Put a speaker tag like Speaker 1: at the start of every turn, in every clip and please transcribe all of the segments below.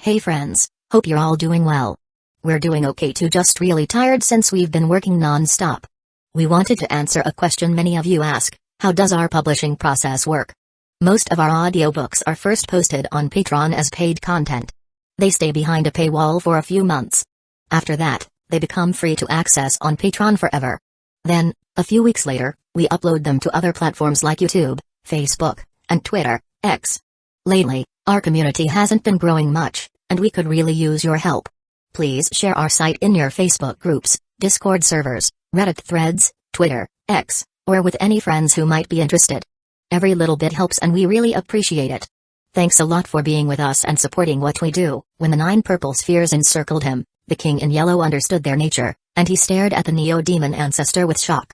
Speaker 1: Hey friends, hope you're all doing well. We're doing okay too, just really tired since we've been working non-stop. We wanted to answer a question many of you ask: how does our publishing process work? Most of our audiobooks are first posted on Patreon as paid content. They stay behind a paywall for a few months. After that, they become free to access on Patreon forever. Then, a few weeks later, we upload them to other platforms like YouTube, Facebook, and Twitter, X. Lately, our community hasn't been growing much, and we could really use your help. Please share our site in your Facebook groups, Discord servers, Reddit threads, Twitter, X, or with any friends who might be interested. Every little bit helps and we really appreciate it. Thanks a lot for being with us and supporting what we do. When the 9 purple spheres encircled him, the king in yellow understood their nature, and he stared at the Neo-Demon ancestor with shock.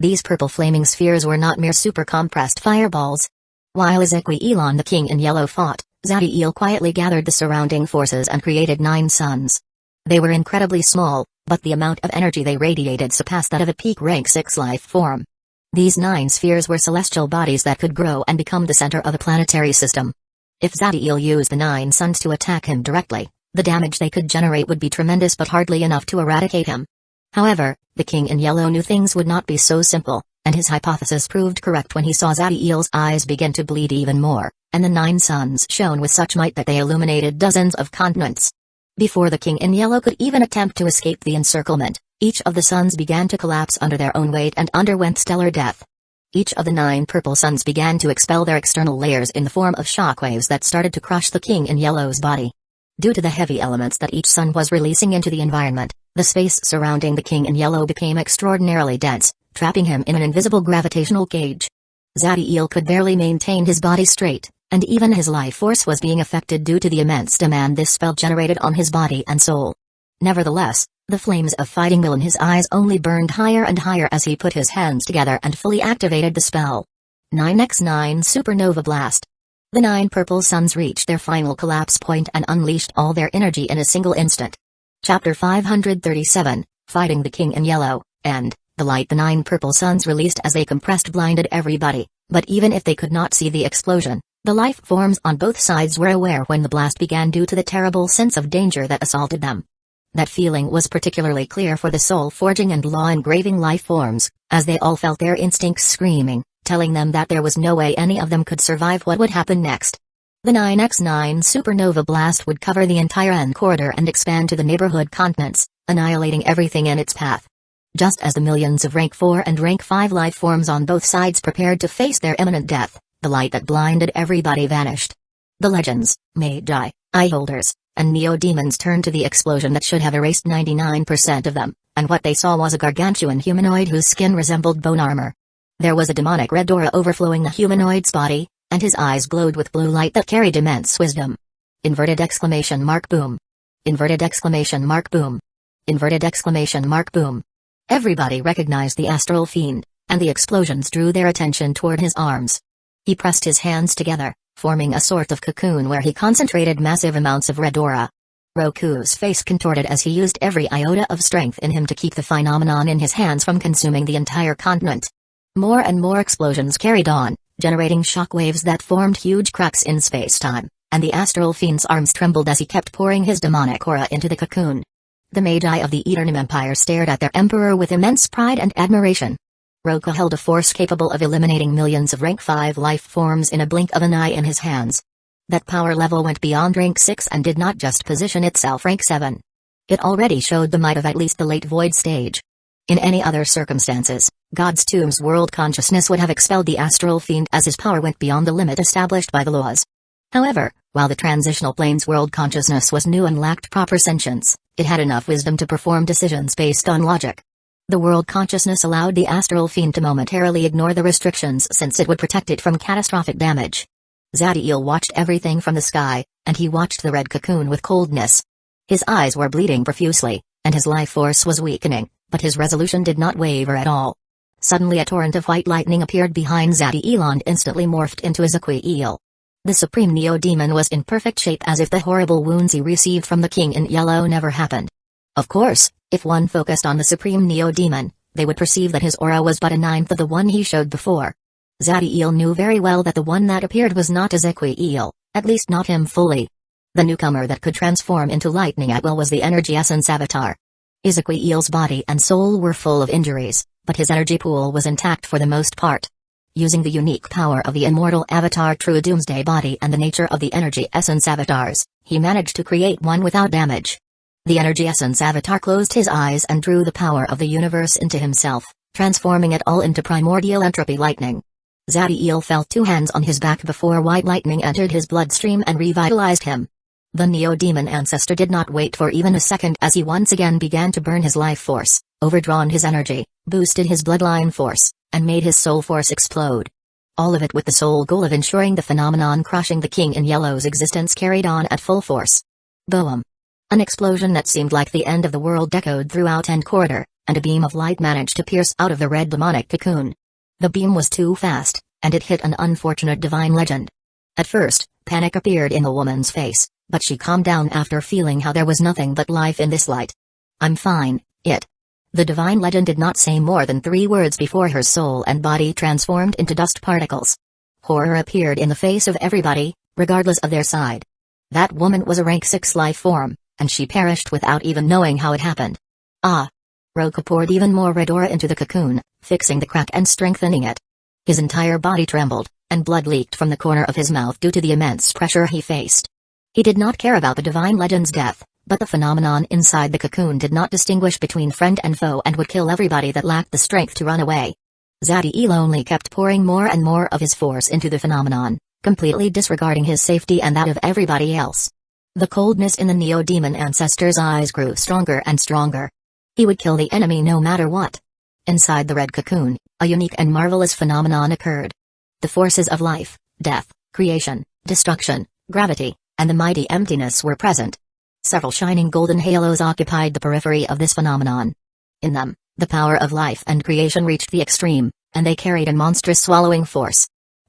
Speaker 1: These purple flaming spheres were not mere super-compressed fireballs. While Ezequielon the king in yellow fought, Zadiel quietly gathered the surrounding forces and created 9 suns. They were incredibly small, but the amount of energy they radiated surpassed that of a peak rank 6 life form. These 9 spheres were celestial bodies that could grow and become the center of a planetary system. If Zadiel used the 9 suns to attack him directly, the damage they could generate would be tremendous but hardly enough to eradicate him. However, the king in yellow knew things would not be so simple, and his hypothesis proved correct when he saw Zadiel's eyes begin to bleed even more, and the 9 suns shone with such might that they illuminated dozens of continents. Before the king in yellow could even attempt to escape the encirclement, each of the suns began to collapse under their own weight and underwent stellar death. Each of the 9 purple suns began to expel their external layers in the form of shockwaves that started to crush the king in yellow's body. Due to the heavy elements that each sun was releasing into the environment, the space surrounding the king in yellow became extraordinarily dense, trapping him in an invisible gravitational cage. Zadiel could barely maintain his body straight, and even his life force was being affected due to the immense demand this spell generated on his body and soul. Nevertheless, the flames of fighting will in his eyes only burned higher and higher as he put his hands together and fully activated the spell. 9x9 Supernova Blast. The 9 purple suns reached their final collapse point and unleashed all their energy in a single instant. Chapter 537, Fighting the King in Yellow, End. The light the 9 purple suns released as they compressed blinded everybody, but even if they could not see the explosion, the life forms on both sides were aware when the blast began due to the terrible sense of danger that assaulted them. That feeling was particularly clear for the soul-forging and law-engraving life forms, as they all felt their instincts screaming, telling them that there was no way any of them could survive what would happen next. The 9x9 supernova blast would cover the entire N corridor and expand to the neighborhood continents, annihilating everything in its path. Just as the millions of rank 4 and rank 5 life forms on both sides prepared to face their imminent death, the light that blinded everybody vanished. The legends, Magi, eye-holders, and neo-demons turned to the explosion that should have erased 99% of them, and what they saw was a gargantuan humanoid whose skin resembled bone armor. There was a demonic red aura overflowing the humanoid's body, and his eyes glowed with blue light that carried immense wisdom. Inverted exclamation mark boom. Inverted exclamation mark boom. Inverted exclamation mark boom. Everybody recognized the astral fiend, and the explosions drew their attention toward his arms. He pressed his hands together, forming a sort of cocoon where he concentrated massive amounts of red aura. Roku's face contorted as he used every iota of strength in him to keep the phenomenon in his hands from consuming the entire continent. More and more explosions carried on, generating shockwaves that formed huge cracks in space-time, and the astral fiend's arms trembled as he kept pouring his demonic aura into the cocoon. The Magi of the Eternium Empire stared at their emperor with immense pride and admiration. Roku held a force capable of eliminating millions of rank 5 life forms in a blink of an eye in his hands. That power level went beyond rank 6 and did not just position itself rank 7. It already showed the might of at least the late void stage. In any other circumstances, God's Tomb's world consciousness would have expelled the astral fiend as his power went beyond the limit established by the laws. However, while the transitional plane's world consciousness was new and lacked proper sentience, it had enough wisdom to perform decisions based on logic. The world consciousness allowed the astral fiend to momentarily ignore the restrictions since it would protect it from catastrophic damage. Zadiel watched everything from the sky, and he watched the red cocoon with coldness. His eyes were bleeding profusely, and his life force was weakening, but his resolution did not waver at all. Suddenly a torrent of white lightning appeared behind Zadiel and instantly morphed into Ezequiel. The supreme neo-demon was in perfect shape as if the horrible wounds he received from the king in yellow never happened. Of course, if one focused on the supreme neo-demon, they would perceive that his aura was but a ninth of the one he showed before. Zadiel knew very well that the one that appeared was not Ezequiel, at least not him fully. The newcomer that could transform into lightning at will was the energy essence avatar. Ezekiel's body and soul were full of injuries, but his energy pool was intact for the most part. Using the unique power of the immortal avatar True Doomsday body and the nature of the energy essence avatars, he managed to create one without damage. The energy essence avatar closed his eyes and drew the power of the universe into himself, transforming it all into primordial entropy lightning. Zadiel felt 2 hands on his back before white lightning entered his bloodstream and revitalized him. The Neo-Demon ancestor did not wait for even a second as he once again began to burn his life force, overdrawn his energy, boosted his bloodline force, and made his soul force explode. All of it with the sole goal of ensuring the phenomenon crushing the King in Yellow's existence carried on at full force. Boom! An explosion that seemed like the end of the world echoed throughout End Quarter, and a beam of light managed to pierce out of the red demonic cocoon. The beam was too fast, and it hit an unfortunate divine legend. At first, panic appeared in the woman's face, but she calmed down after feeling how there was nothing but life in this light. "I'm fine, it." The divine legend did not say more than 3 words before her soul and body transformed into dust particles. Horror appeared in the face of everybody, regardless of their side. That woman was a rank 6 life form, and she perished without even knowing how it happened. Ah! Roku poured even more red aura into the cocoon, fixing the crack and strengthening it. His entire body trembled, and blood leaked from the corner of his mouth due to the immense pressure he faced. He did not care about the divine legend's death, but the phenomenon inside the cocoon did not distinguish between friend and foe and would kill everybody that lacked the strength to run away. Zadiel only kept pouring more and more of his force into the phenomenon, completely disregarding his safety and that of everybody else. The coldness in the Neo-Demon ancestor's eyes grew stronger and stronger. He would kill the enemy no matter what. Inside the red cocoon, a unique and marvelous phenomenon occurred. The forces of life, death, creation, destruction, gravity, and the mighty emptiness were present. Several shining golden halos occupied the periphery of this phenomenon. In them, the power of life and creation reached the extreme, and they carried a monstrous swallowing force.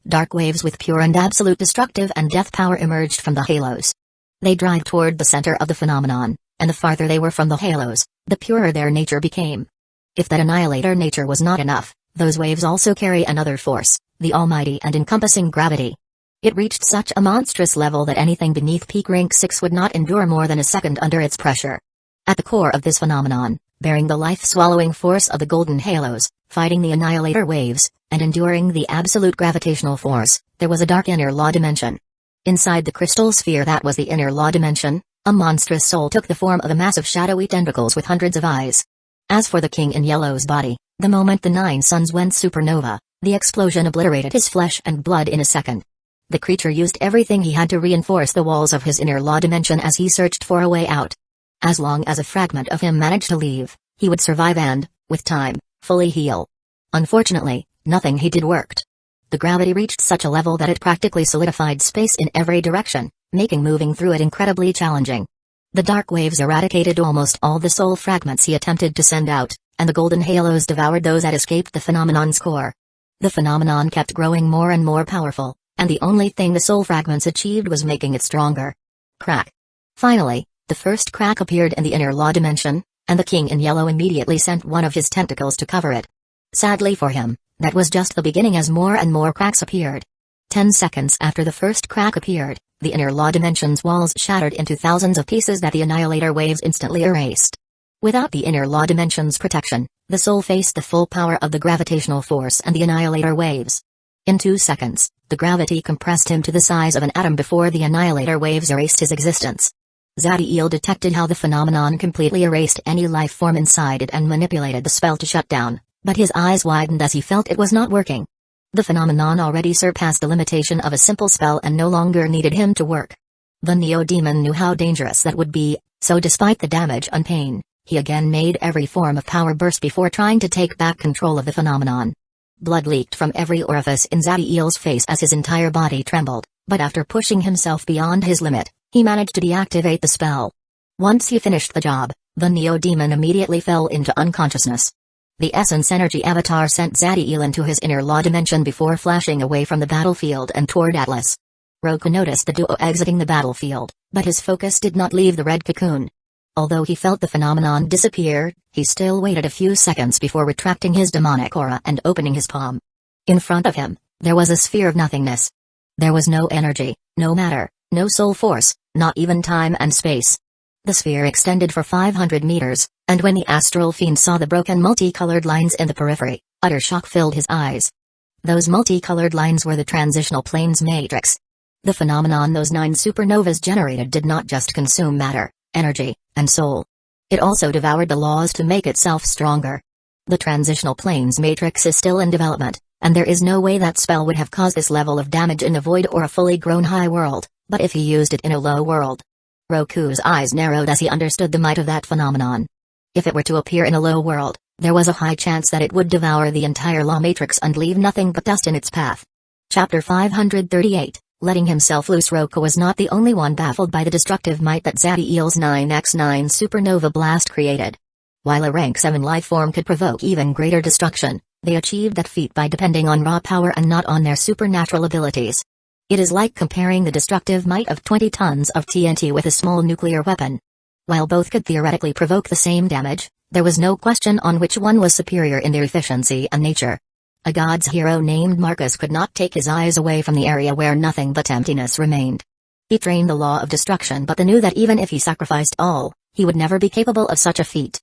Speaker 1: Dark waves with pure and absolute destructive and death power emerged from the halos. They drive toward the center of the phenomenon, and the farther they were from the halos, the purer their nature became. If that annihilator nature was not enough, those waves also carry another force, the almighty and encompassing gravity. It reached such a monstrous level that anything beneath peak rank 6 would not endure more than a second under its pressure. At the core of this phenomenon, bearing the life-swallowing force of the golden halos, fighting the annihilator waves, and enduring the absolute gravitational force, there was a dark inner law dimension. Inside the crystal sphere that was the inner law dimension, a monstrous soul took the form of a mass of shadowy tentacles with hundreds of eyes. As for the King in Yellow's body, the moment the 9 suns went supernova, the explosion obliterated his flesh and blood in a second. The creature used everything he had to reinforce the walls of his inner law dimension as he searched for a way out. As long as a fragment of him managed to leave, he would survive and, with time, fully heal. Unfortunately, nothing he did worked. The gravity reached such a level that it practically solidified space in every direction, making moving through it incredibly challenging. The dark waves eradicated almost all the soul fragments he attempted to send out, and the golden halos devoured those that escaped the phenomenon's core. The phenomenon kept growing more and more powerful, and the only thing the soul fragments achieved was making it stronger. Crack. Finally, the first crack appeared in the inner law dimension, and the King in Yellow immediately sent one of his tentacles to cover it. Sadly for him, that was just the beginning as more and more cracks appeared. 10 seconds after the first crack appeared, the inner law dimension's walls shattered into thousands of pieces that the annihilator waves instantly erased. Without the inner law dimension's protection, the soul faced the full power of the gravitational force and the annihilator waves. In 2 seconds, the gravity compressed him to the size of an atom before the annihilator waves erased his existence. Zadiel detected how the phenomenon completely erased any life form inside it and manipulated the spell to shut down, but his eyes widened as he felt it was not working. The phenomenon already surpassed the limitation of a simple spell and no longer needed him to work. The Neo-Demon knew how dangerous that would be, so despite the damage and pain, he again made every form of power burst before trying to take back control of the phenomenon. Blood leaked from every orifice in Zadiel's face as his entire body trembled, but after pushing himself beyond his limit, he managed to deactivate the spell. Once he finished the job, the Neo-Demon immediately fell into unconsciousness. The Essence Energy Avatar sent Zadiel into his inner law dimension before flashing away from the battlefield and toward Atlas. Roku noticed the duo exiting the battlefield, but his focus did not leave the red cocoon. Although he felt the phenomenon disappear, he still waited a few seconds before retracting his demonic aura and opening his palm. In front of him, there was a sphere of nothingness. There was no energy, no matter, No soul force, not even time and space. The sphere extended for 500 meters, and when the astral fiend saw the broken multicolored lines in the periphery, utter shock filled his eyes. Those multicolored lines were the transitional planes matrix. The phenomenon those 9 supernovas generated did not just consume matter, energy, and soul. It also devoured the laws to make itself stronger. The transitional planes matrix is still in development, and there is no way that spell would have caused this level of damage in a void or a fully grown high world, but if he used it in a low world. Roku's eyes narrowed as he understood the might of that phenomenon. If it were to appear in a low world, there was a high chance that it would devour the entire law matrix and leave nothing but dust in its path. Chapter 538, Letting himself loose. Roku was not the only one baffled by the destructive might that Zadiel's 9x9 supernova blast created. While a rank 7 life form could provoke even greater destruction, they achieved that feat by depending on raw power and not on their supernatural abilities. It is like comparing the destructive might of 20 tons of TNT with a small nuclear weapon. While both could theoretically provoke the same damage, there was no question on which one was superior in their efficiency and nature. A god's hero named Marcus could not take his eyes away from the area where nothing but emptiness remained. He trained the law of destruction but knew that even if he sacrificed all, he would never be capable of such a feat.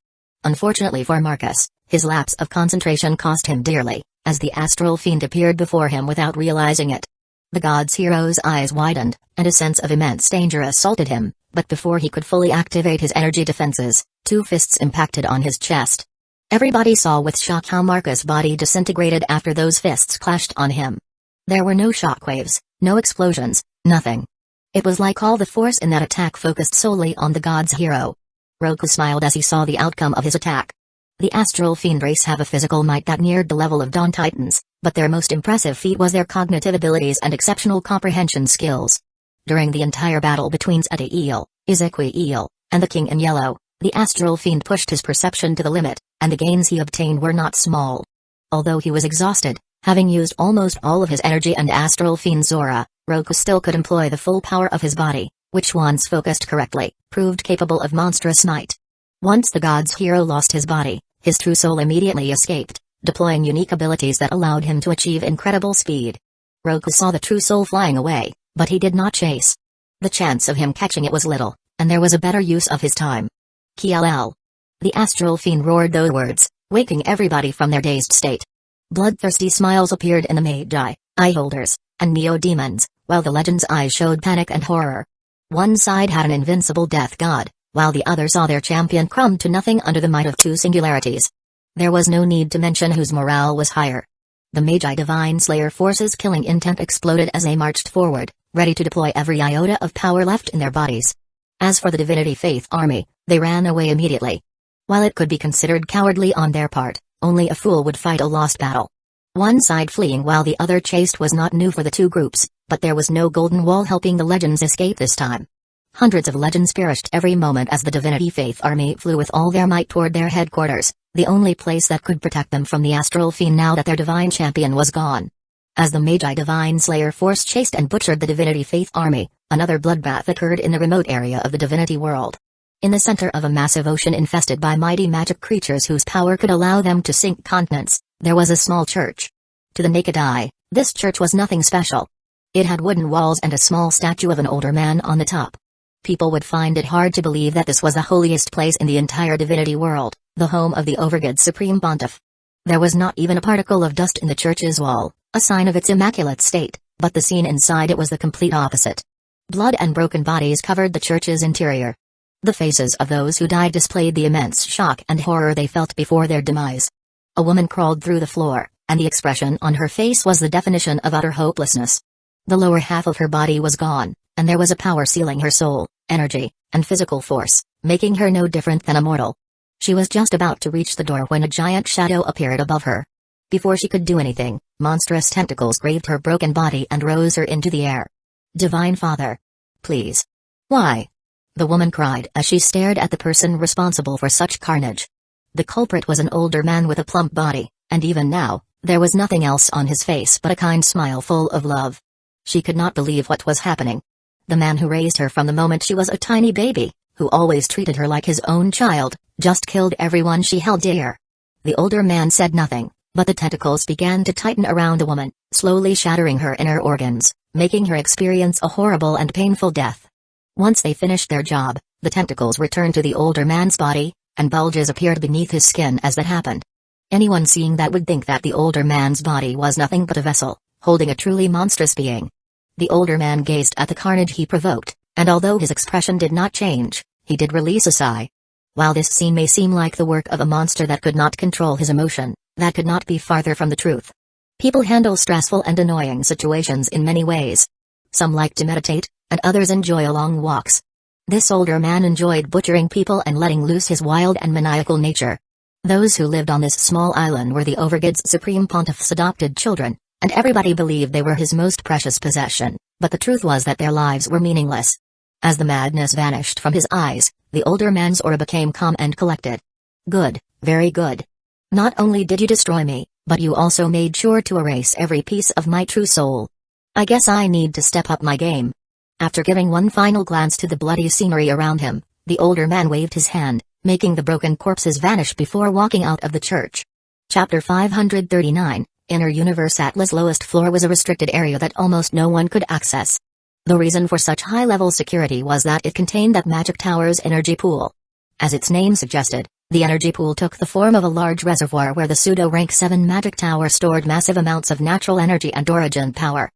Speaker 1: Unfortunately for Marcus, his lapse of concentration cost him dearly, as the astral fiend appeared before him without realizing it. The god's hero's eyes widened, and a sense of immense danger assaulted him, but before he could fully activate his energy defenses, 2 fists impacted on his chest. Everybody saw with shock how Marcus' body disintegrated after those fists clashed on him. There were no shockwaves, no explosions, nothing. It was like all the force in that attack focused solely on the god's hero. Roku smiled as he saw the outcome of his attack. The astral fiend race have a physical might that neared the level of Dawn Titans, but their most impressive feat was their cognitive abilities and exceptional comprehension skills. During the entire battle between Zadiel, Ezequiel, and the King in Yellow, the astral fiend pushed his perception to the limit, and the gains he obtained were not small. Although he was exhausted, having used almost all of his energy and astral fiend's aura, Roku still could employ the full power of his body, which once focused correctly, proved capable of monstrous might. Once the god's hero lost his body, his true soul immediately escaped, deploying unique abilities that allowed him to achieve incredible speed. Roku saw the true soul flying away, but he did not chase. The chance of him catching it was little, and there was a better use of his time. KLL. The astral fiend roared those words, waking everybody from their dazed state. Bloodthirsty smiles appeared in the Magi, eye-holders, and neo-demons, while the legend's eyes showed panic and horror. One side had an invincible death god, while the other saw their champion crumb to nothing under the might of 2 singularities. There was no need to mention whose morale was higher. The Magi Divine Slayer forces' killing intent exploded as they marched forward, ready to deploy every iota of power left in their bodies. As for the Divinity Faith Army, they ran away immediately. While it could be considered cowardly on their part, only a fool would fight a lost battle. One side fleeing while the other chased was not new for the 2 groups, but there was no golden wall helping the legends escape this time. Hundreds of legends perished every moment as the Divinity Faith Army flew with all their might toward their headquarters, the only place that could protect them from the astral fiend now that their divine champion was gone. As the Magi Divine Slayer force chased and butchered the Divinity Faith Army, another bloodbath occurred in the remote area of the Divinity world. In the center of a massive ocean infested by mighty magic creatures whose power could allow them to sink continents, there was a small church. To the naked eye, this church was nothing special. It had wooden walls and a small statue of an older man on the top. People would find it hard to believe that this was the holiest place in the entire divinity world, the home of the overgood Supreme Pontiff. There was not even a particle of dust in the church's wall, a sign of its immaculate state, but the scene inside it was the complete opposite. Blood and broken bodies covered the church's interior. The faces of those who died displayed the immense shock and horror they felt before their demise. A woman crawled through the floor, and the expression on her face was the definition of utter hopelessness. The lower half of her body was gone, and there was a power sealing her soul, energy, and physical force, making her no different than a mortal. She was just about to reach the door when a giant shadow appeared above her. Before she could do anything, monstrous tentacles grazed her broken body and rose her into the air. Divine Father. Please. Why? The woman cried as she stared at the person responsible for such carnage. The culprit was an older man with a plump body, and even now, there was nothing else on his face but a kind smile full of love. She could not believe what was happening. The man who raised her from the moment she was a tiny baby, who always treated her like his own child, just killed everyone she held dear. The older man said nothing, but the tentacles began to tighten around the woman, slowly shattering her inner organs, making her experience a horrible and painful death. Once they finished their job, the tentacles returned to the older man's body, and bulges appeared beneath his skin as that happened. Anyone seeing that would think that the older man's body was nothing but a vessel, holding a truly monstrous being. The older man gazed at the carnage he provoked, and although his expression did not change, he did release a sigh. While this scene may seem like the work of a monster that could not control his emotion, that could not be farther from the truth. People handle stressful and annoying situations in many ways. Some like to meditate, and others enjoy long walks. This older man enjoyed butchering people and letting loose his wild and maniacal nature. Those who lived on this small island were the Overgid's supreme pontiff's adopted children, and everybody believed they were his most precious possession, but the truth was that their lives were meaningless. As the madness vanished from his eyes, the older man's aura became calm and collected. Good, very good. Not only did you destroy me, but you also made sure to erase every piece of my true soul. I guess I need to step up my game. After giving one final glance to the bloody scenery around him, the older man waved his hand, making the broken corpses vanish before walking out of the church. Chapter 539, Inner Universe. Atlas' lowest floor was a restricted area that almost no one could access. The reason for such high-level security was that it contained that magic tower's energy pool. As its name suggested, the energy pool took the form of a large reservoir where the pseudo-rank 7 magic tower stored massive amounts of natural energy and origin power.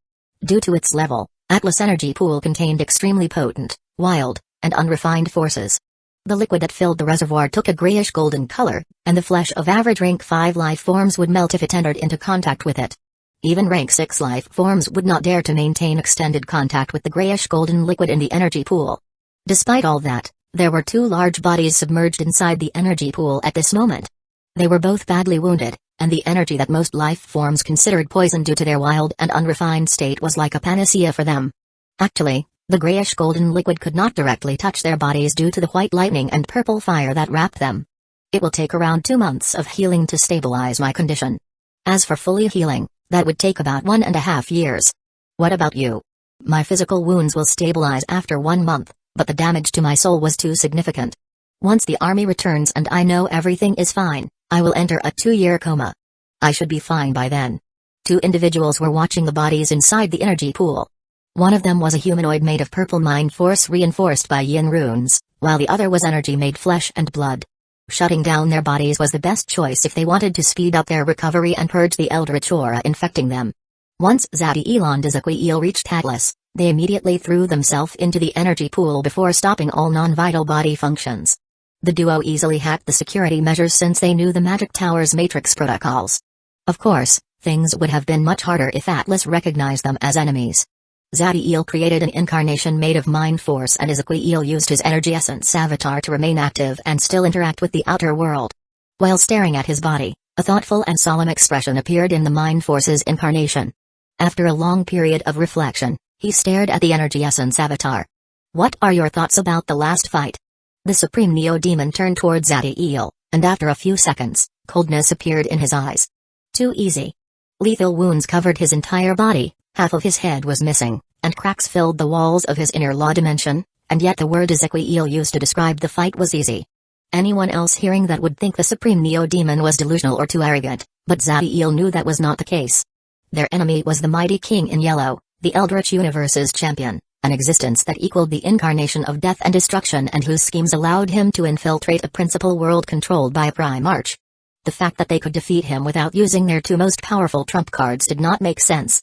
Speaker 1: Due to its level, Atlas' energy pool contained extremely potent, wild, and unrefined forces. The liquid that filled the reservoir took a grayish-golden color, and the flesh of average rank 5 life forms would melt if it entered into contact with it. Even rank 6 life forms would not dare to maintain extended contact with the grayish-golden liquid in the energy pool. Despite all that, there were 2 large bodies submerged inside the energy pool at this moment. They were both badly wounded, and the energy that most life forms considered poison due to their wild and unrefined state was like a panacea for them. Actually, the grayish-golden liquid could not directly touch their bodies due to the white lightning and purple fire that wrapped them. It will take around 2 months of healing to stabilize my condition. As for fully healing, that would take about 1.5 years. What about you? My physical wounds will stabilize after 1 month, but the damage to my soul was too significant. Once the army returns and I know everything is fine, I will enter a 2-year coma. I should be fine by then. 2 individuals were watching the bodies inside the energy pool. One of them was a humanoid made of purple mind force reinforced by yin runes, while the other was energy made flesh and blood. Shutting down their bodies was the best choice if they wanted to speed up their recovery and purge the eldritch aura infecting them. Once Zati-Elon and Ezequiel reached Atlas, they immediately threw themselves into the energy pool before stopping all non-vital body functions. The duo easily hacked the security measures since they knew the magic tower's matrix protocols. Of course, things would have been much harder if Atlas recognized them as enemies. Zati-El created an incarnation made of mind force and Ezequiel used his energy essence avatar to remain active and still interact with the outer world. While staring at his body, a thoughtful and solemn expression appeared in the mind force's incarnation. After a long period of reflection, he stared at the energy essence avatar. What are your thoughts about the last fight? The supreme Neo-Demon turned towards Zati-El, and after a few seconds, coldness appeared in his eyes. Too easy. Lethal wounds covered his entire body, half of his head was missing, and cracks filled the walls of his inner law dimension, and yet the word Ezequiel used to describe the fight was easy. Anyone else hearing that would think the supreme Neo-Demon was delusional or too arrogant, but Zati-El knew that was not the case. Their enemy was the mighty King in Yellow, the Eldritch Universe's champion, an existence that equaled the incarnation of death and destruction and whose schemes allowed him to infiltrate a principal world controlled by a prime arch. The fact that they could defeat him without using their 2 most powerful trump cards did not make sense.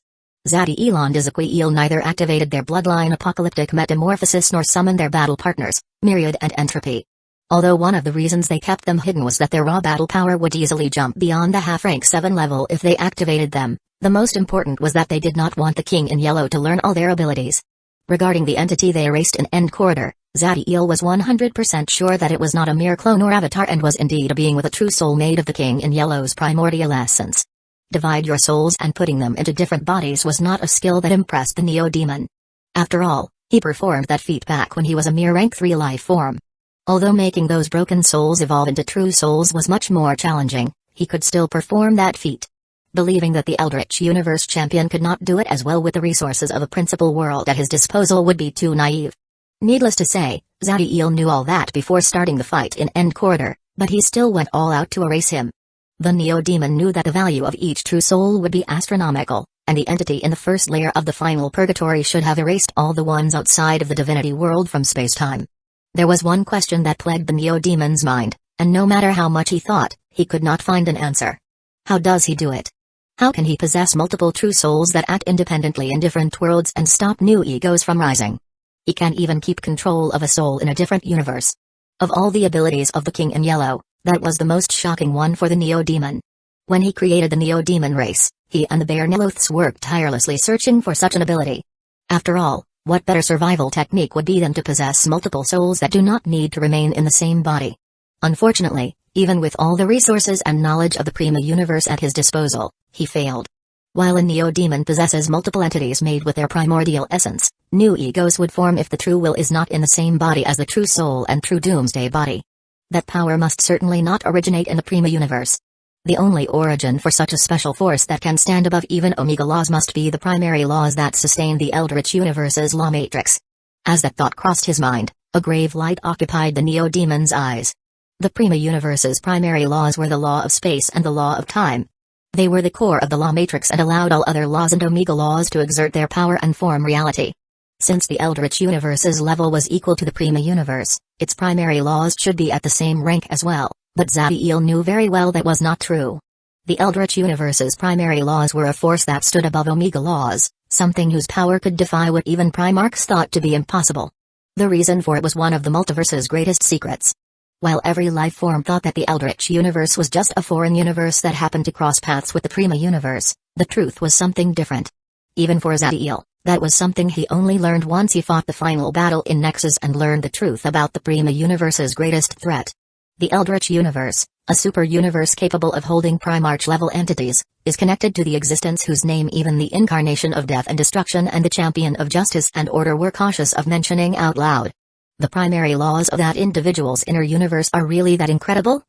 Speaker 1: Zati-Elon and Ezequiel neither activated their bloodline apocalyptic metamorphosis nor summoned their battle partners, Myriad and Entropy. Although one of the reasons they kept them hidden was that their raw battle power would easily jump beyond the half-rank 7 level if they activated them, the most important was that they did not want the King in Yellow to learn all their abilities. Regarding the entity they erased in End Corridor, Zati-El was 100% sure that it was not a mere clone or avatar and was indeed a being with a true soul made of the King in Yellow's primordial essence. Divide your souls and putting them into different bodies was not a skill that impressed the Neo-Demon. After all, he performed that feat back when he was a mere rank 3 life form. Although making those broken souls evolve into true souls was much more challenging, he could still perform that feat. Believing that the Eldritch Universe champion could not do it as well with the resources of a principal world at his disposal would be too naive. Needless to say, Zati-El knew all that before starting the fight in End Corridor, but he still went all out to erase him. The Neo-Demon knew that the value of each true soul would be astronomical, and the entity in the first layer of the final purgatory should have erased all the ones outside of the divinity world from space-time. There was one question that plagued the Neo-Demon's mind, and no matter how much he thought, he could not find an answer. How does he do it? How can he possess multiple true souls that act independently in different worlds and stop new egos from rising? He can even keep control of a soul in a different universe. Of all the abilities of the King in Yellow, that was the most shocking one for the Neo-Demon. When he created the Neo-Demon race, he and the Bear Niloths worked tirelessly searching for such an ability. After all, what better survival technique would be than to possess multiple souls that do not need to remain in the same body? Unfortunately, even with all the resources and knowledge of the Prima Universe at his disposal, he failed. While a Neo-Demon possesses multiple entities made with their primordial essence, new egos would form if the true will is not in the same body as the true soul and true doomsday body. That power must certainly not originate in the Prima Universe. The only origin for such a special force that can stand above even Omega laws must be the primary laws that sustain the Eldritch Universe's law matrix. As that thought crossed his mind, a grave light occupied the Neo-Demon's eyes. The Prima Universe's primary laws were the law of space and the law of time. They were the core of the law matrix and allowed all other laws and Omega laws to exert their power and form reality. Since the Eldritch Universe's level was equal to the Prima Universe, its primary laws should be at the same rank as well, but Zadiel knew very well that was not true. The Eldritch Universe's primary laws were a force that stood above Omega laws, something whose power could defy what even Primarchs thought to be impossible. The reason for it was one of the multiverse's greatest secrets. While every life form thought that the Eldritch Universe was just a foreign universe that happened to cross paths with the Prima Universe, the truth was something different. Even for Zadiel, that was something he only learned once he fought the final battle in Nexus and learned the truth about the Prima Universe's greatest threat. The Eldritch Universe, a super-universe capable of holding Primarch-level entities, is connected to the existence whose name even the incarnation of death and destruction and the champion of justice and order were cautious of mentioning out loud. The primary laws of that individual's inner universe are really that incredible?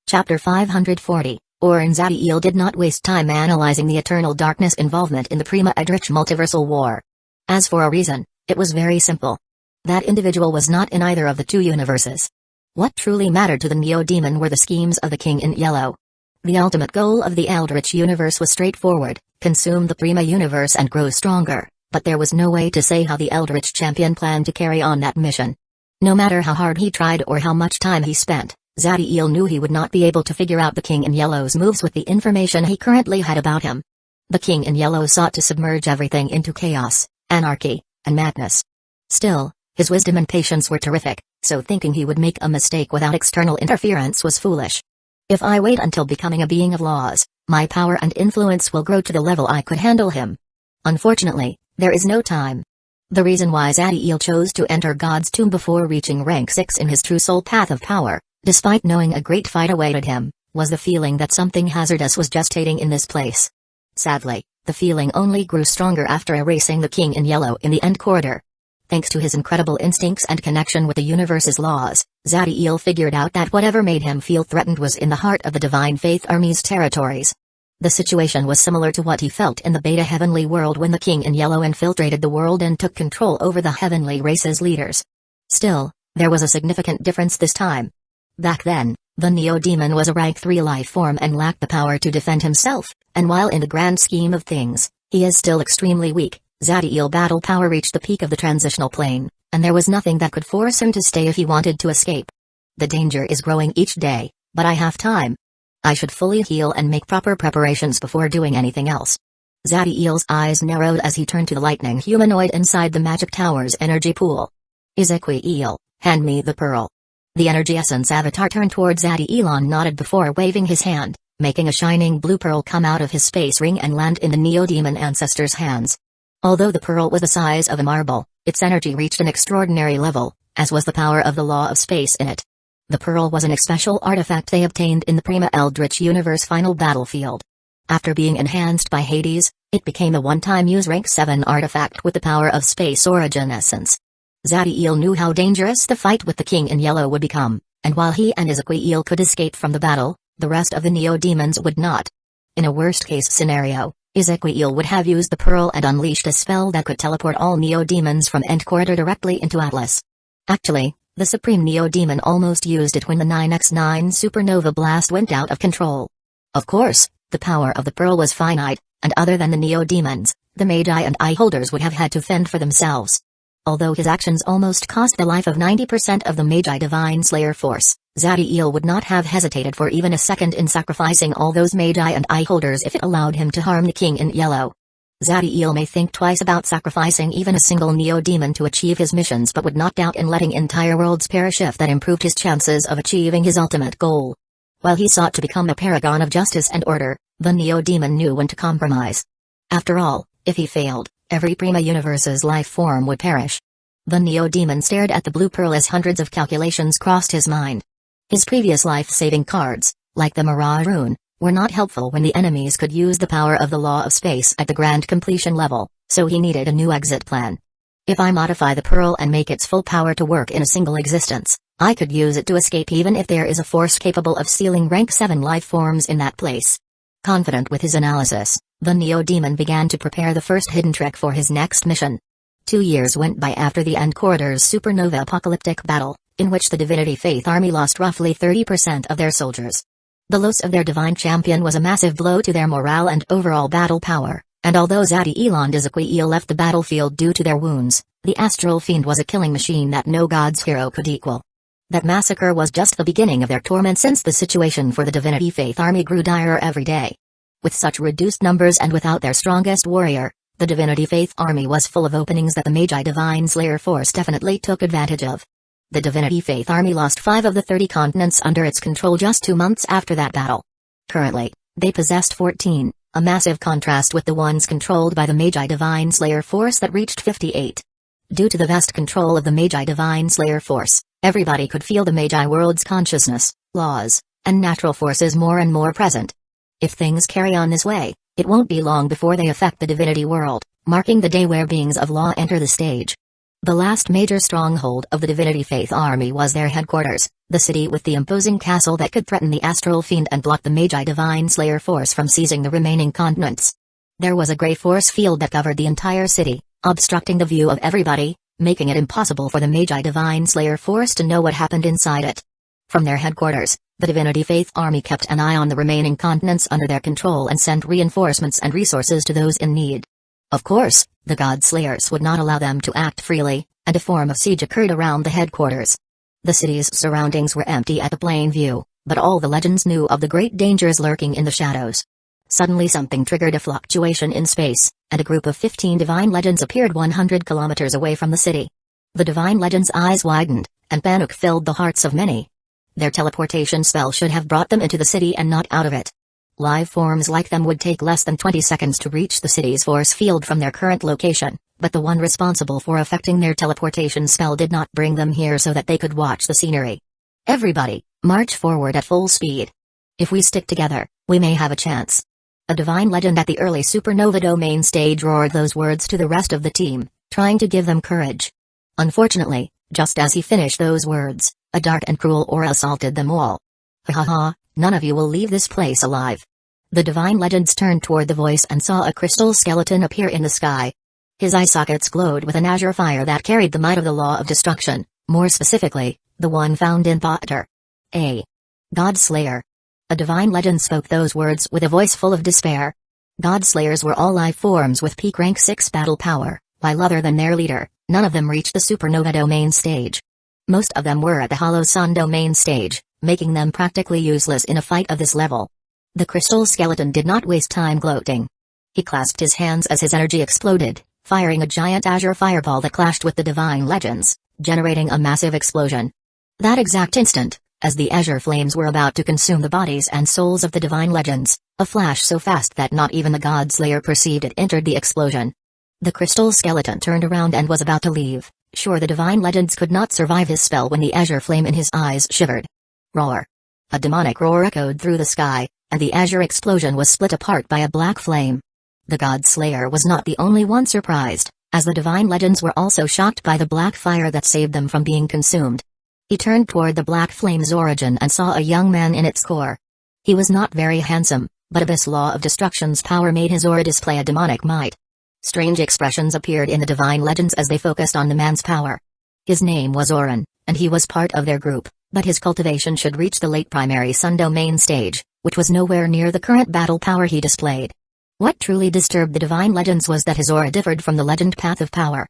Speaker 1: Chapter 540, Orin Zadiel did not waste time analyzing the eternal darkness involvement in the Prima Eldritch multiversal war. As for a reason, it was very simple. That individual was not in either of the two universes. What truly mattered to the Neo-Demon were the schemes of the King in Yellow. The ultimate goal of the Eldritch Universe was straightforward, consume the Prima Universe and grow stronger, but there was no way to say how the Eldritch Champion planned to carry on that mission. No matter how hard he tried or how much time he spent, Zadiel knew he would not be able to figure out the King in Yellow's moves with the information he currently had about him. The King in Yellow sought to submerge everything into chaos, anarchy, and madness. Still, his wisdom and patience were terrific, so thinking he would make a mistake without external interference was foolish. If I wait until becoming a being of laws, my power and influence will grow to the level I could handle him. Unfortunately, there is no time. The reason why Zadiel chose to enter God's tomb before reaching rank 6 in his true soul path of power, despite knowing a great fight awaited him, was the feeling that something hazardous was gestating in this place. Sadly, the feeling only grew stronger after erasing the King in Yellow in the end corridor. Thanks to his incredible instincts and connection with the universe's laws, Zadiel figured out that whatever made him feel threatened was in the heart of the Divine Faith Army's territories. The situation was similar to what he felt in the Beta Heavenly world when the King in Yellow infiltrated the world and took control over the Heavenly race's leaders. Still, there was a significant difference this time. Back then, the Neo-Demon was a rank 3 life form and lacked the power to defend himself, and while in the grand scheme of things, he is still extremely weak, Zadiel battle power reached the peak of the transitional plane, and there was nothing that could force him to stay if he wanted to escape. The danger is growing each day, but I have time. I should fully heal and make proper preparations before doing anything else. Zadiel's eyes narrowed as he turned to the lightning humanoid inside the magic tower's energy pool. Ezequiel, hand me the pearl. The energy essence avatar turned towards Zadiel and nodded before waving his hand, making a shining blue pearl come out of his space ring and land in the Neo-Demon ancestor's hands. Although the pearl was the size of a marble, its energy reached an extraordinary level, as was the power of the law of space in it. The pearl was an special artifact they obtained in the Prima Eldritch Universe final battlefield. After being enhanced by Hades, it became a one-time use rank 7 artifact with the power of space origin essence. Zadiel knew how dangerous the fight with the King in Yellow would become, and while he and Ezequiel could escape from the battle, the rest of the Neo-Demons would not. In a worst-case scenario, Ezequiel would have used the pearl and unleashed a spell that could teleport all Neo-Demons from End Corridor directly into Atlas. Actually, the Supreme Neo-Demon almost used it when the 9x9 supernova blast went out of control. Of course, the power of the pearl was finite, and other than the Neo-Demons, the Magi and Eye Holders would have had to fend for themselves. Although his actions almost cost the life of 90% of the Magi Divine Slayer force, Zadiel would not have hesitated for even a second in sacrificing all those Magi and Eye Holders if it allowed him to harm the King in Yellow. Zadiel may think twice about sacrificing even a single Neo-Demon to achieve his missions, but would not doubt in letting entire worlds perish if that improved his chances of achieving his ultimate goal. While he sought to become a paragon of justice and order, the Neo-Demon knew when to compromise. After all, if he failed, every Prima Universe's life form would perish. The Neo-Demon stared at the blue pearl as hundreds of calculations crossed his mind. His previous life-saving cards, like the Mirage Rune, were not helpful when the enemies could use the power of the law of space at the grand completion level, so he needed a new exit plan. If I modify the pearl and make its full power to work in a single existence, I could use it to escape even if there is a force capable of sealing rank 7 life forms in that place. Confident with his analysis, the Neo-Demon began to prepare the first hidden trick for his next mission. 2 years went by after the End Corridor's supernova apocalyptic battle, in which the Divinity Faith Army lost roughly 30% of their soldiers. The loss of their divine champion was a massive blow to their morale and overall battle power, and although Zadiel and Ezequiel left the battlefield due to their wounds, the Astral Fiend was a killing machine that no god's hero could equal. That massacre was just the beginning of their torment, since the situation for the Divinity Faith Army grew direr every day. With such reduced numbers and without their strongest warrior, the Divinity Faith Army was full of openings that the Magi Divine Slayer force definitely took advantage of. The Divinity Faith Army lost 5 of the 30 continents under its control just 2 months after that battle. Currently, they possessed 14, a massive contrast with the ones controlled by the Magi Divine Slayer force that reached 58. Due to the vast control of the Magi Divine Slayer force, everybody could feel the Magi world's consciousness, laws, and natural forces more and more present. If things carry on this way, it won't be long before they affect the divinity world, marking the day where beings of law enter the stage. The last major stronghold of the Divinity Faith Army was their headquarters, the city with the imposing castle that could threaten the Astral Fiend and block the Magi Divine Slayer force from seizing the remaining continents. There was a gray force field that covered the entire city, obstructing the view of everybody, making it impossible for the Magi Divine Slayer force to know what happened inside it. From their headquarters, the Divinity Faith Army kept an eye on the remaining continents under their control and sent reinforcements and resources to those in need. Of course, the God Slayers would not allow them to act freely, and a form of siege occurred around the headquarters. The city's surroundings were empty at the plain view, but all the legends knew of the great dangers lurking in the shadows. Suddenly something triggered a fluctuation in space, and a group of 15 divine legends appeared 100 kilometers away from the city. The divine legends' eyes widened, and panic filled the hearts of many. Their teleportation spell should have brought them into the city and not out of it. Live forms like them would take less than 20 seconds to reach the city's force field from their current location, but the one responsible for affecting their teleportation spell did not bring them here so that they could watch the scenery. Everybody, march forward at full speed. If we stick together, we may have a chance. A divine legend at the early supernova domain stage roared those words to the rest of the team, trying to give them courage. Unfortunately, just as he finished those words, a dark and cruel aura assaulted them all. Ha ha ha, none of you will leave this place alive. The divine legends turned toward the voice and saw a crystal skeleton appear in the sky. His eye sockets glowed with an azure fire that carried the might of the law of destruction, more specifically, the one found in Potter. A God Slayer. A divine legend spoke those words with a voice full of despair. God Slayers were all life forms with peak rank 6 battle power, while other than their leader, none of them reached the supernova domain stage. Most of them were at the Hollow Sun domain stage, making them practically useless in a fight of this level. The crystal skeleton did not waste time gloating. He clasped his hands as his energy exploded, firing a giant azure fireball that clashed with the divine legends, generating a massive explosion. That exact instant, as the azure flames were about to consume the bodies and souls of the divine legends, a flash so fast that not even the God Slayer perceived it entered the explosion. The crystal skeleton turned around and was about to leave, sure the divine legends could not survive his spell when the azure flame in his eyes shivered. Roar! A demonic roar echoed through the sky, and the azure explosion was split apart by a black flame. The God Slayer was not the only one surprised, as the divine legends were also shocked by the black fire that saved them from being consumed. He turned toward the black flame's origin and saw a young man in its core. He was not very handsome, but Abyss Law of Destruction's power made his aura display a demonic might. Strange expressions appeared in the divine legends as they focused on the man's power. His name was Orin, and he was part of their group, but his cultivation should reach the late primary sun domain stage, which was nowhere near the current battle power he displayed. What truly disturbed the Divine Legends was that his aura differed from the legend path of power.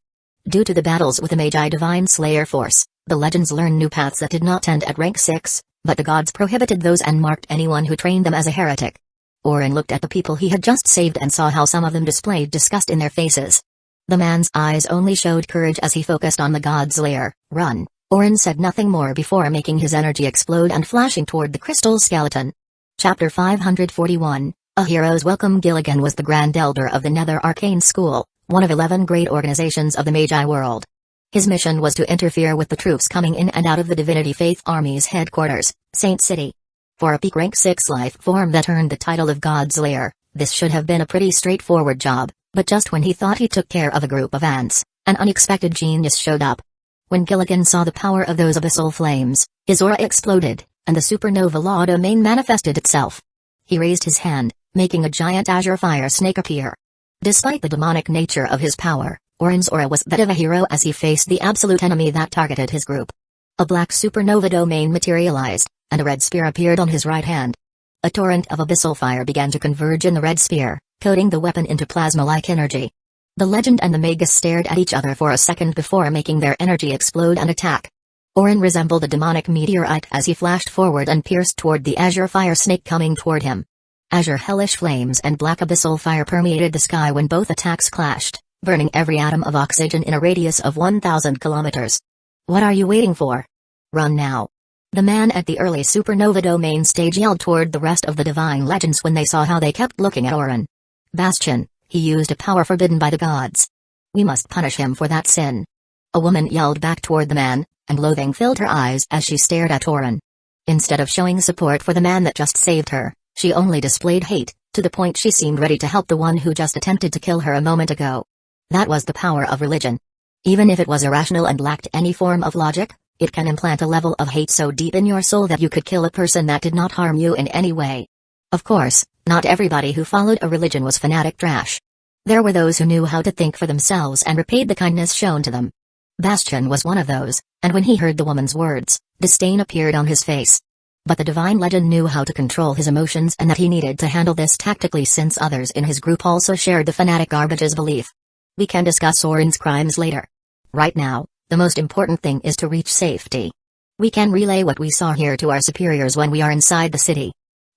Speaker 1: Due to the battles with the Magi Divine Slayer force, the legends learned new paths that did not end at rank 6, but the gods prohibited those and marked anyone who trained them as a heretic. Orin looked at the people he had just saved and saw how some of them displayed disgust in their faces. The man's eyes only showed courage as he focused on the god's lair. Run. Orin said nothing more before making his energy explode and flashing toward the crystal skeleton. Chapter 541, A Hero's Welcome. Gilligan was the Grand Elder of the Nether Arcane School, one of 11 great organizations of the Magi world. His mission was to interfere with the troops coming in and out of the Divinity Faith Army's headquarters, Saint City. For a peak rank 6 life form that earned the title of God's Lair, this should have been a pretty straightforward job, but just when he thought he took care of a group of ants, an unexpected genius showed up. When Gilligan saw the power of those abyssal flames, his aura exploded, and the supernova law domain manifested itself. He raised his hand, making a giant azure fire snake appear. Despite the demonic nature of his power, Orin's aura was that of a hero as he faced the absolute enemy that targeted his group. A black supernova domain materialized, and a red spear appeared on his right hand. A torrent of abyssal fire began to converge in the red spear, coating the weapon into plasma-like energy. The legend and the magus stared at each other for a second before making their energy explode and attack. Orin resembled a demonic meteorite as he flashed forward and pierced toward the azure fire snake coming toward him. Azure hellish flames and black abyssal fire permeated the sky when both attacks clashed, burning every atom of oxygen in a radius of 1,000 kilometers. What are you waiting for? Run now. The man at the early supernova domain stage yelled toward the rest of the divine legends when they saw how they kept looking at Orin. Bastion, he used a power forbidden by the gods. We must punish him for that sin. A woman yelled back toward the man, and loathing filled her eyes as she stared at Orin. Instead of showing support for the man that just saved her, she only displayed hate, to the point she seemed ready to help the one who just attempted to kill her a moment ago. That was the power of religion. Even if it was irrational and lacked any form of logic, it can implant a level of hate so deep in your soul that you could kill a person that did not harm you in any way. Of course, not everybody who followed a religion was fanatic trash. There were those who knew how to think for themselves and repaid the kindness shown to them. Bastion was one of those, and when he heard the woman's words, disdain appeared on his face. But the divine legend knew how to control his emotions and that he needed to handle this tactically since others in his group also shared the fanatic garbage's belief. We can discuss Orin's crimes later. Right now, the most important thing is to reach safety. We can relay what we saw here to our superiors when we are inside the city.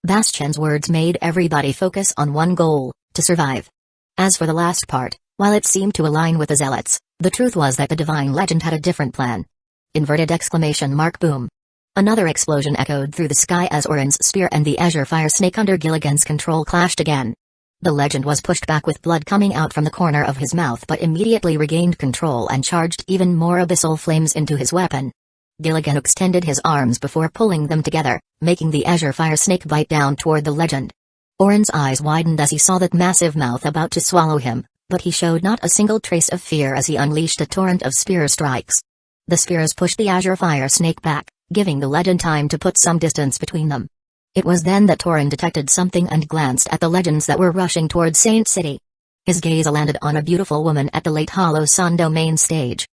Speaker 1: Bastion's words made everybody focus on one goal, to survive. As for the last part, while it seemed to align with the zealots, the truth was that the divine legend had a different plan. Inverted exclamation mark boom. Another explosion echoed through the sky as Orin's spear and the azure fire snake under Gilligan's control clashed again. The legend was pushed back with blood coming out from the corner of his mouth but immediately regained control and charged even more abyssal flames into his weapon. Gilligan extended his arms before pulling them together, making the azure fire snake bite down toward the legend. Orin's eyes widened as he saw that massive mouth about to swallow him, but he showed not a single trace of fear as he unleashed a torrent of spear strikes. The spears pushed the azure fire snake back, giving the legend time to put some distance between them. It was then that Orin detected something and glanced at the legends that were rushing toward Saint City. His gaze landed on a beautiful woman at the late Hollow Sun domain stage.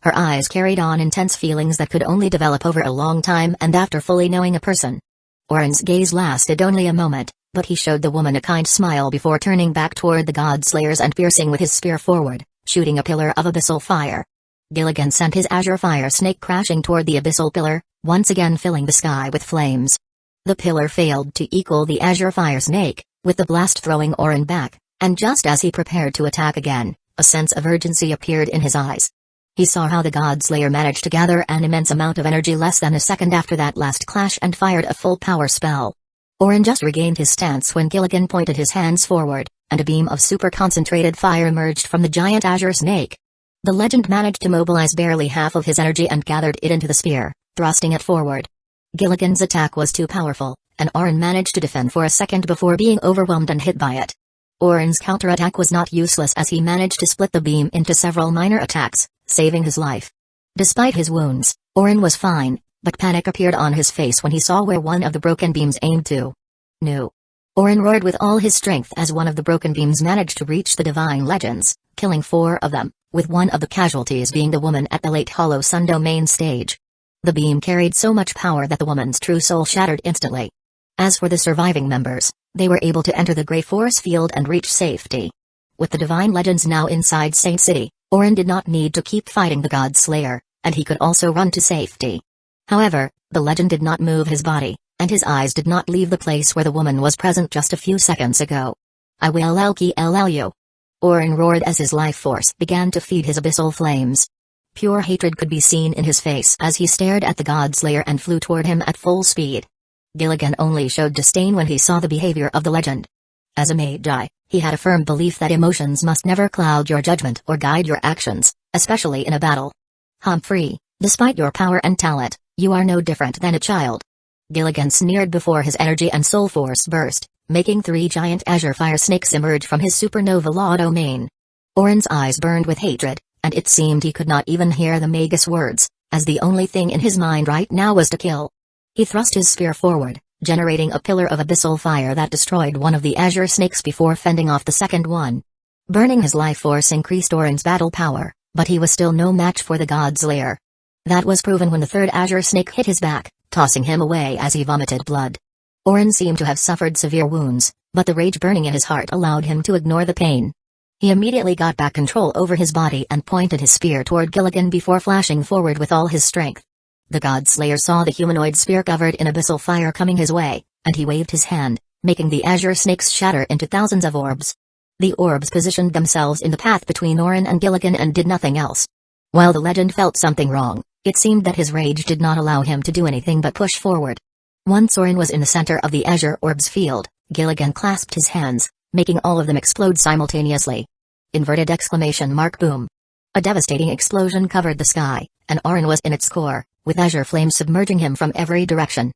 Speaker 1: Her eyes carried on intense feelings that could only develop over a long time and after fully knowing a person. Orin's gaze lasted only a moment, but he showed the woman a kind smile before turning back toward the god slayers and piercing with his spear forward, shooting a pillar of abyssal fire. Gilligan sent his azure fire snake crashing toward the abyssal pillar, once again filling the sky with flames. The pillar failed to equal the azure fire snake, with the blast throwing Orin back, and just as he prepared to attack again, a sense of urgency appeared in his eyes. He saw how the god slayer managed to gather an immense amount of energy less than a second after that last clash and fired a full power spell. Orin just regained his stance when Gilligan pointed his hands forward, and a beam of super concentrated fire emerged from the giant azure snake. The legend managed to mobilize barely half of his energy and gathered it into the spear, thrusting it forward. Gilligan's attack was too powerful, and Orin managed to defend for a second before being overwhelmed and hit by it. Orin's counterattack was not useless as he managed to split the beam into several minor attacks, saving his life. Despite his wounds, Orin was fine, but panic appeared on his face when he saw where one of the broken beams aimed to. No. Orin roared with all his strength as one of the broken beams managed to reach the divine legends, killing 4 of them, with one of the casualties being the woman at the late Hollow Sun domain stage. The beam carried so much power that the woman's true soul shattered instantly. As for the surviving members, they were able to enter the Grey Force Field and reach safety. With the Divine Legends now inside Saint City, Orin did not need to keep fighting the God Slayer, and he could also run to safety. However, the legend did not move his body, and his eyes did not leave the place where the woman was present just a few seconds ago. I will kill you. Orin roared as his life force began to feed his abyssal flames. Pure hatred could be seen in his face as he stared at the God Slayer and flew toward him at full speed. Gilligan only showed disdain when he saw the behavior of the legend. As a Magi, he had a firm belief that emotions must never cloud your judgment or guide your actions, especially in a battle. Humphrey, despite your power and talent, you are no different than a child. Gilligan sneered before his energy and soul force burst, making 3 giant azure fire snakes emerge from his supernova law domain. Orin's eyes burned with hatred, and it seemed he could not even hear the Magus words, as the only thing in his mind right now was to kill. He thrust his spear forward, generating a pillar of abyssal fire that destroyed one of the azure snakes before fending off the second one. Burning his life force increased Orin's battle power, but he was still no match for the God Slayer. That was proven when the third azure snake hit his back, tossing him away as he vomited blood. Orin seemed to have suffered severe wounds, but the rage burning in his heart allowed him to ignore the pain. He immediately got back control over his body and pointed his spear toward Gilligan before flashing forward with all his strength. The God Slayer saw the humanoid spear covered in abyssal fire coming his way, and he waved his hand, making the azure snakes shatter into thousands of orbs. The orbs positioned themselves in the path between Orin and Gilligan and did nothing else. While the legend felt something wrong, it seemed that his rage did not allow him to do anything but push forward. Once Orin was in the center of the azure orbs field, Gilligan clasped his hands, making all of them explode simultaneously. Inverted exclamation mark boom. A devastating explosion covered the sky, and Orin was in its core, with azure flames submerging him from every direction.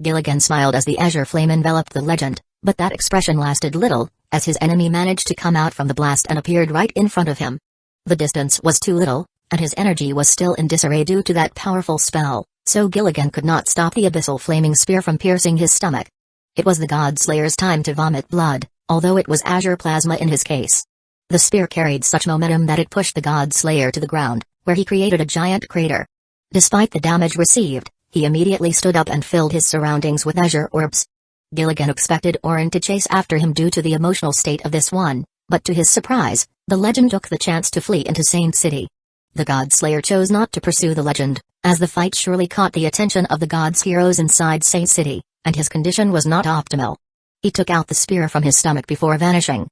Speaker 1: Gilligan smiled as the azure flame enveloped the legend, but that expression lasted little, as his enemy managed to come out from the blast and appeared right in front of him. The distance was too little, and his energy was still in disarray due to that powerful spell, so Gilligan could not stop the abyssal flaming spear from piercing his stomach. It was the God Slayer's time to vomit blood, although it was azure plasma in his case. The spear carried such momentum that it pushed the God Slayer to the ground, where he created a giant crater. Despite the damage received, he immediately stood up and filled his surroundings with azure orbs. Gilligan expected Orin to chase after him due to the emotional state of this one, but to his surprise, the legend took the chance to flee into Saint City. The God Slayer chose not to pursue the legend, as the fight surely caught the attention of the God's heroes inside Saint City, and his condition was not optimal. He took out the spear from his stomach before vanishing.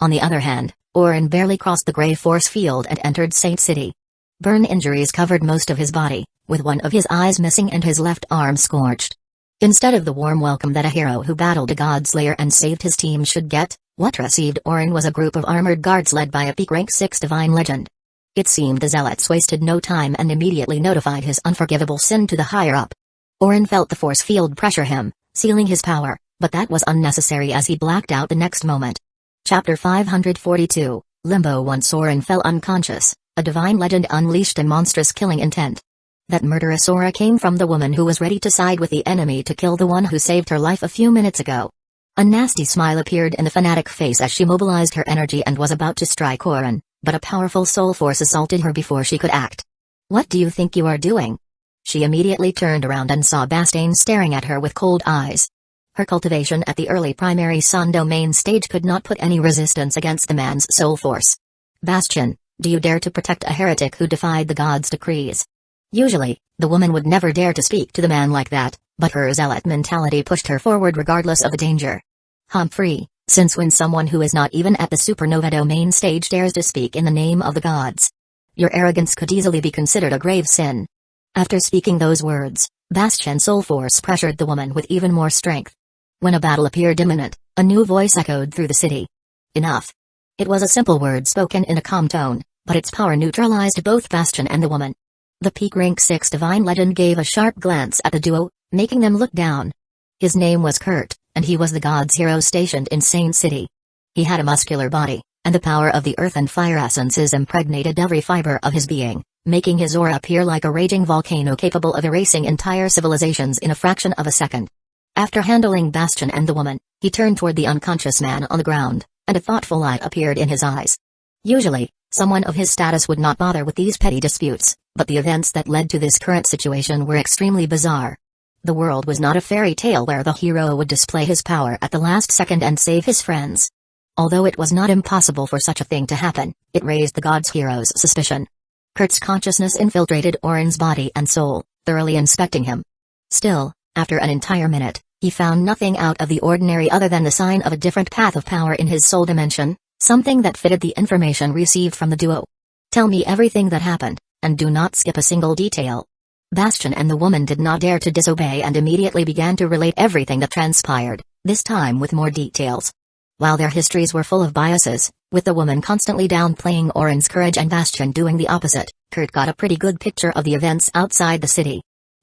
Speaker 1: On the other hand, Orin barely crossed the Grey Force Field and entered Saint City. Burn injuries covered most of his body, with one of his eyes missing and his left arm scorched. Instead of the warm welcome that a hero who battled a God Slayer and saved his team should get, what received Orin was a group of armored guards led by a peak rank 6 divine legend. It seemed the zealots wasted no time and immediately notified his unforgivable sin to the higher-up. Orin felt the force field pressure him, sealing his power, but that was unnecessary as he blacked out the next moment. Chapter 542, Limbo. Once Orin fell unconscious, a divine legend unleashed a monstrous killing intent. That murderous aura came from the woman who was ready to side with the enemy to kill the one who saved her life a few minutes ago. A nasty smile appeared in the fanatic face as she mobilized her energy and was about to strike Orin, but a powerful soul force assaulted her before she could act. "What do you think you are doing?" She immediately turned around and saw Bastien staring at her with cold eyes. Her cultivation at the early primary sun domain stage could not put any resistance against the man's soul force. "Bastien, do you dare to protect a heretic who defied the god's decrees?" Usually, the woman would never dare to speak to the man like that, but her zealot mentality pushed her forward regardless of the danger. "Humphrey, since when someone who is not even at the supernova domain stage dares to speak in the name of the gods? Your arrogance could easily be considered a grave sin." After speaking those words, Bastien's soul force pressured the woman with even more strength. When a battle appeared imminent, a new voice echoed through the city. "Enough." It was a simple word spoken in a calm tone, but its power neutralized both Bastien and the woman. The peak rank 6 divine legend gave a sharp glance at the duo, making them look down. His name was Kurt, and he was the god's hero stationed in Saint City. He had a muscular body, and the power of the earth and fire essences impregnated every fiber of his being, making his aura appear like a raging volcano capable of erasing entire civilizations in a fraction of a second. After handling Bastien and the woman, he turned toward the unconscious man on the ground, and a thoughtful light appeared in his eyes. Usually, someone of his status would not bother with these petty disputes, but the events that led to this current situation were extremely bizarre. The world was not a fairy tale where the hero would display his power at the last second and save his friends. Although it was not impossible for such a thing to happen, it raised the god's hero's suspicion. Kurt's consciousness infiltrated Oren's body and soul, thoroughly inspecting him. Still, after an entire minute, he found nothing out of the ordinary other than the sign of a different path of power in his soul dimension, something that fitted the information received from the duo. Tell me everything that happened, and do not skip a single detail. Bastion and the woman did not dare to disobey and immediately began to relate everything that transpired, this time with more details. While their histories were full of biases, with the woman constantly downplaying Oren's courage and Bastion doing the opposite, Kurt got a pretty good picture of the events outside the city.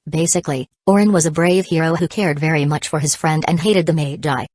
Speaker 1: Basically, Oren was a brave hero who cared very much for his friend and hated the Magi.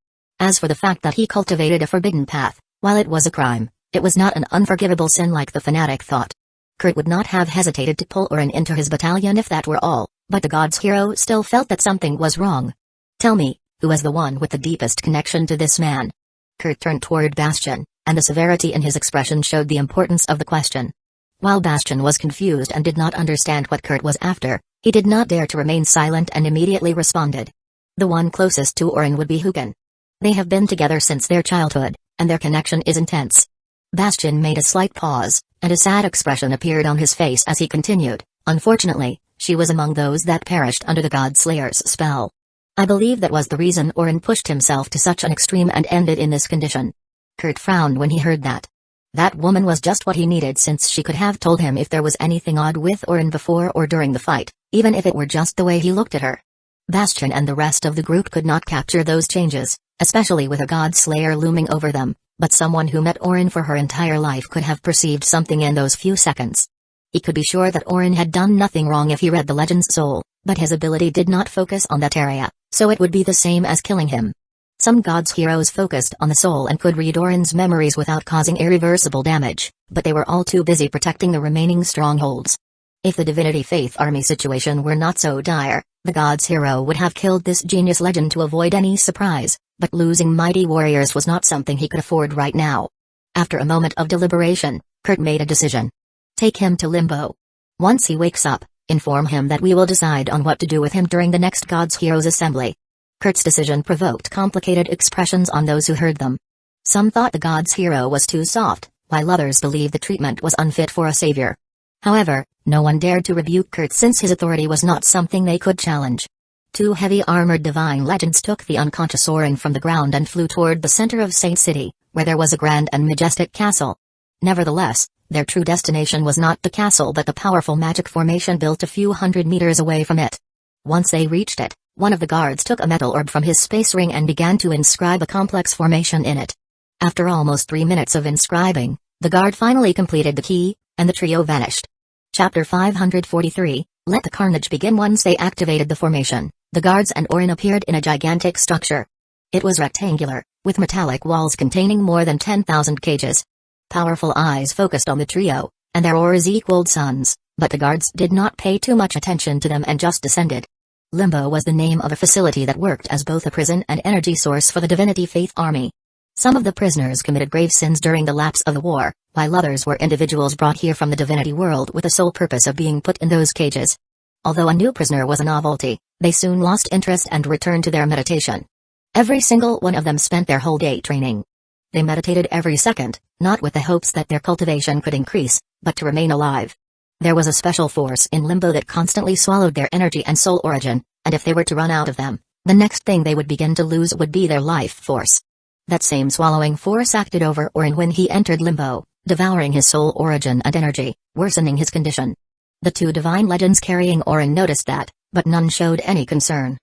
Speaker 1: As for the fact that he cultivated a forbidden path, while it was a crime, it was not an unforgivable sin like the fanatic thought. Kurt would not have hesitated to pull Oren into his battalion if that were all, but the god's hero still felt that something was wrong. Tell me, who was the one with the deepest connection to this man? Kurt turned toward Bastion, and the severity in his expression showed the importance of the question. While Bastion was confused and did not understand what Kurt was after, he did not dare to remain silent and immediately responded. The one closest to Oren would be Hyuga. They have been together since their childhood, and their connection is intense. Bastion made a slight pause, and a sad expression appeared on his face as he continued. Unfortunately, she was among those that perished under the God Slayer's spell. I believe that was the reason Oren pushed himself to such an extreme and ended in this condition. Kurt frowned when he heard that. That woman was just what he needed since she could have told him if there was anything odd with Oren before or during the fight, even if it were just the way he looked at her. Bastion and the rest of the group could not capture those changes, especially with a God Slayer looming over them, but someone who met Oren for her entire life could have perceived something in those few seconds. He could be sure that Oren had done nothing wrong if he read the legend's soul, but his ability did not focus on that area, so it would be the same as killing him. Some gods' heroes focused on the soul and could read Oren's memories without causing irreversible damage, but they were all too busy protecting the remaining strongholds. If the Divinity Faith Army situation were not so dire, the god's hero would have killed this genius legend to avoid any surprise, but losing mighty warriors was not something he could afford right now. After a moment of deliberation, Kurt made a decision. Take him to Limbo. Once he wakes up, inform him that we will decide on what to do with him during the next God's Heroes Assembly. Kurt's decision provoked complicated expressions on those who heard them. Some thought the God's hero was too soft, while others believed the treatment was unfit for a savior. However, no one dared to rebuke Kurt since his authority was not something they could challenge. Two heavy armored divine legends took the unconscious Oren from the ground and flew toward the center of Saint City, where there was a grand and majestic castle. Nevertheless, their true destination was not the castle but the powerful magic formation built a few hundred meters away from it. Once they reached it, one of the guards took a metal orb from his space ring and began to inscribe a complex formation in it. After almost 3 minutes of inscribing, the guard finally completed the key, and the trio vanished. Chapter 543, Let the Carnage Begin. Once they activated the formation, the guards and Oren appeared in a gigantic structure. It was rectangular, with metallic walls containing more than 10,000 cages. Powerful eyes focused on the trio, and their auras equaled suns, but the guards did not pay too much attention to them and just descended. Limbo was the name of a facility that worked as both a prison and energy source for the Divinity Faith Army. Some of the prisoners committed grave sins during the lapse of the war, while others were individuals brought here from the divinity world with the sole purpose of being put in those cages. Although a new prisoner was a novelty, they soon lost interest and returned to their meditation. Every single one of them spent their whole day training. They meditated every second, not with the hopes that their cultivation could increase, but to remain alive. There was a special force in Limbo that constantly swallowed their energy and soul origin, and if they were to run out of them, the next thing they would begin to lose would be their life force. That same swallowing force acted over Oren when he entered Limbo, devouring his soul origin and energy, worsening his condition. The two divine legends carrying Oren noticed that, but none showed any concern.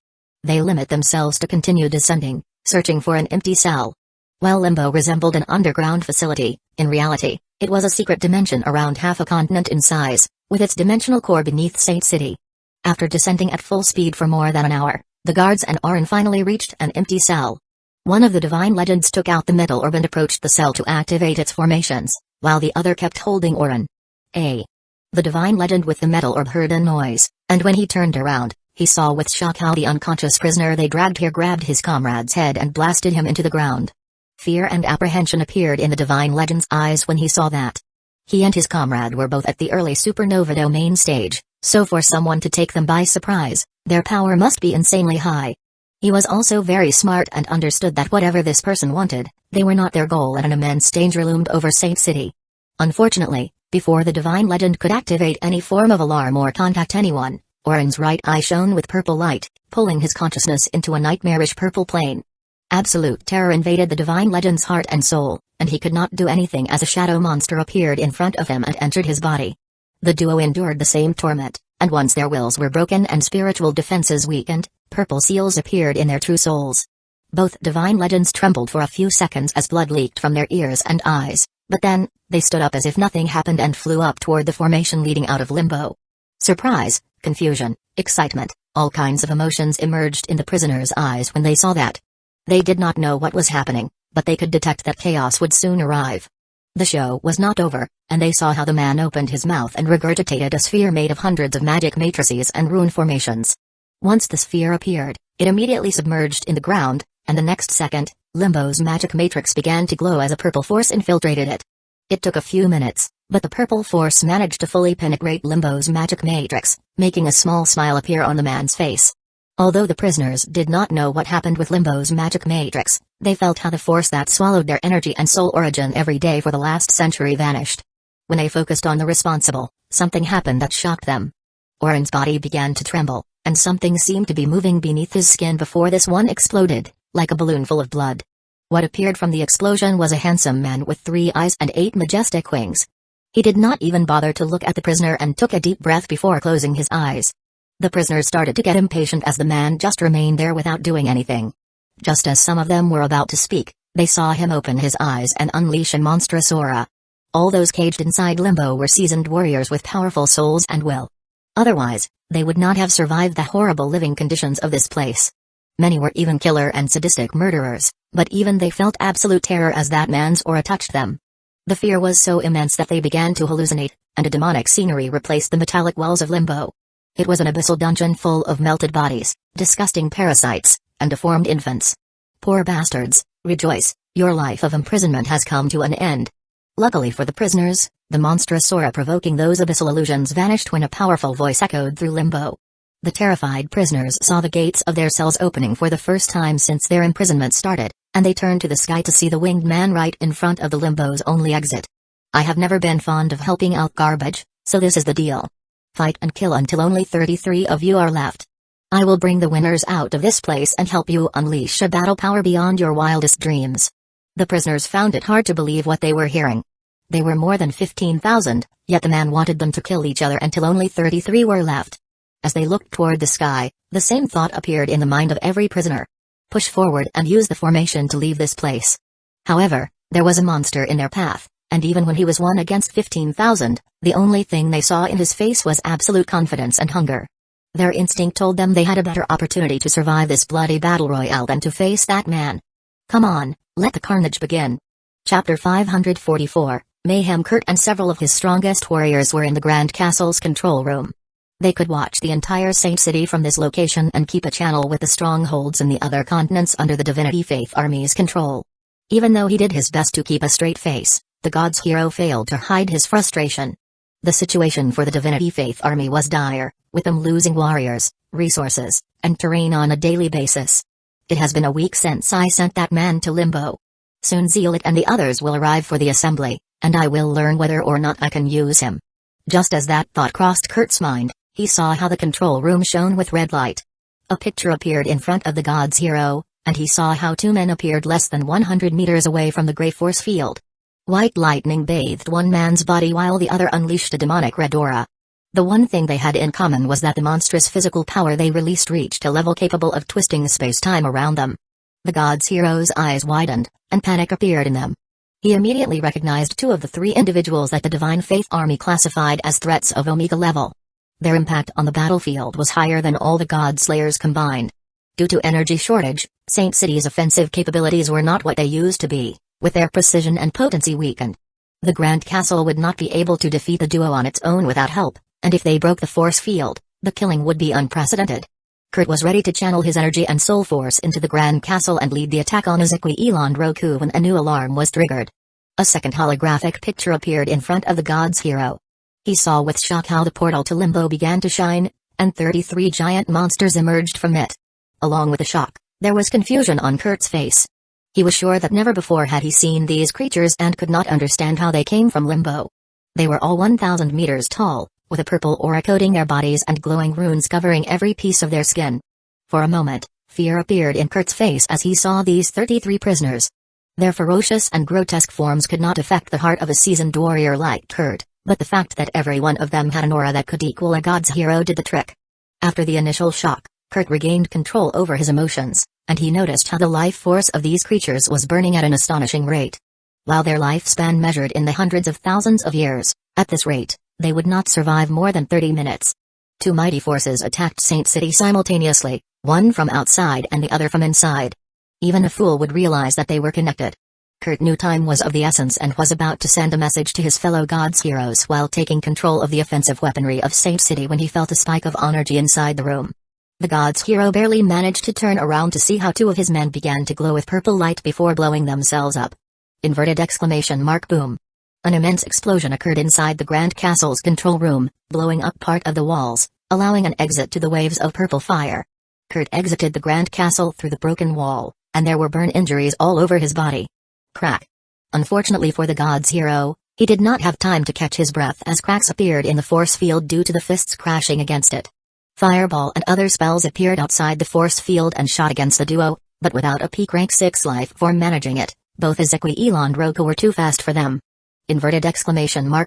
Speaker 1: They limit themselves to continue descending, searching for an empty cell. While Limbo resembled an underground facility, in reality, it was a secret dimension around half a continent in size, with its dimensional core beneath Saint City. After descending at full speed for more than an hour, the guards and Oren finally reached an empty cell. One of the divine legends took out the metal orb and approached the cell to activate its formations, while the other kept holding Oren. The divine legend with the metal orb heard a noise, and when he turned around, he saw with shock how the unconscious prisoner they dragged here grabbed his comrade's head and blasted him into the ground. Fear and apprehension appeared in the divine legend's eyes when he saw that. He and his comrade were both at the early supernova domain stage, so for someone to take them by surprise, Their power must be insanely high. He was also very smart and understood that whatever this person wanted, they were not their goal, and an immense danger loomed over Saint City. Unfortunately, before the divine legend could activate any form of alarm or contact anyone, Oren's right eye shone with purple light, pulling his consciousness into a nightmarish purple plane. Absolute terror invaded the divine legend's heart and soul, and he could not do anything as a shadow monster appeared in front of him and entered his body. The duo endured the same torment, and once their wills were broken and spiritual defenses weakened, purple seals appeared in their true souls. Both divine legends trembled for a few seconds as blood leaked from their ears and eyes, but then, they stood up as if nothing happened and flew up toward the formation leading out of limbo. Surprise, confusion, excitement, all kinds of emotions emerged in the prisoners' eyes when they saw that. They did not know what was happening, but they could detect that chaos would soon arrive. The show was not over, and they saw how the man opened his mouth and regurgitated a sphere made of hundreds of magic matrices and rune formations. Once the sphere appeared, it immediately submerged in the ground, and the next second, Limbo's magic matrix began to glow as a purple force infiltrated it. It took a few minutes, but the purple force managed to fully penetrate Limbo's magic matrix, making a small smile appear on the man's face. Although the prisoners did not know what happened with Limbo's magic matrix, they felt how the force that swallowed their energy and soul origin every day for the last century vanished. When they focused on the responsible, something happened that shocked them. Oren's body began to tremble, and something seemed to be moving beneath his skin before this one exploded, like a balloon full of blood. What appeared from the explosion was a handsome man with 3 eyes and 8 majestic wings. He did not even bother to look at the prisoner and took a deep breath before closing his eyes. The prisoners started to get impatient as the man just remained there without doing anything. Just as some of them were about to speak, they saw him open his eyes and unleash a monstrous aura. All those caged inside Limbo were seasoned warriors with powerful souls and will. Otherwise, they would not have survived the horrible living conditions of this place. Many were even killer and sadistic murderers, but even they felt absolute terror as that man's aura touched them. The fear was so immense that they began to hallucinate, and a demonic scenery replaced the metallic walls of Limbo. It was an abyssal dungeon full of melted bodies, disgusting parasites, and deformed infants. Poor bastards, rejoice, your life of imprisonment has come to an end. Luckily for the prisoners, the monstrous aura provoking those abyssal illusions vanished when a powerful voice echoed through Limbo. The terrified prisoners saw the gates of their cells opening for the first time since their imprisonment started, and they turned to the sky to see the winged man right in front of the Limbo's only exit. I have never been fond of helping out garbage, so this is the deal. Fight and kill until only 33 of you are left. I will bring the winners out of this place and help you unleash a battle power beyond your wildest dreams. The prisoners found it hard to believe what they were hearing. They were more than 15,000, yet the man wanted them to kill each other until only 33 were left. As they looked toward the sky, the same thought appeared in the mind of every prisoner. Push forward and use the formation to leave this place. However, there was a monster in their path, and even when he was 1 against 15,000, the only thing they saw in his face was absolute confidence and hunger. Their instinct told them they had a better opportunity to survive this bloody battle royale than to face that man. Come on, let the carnage begin. Chapter 544, Mayhem. Kurt and several of his strongest warriors were in the Grand Castle's control room. They could watch the entire Saint City from this location and keep a channel with the strongholds in the other continents under the Divinity Faith Army's control. Even though he did his best to keep a straight face, the God's hero failed to hide his frustration. The situation for the Divinity Faith Army was dire, with them losing warriors, resources, and terrain on a daily basis. It has been a week since I sent that man to Limbo. Soon Zealot and the others will arrive for the assembly, and I will learn whether or not I can use him. Just as that thought crossed Kurt's mind, he saw how the control room shone with red light. A picture appeared in front of the God's hero, and he saw how 2 men appeared less than 100 meters away from the gray force field. White lightning bathed one man's body while the other unleashed a demonic red aura. The one thing they had in common was that the monstrous physical power they released reached a level capable of twisting space-time around them. The God's hero's eyes widened, and panic appeared in them. He immediately recognized 2 of the 3 individuals that the Divine Faith Army classified as threats of Omega level. Their impact on the battlefield was higher than all the God Slayers combined. Due to energy shortage, Saint City's offensive capabilities were not what they used to be, with their precision and potency weakened. The Grand Castle would not be able to defeat the duo on its own without help, and if they broke the force field, the killing would be unprecedented. Kurt was ready to channel his energy and soul force into the Grand Castle and lead the attack on Izukui Eland Roku when a new alarm was triggered. A second holographic picture appeared in front of the God's hero. He saw with shock how the portal to Limbo began to shine, and 33 giant monsters emerged from it. Along with the shock, there was confusion on Kurt's face. He was sure that never before had he seen these creatures and could not understand how they came from Limbo. They were all 1,000 meters tall, with a purple aura coating their bodies and glowing runes covering every piece of their skin. For a moment, fear appeared in Kurt's face as he saw these 33 prisoners. Their ferocious and grotesque forms could not affect the heart of a seasoned warrior like Kurt, but the fact that every one of them had an aura that could equal a god's hero did the trick. After the initial shock, Kurt regained control over his emotions, and he noticed how the life force of these creatures was burning at an astonishing rate. While their lifespan measured in the hundreds of thousands of years, at this rate, they would not survive more than 30 minutes. Two mighty forces attacked Saint City simultaneously, one from outside and the other from inside. Even a fool would realize that they were connected. Kurt knew time was of the essence and was about to send a message to his fellow gods' heroes while taking control of the offensive weaponry of Saint City when he felt a spike of energy inside the room. The god's hero barely managed to turn around to see how two of his men began to glow with purple light before blowing themselves up. Boom. An immense explosion occurred inside the Grand Castle's control room, blowing up part of the walls, allowing an exit to the waves of purple fire. Kurt exited the Grand Castle through the broken wall, and there were burn injuries all over his body. Crack. Unfortunately for the god's hero, he did not have time to catch his breath as cracks appeared in the force field due to the fists crashing against it. Fireball and other spells appeared outside the force field and shot against the duo, but without a peak rank 6 life form managing it, both Ezequiel and Rukongai were too fast for them.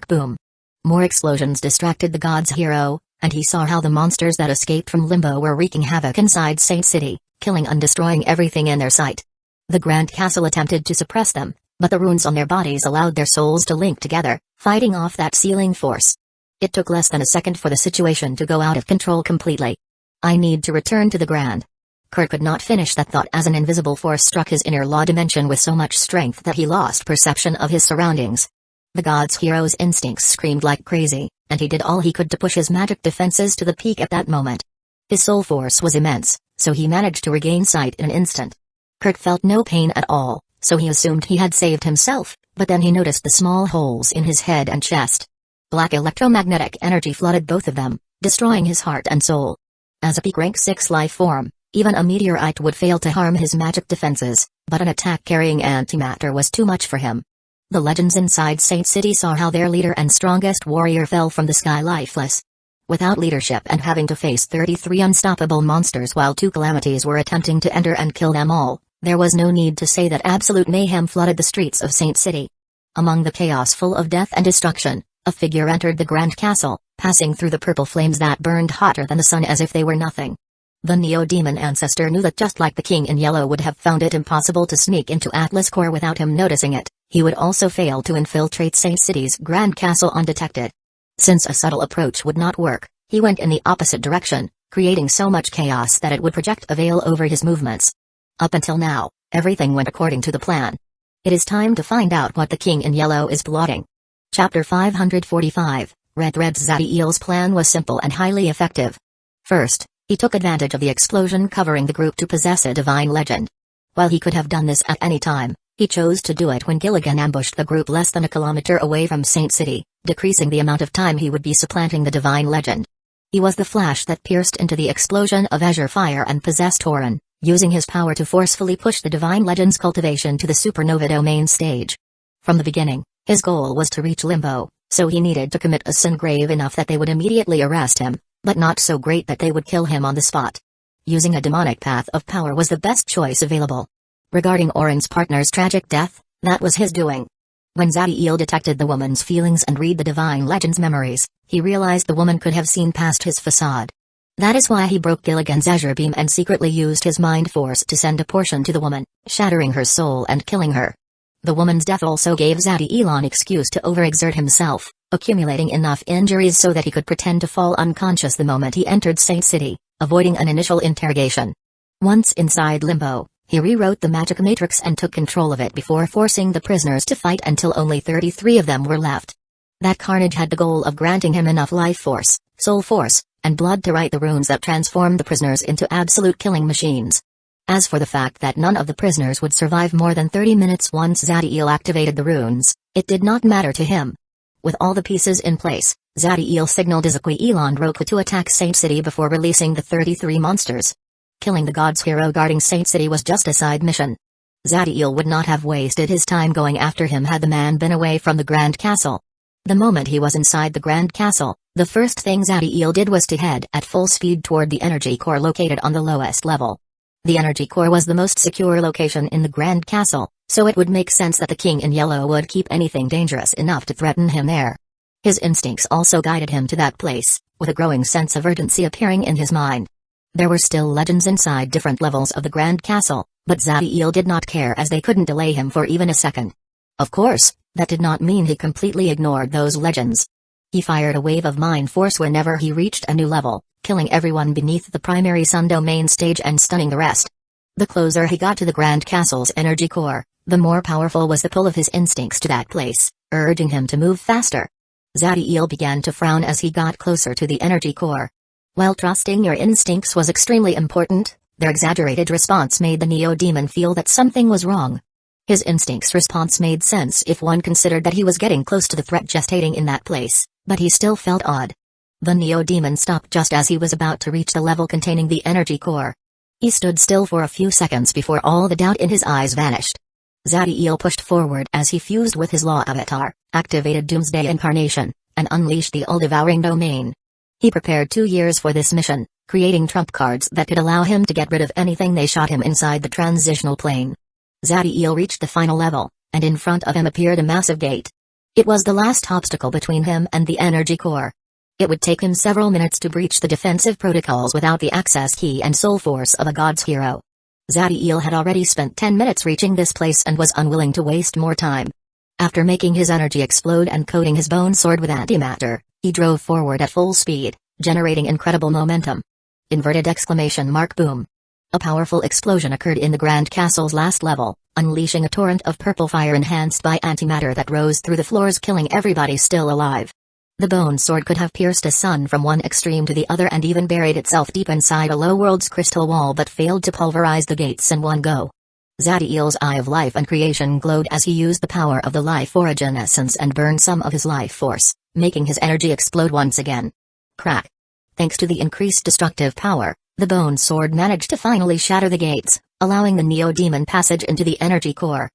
Speaker 1: Boom. More explosions distracted the god's hero, and he saw how the monsters that escaped from Limbo were wreaking havoc inside Saint City, killing and destroying everything in their sight. The Grand Castle attempted to suppress them, but the runes on their bodies allowed their souls to link together, fighting off that sealing force. It took less than a second for the situation to go out of control completely. I need to return to the Grand. Kurt could not finish that thought as an invisible force struck his inner law dimension with so much strength that he lost perception of his surroundings. The god's hero's instincts screamed like crazy, and he did all he could to push his magic defenses to the peak at that moment. His soul force was immense, so he managed to regain sight in an instant. Kurt felt no pain at all, so he assumed he had saved himself, but then he noticed the small holes in his head and chest. Black electromagnetic energy flooded both of them, destroying his heart and soul. As a peak rank 6 life form, even a meteorite would fail to harm his magic defenses, but an attack carrying antimatter was too much for him. The legends inside Saint City saw how their leader and strongest warrior fell from the sky lifeless. Without leadership and having to face 33 unstoppable monsters while two calamities were attempting to enter and kill them all, there was no need to say that absolute mayhem flooded the streets of Saint City. Among the chaos full of death and destruction, a figure entered the Grand Castle, passing through the purple flames that burned hotter than the sun as if they were nothing. The Neo-Demon ancestor knew that just like the King in Yellow would have found it impossible to sneak into Atlas Core without him noticing it, he would also fail to infiltrate Saint City's Grand Castle undetected. Since a subtle approach would not work, he went in the opposite direction, creating so much chaos that it would project a veil over his movements. Up until now, everything went according to the plan. It is time to find out what the King in Yellow is plotting. Chapter 545, Red Zadiel's plan was simple and highly effective. First, he took advantage of the explosion covering the group to possess a divine legend. While he could have done this at any time, he chose to do it when Gilligan ambushed the group less than a kilometer away from Saint City, decreasing the amount of time he would be supplanting the divine legend. He was the flash that pierced into the explosion of azure fire and possessed Torin, using his power to forcefully push the divine legend's cultivation to the supernova domain stage. From the beginning, his goal was to reach Limbo, so he needed to commit a sin grave enough that they would immediately arrest him, but not so great that they would kill him on the spot. Using a demonic path of power was the best choice available. Regarding Oren's partner's tragic death, that was his doing. When Zadiel detected the woman's feelings and read the divine legend's memories, he realized the woman could have seen past his facade. That is why he broke Gilligan's azure beam and secretly used his mind force to send a portion to the woman, shattering her soul and killing her. The woman's death also gave Zadiel an excuse to overexert himself, accumulating enough injuries so that he could pretend to fall unconscious the moment he entered Saint City, avoiding an initial interrogation. Once inside Limbo, he rewrote the magic matrix and took control of it before forcing the prisoners to fight until only 33 of them were left. That carnage had the goal of granting him enough life force, soul force, and blood to write the runes that transformed the prisoners into absolute killing machines. As for the fact that none of the prisoners would survive more than 30 minutes once Zadiel activated the runes, it did not matter to him. With all the pieces in place, Zadiel signaled Izakui Eland Roku to attack Saint City before releasing the 33 monsters. Killing the god's hero guarding Saint City was just a side mission. Zadiel would not have wasted his time going after him had the man been away from the Grand Castle. The moment he was inside the Grand Castle, the first thing Zadiel did was to head at full speed toward the energy core located on the lowest level. The energy core was the most secure location in the Grand Castle, so it would make sense that the King in Yellow would keep anything dangerous enough to threaten him there. His instincts also guided him to that place, with a growing sense of urgency appearing in his mind. There were still legends inside different levels of the Grand Castle, but Zadiel did not care as they couldn't delay him for even a second. Of course, that did not mean he completely ignored those legends. He fired a wave of mind force whenever he reached a new level, killing everyone beneath the primary sun domain stage and stunning the rest. The closer he got to the Grand Castle's energy core, the more powerful was the pull of his instincts to that place, urging him to move faster. Zadiel began to frown as he got closer to the energy core. While trusting your instincts was extremely important, their exaggerated response made the Neo-Demon feel that something was wrong. His instinct's response made sense if one considered that he was getting close to the threat gestating in that place, but he still felt odd. The Neo-Demon stopped just as he was about to reach the level containing the energy core. He stood still for a few seconds before all the doubt in his eyes vanished. Zadiel pushed forward as he fused with his Law Avatar, activated Doomsday Incarnation, and unleashed the all-devouring domain. He prepared 2 years for this mission, creating trump cards that could allow him to get rid of anything they shot him inside the transitional plane. Zadiel reached the final level, and in front of him appeared a massive gate. It was the last obstacle between him and the energy core. It would take him several minutes to breach the defensive protocols without the access key and soul force of a god's hero. Zadiel had already spent 10 minutes reaching this place and was unwilling to waste more time. After making his energy explode and coating his bone sword with antimatter, he drove forward at full speed, generating incredible momentum. Inverted exclamation mark boom. A powerful explosion occurred in the Grand Castle's last level, unleashing a torrent of purple fire enhanced by antimatter that rose through the floors, killing everybody still alive. The bone sword could have pierced a sun from one extreme to the other and even buried itself deep inside a low world's crystal wall, but failed to pulverize the gates in one go. Zadiel's Eye of Life and Creation glowed as he used the power of the Life Origin Essence and burned some of his life force, making his energy explode once again. Crack. Thanks to the increased destructive power, the bone sword managed to finally shatter the gates, allowing the Neo-Demon passage into the energy core.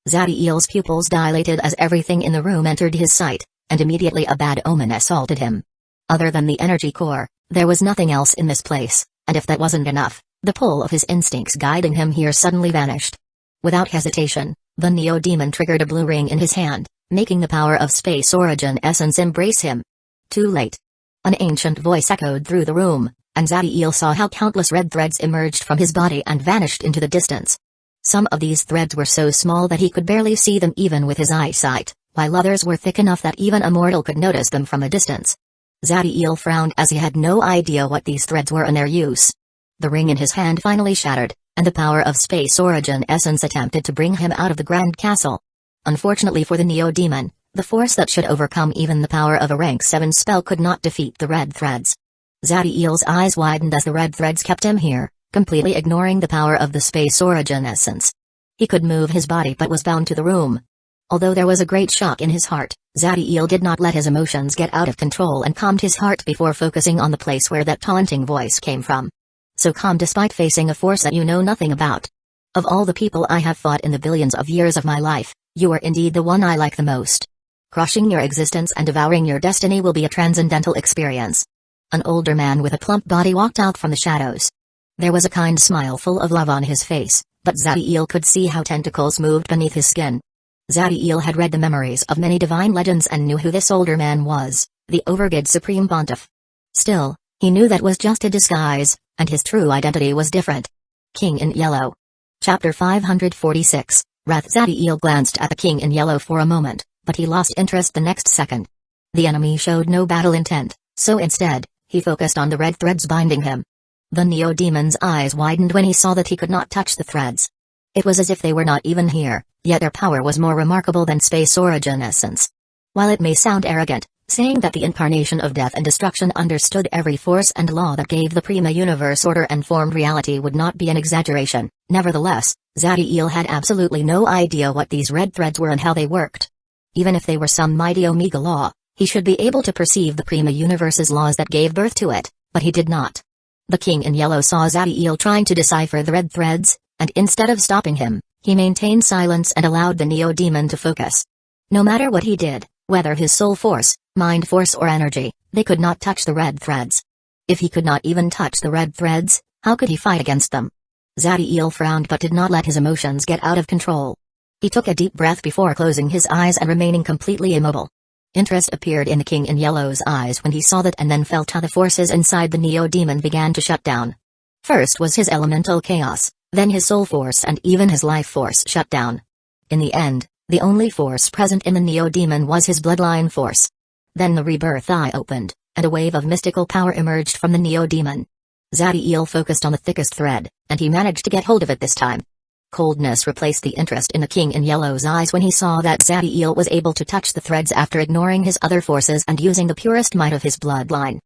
Speaker 1: Zadiel's pupils dilated as everything in the room entered his sight, and immediately a bad omen assaulted him. Other than the energy core, there was nothing else in this place, and if that wasn't enough, the pull of his instincts guiding him here suddenly vanished. Without hesitation, the Neo-Demon triggered a blue ring in his hand, making the power of Space Origin Essence embrace him. Too late. An ancient voice echoed through the room, and Zadiel saw how countless red threads emerged from his body and vanished into the distance. Some of these threads were so small that he could barely see them even with his eyesight, while others were thick enough that even a mortal could notice them from a distance. Zadiel frowned as he had no idea what these threads were and their use. The ring in his hand finally shattered, and the power of Space Origin Essence attempted to bring him out of the Grand Castle. Unfortunately for the Neo-Demon, the force that should overcome even the power of a rank 7 spell could not defeat the red threads. Zadiel's eyes widened as the red threads kept him here, completely ignoring the power of the Space Origin Essence. He could move his body but was bound to the room. Although there was a great shock in his heart, Zadiel did not let his emotions get out of control and calmed his heart before focusing on the place where that taunting voice came from. So calm despite facing a force that you know nothing about. Of all the people I have fought in the billions of years of my life, you are indeed the one I like the most. Crushing your existence and devouring your destiny will be a transcendental experience. An older man with a plump body walked out from the shadows. There was a kind smile full of love on his face, but Zadiel could see how tentacles moved beneath his skin. Zadiel had read the memories of many divine legends and knew who this older man was, the Overgod Supreme Pontiff. Still, he knew that was just a disguise, and his true identity was different. King in Yellow. Chapter 546, Wrath. Zadiel glanced at the King in Yellow for a moment, but he lost interest the next second. The enemy showed no battle intent, so instead, he focused on the red threads binding him. The Neo-Demon's eyes widened when he saw that he could not touch the threads. It was as if they were not even here, yet their power was more remarkable than Space Origin Essence. While it may sound arrogant, saying that the incarnation of death and destruction understood every force and law that gave the Prima Universe order and formed reality would not be an exaggeration, nevertheless, Zadiel had absolutely no idea what these red threads were and how they worked. Even if they were some mighty Omega law, He should be able to perceive the Prima Universe's laws that gave birth to it, but he did not. The king in yellow saw Zadiel trying to decipher the red threads, and instead of stopping him, he maintained silence and allowed the Neo-Demon to focus. No matter what he did, whether his soul force, mind force or energy, they could not touch the red threads. If he could not even touch the red threads, how could he fight against them? Zadiel frowned but did not let his emotions get out of control. He took a deep breath before closing his eyes and remaining completely immobile. Interest appeared in the king in yellow's eyes when he saw that, and then felt how the forces inside the Neo-Demon began to shut down. First was his elemental chaos, then his soul force and even his life force shut down. In the end, the only force present in the Neo-Demon was his bloodline force. Then the rebirth eye opened, and a wave of mystical power emerged from the Neo-Demon. Zadiel focused on the thickest thread, and he managed to get hold of it this time. Coldness replaced the interest in the king in yellow's eyes when he saw that Zadiel was able to touch the threads after ignoring his other forces and using the purest might of his bloodline.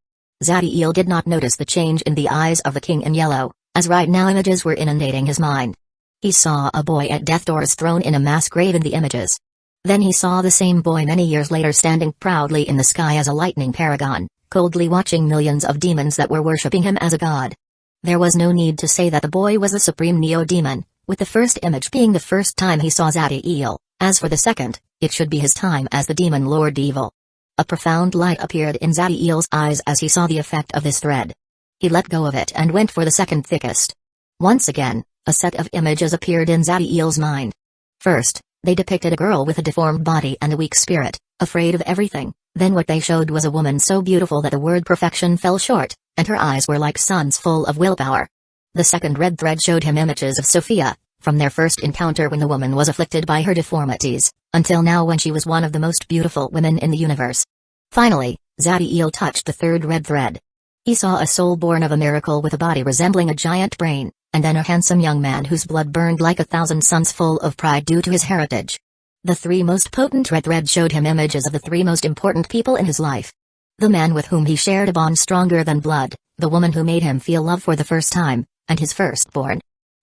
Speaker 1: Zadiel did not notice the change in the eyes of the king in yellow, as right now images were inundating his mind. He saw a boy at death doors thrown in a mass grave in the images. Then he saw the same boy many years later standing proudly in the sky as a lightning paragon, coldly watching millions of demons that were worshipping him as a god. There was no need to say that the boy was the supreme Neo-Demon, with the first image being the first time he saw Zadiel. As for the second, it should be his time as the Demon Lord Evil. A profound light appeared in Zadiel's eyes as he saw the effect of this thread. He let go of it and went for the second thickest. Once again, a set of images appeared in Zadiel's mind. First, they depicted a girl with a deformed body and a weak spirit, afraid of everything. Then what they showed was a woman so beautiful that the word perfection fell short, and her eyes were like suns full of willpower. The second red thread showed him images of Sophia, from their first encounter when the woman was afflicted by her deformities, until now when she was one of the most beautiful women in the universe. Finally, Zadiel touched the third red thread. He saw a soul born of a miracle with a body resembling a giant brain, and then a handsome young man whose blood burned like 1,000 suns full of pride due to his heritage. The three most potent red threads showed him images of the three most important people in his life. The man with whom he shared a bond stronger than blood, the woman who made him feel love for the first time, and his firstborn.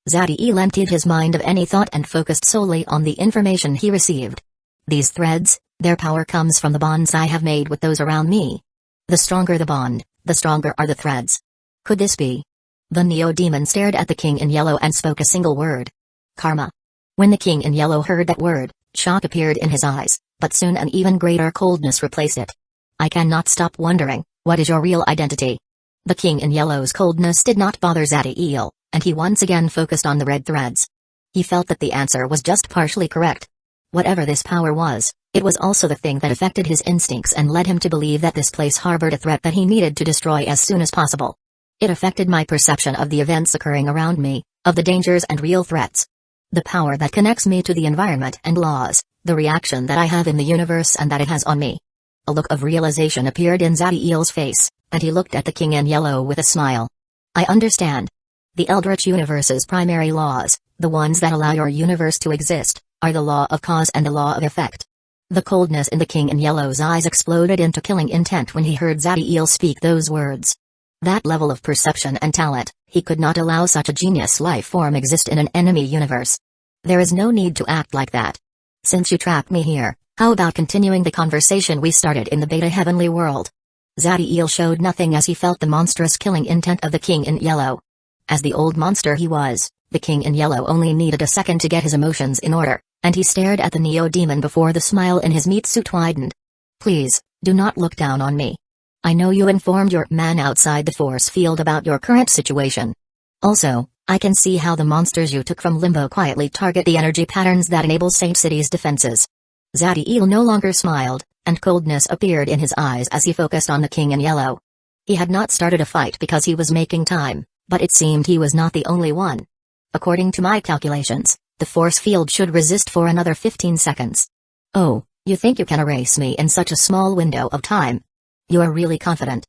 Speaker 1: Zadiel emptied his mind of any thought and focused solely on the information he received. These threads, their power comes from the bonds I have made with those around me. The stronger the bond, the stronger are the threads. Could this be? The Neo-Demon stared at the king in yellow and spoke a single word. Karma. When the king in yellow heard that word, shock appeared in his eyes, but soon an even greater coldness replaced it. I cannot stop wondering, what is your real identity? The king in yellow's coldness did not bother Zadiel, and he once again focused on the red threads. He felt that the answer was just partially correct. Whatever this power was, it was also the thing that affected his instincts and led him to believe that this place harbored a threat that he needed to destroy as soon as possible. It affected my perception of the events occurring around me, of the dangers and real threats. The power that connects me to the environment and laws, the reaction that I have in the universe and that it has on me. A look of realization appeared in Zadiel's face, and he looked at the king in yellow with a smile. I understand. The Eldritch Universe's primary laws, the ones that allow your universe to exist, are the law of cause and the law of effect. The coldness in the king in yellow's eyes exploded into killing intent when he heard Zadiel speak those words. That level of perception and talent, he could not allow such a genius life form exist in an enemy universe. There is no need to act like that. Since you trapped me here, how about continuing the conversation we started in the Beta Heavenly World? Zadiel showed nothing as he felt the monstrous killing intent of the king in yellow. As the old monster he was, the king in yellow only needed a second to get his emotions in order, and he stared at the Neo-Demon before the smile in his meat suit widened. Please, do not look down on me. I know you informed your man outside the force field about your current situation. Also, I can see how the monsters you took from Limbo quietly target the energy patterns that enable Saint City's defenses. Zadiel no longer smiled, and coldness appeared in his eyes as he focused on the king in yellow. He had not started a fight because he was making time, but it seemed he was not the only one. According to my calculations, the force field should resist for another 15 seconds. Oh, you think you can erase me in such a small window of time? You are really confident.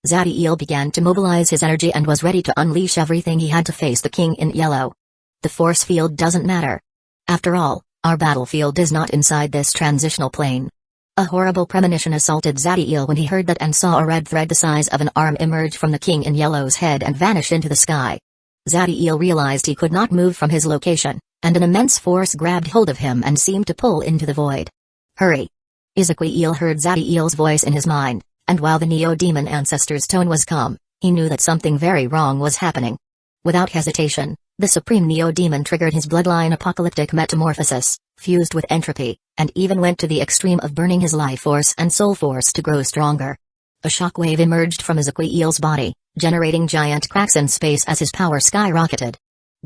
Speaker 1: Zadiel began to mobilize his energy and was ready to unleash everything he had to face the king in yellow. The force field doesn't matter. After all, our battlefield is not inside this transitional plane. A horrible premonition assaulted Zadiel when he heard that and saw a red thread the size of an arm emerge from the king in yellow's head and vanish into the sky. Zadiel realized he could not move from his location, and an immense force grabbed hold of him and seemed to pull into the void. Hurry! Ezekiel heard Zadiel's voice in his mind, and while the Neo-Demon ancestor's tone was calm, he knew that something very wrong was happening. Without hesitation, the Supreme Neo-Demon triggered his bloodline apocalyptic metamorphosis, fused with entropy, and even went to the extreme of burning his life force and soul force to grow stronger. A shockwave emerged from Ezekiel's body, generating giant cracks in space as his power skyrocketed.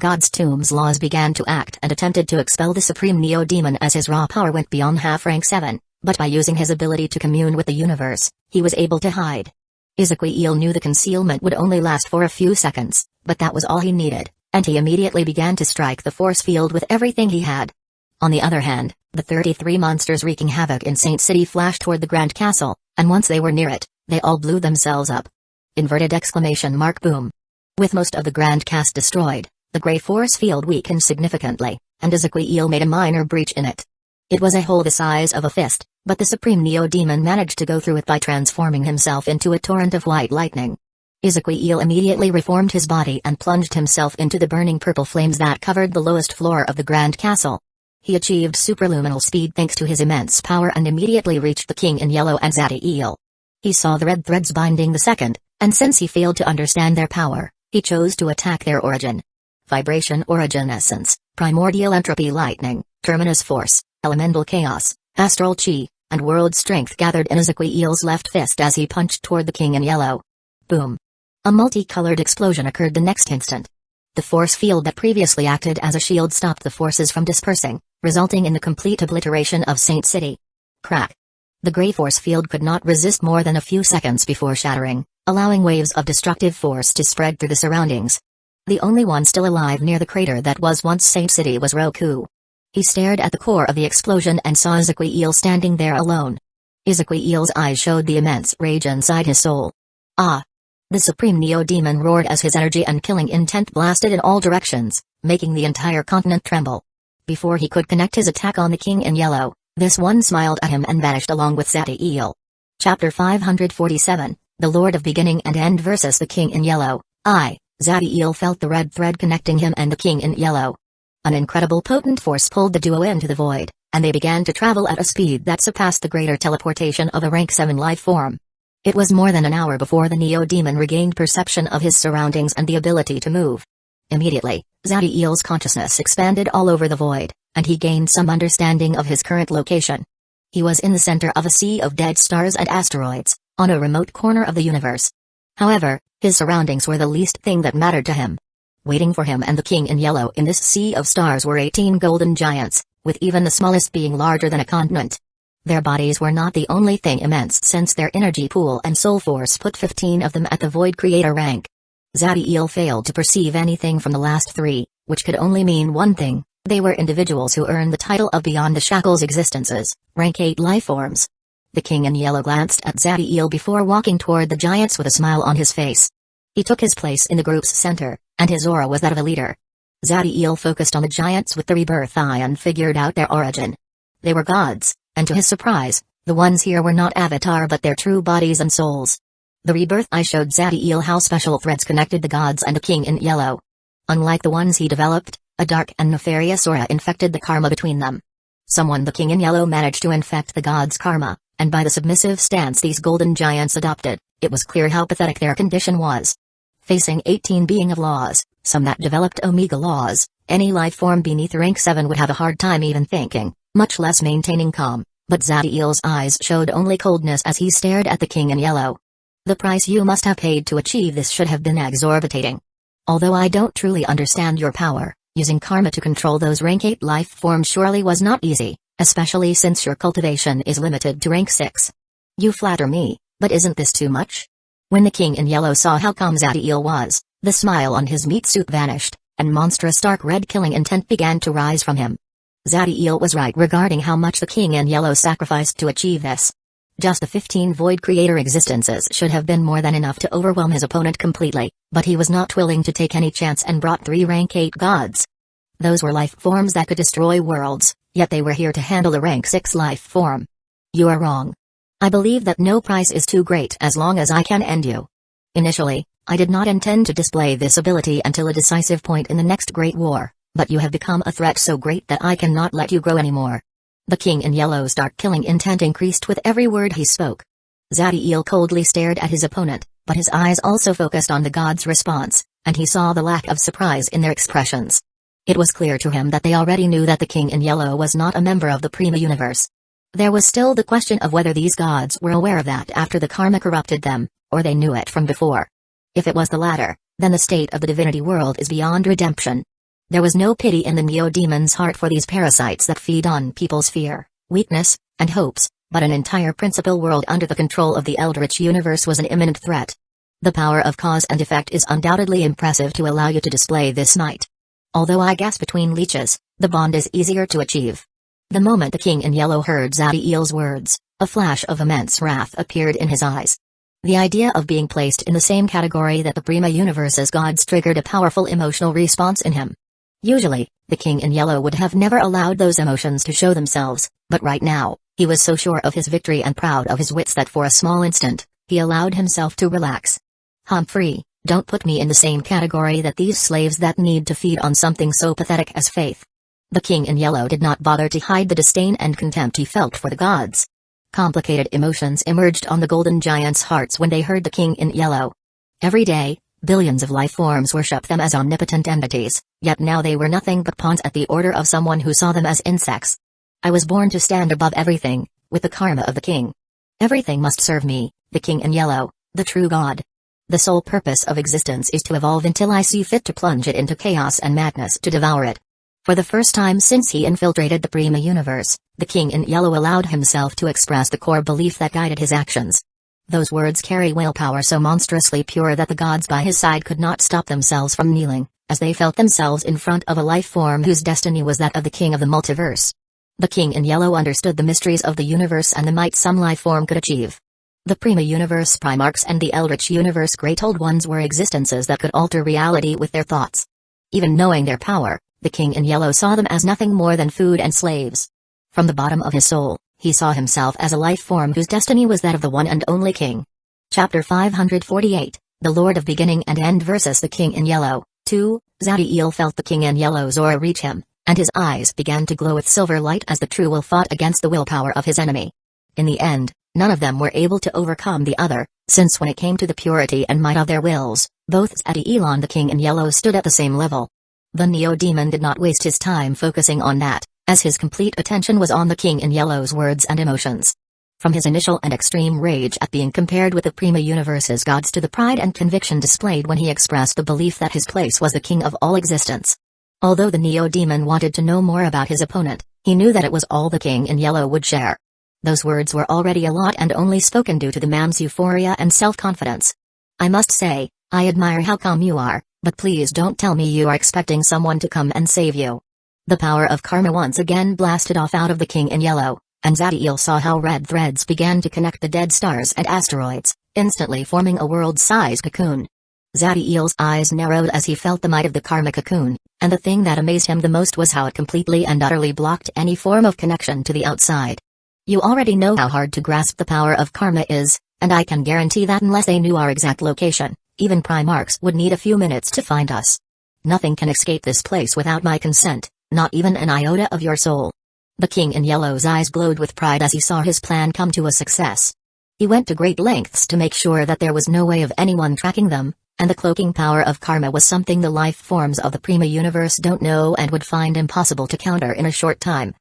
Speaker 1: God's Tomb's laws began to act and attempted to expel the Supreme Neo-Demon as his raw power went beyond half rank 7, but by using his ability to commune with the universe, he was able to hide. Ezekiel knew the concealment would only last for a few seconds, but that was all he needed, and he immediately began to strike the force field with everything he had. On the other hand, the 33 monsters wreaking havoc in Saint City flashed toward the Grand Castle, and once they were near it, they all blew themselves up. Boom. With most of the Grand Cast destroyed, the gray force field weakened significantly, and Ezekiel made a minor breach in it. It was a hole the size of a fist, but the Supreme Neo-Demon managed to go through it by transforming himself into a torrent of white lightning. Ezekiel immediately reformed his body and plunged himself into the burning purple flames that covered the lowest floor of the Grand Castle. He achieved superluminal speed thanks to his immense power and immediately reached the King in Yellow and Zadiel. He saw the red threads binding the second, and since he failed to understand their power, he chose to attack their origin. Vibration origin essence, primordial entropy lightning, terminus force, elemental chaos, astral chi, and world strength gathered in Ezekiel's left fist as he punched toward the King in Yellow. Boom. A multicolored explosion occurred the next instant. The force field that previously acted as a shield stopped the forces from dispersing, resulting in the complete obliteration of Saint City. Crack. The gray force field could not resist more than a few seconds before shattering, allowing waves of destructive force to spread through the surroundings. The only one still alive near the crater that was once Saint City was Roku. He stared at the core of the explosion and saw Ezekiel standing there alone. Ezekiel's eyes showed the immense rage inside his soul. Ah! The Supreme Neo-Demon roared as his energy and killing intent blasted in all directions, making the entire continent tremble. Before he could connect his attack on the King in Yellow, this one smiled at him and vanished along with Zadiel. Chapter 547, The Lord of Beginning and End versus the King in Yellow. Zadiel felt the red thread connecting him and the King in Yellow. An incredible potent force pulled the duo into the void, and they began to travel at a speed that surpassed the greater teleportation of a rank 7 life form. It was more than an hour before the Neo-Demon regained perception of his surroundings and the ability to move. Immediately, Zadiel's consciousness expanded all over the void, and he gained some understanding of his current location. He was in the center of a sea of dead stars and asteroids, on a remote corner of the universe. However, his surroundings were the least thing that mattered to him. Waiting for him and the King in Yellow in this sea of stars were 18 golden giants, with even the smallest being larger than a continent. Their bodies were not the only thing immense since their energy pool and soul force put 15 of them at the Void Creator rank. Zadiel failed to perceive anything from the last three, which could only mean one thing: they were individuals who earned the title of Beyond the Shackles existences, rank 8 lifeforms. The King in Yellow glanced at Zadiel before walking toward the giants with a smile on his face. He took his place in the group's center, and his aura was that of a leader. Zadiel focused on the giants with the rebirth eye and figured out their origin. They were gods, and to his surprise, the ones here were not avatar but their true bodies and souls. The rebirth eye showed Zadiel how special threads connected the gods and the King in Yellow. Unlike the ones he developed, a dark and nefarious aura infected the karma between them. The King in Yellow managed to infect the gods' karma, and by the submissive stance these golden giants adopted, it was clear how pathetic their condition was. Facing 18 being of laws, some that developed Omega laws, any life form beneath rank 7 would have a hard time even thinking, much less maintaining calm, but Zadiel's eyes showed only coldness as he stared at the King in Yellow. The price you must have paid to achieve this should have been exorbitant. Although I don't truly understand your power, using karma to control those rank 8 life forms surely was not easy, especially since your cultivation is limited to rank 6. You flatter me, but isn't this too much? When the King in Yellow saw how calm Zadiel was, the smile on his meat suit vanished, and monstrous dark red killing intent began to rise from him. Zadiel was right regarding how much the King in Yellow sacrificed to achieve this. Just the 15 Void Creator existences should have been more than enough to overwhelm his opponent completely, but he was not willing to take any chance and brought 3 rank 8 gods. Those were life forms that could destroy worlds, yet they were here to handle a rank 6 life form. You are wrong. I believe that no price is too great as long as I can end you. Initially, I did not intend to display this ability until a decisive point in the next Great War, but you have become a threat so great that I cannot let you grow anymore. The king in yellow's dark killing intent increased with every word he spoke. Zadiel coldly stared at his opponent, but his eyes also focused on the god's response, and he saw the lack of surprise in their expressions. It was clear to him that they already knew that the king in yellow was not a member of the Prima Universe. There was still the question of whether these gods were aware of that after the karma corrupted them, or they knew it from before. If it was the latter, then the state of the divinity world is beyond redemption. There was no pity in the Neo-Demon's heart for these parasites that feed on people's fear, weakness, and hopes, but an entire principal world under the control of the Eldritch universe was an imminent threat. The power of cause and effect is undoubtedly impressive to allow you to display this might. Although I guess between leeches, the bond is easier to achieve. The moment the king in yellow heard Zadiel's words, a flash of immense wrath appeared in his eyes. The idea of being placed in the same category that the Prima Universe's gods triggered a powerful emotional response in him. Usually, the king in yellow would have never allowed those emotions to show themselves, but right now, he was so sure of his victory and proud of his wits that for a small instant, he allowed himself to relax. Humphrey, don't put me in the same category that these slaves that need to feed on something so pathetic as faith. The king in yellow did not bother to hide the disdain and contempt he felt for the gods. Complicated emotions emerged on the golden giants' hearts when they heard the king in yellow. Every day, billions of life forms worship them as omnipotent entities, yet now they were nothing but pawns at the order of someone who saw them as insects. I was born to stand above everything, with the karma of the king. Everything must serve me, the king in yellow, the true god. The sole purpose of existence is to evolve until I see fit to plunge it into chaos and madness to devour it. For the first time since he infiltrated the Prima Universe, the king in yellow allowed himself to express the core belief that guided his actions. Those words carry willpower so monstrously pure that the gods by his side could not stop themselves from kneeling, as they felt themselves in front of a life form whose destiny was that of the king of the multiverse. The king in yellow understood the mysteries of the universe and the might some life form could achieve. The Prima Universe Primarchs and the Eldritch Universe Great Old Ones were existences that could alter reality with their thoughts. Even knowing their power, the king in yellow saw them as nothing more than food and slaves. From the bottom of his soul, he saw himself as a life form whose destiny was that of the one and only king. Chapter 548, The Lord of Beginning and End versus the King in Yellow. 2. Zadiel felt the king in yellow's aura reach him, and his eyes began to glow with silver light as the true will fought against the willpower of his enemy. In the end, none of them were able to overcome the other, since when it came to the purity and might of their wills, both Zadiel and the king in yellow stood at the same level. The Neo-Demon did not waste his time focusing on that, as his complete attention was on the king in yellow's words and emotions. From his initial and extreme rage at being compared with the Prima Universe's gods to the pride and conviction displayed when he expressed the belief that his place was the king of all existence. Although the Neo-Demon wanted to know more about his opponent, he knew that it was all the king in yellow would share. Those words were already a lot and only spoken due to the man's euphoria and self-confidence. I must say, I admire how calm you are, but please don't tell me you are expecting someone to come and save you. The power of karma once again blasted off out of the king in yellow, and Zadiel saw how red threads began to connect the dead stars and asteroids, instantly forming a world-sized cocoon. Zadiel's eyes narrowed as he felt the might of the karma cocoon, and the thing that amazed him the most was how it completely and utterly blocked any form of connection to the outside. You already know how hard to grasp the power of karma is, and I can guarantee that unless they knew our exact location, even Primarchs would need a few minutes to find us. Nothing can escape this place without my consent, not even an iota of your soul. The king in yellow's eyes glowed with pride as he saw his plan come to a success. He went to great lengths to make sure that there was no way of anyone tracking them, and the cloaking power of karma was something the life forms of the Prima Universe don't know and would find impossible to counter in a short time.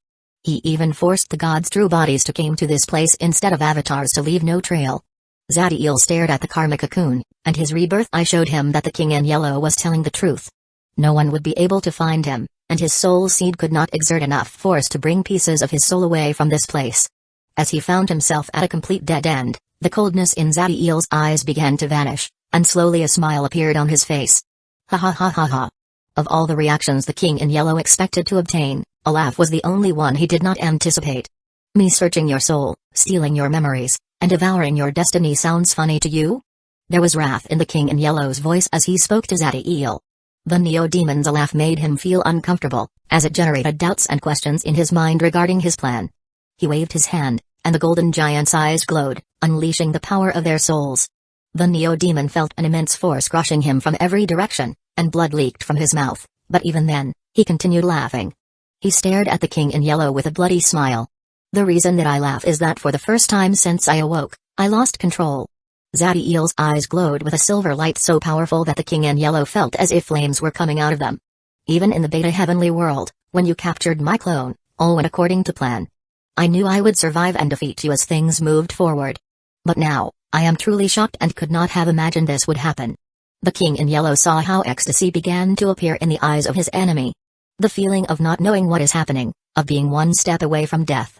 Speaker 1: He even forced the gods' true bodies to come to this place instead of avatars to leave no trail. Zadiel stared at the karma cocoon, and his rebirth eye showed him that the king in yellow was telling the truth. No one would be able to find him, and his soul seed could not exert enough force to bring pieces of his soul away from this place. As he found himself at a complete dead end, the coldness in Zadiel's eyes began to vanish, and slowly a smile appeared on his face. Ha ha ha ha ha. Of all the reactions the king in yellow expected to obtain, a laugh was the only one he did not anticipate. Me searching your soul, stealing your memories, and devouring your destiny sounds funny to you? There was wrath in the king in yellow's voice as he spoke to Zadiel. The Neo-Demon's laugh made him feel uncomfortable, as it generated doubts and questions in his mind regarding his plan. He waved his hand, and the golden giant's eyes glowed, unleashing the power of their souls. The Neo-Demon felt an immense force rushing him from every direction, and blood leaked from his mouth, but even then, he continued laughing. He stared at the king in yellow with a bloody smile, The reason that I laugh is that for the first time since I awoke, I lost control. Zadiel's eyes glowed with a silver light so powerful that the king in yellow felt as if flames were coming out of them. Even in the beta heavenly world, when you captured my clone, all went according to plan. I knew I would survive and defeat you as things moved forward. But now, I am truly shocked and could not have imagined this would happen. The king in yellow saw how ecstasy began to appear in the eyes of his enemy. The feeling of not knowing what is happening, of being one step away from death.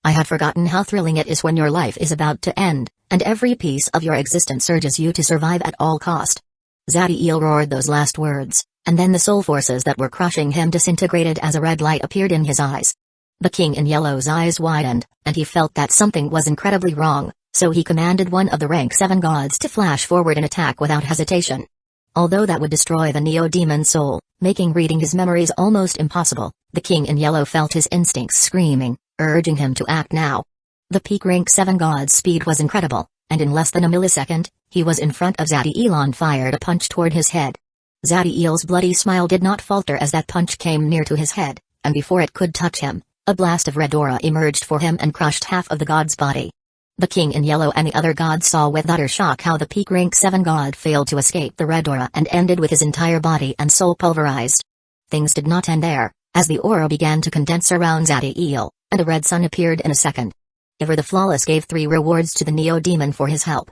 Speaker 1: I had forgotten how thrilling it is when your life is about to end, and every piece of your existence urges you to survive at all cost. Zadiel roared those last words, and then the soul forces that were crushing him disintegrated as a red light appeared in his eyes. The king in yellow's eyes widened, and he felt that something was incredibly wrong, so he commanded one of the rank 7 gods to flash forward and attack without hesitation. Although that would destroy the Neo-Demon's soul, making reading his memories almost impossible, the king in yellow felt his instincts screaming, urging him to act now. The peak rank 7 god's speed was incredible, and in less than a millisecond, he was in front of Zadiel and fired a punch toward his head. Zadiel's bloody smile did not falter as that punch came near to his head, and before it could touch him, a blast of red aura emerged for him and crushed half of the god's body. The king in yellow and the other gods saw with utter shock how the peak rank 7 god failed to escape the red aura and ended with his entire body and soul pulverized. Things did not end there, as the aura began to condense around Zadiel, and a red sun appeared in a second. Iver the Flawless gave 3 rewards to the Neo-Demon for his help.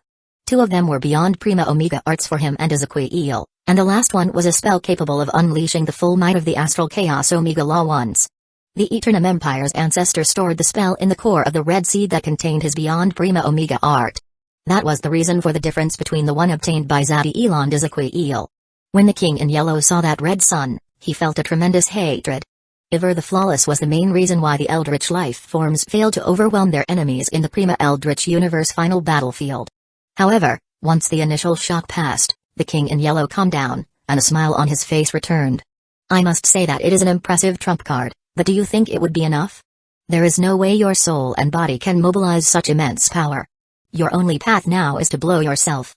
Speaker 1: 2 of them were beyond Prima Omega arts for him and Ezequiel, and the last one was a spell capable of unleashing the full might of the Astral Chaos Omega Law Ones. The Eternum Empire's ancestor stored the spell in the core of the red seed that contained his beyond Prima Omega art. That was the reason for the difference between the one obtained by Zadiel and Ezequiel. When the king in yellow saw that red sun, he felt a tremendous hatred. Iver the Flawless was the main reason why the Eldritch life forms failed to overwhelm their enemies in the Prima Eldritch Universe final battlefield. However, once the initial shock passed, the king in yellow calmed down, and a smile on his face returned. I must say that it is an impressive trump card, but do you think it would be enough? There is no way your soul and body can mobilize such immense power. Your only path now is to blow yourself.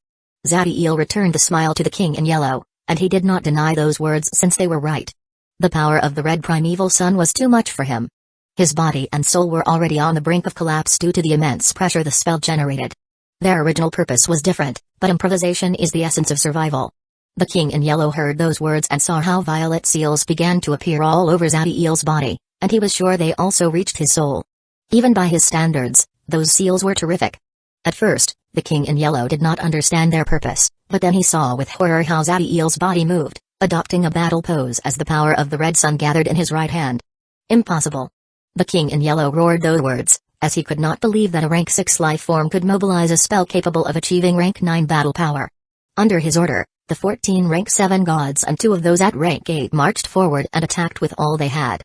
Speaker 1: Zadiel returned the smile to the king in yellow, and he did not deny those words since they were right. The power of the red primeval sun was too much for him. His body and soul were already on the brink of collapse due to the immense pressure the spell generated. Their original purpose was different, but improvisation is the essence of survival. The king in yellow heard those words and saw how violet seals began to appear all over Zadiel's body, and he was sure they also reached his soul. Even by his standards, those seals were terrific. At first, the king in yellow did not understand their purpose, but then he saw with horror how Zadiel's body moved, adopting a battle pose as the power of the red sun gathered in his right hand. Impossible. The king in yellow roared those words, as he could not believe that a rank 6 life form could mobilize a spell capable of achieving rank 9 battle power. Under his order, the 14 rank 7 gods and 2 of those at rank 8 marched forward and attacked with all they had.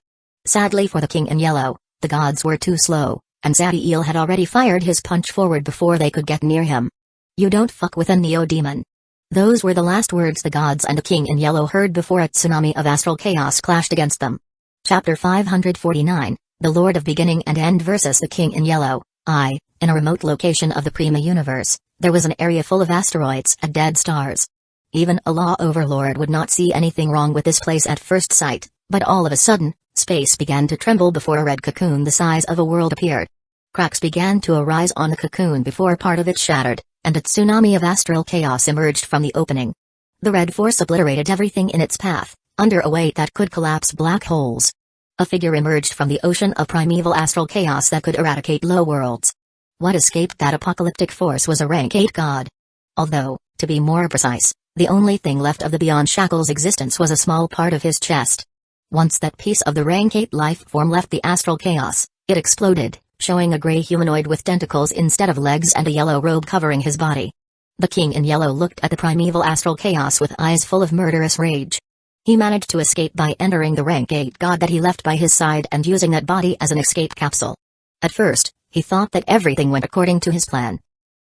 Speaker 1: Sadly for the king in yellow, the gods were too slow, and Zadiel had already fired his punch forward before they could get near him. You don't fuck with a Neo-Demon. Those were the last words the gods and the king in yellow heard before a tsunami of astral chaos clashed against them. Chapter 549, The Lord of Beginning and End versus the King in Yellow. In a remote location of the Prima universe, there was an area full of asteroids and dead stars. Even a law overlord would not see anything wrong with this place at first sight, but all of a sudden, space began to tremble before a red cocoon the size of a world appeared. Cracks began to arise on the cocoon before part of it shattered, and a tsunami of astral chaos emerged from the opening. The red force obliterated everything in its path, under a weight that could collapse black holes. A figure emerged from the ocean of primeval astral chaos that could eradicate low worlds. What escaped that apocalyptic force was a rank 8 god. Although, to be more precise, the only thing left of the Beyond Shackles' existence was a small part of his chest. Once that piece of the rank 8 life form left the astral chaos, it exploded, showing a gray humanoid with tentacles instead of legs and a yellow robe covering his body. The king in yellow looked at the primeval astral chaos with eyes full of murderous rage. He managed to escape by entering the rank 8 god that he left by his side and using that body as an escape capsule. At first, he thought that everything went according to his plan.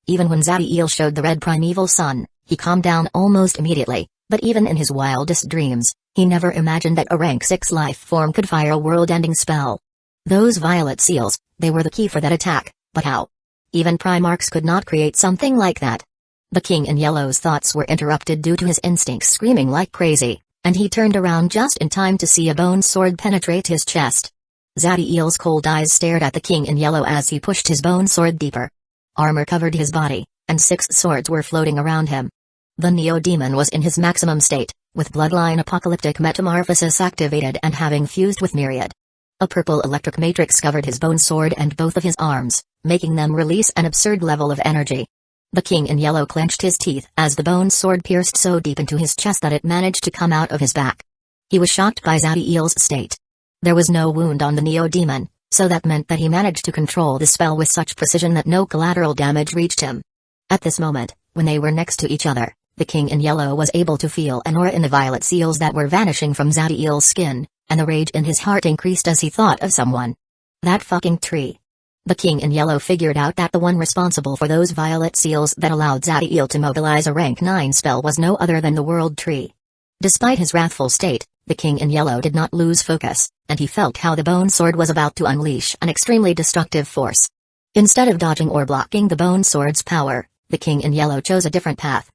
Speaker 1: Even when Zadiel showed the red primeval sun, he calmed down almost immediately, but even in his wildest dreams, he never imagined that a rank 6 life form could fire a world-ending spell. Those violet seals, they were the key for that attack, but how? Even Primarchs could not create something like that. The king in yellow's thoughts were interrupted due to his instincts screaming like crazy, and he turned around just in time to see a bone sword penetrate his chest. Zadiel's cold eyes stared at the king in yellow as he pushed his bone sword deeper. Armor covered his body, and 6 swords were floating around him. The Neo-Demon was in his maximum state, with bloodline apocalyptic metamorphosis activated and having fused with Myriad. A purple electric matrix covered his bone sword and both of his arms, making them release an absurd level of energy. The king in yellow clenched his teeth as the bone sword pierced so deep into his chest that it managed to come out of his back. He was shocked by Zadiel's state. There was no wound on the Neo-Demon, so that meant that he managed to control the spell with such precision that no collateral damage reached him. At this moment, when they were next to each other, the king in yellow was able to feel an aura in the violet seals that were vanishing from Zadiel's skin, and the rage in his heart increased as he thought of someone. That fucking tree. The king in yellow figured out that the one responsible for those violet seals that allowed Zadiel to mobilize a rank 9 spell was no other than the World Tree. Despite his wrathful state, the king in yellow did not lose focus, and he felt how the bone sword was about to unleash an extremely destructive force. Instead of dodging or blocking the bone sword's power, the king in yellow chose a different path.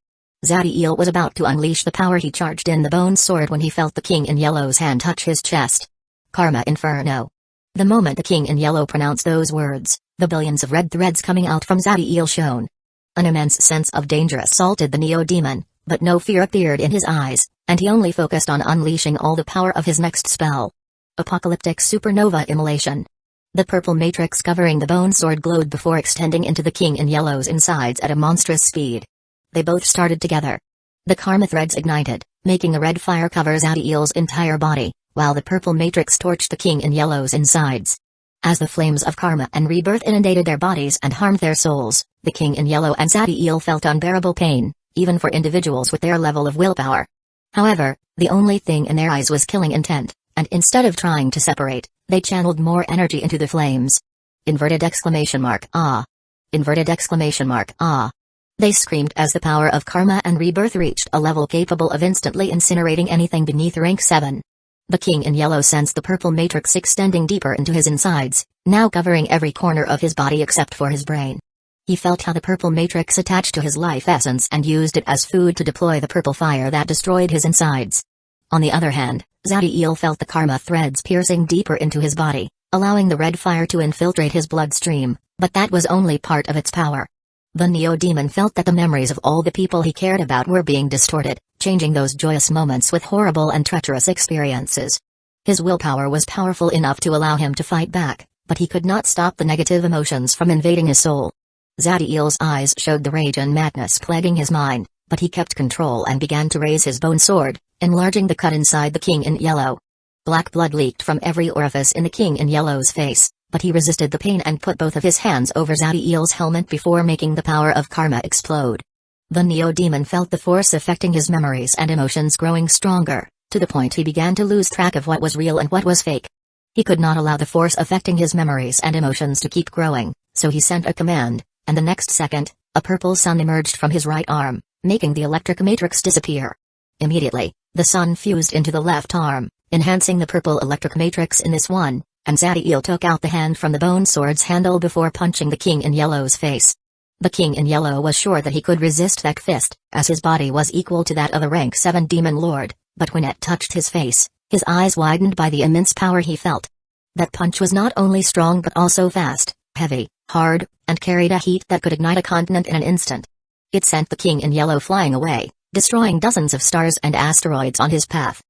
Speaker 1: Zadiel was about to unleash the power he charged in the bone sword when he felt the king in yellow's hand touch his chest. Karma Inferno. The moment the king in yellow pronounced those words, the billions of red threads coming out from Zadiel shone. An immense sense of danger assaulted the Neo-Demon, but no fear appeared in his eyes, and he only focused on unleashing all the power of his next spell. Apocalyptic Supernova Immolation. The purple matrix covering the bone sword glowed before extending into the king in yellow's insides at a monstrous speed. They both started together. The karma threads ignited, making a red fire cover Zadiel's entire body, while the purple matrix torched the king in yellow's insides. As the flames of karma and rebirth inundated their bodies and harmed their souls, the king in yellow and Zadiel felt unbearable pain, even for individuals with their level of willpower. However, the only thing in their eyes was killing intent, and instead of trying to separate, they channeled more energy into the flames. Inverted exclamation mark ah. Inverted exclamation mark ah. They screamed as the power of karma and rebirth reached a level capable of instantly incinerating anything beneath rank 7. The king in yellow sensed the purple matrix extending deeper into his insides, now covering every corner of his body except for his brain. He felt how the purple matrix attached to his life essence and used it as food to deploy the purple fire that destroyed his insides. On the other hand, Zadiel felt the karma threads piercing deeper into his body, allowing the red fire to infiltrate his bloodstream, but that was only part of its power. The Neo-Demon felt that the memories of all the people he cared about were being distorted, changing those joyous moments with horrible and treacherous experiences. His willpower was powerful enough to allow him to fight back, but he could not stop the negative emotions from invading his soul. Zadiel's eyes showed the rage and madness plaguing his mind, but he kept control and began to raise his bone sword, enlarging the cut inside the king in yellow. Black blood leaked from every orifice in the king in yellow's face, but he resisted the pain and put both of his hands over Zadiel's helmet before making the power of karma explode. The Neo-Demon felt the force affecting his memories and emotions growing stronger, to the point he began to lose track of what was real and what was fake. He could not allow the force affecting his memories and emotions to keep growing, so he sent a command, and the next second, a purple sun emerged from his right arm, making the electric matrix disappear. Immediately, the sun fused into the left arm, enhancing the purple electric matrix in this one, and Zadiel took out the hand from the bone sword's handle before punching the king in yellow's face. The king in yellow was sure that he could resist that fist, as his body was equal to that of a rank 7 demon lord, but when it touched his face, his eyes widened by the immense power he felt. That punch was not only strong but also fast, heavy, hard, and carried a heat that could ignite a continent in an instant. It sent the king in yellow flying away, destroying dozens of stars and asteroids on his path.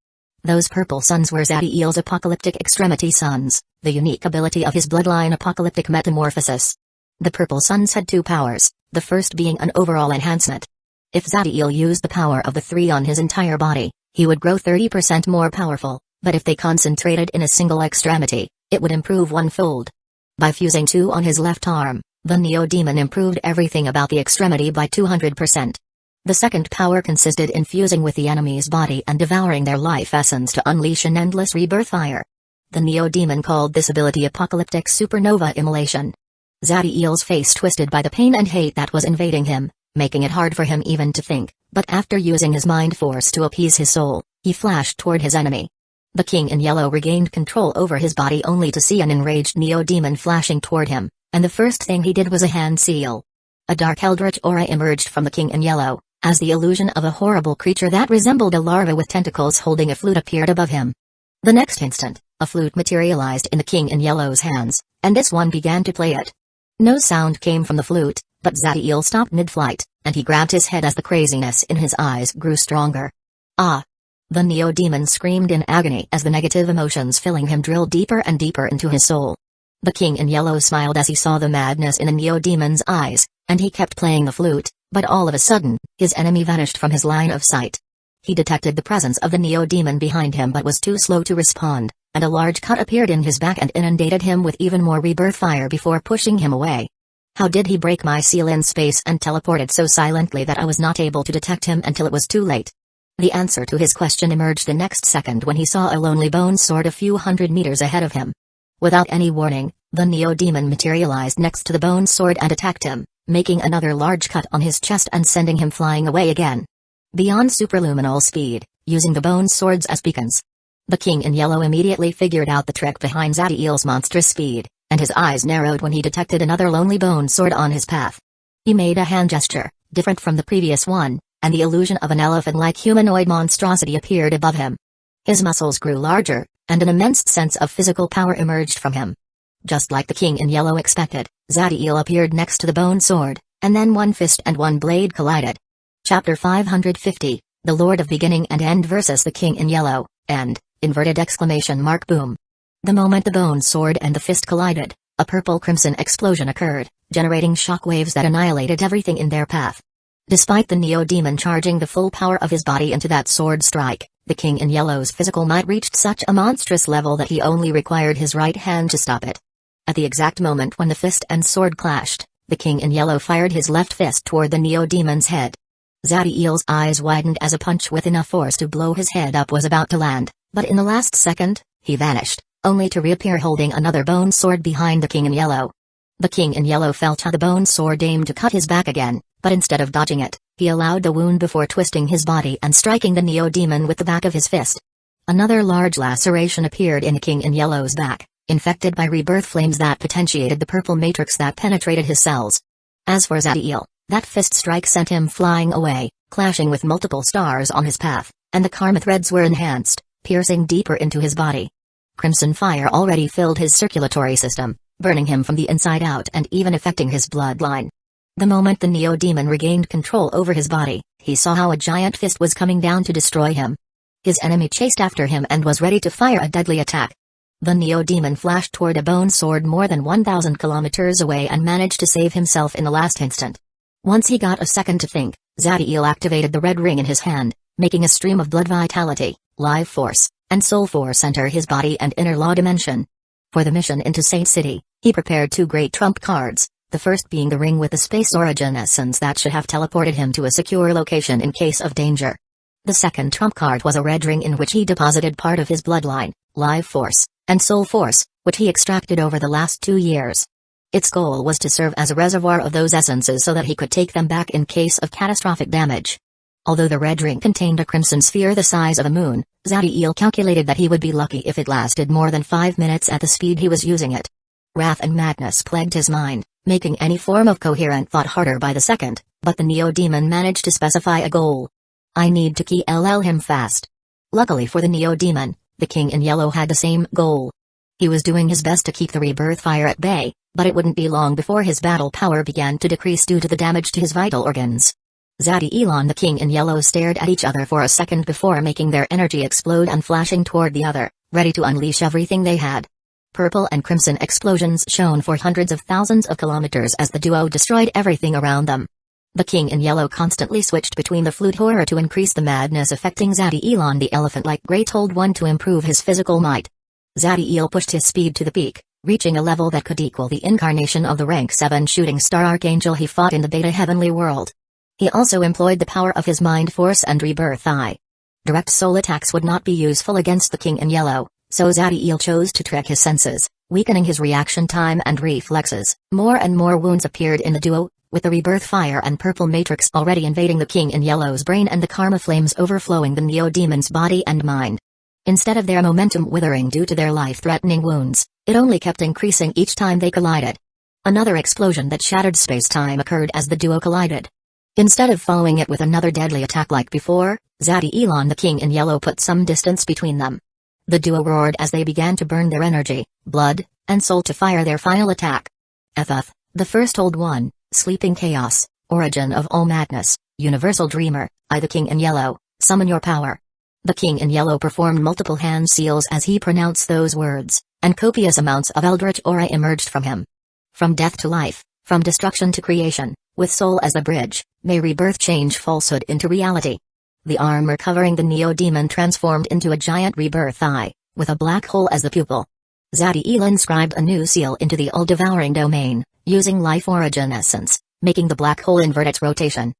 Speaker 1: Those purple suns were Zadiel's apocalyptic extremity suns, the unique ability of his bloodline apocalyptic metamorphosis. The purple suns had 2 powers, the first being an overall enhancement. If Zadiel used the power of the 3 on his entire body, he would grow 30% more powerful, but if they concentrated in a single extremity, it would improve 1-fold. By fusing 2 on his left arm, the Neo-Demon improved everything about the extremity by 200%. The second power consisted in fusing with the enemy's body and devouring their life essence to unleash an endless rebirth fire. The Neo-Demon called this ability Apocalyptic Supernova Immolation. Zadiel's face twisted by the pain and hate that was invading him, making it hard for him even to think, but after using his mind force to appease his soul, he flashed toward his enemy. The king in yellow regained control over his body only to see an enraged Neo-Demon flashing toward him, and the first thing he did was a hand seal. A dark eldritch aura emerged from the king in yellow, as the illusion of a horrible creature that resembled a larva with tentacles holding a flute appeared above him. The next instant, A flute materialized in the King in Yellow's hands, and this one began to play it. No sound came from the flute, but Zadiel stopped mid-flight, and he grabbed his head as the craziness in his eyes grew stronger. Ah! The Neo-Demon screamed in agony as the negative emotions filling him drilled deeper and deeper into his soul. The King in Yellow smiled as he saw the madness in the Neo-Demon's eyes, and he kept playing the flute, but all of a sudden, his enemy vanished from his line of sight. He detected the presence of the Neo-Demon behind him but was too slow to respond, and a large cut appeared in his back and inundated him with even more rebirth fire before pushing him away. How did he break my seal in space and teleported so silently that I was not able to detect him until it was too late? The answer to his question emerged the next second when he saw a lonely bone sword a few hundred meters ahead of him. Without any warning, the Neo-Demon materialized next to the bone sword and attacked him, making another large cut on his chest and sending him flying away again. Beyond superluminal speed, using the bone swords as beacons. The King in Yellow immediately figured out the trick behind Zadiel's monstrous speed, and his eyes narrowed when he detected another lonely bone sword on his path. He made a hand gesture, different from the previous one, and the illusion of an elephant-like humanoid monstrosity appeared above him. His muscles grew larger, and an immense sense of physical power emerged from him. Just like the King in Yellow expected, Zadiel appeared next to the bone sword, and then one fist and one blade collided. Chapter 550, The Lord of Beginning and End vs. the King in Yellow, End, inverted exclamation mark boom. The moment the bone sword and the fist collided, a purple-crimson explosion occurred, generating shockwaves that annihilated everything in their path. Despite the Neo-Demon charging the full power of his body into that sword strike, the King in Yellow's physical might reached such a monstrous level that he only required his right hand to stop it. At the exact moment when the fist and sword clashed, the King in Yellow fired his left fist toward the Neo-Demon's head. Zadiel's eyes widened as a punch with enough force to blow his head up was about to land, but in the last second, he vanished, only to reappear holding another bone sword behind the King in Yellow. The King in Yellow felt how the bone sword aimed to cut his back again, but instead of dodging it, he allowed the wound before twisting his body and striking the Neo-Demon with the back of his fist. Another large laceration appeared in the King in Yellow's back, infected by rebirth flames that potentiated the purple matrix that penetrated his cells. As for Zadiel, that fist strike sent him flying away, clashing with multiple stars on his path, and the karma threads were enhanced, piercing deeper into his body. Crimson fire already filled his circulatory system, burning him from the inside out and even affecting his bloodline. The moment the Neo-Demon regained control over his body, he saw how a giant fist was coming down to destroy him. His enemy chased after him and was ready to fire a deadly attack. The Neo-Demon flashed toward a bone sword more than 1,000 kilometers away and managed to save himself in the last instant. Once he got a second to think, Zadiel activated the red ring in his hand, making a stream of blood vitality, life force, and soul force enter his body and inner law dimension. For the mission into Saint City, he prepared two great trump cards, the first being the ring with the space origin essence that should have teleported him to a secure location in case of danger. The second trump card was a red ring in which he deposited part of his bloodline, life force, and soul force, which he extracted over the last 2 years. Its goal was to serve as a reservoir of those essences so that he could take them back in case of catastrophic damage. Although the red ring contained a crimson sphere the size of a moon, Zadiel calculated that he would be lucky if it lasted more than 5 minutes at the speed he was using it. Wrath and madness plagued his mind, making any form of coherent thought harder by the second, but the Neo-Demon managed to specify a goal. I need to kill him fast. Luckily for the Neo-Demon, the King in Yellow had the same goal. He was doing his best to keep the rebirth fire at bay, but it wouldn't be long before his battle power began to decrease due to the damage to his vital organs. Zadiel and the King in Yellow stared at each other for a second before making their energy explode and flashing toward the other, ready to unleash everything they had. Purple and crimson explosions shone for hundreds of thousands of kilometers as the duo destroyed everything around them. The King in Yellow constantly switched between the flute horror to increase the madness affecting Zadiel and the elephant-like Great Old One to improve his physical might. Zadiel pushed his speed to the peak, reaching a level that could equal the incarnation of the rank 7 shooting star archangel he fought in the Beta Heavenly World. He also employed the power of his mind force and rebirth eye. Direct soul attacks would not be useful against the King in Yellow, so Zadiel chose to trick his senses, weakening his reaction time and reflexes. More and more wounds appeared in the duo, with the rebirth fire and purple matrix already invading the King in Yellow's brain and the karma flames overflowing the Neo-Demon's body and mind. Instead of their momentum withering due to their life-threatening wounds, it only kept increasing each time they collided. Another explosion that shattered space-time occurred as the duo collided. Instead of following it with another deadly attack like before, Zadiel and the King in Yellow put some distance between them. The duo roared as they began to burn their energy, blood, and soul to fire their final attack. Ff, the first Old One, Sleeping Chaos, Origin of all Madness, Universal Dreamer, I the King in Yellow, summon your power. The King in Yellow performed multiple hand seals as he pronounced those words, and copious amounts of eldritch aura emerged from him. From death to life, from destruction to creation, with soul as a bridge, may rebirth change falsehood into reality. The armor covering the Neo-Demon transformed into a giant rebirth eye, with a black hole as the pupil. Zadiel inscribed a new seal into the all-devouring domain, using life origin essence, making the black hole invert its rotation.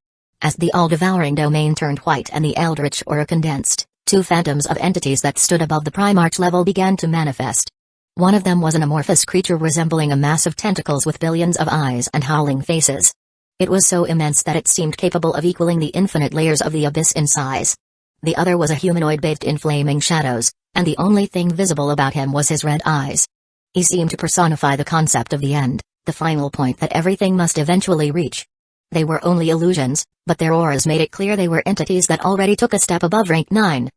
Speaker 1: As the all-devouring domain turned white and the eldritch aura condensed, two phantoms of entities that stood above the Primarch level began to manifest. One of them was an amorphous creature resembling a mass of tentacles with billions of eyes and howling faces. It was so immense that it seemed capable of equaling the infinite layers of the abyss in size. The other was a humanoid bathed in flaming shadows, and the only thing visible about him was his red eyes. He seemed to personify the concept of the end, the final point that everything must eventually reach. They were only illusions, but their auras made it clear they were entities that already took a step above rank 9.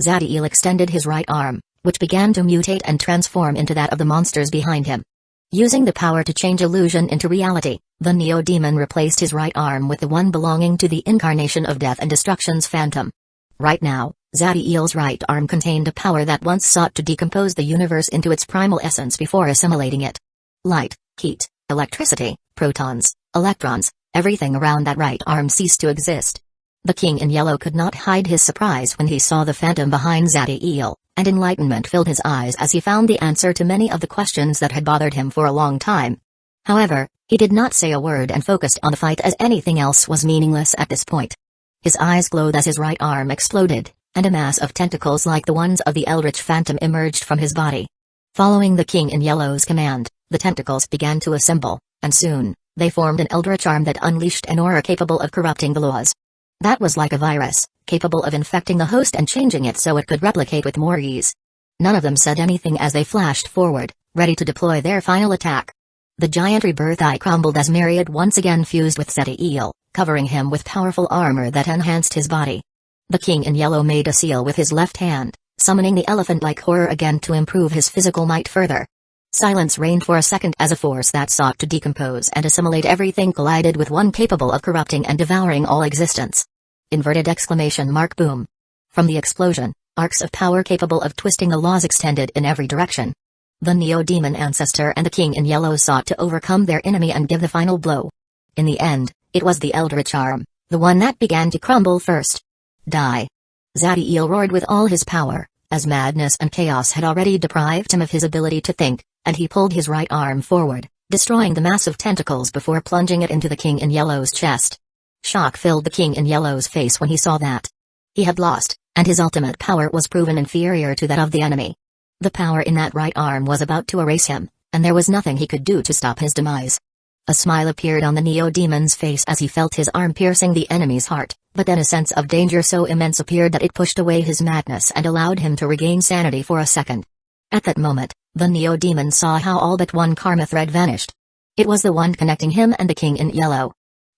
Speaker 1: Zadiel extended his right arm, which began to mutate and transform into that of the monsters behind him. Using the power to change illusion into reality, the Neo-Demon replaced his right arm with the one belonging to the incarnation of Death and Destruction's Phantom. Right now, Zadiel's right arm contained a power that once sought to decompose the universe into its primal essence before assimilating it. Light, heat, electricity, protons, electrons, everything around that right arm ceased to exist. The King in Yellow could not hide his surprise when he saw the phantom behind Zadiel, and enlightenment filled his eyes as he found the answer to many of the questions that had bothered him for a long time. However, he did not say a word and focused on the fight as anything else was meaningless at this point. His eyes glowed as his right arm exploded, and a mass of tentacles like the ones of the Eldritch Phantom emerged from his body. Following the King in Yellow's command, the tentacles began to assemble, and soon, they formed an eldritch arm that unleashed an aura capable of corrupting the laws. That was like a virus, capable of infecting the host and changing it so it could replicate with more ease. None of them said anything as they flashed forward, ready to deploy their final attack. The giant rebirth eye crumbled as Myriad once again fused with Zadiel, covering him with powerful armor that enhanced his body. The King in Yellow made a seal with his left hand, summoning the elephant-like horror again to improve his physical might further. Silence reigned for a second as a force that sought to decompose and assimilate everything collided with one capable of corrupting and devouring all existence. Inverted exclamation mark boom. From the explosion, arcs of power capable of twisting the laws extended in every direction. The Neo-Demon Ancestor and the King in Yellow sought to overcome their enemy and give the final blow. In the end, it was the Eldritch Arm, the one that began to crumble first. Die. Zadiel roared with all his power, as madness and chaos had already deprived him of his ability to think, and he pulled his right arm forward, destroying the mass of tentacles before plunging it into the King in Yellow's chest. Shock filled the King in Yellow's face when he saw that. He had lost, and his ultimate power was proven inferior to that of the enemy. The power in that right arm was about to erase him, and there was nothing he could do to stop his demise. A smile appeared on the Neo-Demon's face as he felt his arm piercing the enemy's heart, but then a sense of danger so immense appeared that it pushed away his madness and allowed him to regain sanity for a second. At that moment, the Neo-Demon saw how all but one karma thread vanished. It was the one connecting him and the King in Yellow.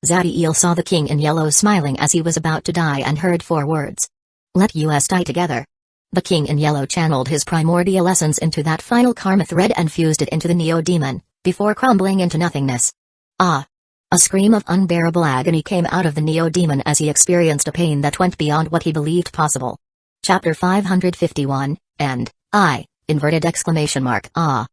Speaker 1: Zadiel saw the King in Yellow smiling as he was about to die and heard 4 words. Let us die together. The King in Yellow channeled his primordial essence into that final karma thread and fused it into the Neo-Demon, before crumbling into nothingness. Ah! A scream of unbearable agony came out of the Neo-Demon as he experienced a pain that went beyond what he believed possible. Chapter 551, End, I, inverted exclamation mark, ah.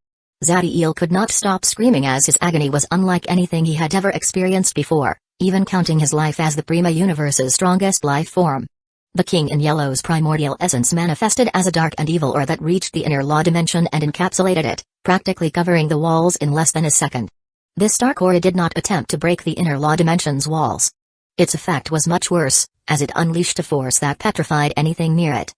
Speaker 1: Zadiel could not stop screaming as his agony was unlike anything he had ever experienced before, even counting his life as the Prima Universe's strongest life form. The King in Yellow's primordial essence manifested as a dark and evil aura that reached the inner law dimension and encapsulated it, practically covering the walls in less than a second. This dark aura did not attempt to break the inner law dimension's walls. Its effect was much worse, as it unleashed a force that petrified anything near it.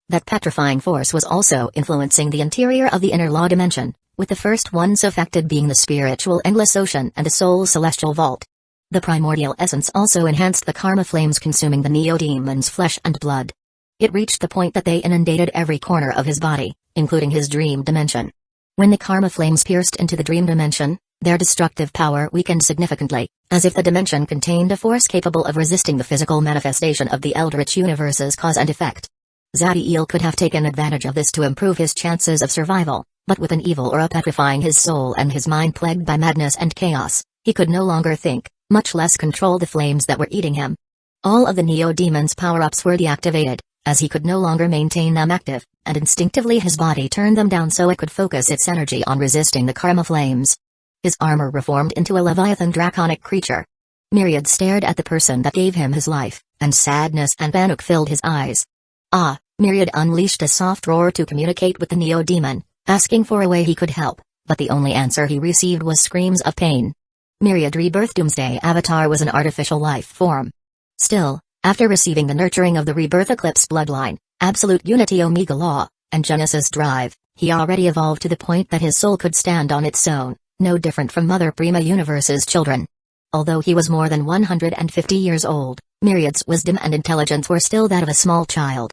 Speaker 1: That petrifying force was also influencing the interior of the inner law dimension, with the first ones affected being the spiritual endless ocean and the soul's celestial vault. The primordial essence also enhanced the karma flames consuming the Neo-Demon's flesh and blood. It reached the point that they inundated every corner of his body, including his dream dimension. When the karma flames pierced into the dream dimension, their destructive power weakened significantly, as if the dimension contained a force capable of resisting the physical manifestation of the Eldritch Universe's cause and effect. Zadiel could have taken advantage of this to improve his chances of survival, but with an evil aura petrifying his soul and his mind plagued by madness and chaos, he could no longer think, much less control the flames that were eating him. All of the Neo-Demon's power-ups were deactivated, as he could no longer maintain them active, and instinctively his body turned them down so it could focus its energy on resisting the karma flames. His armor reformed into a Leviathan draconic creature. Myriad stared at the person that gave him his life, and sadness and panic filled his eyes. Myriad unleashed a soft roar to communicate with the Neo-Demon, asking for a way he could help, but the only answer he received was screams of pain. Myriad Rebirth Doomsday Avatar was an artificial life form. Still, after receiving the nurturing of the Rebirth Eclipse bloodline, Absolute Unity Omega Law, and Genesis Drive, he already evolved to the point that his soul could stand on its own, no different from Mother Prima Universe's children. Although he was more than 150 years old, Myriad's wisdom and intelligence were still that of a small child.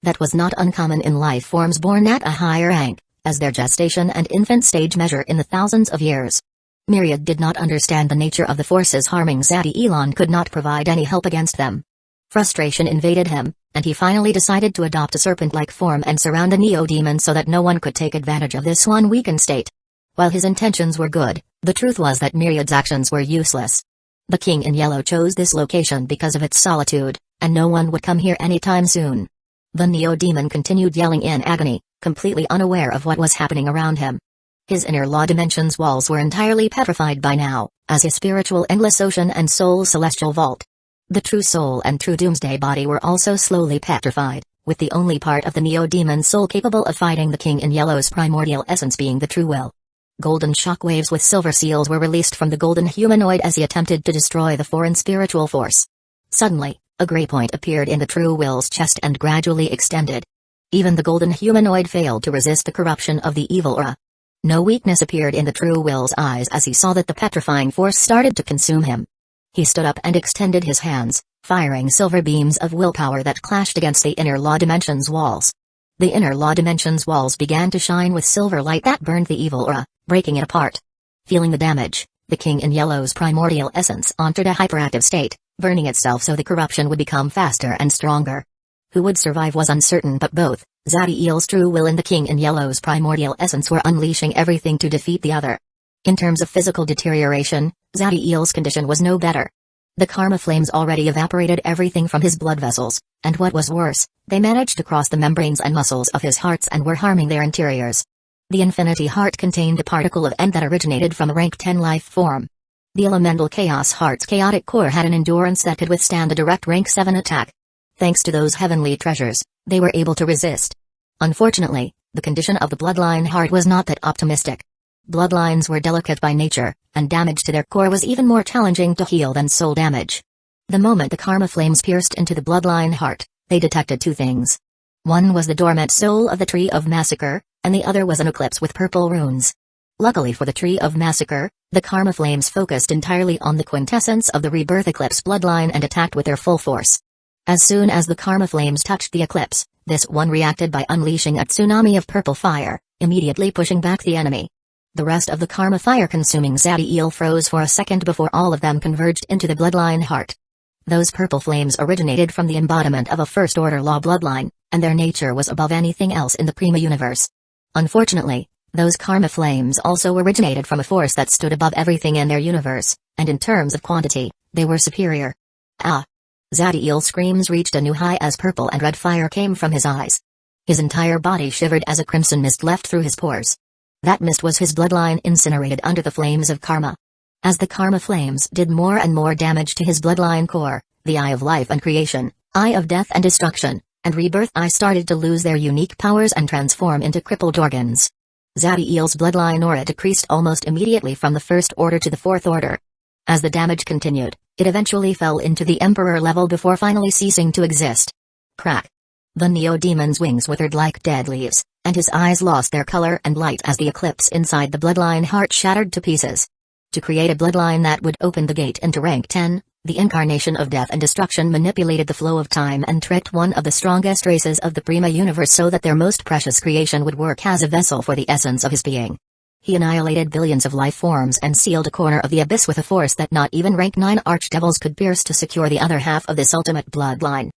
Speaker 1: That was not uncommon in life forms born at a higher rank, as their gestation and infant stage measure in the thousands of years. Myriad did not understand the nature of the forces harming Zadiel could not provide any help against them. Frustration invaded him, and he finally decided to adopt a serpent-like form and surround the Neo-Demon so that no one could take advantage of this one weakened state. While his intentions were good, the truth was that Myriad's actions were useless. The King in Yellow chose this location because of its solitude, and no one would come here anytime soon. The Neo-Demon continued yelling in agony, completely unaware of what was happening around him. His inner law dimension's walls were entirely petrified by now, as his spiritual endless ocean and soul celestial vault. The true soul and true doomsday body were also slowly petrified, with the only part of the Neo-Demon soul capable of fighting the King in Yellow's primordial essence being the true will. Golden shockwaves with silver seals were released from the golden humanoid as he attempted to destroy the foreign spiritual force. Suddenly, a gray point appeared in the true will's chest and gradually extended. Even the golden humanoid failed to resist the corruption of the evil aura. No weakness appeared in the true will's eyes as he saw that the petrifying force started to consume him. He stood up and extended his hands, firing silver beams of willpower that clashed against the inner law dimension's walls. The inner law dimension's walls began to shine with silver light that burned the evil aura, breaking it apart. Feeling the damage, the King in Yellow's primordial essence entered a hyperactive state, burning itself so the corruption would become faster and stronger. Who would survive was uncertain, but both Zadiel's true will and the King in Yellow's primordial essence were unleashing everything to defeat the other. In terms of physical deterioration, Zadiel's condition was no better. The karma flames already evaporated everything from his blood vessels, and what was worse, they managed to cross the membranes and muscles of his hearts and were harming their interiors. The Infinity Heart contained a particle of End that originated from a rank 10 life form. The Elemental Chaos Heart's chaotic core had an endurance that could withstand a direct rank 7 attack. Thanks to those heavenly treasures, they were able to resist. Unfortunately, the condition of the Bloodline Heart was not that optimistic. Bloodlines were delicate by nature, and damage to their core was even more challenging to heal than soul damage. The moment the karma flames pierced into the Bloodline Heart, they detected two things. One was the dormant soul of the Tree of Massacre, and the other was an eclipse with purple runes. Luckily for the Tree of Massacre, the karma flames focused entirely on the quintessence of the Rebirth Eclipse bloodline and attacked with their full force. As soon as the karma flames touched the eclipse, this one reacted by unleashing a tsunami of purple fire, immediately pushing back the enemy. The rest of the karma fire consuming Zadiel froze for a second before all of them converged into the Bloodline Heart. Those purple flames originated from the embodiment of a first-order law bloodline, and their nature was above anything else in the Prima universe. Unfortunately, those karma flames also originated from a force that stood above everything in their universe, and in terms of quantity, they were superior. Zadiel's screams reached a new high as purple and red fire came from his eyes. His entire body shivered as a crimson mist left through his pores. That mist was his bloodline incinerated under the flames of karma. As the karma flames did more and more damage to his bloodline core, the Eye of Life and Creation, Eye of Death and Destruction, and Rebirth Eye started to lose their unique powers and transform into crippled organs. Zadiel's bloodline aura decreased almost immediately from the first order to the fourth order. As the damage continued, it eventually fell into the Emperor level before finally ceasing to exist. Crack. The Neo-Demon's wings withered like dead leaves, and his eyes lost their color and light as the eclipse inside the Bloodline Heart shattered to pieces. To create a bloodline that would open the gate into rank 10, the incarnation of death and destruction manipulated the flow of time and tricked one of the strongest races of the Prima universe so that their most precious creation would work as a vessel for the essence of his being. He annihilated billions of life forms and sealed a corner of the abyss with a force that not even rank 9 archdevils could pierce to secure the other half of this ultimate bloodline.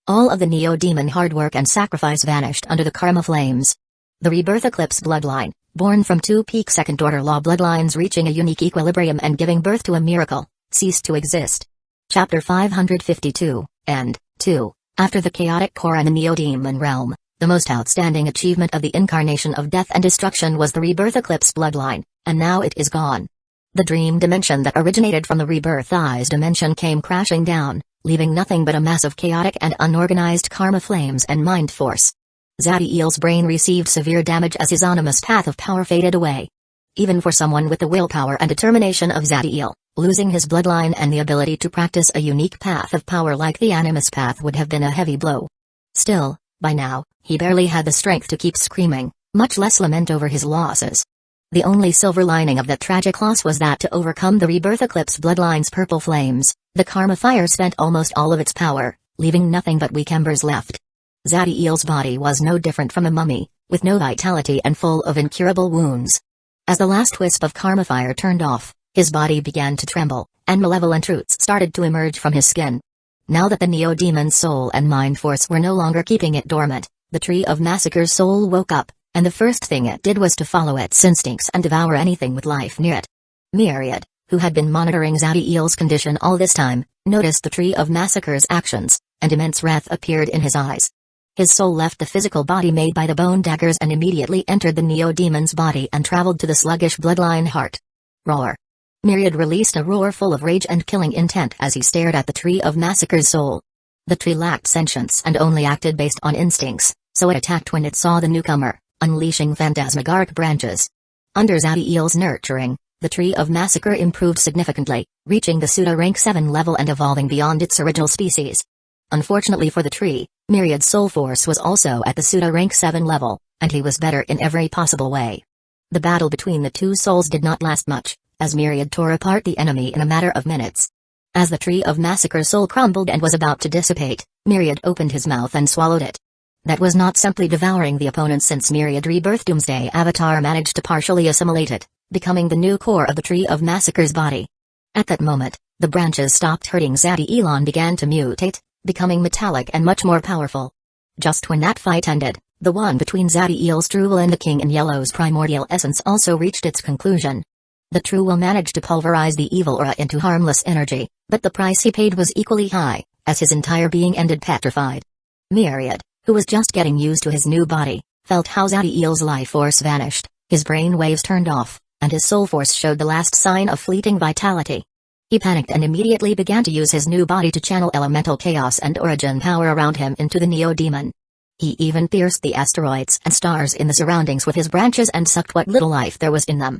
Speaker 1: All of the Neo-Demon hard work and sacrifice vanished under the karma flames. The Rebirth Eclipse bloodline, born from two peak second-order law bloodlines reaching a unique equilibrium and giving birth to a miracle, ceased to exist. Chapter 552, End 2. After the chaotic core and the Neo-Demon realm, the most outstanding achievement of the incarnation of death and destruction was the Rebirth Eclipse bloodline, and now it is gone. The dream dimension that originated from the Rebirth Eyes dimension came crashing down, leaving nothing but a mass of chaotic and unorganized karma flames and mind force. Zadiel's brain received severe damage as his animus path of power faded away. Even for someone with the willpower and determination of Zadiel, losing his bloodline and the ability to practice a unique path of power like the animus path would have been a heavy blow. Still, by now, he barely had the strength to keep screaming, much less lament over his losses. The only silver lining of that tragic loss was that to overcome the Rebirth Eclipse bloodline's purple flames, the karma fire spent almost all of its power, leaving nothing but weak embers left. Zadiel's body was no different from a mummy, with no vitality and full of incurable wounds. As the last wisp of karma fire turned off, his body began to tremble, and malevolent roots started to emerge from his skin. Now that the Neo-Demon's soul and mind force were no longer keeping it dormant, the Tree of Massacre's soul woke up, and the first thing it did was to follow its instincts and devour anything with life near it. Myriad, who had been monitoring Zadiel's condition all this time, noticed the Tree of Massacre's actions, and immense wrath appeared in his eyes. His soul left the physical body made by the bone daggers and immediately entered the Neo-Demon's body and traveled to the sluggish bloodline heart. Roar. Myriad released a roar full of rage and killing intent as he stared at the Tree of Massacre's soul. The tree lacked sentience and only acted based on instincts, so it attacked when it saw the newcomer, unleashing phantasmagoric branches. Under Zadiel's nurturing, the Tree of Massacre improved significantly, reaching the Pseudo Rank 7 level and evolving beyond its original species. Unfortunately for the tree, Myriad's soul force was also at the Pseudo Rank 7 level, and he was better in every possible way. The battle between the two souls did not last much, as Myriad tore apart the enemy in a matter of minutes. As the Tree of Massacre's soul crumbled and was about to dissipate, Myriad opened his mouth and swallowed it. That was not simply devouring the opponent, since Myriad Rebirth Doomsday Avatar managed to partially assimilate it, becoming the new core of the Tree of Massacre's body. At that moment, the branches stopped hurting. Zadiel and began to mutate, becoming metallic and much more powerful. Just when that fight ended, the one between Zadiel's true will and the King in Yellow's primordial essence also reached its conclusion. The true will managed to pulverize the evil aura into harmless energy, but the price he paid was equally high, as his entire being ended petrified. Myriad, who was just getting used to his new body, felt how Zadiel's life force vanished, his brain waves turned off, and his soul force showed the last sign of fleeting vitality. He panicked and immediately began to use his new body to channel elemental chaos and origin power around him into the Neo-Demon. He even pierced the asteroids and stars in the surroundings with his branches and sucked what little life there was in them.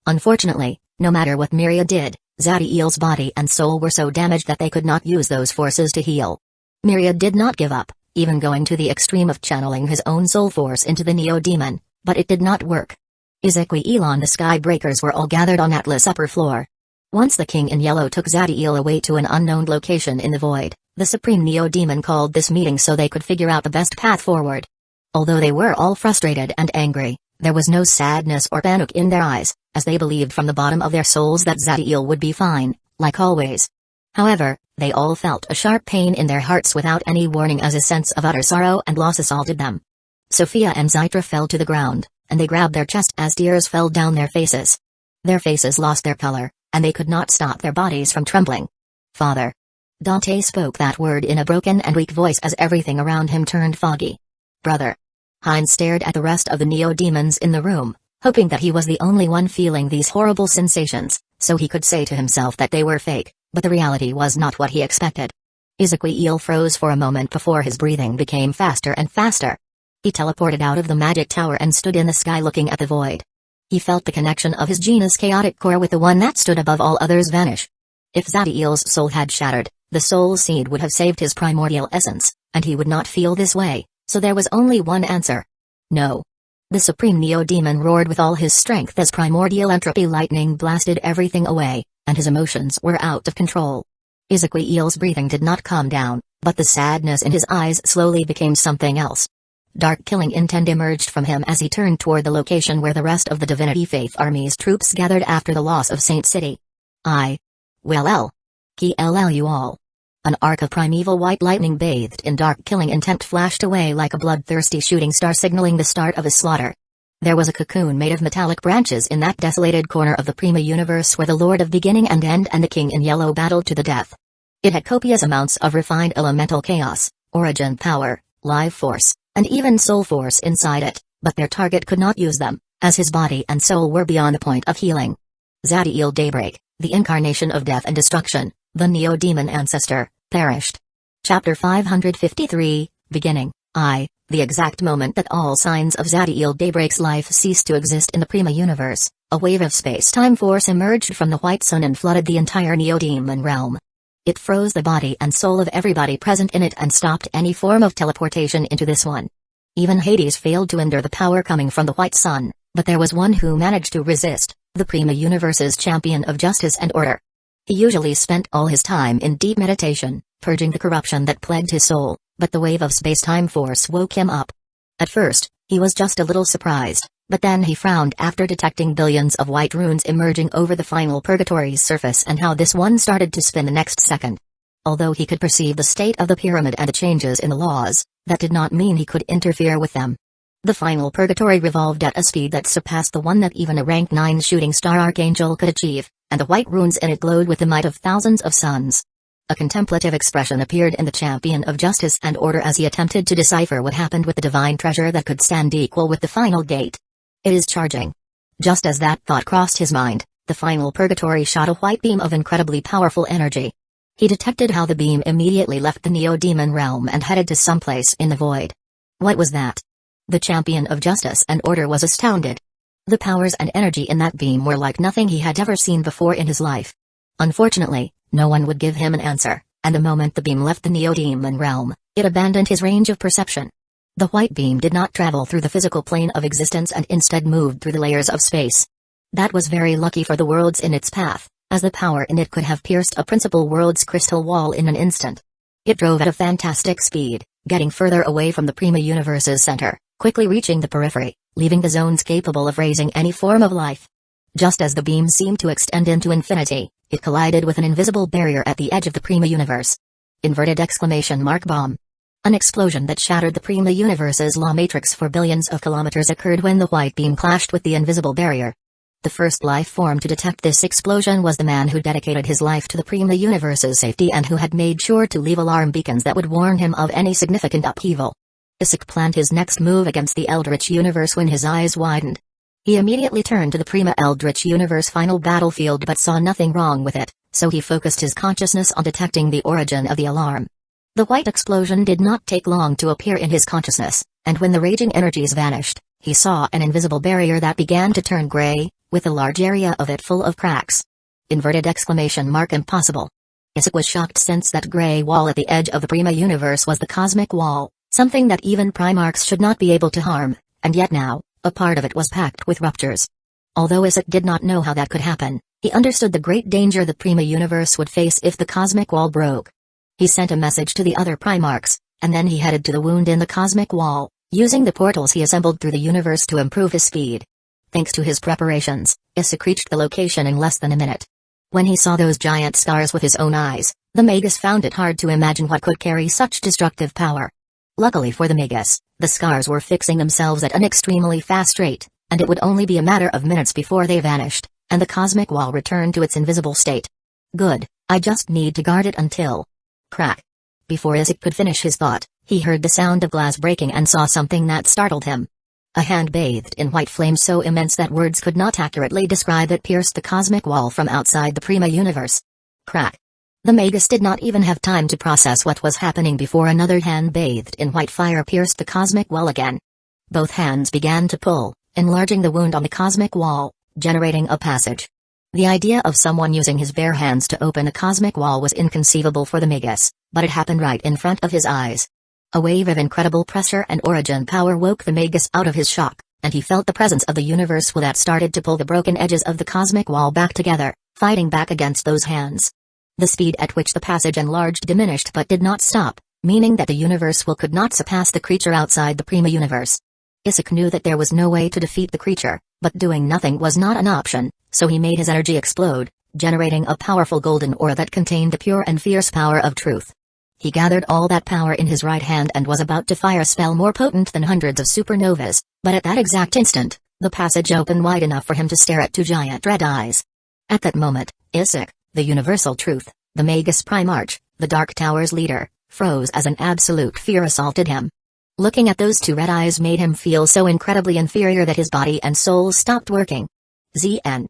Speaker 1: Unfortunately, no matter what Myriad did, Zadiel's body and soul were so damaged that they could not use those forces to heal. Myriad did not give up, even going to the extreme of channeling his own soul force into the Neo-Demon, but it did not work. Ezequiel and the Skybreakers were all gathered on Atlas' upper floor. Once the King in Yellow took Zadiel away to an unknown location in the void, the Supreme Neo-Demon called this meeting so they could figure out the best path forward. Although they were all frustrated and angry, there was no sadness or panic in their eyes, as they believed from the bottom of their souls that Zadiel would be fine, like always. However, they all felt a sharp pain in their hearts without any warning, as a sense of utter sorrow and loss assaulted them. Sophia and Zytra fell to the ground, and they grabbed their chest as tears fell down their faces. Their faces lost their color, and they could not stop their bodies from trembling. Father. Dante spoke that word in a broken and weak voice as everything around him turned foggy. Brother. Hines stared at the rest of the Neo-Demons in the room, hoping that he was the only one feeling these horrible sensations, so he could say to himself that they were fake, but the reality was not what he expected. Ezequiel froze for a moment before his breathing became faster and faster. He teleported out of the magic tower and stood in the sky looking at the void. He felt the connection of his genus chaotic core with the one that stood above all others vanish. If Zadiel's soul had shattered, the soul seed would have saved his primordial essence, and he would not feel this way, so there was only one answer. No. The Supreme Neo-Demon roared with all his strength as primordial entropy lightning blasted everything away, and his emotions were out of control. Ezequiel's breathing did not calm down, but the sadness in his eyes slowly became something else. Dark killing intent emerged from him as he turned toward the location where the rest of the Divinity Faith Army's troops gathered after the loss of Saint City. Well, you all. An arc of primeval white lightning bathed in dark killing intent flashed away like a bloodthirsty shooting star signaling the start of a slaughter. There was a cocoon made of metallic branches in that desolated corner of the Prima universe where the Lord of Beginning and End and the King in Yellow battled to the death. It had copious amounts of refined elemental chaos, origin power, life force, and even soul force inside it, but their target could not use them, as his body and soul were beyond the point of healing. Zadiel Daybreak, the incarnation of death and destruction, the Neo-Demon ancestor, perished. Chapter 553, Beginning. The exact moment that all signs of Zadiel Daybreak's life ceased to exist in the Prima universe, a wave of space-time force emerged from the White Sun and flooded the entire Neo-Demon realm. It froze the body and soul of everybody present in it and stopped any form of teleportation into this one. Even Hades failed to endure the power coming from the White Sun, but there was one who managed to resist, the Prima universe's champion of justice and order. He usually spent all his time in deep meditation, purging the corruption that plagued his soul, but the wave of space-time force woke him up. At first, he was just a little surprised, but then he frowned after detecting billions of white runes emerging over the final purgatory's surface and how this one started to spin the next second. Although he could perceive the state of the pyramid and the changes in the laws, that did not mean he could interfere with them. The final purgatory revolved at a speed that surpassed the one that even a rank 9 shooting star archangel could achieve, and the white runes in it glowed with the might of thousands of suns. A contemplative expression appeared in the champion of justice and order as he attempted to decipher what happened with the divine treasure that could stand equal with the final gate. It is charging. Just as that thought crossed his mind, the final purgatory shot a white beam of incredibly powerful energy. He detected how the beam immediately left the Neo-Demon realm and headed to someplace in the void. What was that? The champion of justice and order was astounded. The powers and energy in that beam were like nothing he had ever seen before in his life. Unfortunately, no one would give him an answer, and the moment the beam left the Neo-Demon realm, it abandoned his range of perception. The white beam did not travel through the physical plane of existence and instead moved through the layers of space. That was very lucky for the worlds in its path, as the power in it could have pierced a principal world's crystal wall in an instant. It drove at a fantastic speed, getting further away from the Prima universe's center, quickly reaching the periphery, leaving the zones capable of raising any form of life. Just as the beam seemed to extend into infinity, it collided with an invisible barrier at the edge of the Prima universe. Bomb. An explosion that shattered the Prima universe's law matrix for billions of kilometers occurred when the white beam clashed with the invisible barrier. The first life form to detect this explosion was the man who dedicated his life to the Prima universe's safety and who had made sure to leave alarm beacons that would warn him of any significant upheaval. Isaac planned his next move against the Eldritch universe when his eyes widened. He immediately turned to the Prima Eldritch universe final battlefield but saw nothing wrong with it, so he focused his consciousness on detecting the origin of the alarm. The white explosion did not take long to appear in his consciousness, and when the raging energies vanished, he saw an invisible barrier that began to turn gray, with a large area of it full of cracks. Impossible. Isaac was shocked since that gray wall at the edge of the Prima universe was the cosmic wall, something that even Primarchs should not be able to harm, and yet now, a part of it was packed with ruptures. Although Isaac did not know how that could happen, he understood the great danger the Prima universe would face if the cosmic wall broke. He sent a message to the other Primarchs, and then he headed to the wound in the cosmic wall, using the portals he assembled through the universe to improve his speed. Thanks to his preparations, Isaac reached the location in less than a minute. When he saw those giant scars with his own eyes, the Magus found it hard to imagine what could carry such destructive power. Luckily for the Magus, the scars were fixing themselves at an extremely fast rate, and it would only be a matter of minutes before they vanished, and the cosmic wall returned to its invisible state. Good, I just need to guard it until... Crack. Before Isaac could finish his thought, he heard the sound of glass breaking and saw something that startled him. A hand bathed in white flame so immense that words could not accurately describe it pierced the cosmic wall from outside the Prima universe. Crack. The Magus did not even have time to process what was happening before another hand bathed in white fire pierced the cosmic wall again. Both hands began to pull, enlarging the wound on the cosmic wall, generating a passage. The idea of someone using his bare hands to open a cosmic wall was inconceivable for the Magus, but it happened right in front of his eyes. A wave of incredible pressure and origin power woke the Magus out of his shock, and he felt the presence of the universe will that started to pull the broken edges of the cosmic wall back together, fighting back against those hands. The speed at which the passage enlarged diminished but did not stop, meaning that the universe will could not surpass the creature outside the Prima universe. Isaac knew that there was no way to defeat the creature, but doing nothing was not an option, so he made his energy explode, generating a powerful golden aura that contained the pure and fierce power of truth. He gathered all that power in his right hand and was about to fire a spell more potent than hundreds of supernovas, but at that exact instant, the passage opened wide enough for him to stare at two giant red eyes. At that moment, Isaac, the universal truth, the Magus Primarch, the Dark Tower's leader, froze as an absolute fear assaulted him. Looking at those two red eyes made him feel so incredibly inferior that his body and soul stopped working. ZN.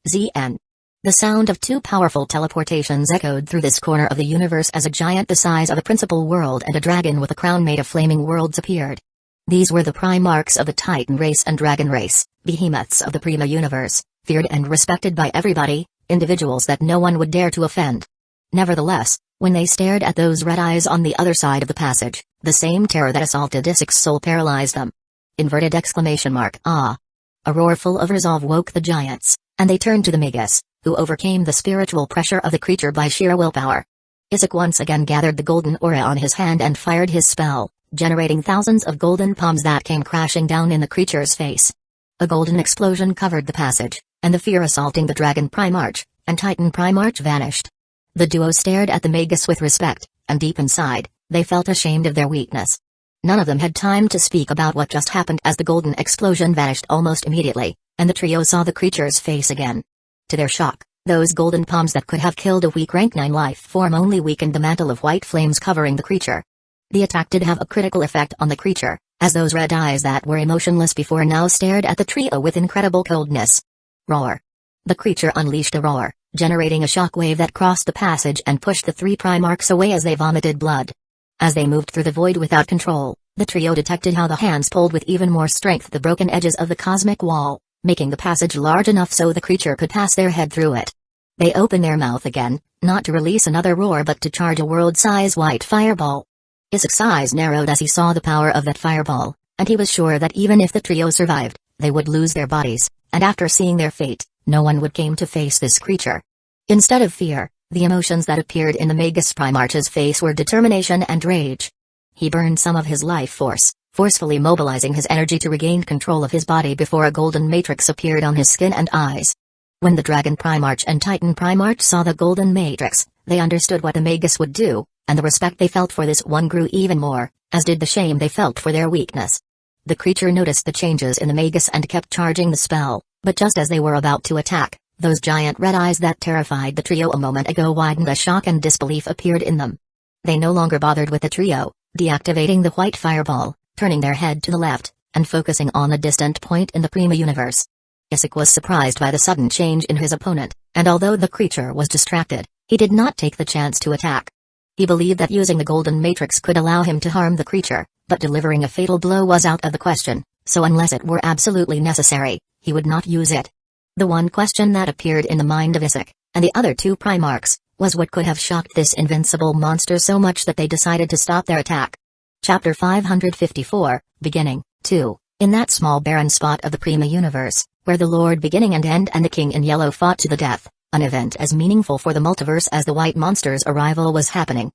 Speaker 1: ZN. The sound of two powerful teleportations echoed through this corner of the universe as a giant the size of a principal world and a dragon with a crown made of flaming worlds appeared. These were the Primarchs of the Titan race and Dragon race, behemoths of the Prima universe, feared and respected by everybody, individuals that no one would dare to offend. Nevertheless, when they stared at those red eyes on the other side of the passage, the same terror that assaulted Isaac's soul paralyzed them. Ah! A roar full of resolve woke the giants, and they turned to the Magus, who overcame the spiritual pressure of the creature by sheer willpower. Isaac once again gathered the golden aura on his hand and fired his spell, generating thousands of golden palms that came crashing down in the creature's face. A golden explosion covered the passage, and the fear assaulting the Dragon Primarch and Titan Primarch vanished. The duo stared at the Magus with respect, and deep inside, they felt ashamed of their weakness. None of them had time to speak about what just happened as the golden explosion vanished almost immediately, and the trio saw the creature's face again. To their shock, those golden palms that could have killed a weak rank 9 life form only weakened the mantle of white flames covering the creature. The attack did have a critical effect on the creature, as those red eyes that were emotionless before now stared at the trio with incredible coldness. Roar. The creature unleashed a roar, generating a shockwave that crossed the passage and pushed the 3 Primarchs away as they vomited blood. As they moved through the void without control, the trio detected how the hands pulled with even more strength the broken edges of the cosmic wall, making the passage large enough so the creature could pass their head through it. They opened their mouth again, not to release another roar but to charge a world-size white fireball. Isaac's eyes narrowed as he saw the power of that fireball, and he was sure that even if the trio survived, they would lose their bodies, and after seeing their fate, no one would come to face this creature. Instead of fear, the emotions that appeared in the Magus Primarch's face were determination and rage. He burned some of his life force, forcefully mobilizing his energy to regain control of his body before a golden matrix appeared on his skin and eyes. When the Dragon Primarch and Titan Primarch saw the golden matrix, they understood what the Magus would do, and the respect they felt for this one grew even more, as did the shame they felt for their weakness. The creature noticed the changes in the Magus and kept charging the spell, but just as they were about to attack, those giant red eyes that terrified the trio a moment ago widened as shock and disbelief appeared in them. They no longer bothered with the trio, deactivating the white fireball, turning their head to the left, and focusing on a distant point in the Prima universe. Isaac was surprised by the sudden change in his opponent, and although the creature was distracted, he did not take the chance to attack. He believed that using the golden matrix could allow him to harm the creature, but delivering a fatal blow was out of the question, so unless it were absolutely necessary, he would not use it. The one question that appeared in the mind of Isaac, and the other 2 Primarchs, was what could have shocked this invincible monster so much that they decided to stop their attack. Chapter 554, Beginning, 2. In that small barren spot of the Prima universe, where the Lord Beginning and End and the King in Yellow fought to the death, an event as meaningful for the multiverse as the White Monster's arrival was happening.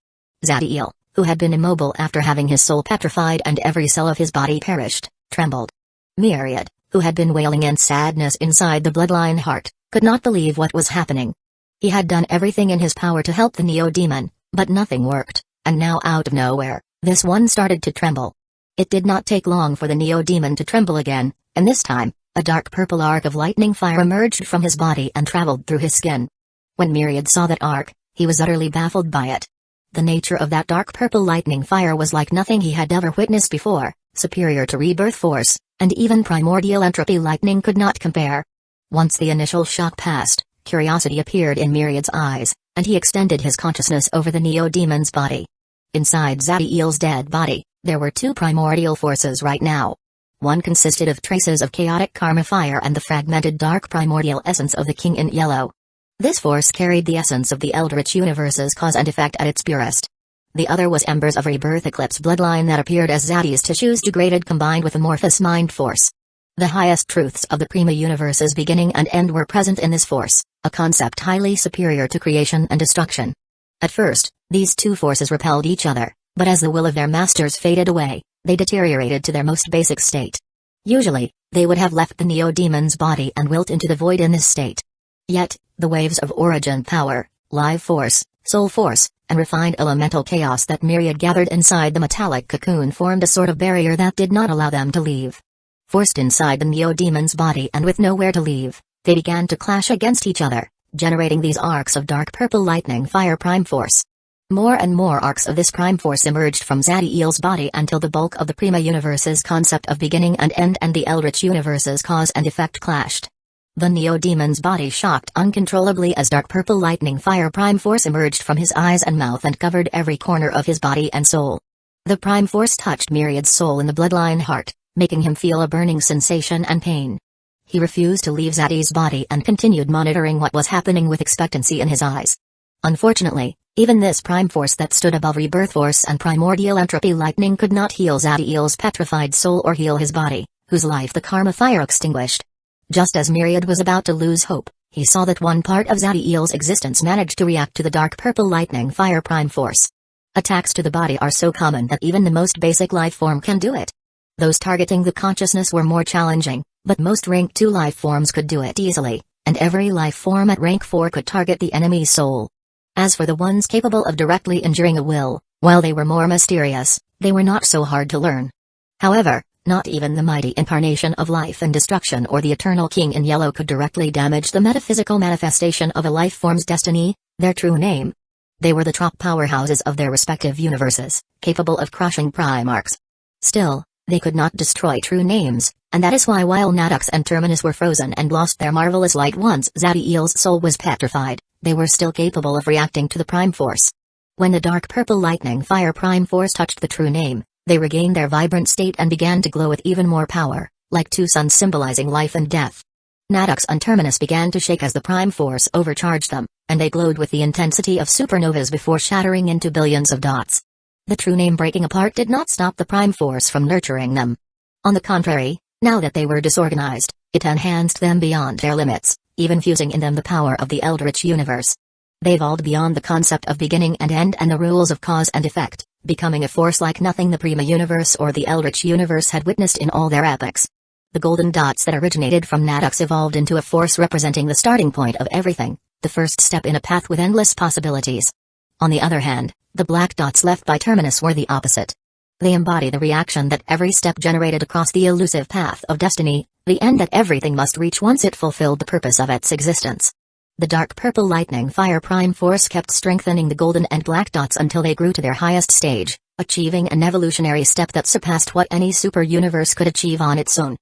Speaker 1: Zadiel, who had been immobile after having his soul petrified and every cell of his body perished, trembled. Myriad, who had been wailing in sadness inside the bloodline heart, could not believe what was happening. He had done everything in his power to help the Neo-Demon, but nothing worked, and now out of nowhere, this one started to tremble. It did not take long for the Neo-Demon to tremble again, and this time, a dark purple arc of lightning fire emerged from his body and traveled through his skin. When Myriad saw that arc, he was utterly baffled by it. The nature of that dark purple lightning fire was like nothing he had ever witnessed before, superior to rebirth force, and even primordial entropy lightning could not compare. Once the initial shock passed, curiosity appeared in Myriad's eyes, and he extended his consciousness over the Neo-Demon's body. Inside Zadiel's dead body, there were 2 primordial forces right now. One consisted of traces of chaotic karma fire and the fragmented dark primordial essence of the King in Yellow. This force carried the essence of the Eldritch Universe's cause and effect at its purest. The other was embers of rebirth eclipse bloodline that appeared as Zadi's tissues degraded combined with amorphous mind force. The highest truths of the Prima Universe's beginning and end were present in this force, a concept highly superior to creation and destruction. At first, these 2 forces repelled each other, but as the will of their masters faded away, they deteriorated to their most basic state. Usually, they would have left the Neo-Demon's body and wilt into the void in this state. Yet, the waves of origin power, life force, soul force, and refined elemental chaos that Myriad gathered inside the metallic cocoon formed a sort of barrier that did not allow them to leave. Forced inside the Neo-Demon's body and with nowhere to leave, they began to clash against each other, generating these arcs of dark purple lightning fire prime force. More and more arcs of this prime force emerged from Zadiel's body until the bulk of the Prima Universe's concept of beginning and end and the Eldritch Universe's cause and effect clashed. The Neo-Demon's body shocked uncontrollably as dark purple lightning fire prime force emerged from his eyes and mouth and covered every corner of his body and soul. The prime force touched Myriad's soul in the bloodline heart, making him feel a burning sensation and pain. He refused to leave Zadie's body and continued monitoring what was happening with expectancy in his eyes. Unfortunately, even this prime force that stood above rebirth force and primordial entropy lightning could not heal Zadiel's petrified soul or heal his body, whose life the karma fire extinguished. Just as Myriad was about to lose hope, he saw that one part of Zadiel's existence managed to react to the dark purple lightning fire prime force. Attacks to the body are so common that even the most basic life form can do it. Those targeting the consciousness were more challenging, but most rank 2 life forms could do it easily, and every life form at rank 4 could target the enemy's soul. As for the ones capable of directly injuring a will, while they were more mysterious, they were not so hard to learn. However, not even the mighty incarnation of life and destruction or the eternal king in yellow could directly damage the metaphysical manifestation of a life form's destiny, their true name. They were the top powerhouses of their respective universes, capable of crushing primarchs. Still, they could not destroy true names, and that is why while Nadux and Terminus were frozen and lost their marvelous light once Zadiel's soul was petrified, they were still capable of reacting to the prime force. When the dark purple lightning fire prime force touched the true name, they regained their vibrant state and began to glow with even more power, like 2 suns symbolizing life and death. Nadux and Terminus began to shake as the prime force overcharged them, and they glowed with the intensity of supernovas before shattering into billions of dots. The true name breaking apart did not stop the prime force from nurturing them. On the contrary, now that they were disorganized, it enhanced them beyond their limits, even fusing in them the power of the Eldritch Universe. They evolved beyond the concept of beginning and end and the rules of cause and effect, becoming a force like nothing the Prima Universe or the Eldritch Universe had witnessed in all their epochs. The golden dots that originated from Nadux evolved into a force representing the starting point of everything, the first step in a path with endless possibilities. On the other hand, the black dots left by Terminus were the opposite. They embody the reaction that every step generated across the elusive path of destiny, the end that everything must reach once it fulfilled the purpose of its existence. The dark purple lightning fire prime force kept strengthening the golden and black dots until they grew to their highest stage, achieving an evolutionary step that surpassed what any super universe could achieve on its own.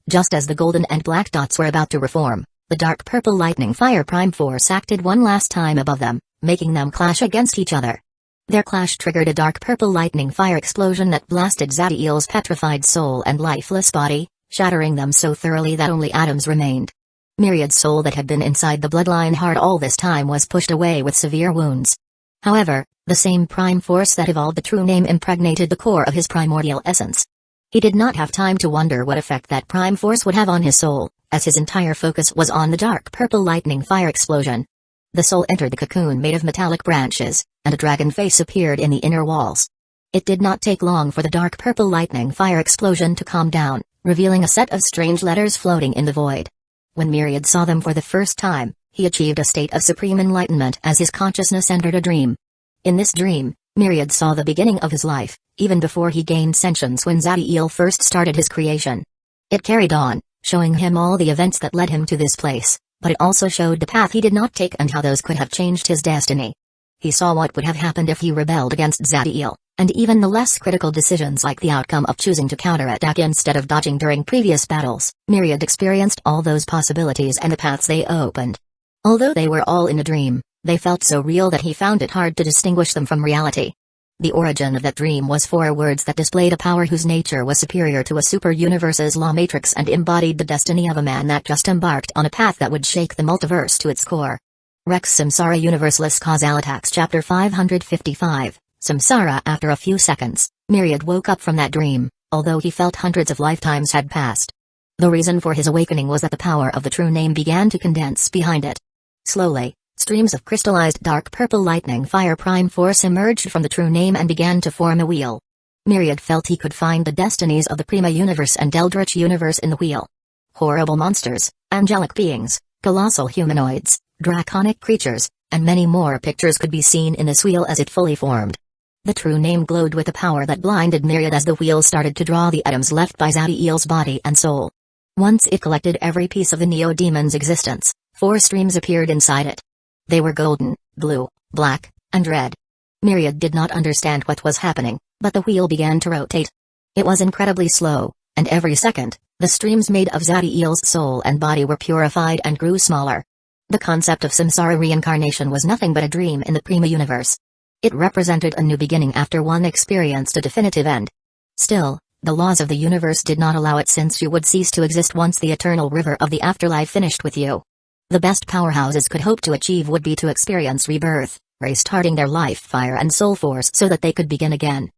Speaker 1: Just as the golden and black dots were about to reform, the dark purple lightning fire prime force acted one last time above them, making them clash against each other. Their clash triggered a dark purple lightning fire explosion that blasted Zadiel's petrified soul and lifeless body, shattering them so thoroughly that only atoms remained. Myriad's soul that had been inside the bloodline heart all this time was pushed away with severe wounds. However, the same prime force that evolved the true name impregnated the core of his primordial essence. He did not have time to wonder what effect that prime force would have on his soul, as his entire focus was on the dark purple lightning fire explosion. The soul entered the cocoon made of metallic branches, and a dragon face appeared in the inner walls. It did not take long for the dark purple lightning fire explosion to calm down, revealing a set of strange letters floating in the void. When Myriad saw them for the first time, he achieved a state of supreme enlightenment as his consciousness entered a dream. In this dream, Myriad saw the beginning of his life, even before he gained sentience when Zadiel first started his creation. It carried on, showing him all the events that led him to this place, but it also showed the path he did not take and how those could have changed his destiny. He saw what would have happened if he rebelled against Zadiel, and even the less critical decisions like the outcome of choosing to counterattack instead of dodging during previous battles. Myriad experienced all those possibilities and the paths they opened. Although they were all in a dream, they felt so real that he found it hard to distinguish them from reality. The origin of that dream was 4 words that displayed a power whose nature was superior to a super-universe's law matrix and embodied the destiny of a man that just embarked on a path that would shake the multiverse to its core. Rex Samsara Universeless Causalitax Chapter 555, Samsara. After a few seconds, Myriad woke up from that dream, although he felt hundreds of lifetimes had passed. The reason for his awakening was that the power of the true name began to condense behind it. Slowly, streams of crystallized dark purple lightning fire prime force emerged from the true name and began to form a wheel. Myriad felt he could find the destinies of the Prima Universe and Eldritch Universe in the wheel. Horrible monsters, angelic beings, Colossal humanoids, draconic creatures, and many more pictures could be seen in this wheel as it fully formed. The true name glowed with a power that blinded Myriad as the wheel started to draw the atoms left by Zadiel's body and soul. Once it collected every piece of the Neo-Demon's existence, 4 streams appeared inside it. They were golden, blue, black, and red. Myriad did not understand what was happening, but the wheel began to rotate. It was incredibly slow, and every second, the streams made of Zadiel's soul and body were purified and grew smaller. The concept of samsara reincarnation was nothing but a dream in the Prima universe. It represented a new beginning after one experienced a definitive end. Still, the laws of the universe did not allow it, since you would cease to exist once the eternal river of the afterlife finished with you. The best powerhouses could hope to achieve would be to experience rebirth, restarting their life fire and soul force so that they could begin again.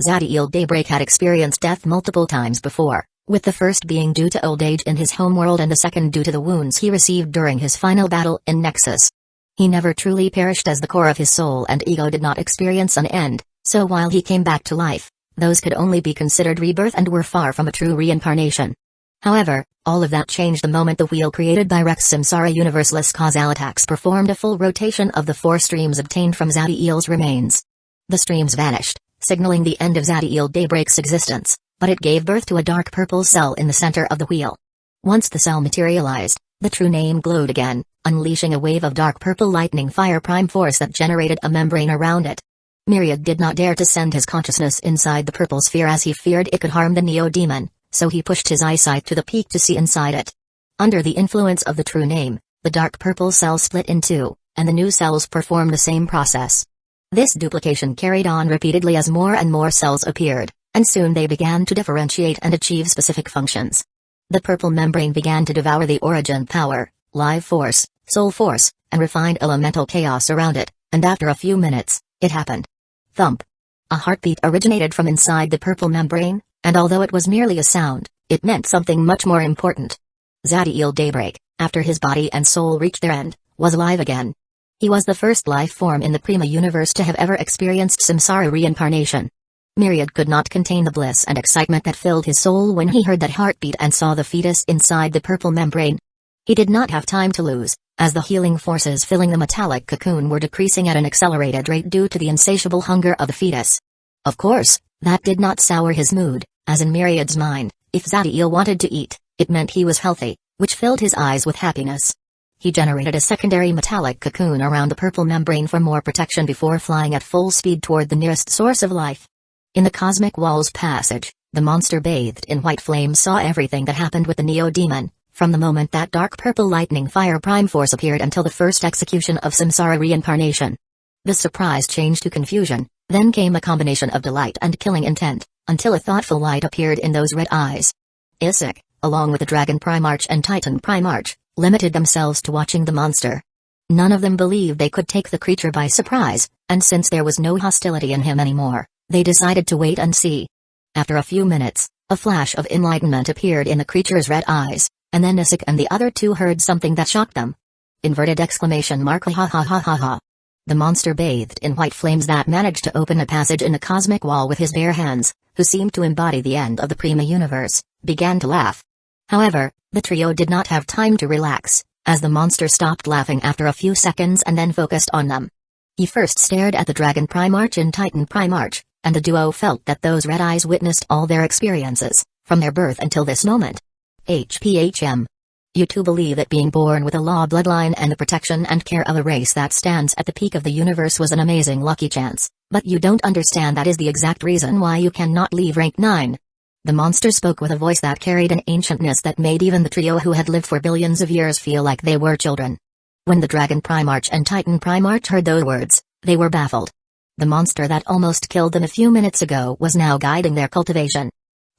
Speaker 1: Zadiel Daybreak had experienced death multiple times before, with the first being due to old age in his homeworld and the second due to the wounds he received during his final battle in Nexus. He never truly perished, as the core of his soul and ego did not experience an end, so while he came back to life, those could only be considered rebirth and were far from a true reincarnation. However, all of that changed the moment the wheel created by Rex Samsara Universeless Causalitax performed a full rotation of the 4 streams obtained from Zadiel's remains. The streams vanished, signaling the end of Zadiel Daybreak's existence, but it gave birth to a dark purple cell in the center of the wheel. Once the cell materialized, the true name glowed again, unleashing a wave of dark purple lightning fire prime force that generated a membrane around it. Myriad did not dare to send his consciousness inside the purple sphere as he feared it could harm the Neo-Demon, so he pushed his eyesight to the peak to see inside it. Under the influence of the true name, the dark purple cell split in 2, and the new cells performed the same process. This duplication carried on repeatedly as more and more cells appeared, and soon they began to differentiate and achieve specific functions. The purple membrane began to devour the origin power, life force, soul force, and refined elemental chaos around it, and after a few minutes, it happened. Thump. A heartbeat originated from inside the purple membrane, and although it was merely a sound, it meant something much more important. Zadiel Daybreak, after his body and soul reached their end, was alive again. He was the first life form in the Prima universe to have ever experienced samsara reincarnation. Myriad could not contain the bliss and excitement that filled his soul when he heard that heartbeat and saw the fetus inside the purple membrane. He did not have time to lose, as the healing forces filling the metallic cocoon were decreasing at an accelerated rate due to the insatiable hunger of the fetus. Of course, that did not sour his mood, as in Myriad's mind, if Zadiel wanted to eat, it meant he was healthy, which filled his eyes with happiness. He generated a secondary metallic cocoon around the purple membrane for more protection before flying at full speed toward the nearest source of life. In the Cosmic Walls passage, the monster bathed in white flame saw everything that happened with the Neo-Demon, from the moment that dark purple lightning fire prime force appeared until the first execution of samsara reincarnation. The surprise changed to confusion, then came a combination of delight and killing intent, until a thoughtful light appeared in those red eyes. Isaac, along with the Dragon Primarch and Titan Primarch, limited themselves to watching the monster. None of them believed they could take the creature by surprise, and since there was no hostility in him anymore, they decided to wait and see. After a few minutes, a flash of enlightenment appeared in the creature's red eyes, and then Isaac and the other 2 heard something that shocked them. Inverted exclamation mark, ha ha ha ha ha. The monster bathed in white flames that managed to open a passage in the cosmic wall with his bare hands, who seemed to embody the end of the Prima universe, began to laugh. However, the trio did not have time to relax, as the monster stopped laughing after a few seconds and then focused on them. He first stared at the Dragon Primarch and Titan Primarch, and the duo felt that those red eyes witnessed all their experiences, from their birth until this moment. HPHM. You two believe that being born with a law bloodline and the protection and care of a race that stands at the peak of the universe was an amazing lucky chance, but you don't understand that is the exact reason why you cannot leave rank 9. The monster spoke with a voice that carried an ancientness that made even the trio who had lived for billions of years feel like they were children. When the Dragon Primarch and Titan Primarch heard those words, they were baffled. The monster that almost killed them a few minutes ago was now guiding their cultivation.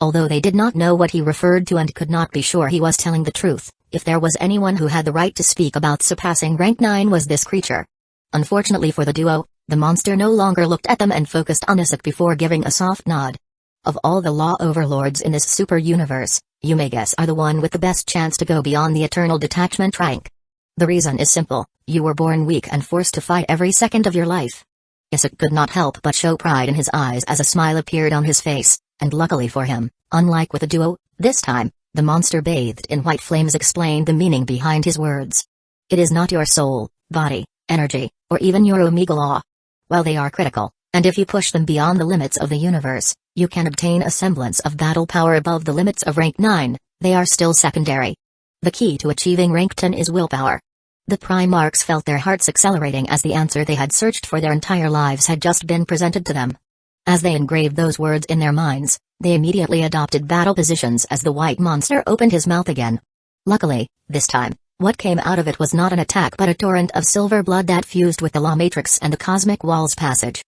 Speaker 1: Although they did not know what he referred to and could not be sure he was telling the truth, if there was anyone who had the right to speak about surpassing rank 9 was this creature. Unfortunately for the duo, the monster no longer looked at them and focused on Isaac before giving a soft nod. Of all the law overlords in this super universe, you may guess are the one with the best chance to go beyond the eternal detachment rank. The reason is simple, you were born weak and forced to fight every second of your life. Isaac could not help but show pride in his eyes as a smile appeared on his face, and luckily for him, unlike with the duo, this time, the monster bathed in white flames explained the meaning behind his words. It is not your soul, body, energy, or even your Omega Law. While they are critical, and if you push them beyond the limits of the universe, you can obtain a semblance of battle power above the limits of rank 9, they are still secondary. The key to achieving rank 10 is willpower. The Primarchs felt their hearts accelerating as the answer they had searched for their entire lives had just been presented to them. As they engraved those words in their minds, they immediately adopted battle positions as the white monster opened his mouth again. Luckily, this time, what came out of it was not an attack but a torrent of silver blood that fused with the Law Matrix and the Cosmic Walls passage.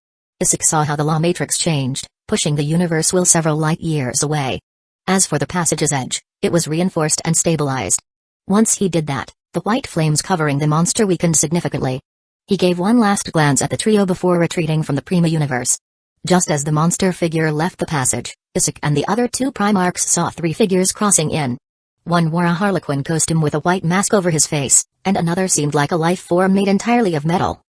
Speaker 1: Isaac saw how the Law Matrix changed, pushing the universe will several light years away. As for the passage's edge, it was reinforced and stabilized. Once he did that, the white flames covering the monster weakened significantly. He gave one last glance at the trio before retreating from the Prima universe. Just as the monster figure left the passage, Isaac and the other two Primarchs saw three figures crossing in. One wore a harlequin costume with a white mask over his face, and another seemed like a life form made entirely of metal.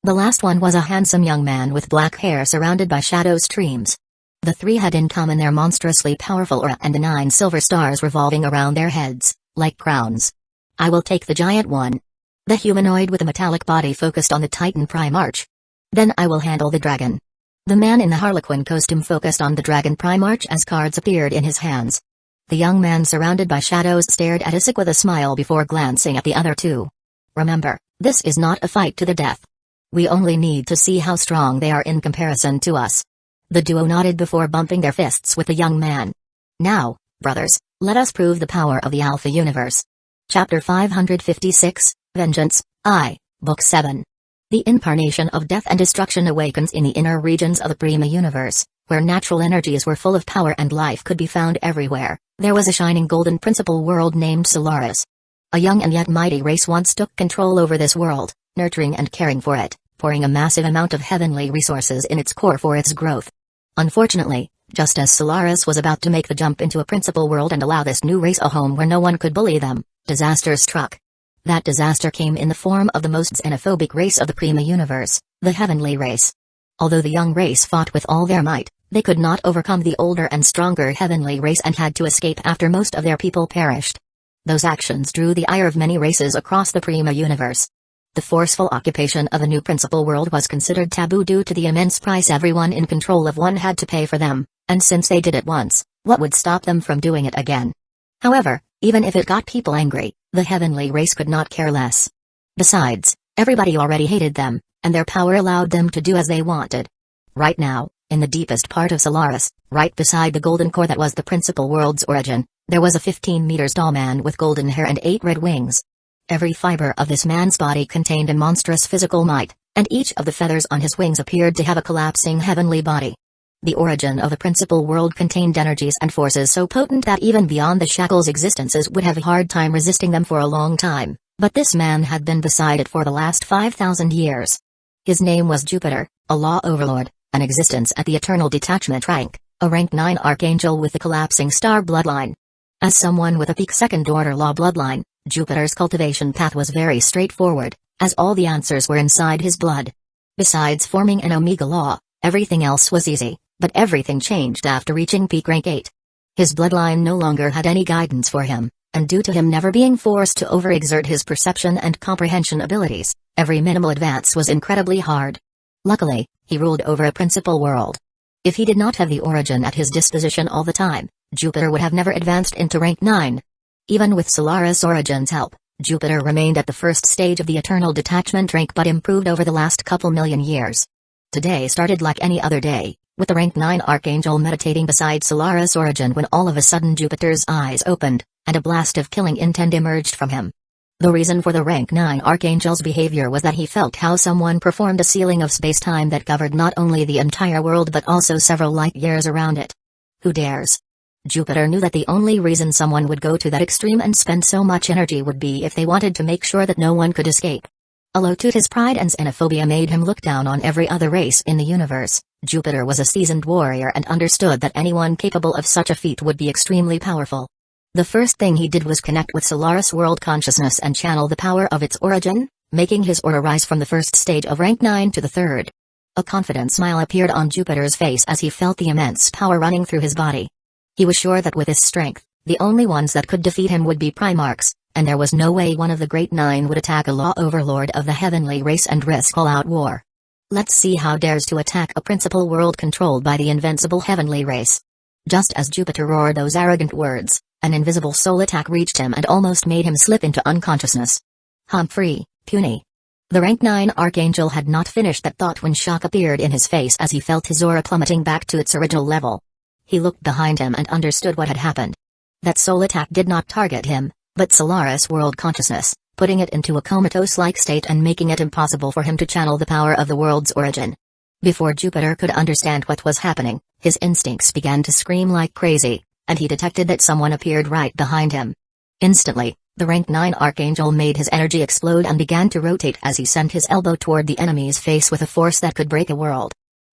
Speaker 1: The last one was a handsome young man with black hair surrounded by shadow streams. The three had in common their monstrously powerful aura and the 9 silver stars revolving around their heads, like crowns. I will take the giant one. The humanoid with a metallic body focused on the Titan Primarch. Then I will handle the dragon. The man in the harlequin costume focused on the dragon Primarch as cards appeared in his hands. The young man surrounded by shadows stared at Isaac with a smile before glancing at the other two. Remember, this is not a fight to the death. We only need to see how strong they are in comparison to us. The duo nodded before bumping their fists with the young man. Now, brothers, let us prove the power of the Alpha Universe. Chapter 556, Vengeance, I, Book 7. The incarnation of death and destruction awakens in the inner regions of the Prima Universe, where natural energies were full of power and life could be found everywhere. There was a shining golden principal world named Solaris. A young and yet mighty race once took control over this world, nurturing and caring for it, pouring a massive amount of heavenly resources in its core for its growth. Unfortunately, just as Solaris was about to make the jump into a principal world and allow this new race a home where no one could bully them, disaster struck. That disaster came in the form of the most xenophobic race of the Prima universe, the heavenly race. Although the young race fought with all their might, they could not overcome the older and stronger heavenly race and had to escape after most of their people perished. Those actions drew the ire of many races across the Prima universe. The forceful occupation of a new principal world was considered taboo due to the immense price everyone in control of one had to pay for them, and since they did it once, what would stop them from doing it again? However, even if it got people angry, the heavenly race could not care less. Besides, everybody already hated them, and their power allowed them to do as they wanted. Right now, in the deepest part of Solaris, right beside the golden core that was the principal world's origin, there was a 15 meters tall man with golden hair and 8 red wings. Every fiber of this man's body contained a monstrous physical might, and each of the feathers on his wings appeared to have a collapsing heavenly body. The origin of the principal world contained energies and forces so potent that even beyond the shackles existences would have a hard time resisting them for a long time, but this man had been beside it for the last 5,000 years. His name was Jupiter, a law overlord, an existence at the eternal detachment rank, a rank 9 archangel with the collapsing star bloodline. As someone with a peak second-order law bloodline, Jupiter's cultivation path was very straightforward, as all the answers were inside his blood. Besides forming an Omega Law, everything else was easy, but everything changed after reaching peak rank 8. His bloodline no longer had any guidance for him, and due to him never being forced to overexert his perception and comprehension abilities, every minimal advance was incredibly hard. Luckily, he ruled over a principal world. If he did not have the origin at his disposition all the time, Jupiter would have never advanced into rank 9. Even with Solaris Origin's help, Jupiter remained at the first stage of the eternal detachment rank but improved over the last couple million years. Today started like any other day, with the rank 9 archangel meditating beside Solaris Origin when all of a sudden Jupiter's eyes opened, and a blast of killing intent emerged from him. The reason for the rank 9 archangel's behavior was that he felt how someone performed a sealing of space-time that covered not only the entire world but also several light years around it. Who dares? Jupiter knew that the only reason someone would go to that extreme and spend so much energy would be if they wanted to make sure that no one could escape. Although his pride and xenophobia made him look down on every other race in the universe, Jupiter was a seasoned warrior and understood that anyone capable of such a feat would be extremely powerful. The first thing he did was connect with Solaris world consciousness and channel the power of its origin, making his aura rise from the first stage of rank 9 to the third. A confident smile appeared on Jupiter's face as he felt the immense power running through his body. He was sure that with his strength, the only ones that could defeat him would be Primarchs, and there was no way one of the Great Nine would attack a law overlord of the heavenly race and risk all-out war. Let's see how dares to attack a principal world controlled by the invincible heavenly race. Just as Jupiter roared those arrogant words, an invisible soul attack reached him and almost made him slip into unconsciousness. Humphrey, puny. The rank 9 Archangel had not finished that thought when shock appeared in his face as he felt his aura plummeting back to its original level. He looked behind him and understood what had happened. That soul attack did not target him, but Solaris world consciousness, putting it into a comatose-like state and making it impossible for him to channel the power of the world's origin. Before Jupiter could understand what was happening, his instincts began to scream like crazy, and he detected that someone appeared right behind him. Instantly, the rank 9 Archangel made his energy explode and began to rotate as he sent his elbow toward the enemy's face with a force that could break a world.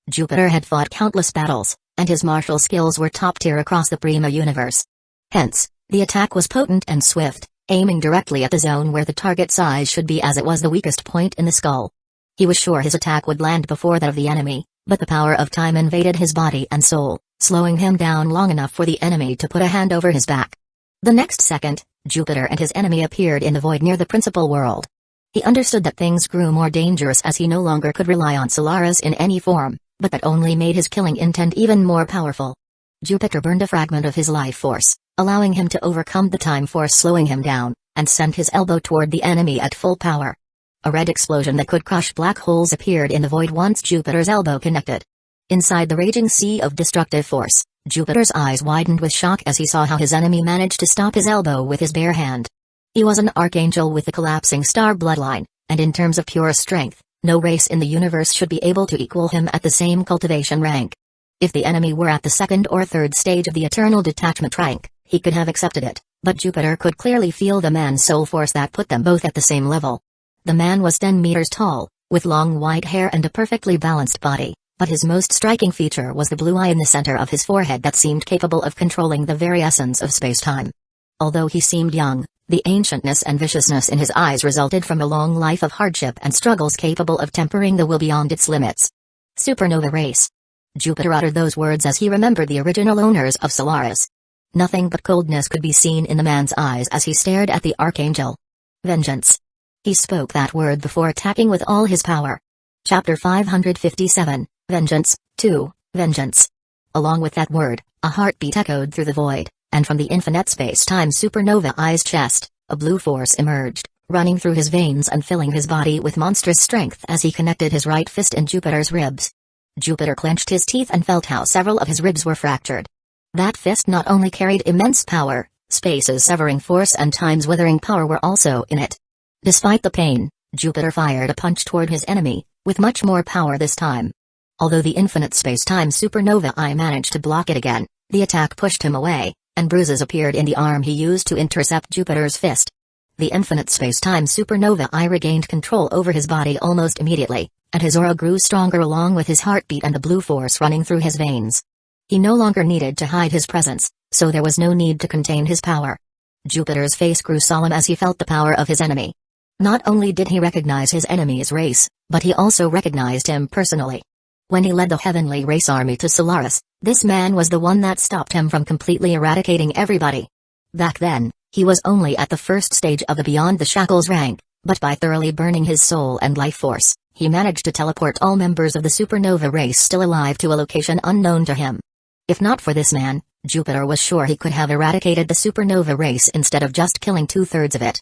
Speaker 1: Jupiter had fought countless battles, and his martial skills were top tier across the Prima universe. Hence, the attack was potent and swift, aiming directly at the zone where the target's eyes should be, as it was the weakest point in the skull. He was sure his attack would land before that of the enemy, but the power of time invaded his body and soul, slowing him down long enough for the enemy to put a hand over his back. The next second, Jupiter and his enemy appeared in the void near the principal world. He understood that things grew more dangerous as he no longer could rely on Solaris in any form, but that only made his killing intent even more powerful. Jupiter burned a fragment of his life force, allowing him to overcome the time force slowing him down, and sent his elbow toward the enemy at full power. A red explosion that could crush black holes appeared in the void once Jupiter's elbow connected. Inside the raging sea of destructive force, Jupiter's eyes widened with shock as he saw how his enemy managed to stop his elbow with his bare hand. He was an archangel with the collapsing star bloodline, and in terms of pure strength, no race in the universe should be able to equal him at the same cultivation rank. If the enemy were at the second or third stage of the eternal detachment rank, he could have accepted it, but Jupiter could clearly feel the man's soul force that put them both at the same level. The man was 10 meters tall, with long white hair and a perfectly balanced body, but his most striking feature was the blue eye in the center of his forehead that seemed capable of controlling the very essence of space-time. Although he seemed young, the ancientness and viciousness in his eyes resulted from a long life of hardship and struggles capable of tempering the will beyond its limits. Supernova race. Jupiter uttered those words as he remembered the original owners of Solaris. Nothing but coldness could be seen in the man's eyes as he stared at the Archangel. Vengeance. He spoke that word before attacking with all his power. Chapter 557, Vengeance, 2, Vengeance. Along with that word, a heartbeat echoed through the void, and from the infinite space-time supernova eye's chest, a blue force emerged, running through his veins and filling his body with monstrous strength as he connected his right fist in Jupiter's ribs. Jupiter clenched his teeth and felt how several of his ribs were fractured. That fist not only carried immense power, space's severing force and time's withering power were also in it. Despite the pain, Jupiter fired a punch toward his enemy, with much more power this time. Although the infinite space-time supernova eye managed to block it again, the attack pushed him away, and bruises appeared in the arm he used to intercept Jupiter's fist. The infinite space-time supernova eye regained control over his body almost immediately, and his aura grew stronger along with his heartbeat and the blue force running through his veins. He no longer needed to hide his presence, so there was no need to contain his power. Jupiter's face grew solemn as he felt the power of his enemy. Not only did he recognize his enemy's race, but he also recognized him personally. When he led the heavenly race army to Solaris, this man was the one that stopped him from completely eradicating everybody. Back then, he was only at the first stage of the Beyond the Shackles rank, but by thoroughly burning his soul and life force, he managed to teleport all members of the supernova race still alive to a location unknown to him. If not for this man, Jupiter was sure he could have eradicated the supernova race instead of just killing 2/3 of it.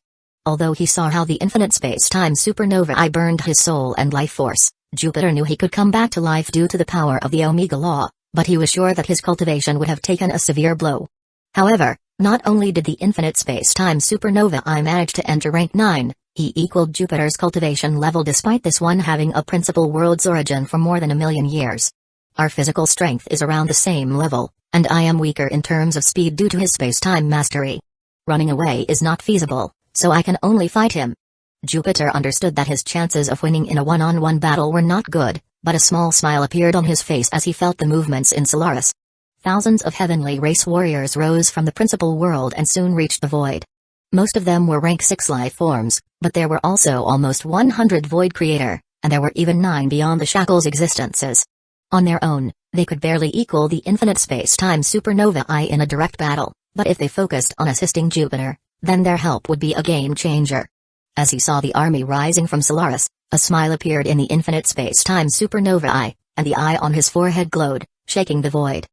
Speaker 1: Although he saw how the infinite space-time supernova eye burned his soul and life force, Jupiter knew he could come back to life due to the power of the Omega Law, but he was sure that his cultivation would have taken a severe blow. However, not only did the infinite space-time supernova eye manage to enter rank 9, he equaled Jupiter's cultivation level despite this one having a principal world's origin for more than 1,000,000 years. Our physical strength is around the same level, and I am weaker in terms of speed due to his space-time mastery. Running away is not feasible, so I can only fight him. Jupiter understood that his chances of winning in a one-on-one battle were not good, but a small smile appeared on his face as he felt the movements in Solaris. Thousands of heavenly race warriors rose from the principal world and soon reached the void. Most of them were rank 6 life forms, but there were also almost 100 void creator, and there were even 9 beyond the shackles existences. On their own, they could barely equal the infinite space-time supernova eye in a direct battle, but if they focused on assisting Jupiter, then their help would be a game changer. As he saw the army rising from Solaris, a smile appeared in the infinite space-time supernova eye, and the eye on his forehead glowed, shaking the void.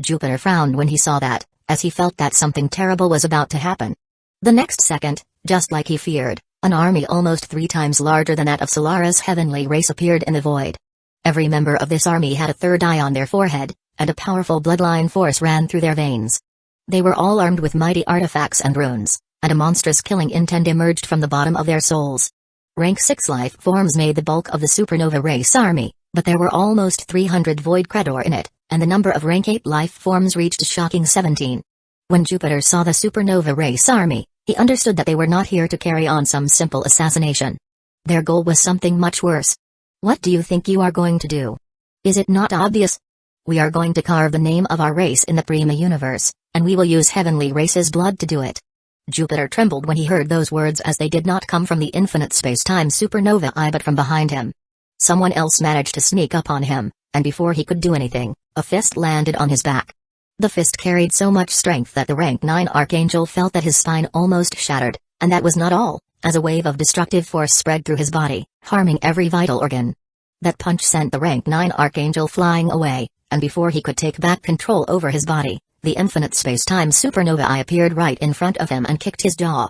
Speaker 1: Jupiter frowned when he saw that, as he felt that something terrible was about to happen. The next second, just like he feared, an army almost 3 times larger than that of Solaris' heavenly race appeared in the void. Every member of this army had a third eye on their forehead, and a powerful bloodline force ran through their veins. They were all armed with mighty artifacts and runes, and a monstrous killing intent emerged from the bottom of their souls. Rank 6 life forms made the bulk of the supernova race army, but there were almost 300 void creator in it, and the number of rank 8 life forms reached a shocking 17. When Jupiter saw the supernova race army, he understood that they were not here to carry on some simple assassination. Their goal was something much worse. What do you think you are going to do? Is it not obvious? We are going to carve the name of our race in the Prima universe, and we will use heavenly race's blood to do it. Jupiter trembled when he heard those words, as they did not come from the infinite space-time supernova eye but from behind him. Someone else managed to sneak up on him, and before he could do anything, a fist landed on his back. The fist carried so much strength that the rank 9 archangel felt that his spine almost shattered, and that was not all, as a wave of destructive force spread through his body, harming every vital organ. That punch sent the rank 9 archangel flying away, and before he could take back control over his body, the infinite space-time supernova eye appeared right in front of him and kicked his jaw.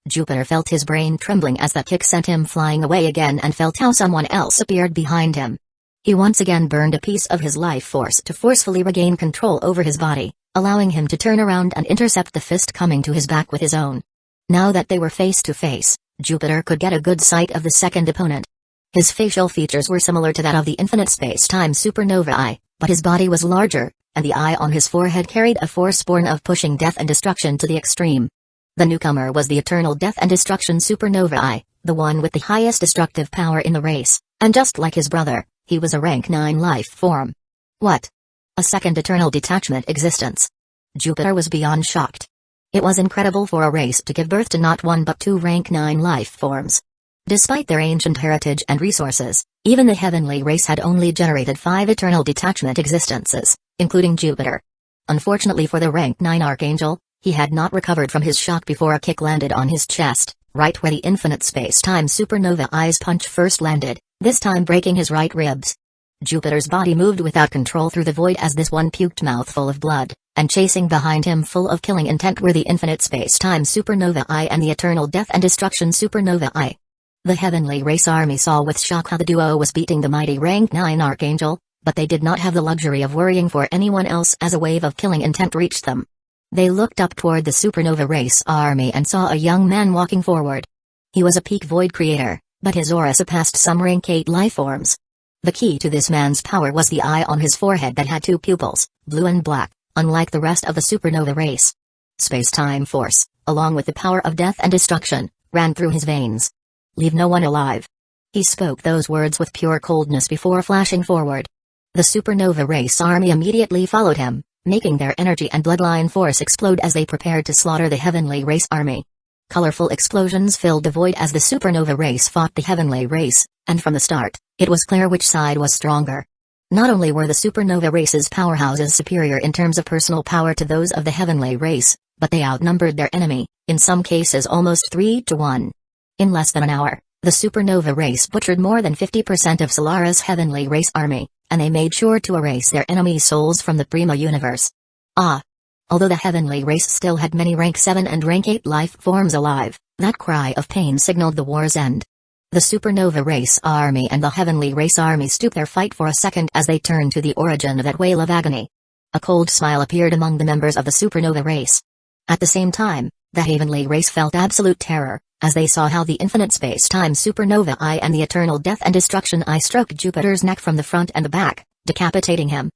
Speaker 1: Jupiter felt his brain trembling as that kick sent him flying away again, and felt how someone else appeared behind him. He once again burned a piece of his life force to forcefully regain control over his body, allowing him to turn around and intercept the fist coming to his back with his own. Now that they were face to face, Jupiter could get a good sight of the second opponent. His facial features were similar to that of the infinite space-time supernova eye, but his body was larger, and the eye on his forehead carried a force born of pushing death and destruction to the extreme. The newcomer was the eternal death and destruction supernova eye, the one with the highest destructive power in the race, and just like his brother, he was a rank 9 life form. What? A second eternal detachment existence. Jupiter was beyond shocked. It was incredible for a race to give birth to not 1 but 2 rank 9 life forms. Despite their ancient heritage and resources, even the heavenly race had only generated 5 eternal detachment existences, including Jupiter. Unfortunately for the rank 9 archangel, he had not recovered from his shock before a kick landed on his chest, right where the infinite space-time supernova eye's punch first landed, this time breaking his right ribs. Jupiter's body moved without control through the void as this one puked mouthful of blood, and chasing behind him full of killing intent were the infinite space-time supernova eye and the eternal death and destruction supernova eye. The heavenly race army saw with shock how the duo was beating the mighty rank 9 archangel, but they did not have the luxury of worrying for anyone else as a wave of killing intent reached them. They looked up toward the supernova race army and saw a young man walking forward. He was a peak void creator, but his aura surpassed some rank 8 life forms. The key to this man's power was the eye on his forehead that had 2 pupils, blue and black, unlike the rest of the supernova race. Space-time force, along with the power of death and destruction, ran through his veins. Leave no one alive. He spoke those words with pure coldness before flashing forward. The supernova race army immediately followed him, making their energy and bloodline force explode as they prepared to slaughter the heavenly race army. Colorful explosions filled the void as the supernova race fought the heavenly race, and from the start, it was clear which side was stronger. Not only were the supernova race's powerhouses superior in terms of personal power to those of the heavenly race, but they outnumbered their enemy, in some cases almost 3 to 1. In less than an hour, the supernova race butchered more than 50% of Solaris' heavenly race army, and they made sure to erase their enemies' souls from the Prima universe. Although the heavenly race still had many rank 7 and rank 8 life forms alive, that cry of pain signaled the war's end. The supernova race army and the heavenly race army stooped their fight for a second as they turned to the origin of that wail of agony. A cold smile appeared among the members of the supernova race. At the same time, the heavenly race felt absolute terror, as they saw how the infinite space-time supernova eye and the eternal death and destruction eye stroked Jupiter's neck from the front and the back, decapitating him.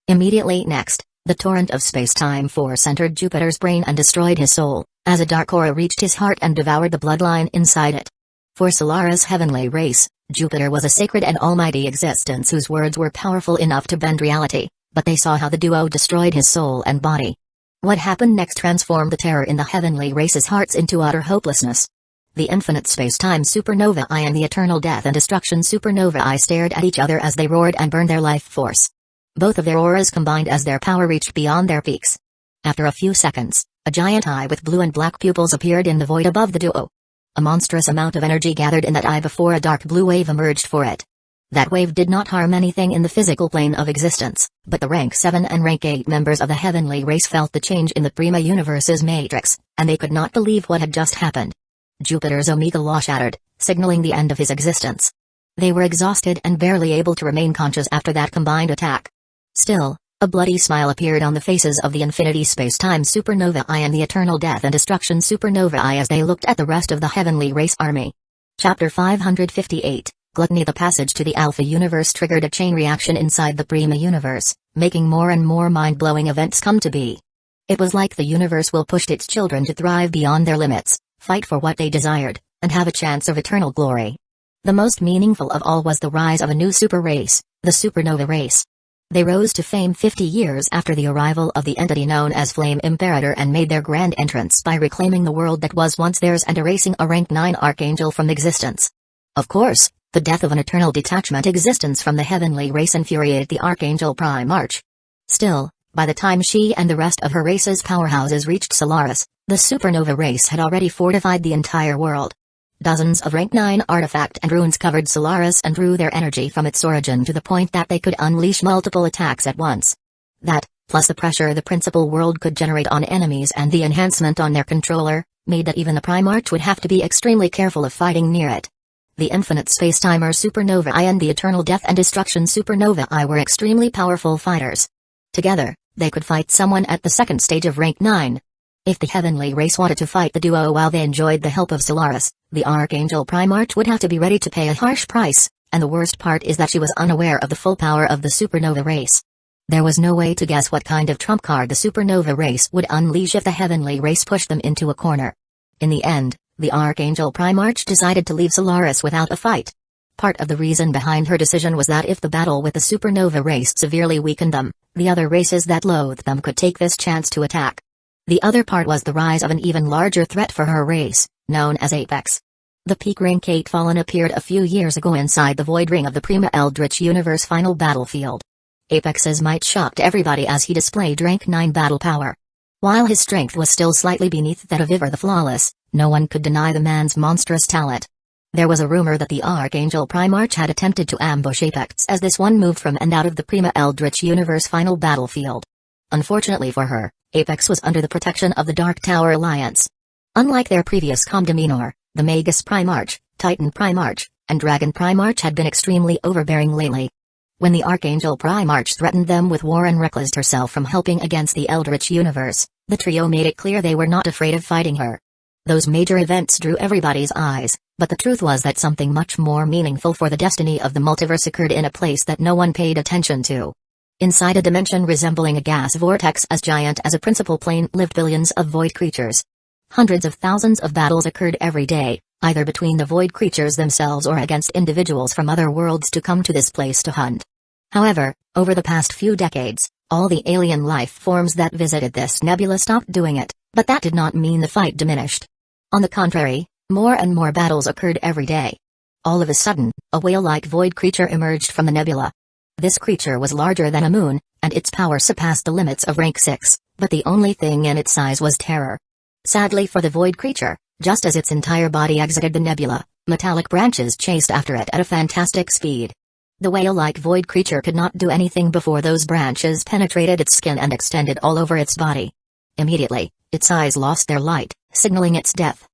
Speaker 1: Immediately next, the torrent of space-time force entered Jupiter's brain and destroyed his soul, as a dark aura reached his heart and devoured the bloodline inside it. For Solaris' heavenly race, Jupiter was a sacred and almighty existence whose words were powerful enough to bend reality, but they saw how the duo destroyed his soul and body. What happened next transformed the terror in the heavenly race's hearts into utter hopelessness. The infinite space-time supernova eye and the eternal death and destruction supernova eye stared at each other as they roared and burned their life force. Both of their auras combined as their power reached beyond their peaks. After a few seconds, A giant eye with blue and black pupils appeared in the void above the duo. A monstrous amount of energy gathered in that eye before a dark blue wave emerged for it. That wave did not harm anything in the physical plane of existence, but the rank 7 and rank 8 members of the heavenly race felt the change in the Prima Universe's matrix, and they could not believe what had just happened. Jupiter's Omega Law shattered, signaling the end of his existence. They were exhausted and barely able to remain conscious after that combined attack. Still, a bloody smile appeared on the faces of the Infinity Space-Time Supernova Eye and the Eternal Death and Destruction Supernova Eye as they looked at the rest of the heavenly race army. Chapter 558 Gluttony. The passage to the Alpha Universe triggered a chain reaction inside the Prima Universe, making more and more mind-blowing events come to be. It was like the universe will push its children to thrive beyond their limits, fight for what they desired, and have a chance of eternal glory. The most meaningful of all was the rise of a new super race, the Supernova race. They rose to fame 50 years after the arrival of the entity known as Flame Imperator and made their grand entrance by reclaiming the world that was once theirs and erasing a rank 9 archangel from existence. Of course, the death of an eternal detachment existence from the heavenly race infuriated the Archangel Primarch. Still, by the time she and the rest of her race's powerhouses reached Solaris, the Supernova race had already fortified the entire world. Dozens of rank 9 artifact and runes covered Solaris and drew their energy from its origin to the point that they could unleash multiple attacks at once. That, plus the pressure the principal world could generate on enemies and the enhancement on their controller, made that even the Primarch would have to be extremely careful of fighting near it. The Infinite Spacetimer Supernova Eye and the Eternal Death and Destruction Supernova Eye were extremely powerful fighters. Together, they could fight someone at the second stage of rank 9. If the heavenly race wanted to fight the duo while they enjoyed the help of Solaris, the Archangel Primarch would have to be ready to pay a harsh price, and the worst part is that she was unaware of the full power of the Supernova race. There was no way to guess what kind of trump card the Supernova race would unleash if the heavenly race pushed them into a corner. In the end, the Archangel Primarch decided to leave Solaris without a fight. Part of the reason behind her decision was that if the battle with the Supernova race severely weakened them, the other races that loathed them could take this chance to attack. The other part was the rise of an even larger threat for her race, known as Apex. The peak rank 8 Fallen appeared a few years ago inside the void ring of the Prima Eldritch Universe final battlefield. Apex's might shocked everybody as he displayed rank 9 battle power. While his strength was still slightly beneath that of Ivor the Flawless, no one could deny the man's monstrous talent. There was a rumor that the Archangel Primarch had attempted to ambush Apex as this one moved from and out of the Prima Eldritch Universe final battlefield. Unfortunately for her, Apex was under the protection of the Dark Tower Alliance. Unlike their previous Comdominor, the Magus Primarch, Titan Primarch, and Dragon Primarch had been extremely overbearing lately. When the Archangel Primarch threatened them with war and recklessed herself from helping against the Eldritch Universe, the trio made it clear they were not afraid of fighting her. Those major events drew everybody's eyes, but the truth was that something much more meaningful for the destiny of the multiverse occurred in a place that no one paid attention to. Inside a dimension resembling a gas vortex as giant as a principal plane lived billions of void creatures. Hundreds of thousands of battles occurred every day, either between the void creatures themselves or against individuals from other worlds to come to this place to hunt. However, over the past few decades, all the alien life forms that visited this nebula stopped doing it, but that did not mean the fight diminished. On the contrary, more and more battles occurred every day. All of a sudden, a whale-like void creature emerged from the nebula. This creature was larger than a moon, and its power surpassed the limits of rank 6, but the only thing in its size was terror. Sadly for the void creature, just as its entire body exited the nebula, metallic branches chased after it at a fantastic speed. The whale-like void creature could not do anything before those branches penetrated its skin and extended all over its body. Immediately, its eyes lost their light, signaling its death.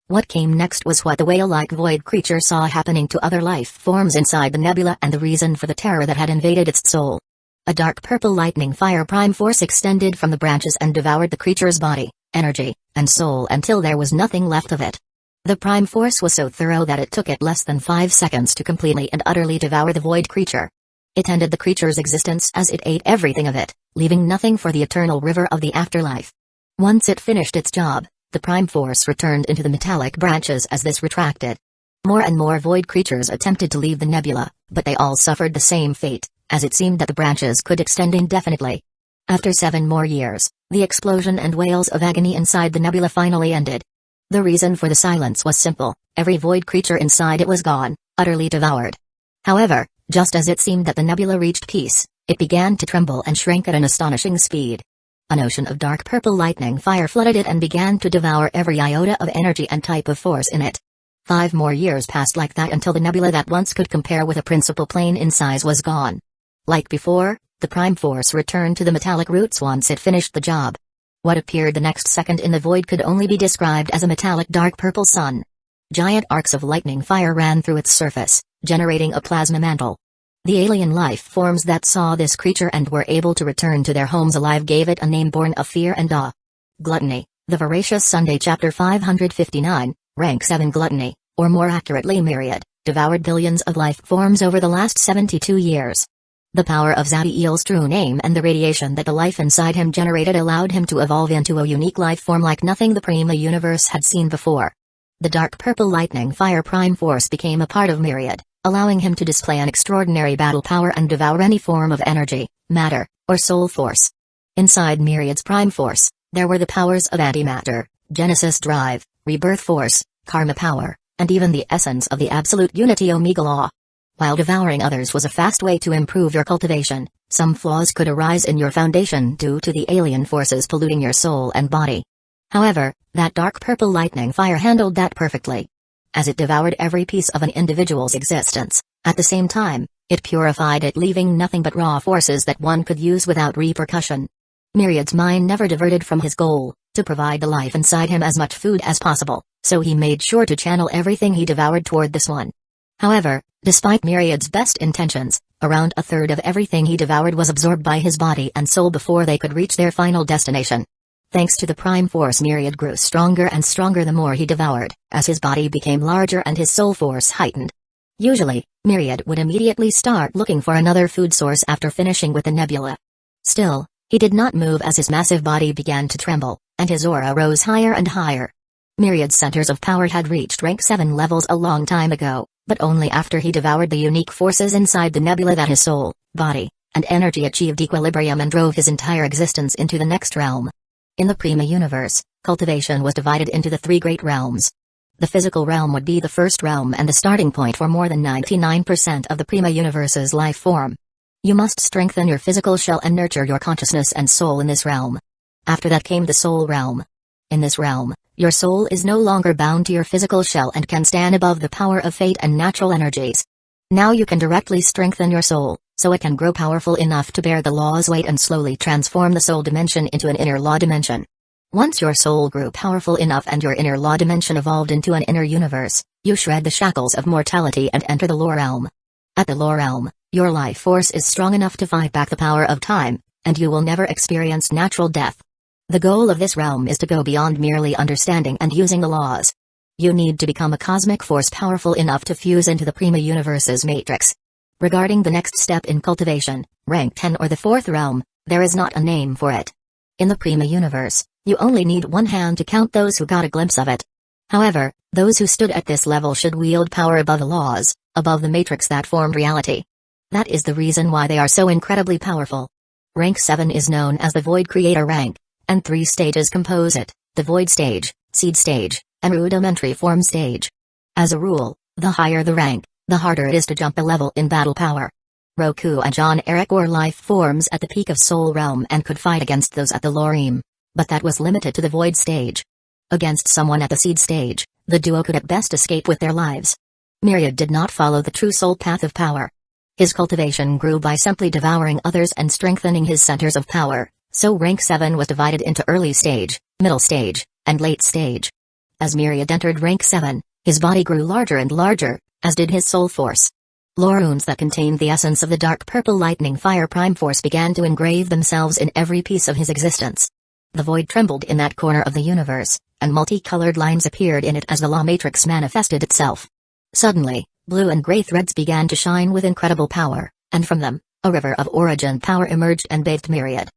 Speaker 1: What came next was what the whale-like void creature saw happening to other life forms inside the nebula and the reason for the terror that had invaded its soul. A dark purple lightning fire prime force extended from the branches and devoured the creature's body, energy, and soul until there was nothing left of it. The prime force was so thorough that it took it less than 5 seconds to completely and utterly devour the void creature. It ended the creature's existence as it ate everything of it, leaving nothing for the eternal river of the afterlife. Once it finished its job, the prime force returned into the metallic branches as this retracted. More and more void creatures attempted to leave the nebula, but they all suffered the same fate, as it seemed that the branches could extend indefinitely. After 7 more years, the explosion and wails of agony inside the nebula finally ended. The reason for the silence was simple: every void creature inside it was gone, utterly devoured. However, just as it seemed that the nebula reached peace, it began to tremble and shrink at an astonishing speed. An ocean of dark purple lightning fire flooded it and began to devour every iota of energy and type of force in it. 5 more years passed like that until the nebula that once could compare with a principal plane in size was gone. Like before, the prime force returned to the metallic roots once it finished the job. What appeared the next second in the void could only be described as a metallic dark purple sun. Giant arcs of lightning fire ran through its surface, generating a plasma mantle. The alien life forms that saw this creature and were able to return to their homes alive gave it a name born of fear and awe. Gluttony, the Voracious Sunday Chapter 559, Rank 7 Gluttony, or more accurately Myriad, devoured billions of life forms over the last 72 years. The power of Zabiel's true name and the radiation that the life inside him generated allowed him to evolve into a unique life form like nothing the Prima universe had seen before. The dark purple lightning fire prime force became a part of Myriad, allowing him to display an extraordinary battle power and devour any form of energy, matter, or soul force. Inside Myriad's prime force, there were the powers of antimatter, Genesis drive, rebirth force, karma power, and even the essence of the absolute unity Omega law. While devouring others was a fast way to improve your cultivation, some flaws could arise in your foundation due to the alien forces polluting your soul and body. However, that dark purple lightning fire handled that perfectly. As it devoured every piece of an individual's existence, at the same time, it purified it leaving nothing but raw forces that one could use without repercussion. Myriad's mind never diverted from his goal, to provide the life inside him as much food as possible, so he made sure to channel everything he devoured toward this one. However, despite Myriad's best intentions, around a third of everything he devoured was absorbed by his body and soul before they could reach their final destination. Thanks to the prime force, Myriad grew stronger and stronger the more he devoured, as his body became larger and his soul force heightened. Usually, Myriad would immediately start looking for another food source after finishing with the nebula. Still, he did not move as his massive body began to tremble, and his aura rose higher and higher. Myriad's centers of power had reached rank 7 levels a long time ago, but only after he devoured the unique forces inside the nebula that his soul, body, and energy achieved equilibrium and drove his entire existence into the next realm. In the Prima universe, cultivation was divided into the 3 great realms. The physical realm would be the first realm and the starting point for more than 99% of the Prima universe's life form. You must strengthen your physical shell and nurture your consciousness and soul in this realm. After that came the soul realm. In this realm, your soul is no longer bound to your physical shell and can stand above the power of fate and natural energies. Now you can directly strengthen your soul, so it can grow powerful enough to bear the law's weight and slowly transform the soul dimension into an inner law dimension. Once your soul grew powerful enough and your inner law dimension evolved into an inner universe, you shred the shackles of mortality and enter the law realm. At the law realm, your life force is strong enough to fight back the power of time, and you will never experience natural death. The goal of this realm is to go beyond merely understanding and using the laws. You need to become a cosmic force powerful enough to fuse into the Prima universe's matrix. Regarding the next step in cultivation, rank 10 or the 4th realm, there is not a name for it. In the Prima universe, you only need one hand to count those who got a glimpse of it. However, those who stood at this level should wield power above the laws, above the matrix that formed reality. That is the reason why they are so incredibly powerful. Rank 7 is known as the Void Creator rank, and 3 stages compose it: the Void stage, Seed stage, and Rudimentary Form stage. As a rule, the higher the rank, the harder it is to jump a level in battle power. Roku and John Eric were life forms at the peak of Soul Realm and could fight against those at the Loreem. But that was limited to the Void stage. Against someone at the Seed stage, the duo could at best escape with their lives. Myriad did not follow the true soul path of power. His cultivation grew by simply devouring others and strengthening his centers of power, so rank 7 was divided into early stage, middle stage, and late stage. As Myriad entered rank 7, his body grew larger and larger, as did his soul force. Lore runes that contained the essence of the dark purple lightning fire prime force began to engrave themselves in every piece of his existence. The void trembled in that corner of the universe, and multicolored lines appeared in it as the law matrix manifested itself. Suddenly, blue and gray threads began to shine with incredible power, and from them, a river of origin power emerged and bathed Myriad.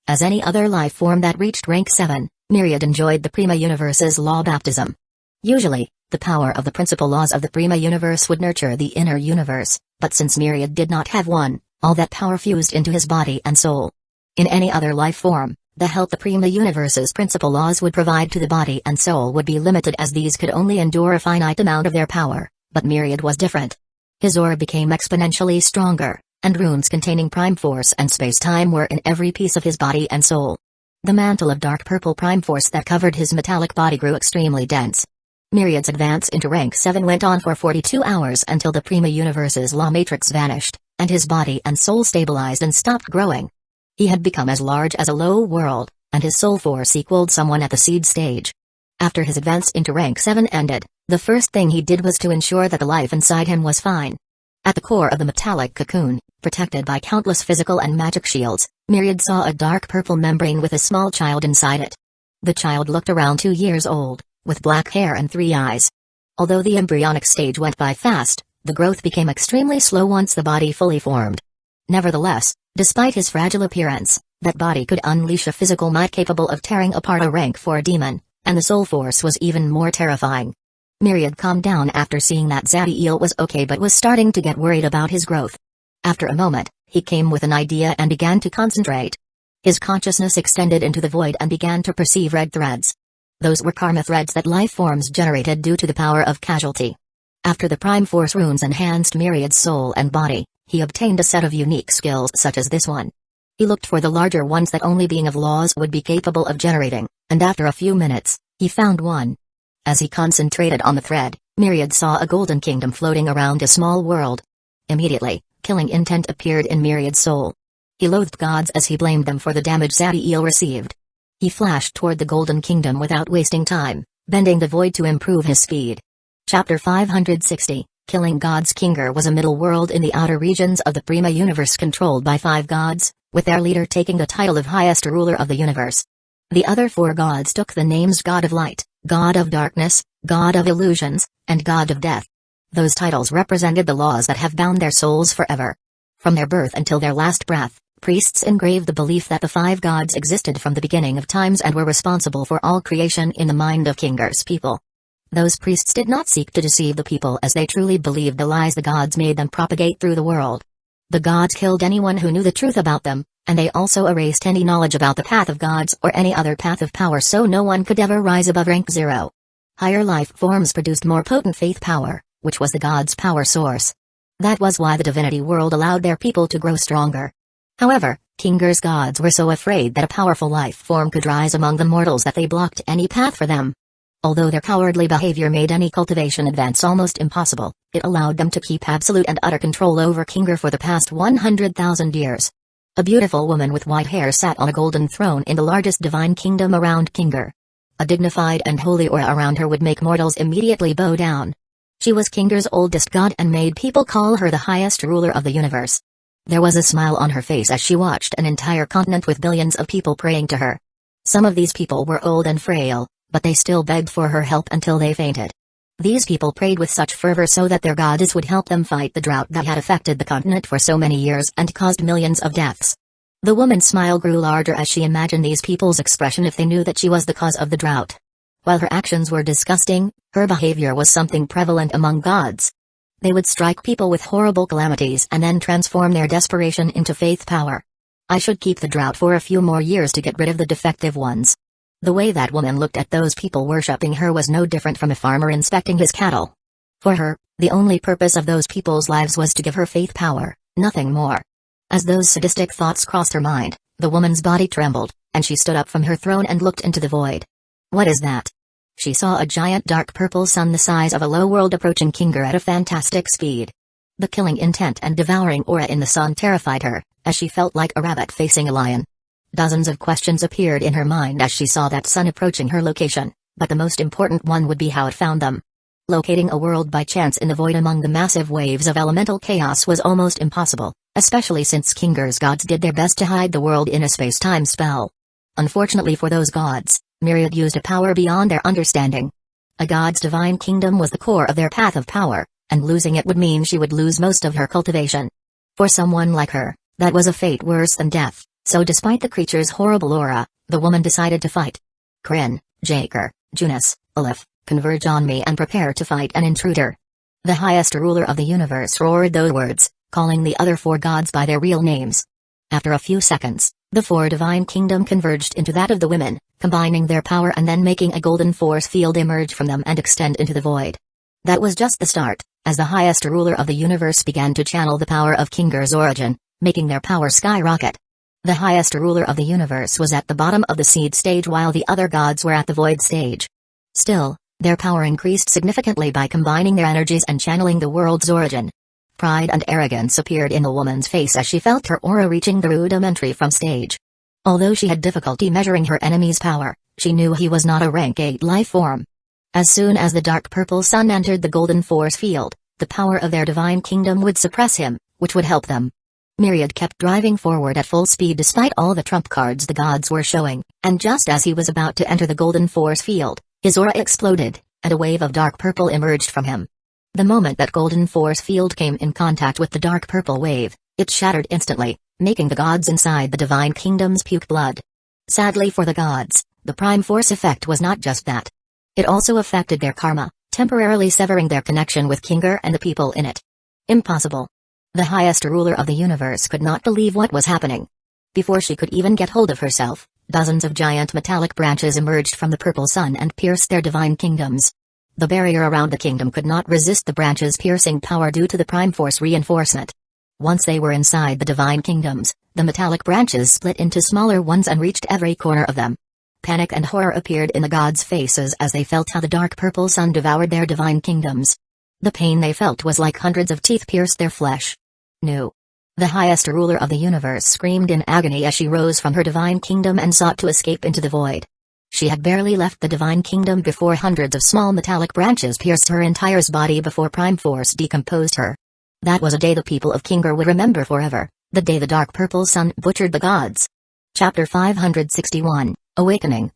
Speaker 1: As any other life form that reached rank 7, Myriad enjoyed the Prima Universe's law baptism. Usually, the power of the principal laws of the Prima Universe would nurture the inner universe, but since Myriad did not have one, all that power fused into his body and soul. In any other life form, the help the Prima Universe's principal laws would provide to the body and soul would be limited as these could only endure a finite amount of their power, but Myriad was different. His aura became exponentially stronger, and runes containing prime force and space-time were in every piece of his body and soul. The mantle of dark purple prime force that covered his metallic body grew extremely dense. Myriad's advance into rank 7 went on for 42 hours until the Prima Universe's law matrix vanished, and his body and soul stabilized and stopped growing. He had become as large as a low world, and his soul force equaled someone at the seed stage. After his advance into rank 7 ended, the first thing he did was to ensure that the life inside him was fine. At the core of the metallic cocoon, protected by countless physical and magic shields, Myriad saw a dark purple membrane with a small child inside it. The child looked around 2 years old, with black hair and 3 eyes. Although the embryonic stage went by fast, the growth became extremely slow once the body fully formed. Nevertheless, despite his fragile appearance, that body could unleash a physical might capable of tearing apart a rank 4 demon, and the soul force was even more terrifying. Myriad calmed down after seeing that Zadiel was okay but was starting to get worried about his growth. After a moment, he came with an idea and began to concentrate. His consciousness extended into the void and began to perceive red threads. Those were karma threads that life forms generated due to the power of casualty. After the Prime Force runes enhanced Myriad's soul and body, he obtained a set of unique skills such as this one. He looked for the larger ones that only being of laws would be capable of generating, and after a few minutes, he found one. As he concentrated on the thread, Myriad saw a golden kingdom floating around a small world. Immediately, killing intent appeared in Myriad's soul. He loathed gods as he blamed them for the damage Zadiel received. He flashed toward the golden kingdom without wasting time, bending the void to improve his speed. Chapter 560, Killing Gods. Kinger was a middle world in the outer regions of the Prima Universe controlled by 5 gods, with their leader taking the title of highest ruler of the universe. The other 4 gods took the names God of Light, God of Darkness, God of Illusions, and God of Death. Those titles represented the laws that have bound their souls forever. From their birth until their last breath, priests engraved the belief that the 5 gods existed from the beginning of times and were responsible for all creation in the mind of Kinger's people. Those priests did not seek to deceive the people as they truly believed the lies the gods made them propagate through the world. The gods killed anyone who knew the truth about them, and they also erased any knowledge about the path of gods or any other path of power so no one could ever rise above rank 0. Higher life forms produced more potent faith power, which was the gods' power source. That was why the divinity world allowed their people to grow stronger. However, Kinger's gods were so afraid that a powerful life form could rise among the mortals that they blocked any path for them. Although their cowardly behavior made any cultivation advance almost impossible, it allowed them to keep absolute and utter control over Kinger for the past 100,000 years. A beautiful woman with white hair sat on a golden throne in the largest divine kingdom around Kinger. A dignified and holy aura around her would make mortals immediately bow down. She was Kinger's oldest god and made people call her the highest ruler of the universe. There was a smile on her face as she watched an entire continent with billions of people praying to her. Some of these people were old and frail, but they still begged for her help until they fainted. These people prayed with such fervor so that their goddess would help them fight the drought that had affected the continent for so many years and caused millions of deaths. The woman's smile grew larger as she imagined these people's expression if they knew that she was the cause of the drought. While her actions were disgusting, her behavior was something prevalent among gods. They would strike people with horrible calamities and then transform their desperation into faith power. I should keep the drought for a few more years to get rid of the defective ones. The way that woman looked at those people worshipping her was no different from a farmer inspecting his cattle. For her, the only purpose of those people's lives was to give her faith power, nothing more. As those sadistic thoughts crossed her mind, the woman's body trembled, and she stood up from her throne and looked into the void. What is that? She saw a giant dark purple sun the size of a low world approaching Kinger at a fantastic speed. The killing intent and devouring aura in the sun terrified her, as she felt like a rabbit facing a lion. Dozens of questions appeared in her mind as she saw that sun approaching her location, but the most important one would be how it found them. Locating a world by chance in the void among the massive waves of elemental chaos was almost impossible, especially since Kinger's gods did their best to hide the world in a space-time spell. Unfortunately for those gods, Myriad used a power beyond their understanding. A god's divine kingdom was the core of their path of power, and losing it would mean she would lose most of her cultivation. For someone like her, that was a fate worse than death. So despite the creature's horrible aura, the woman decided to fight. Kryn, Jaker, Junus, Aleph, converge on me and prepare to fight an intruder. The highest ruler of the universe roared those words, calling the other 4 gods by their real names. After a few seconds, the 4 divine kingdom converged into that of the women, combining their power and then making a golden force field emerge from them and extend into the void. That was just the start, as the highest ruler of the universe began to channel the power of Kinger's origin, making their power skyrocket. The highest ruler of the universe was at the bottom of the seed stage while the other gods were at the void stage. Still, their power increased significantly by combining their energies and channeling the world's origin. Pride and arrogance appeared in the woman's face as she felt her aura reaching the rudimentary from stage. Although she had difficulty measuring her enemy's power, she knew he was not a rank 8 life form. As soon as the dark purple sun entered the golden force field, the power of their divine kingdom would suppress him, which would help them. Myriad kept driving forward at full speed despite all the trump cards the gods were showing, and just as he was about to enter the golden force field, his aura exploded, and a wave of dark purple emerged from him. The moment that golden force field came in contact with the dark purple wave, it shattered instantly, making the gods inside the divine kingdoms puke blood. Sadly for the gods, the prime force effect was not just that. It also affected their karma, temporarily severing their connection with Kinger and the people in it. Impossible. The highest ruler of the universe could not believe what was happening. Before she could even get hold of herself, dozens of giant metallic branches emerged from the purple sun and pierced their divine kingdoms. The barrier around the kingdom could not resist the branches' piercing power due to the prime force reinforcement. Once they were inside the divine kingdoms, the metallic branches split into smaller ones and reached every corner of them. Panic and horror appeared in the gods' faces as they felt how the dark purple sun devoured their divine kingdoms. The pain they felt was like hundreds of teeth pierced their flesh. No. The highest ruler of the universe screamed in agony as she rose from her divine kingdom and sought to escape into the void. She had barely left the divine kingdom before hundreds of small metallic branches pierced her entire body before prime force decomposed her. That was a day the people of Kinger would remember forever, the day the dark purple sun butchered the gods. Chapter 561, Awakening.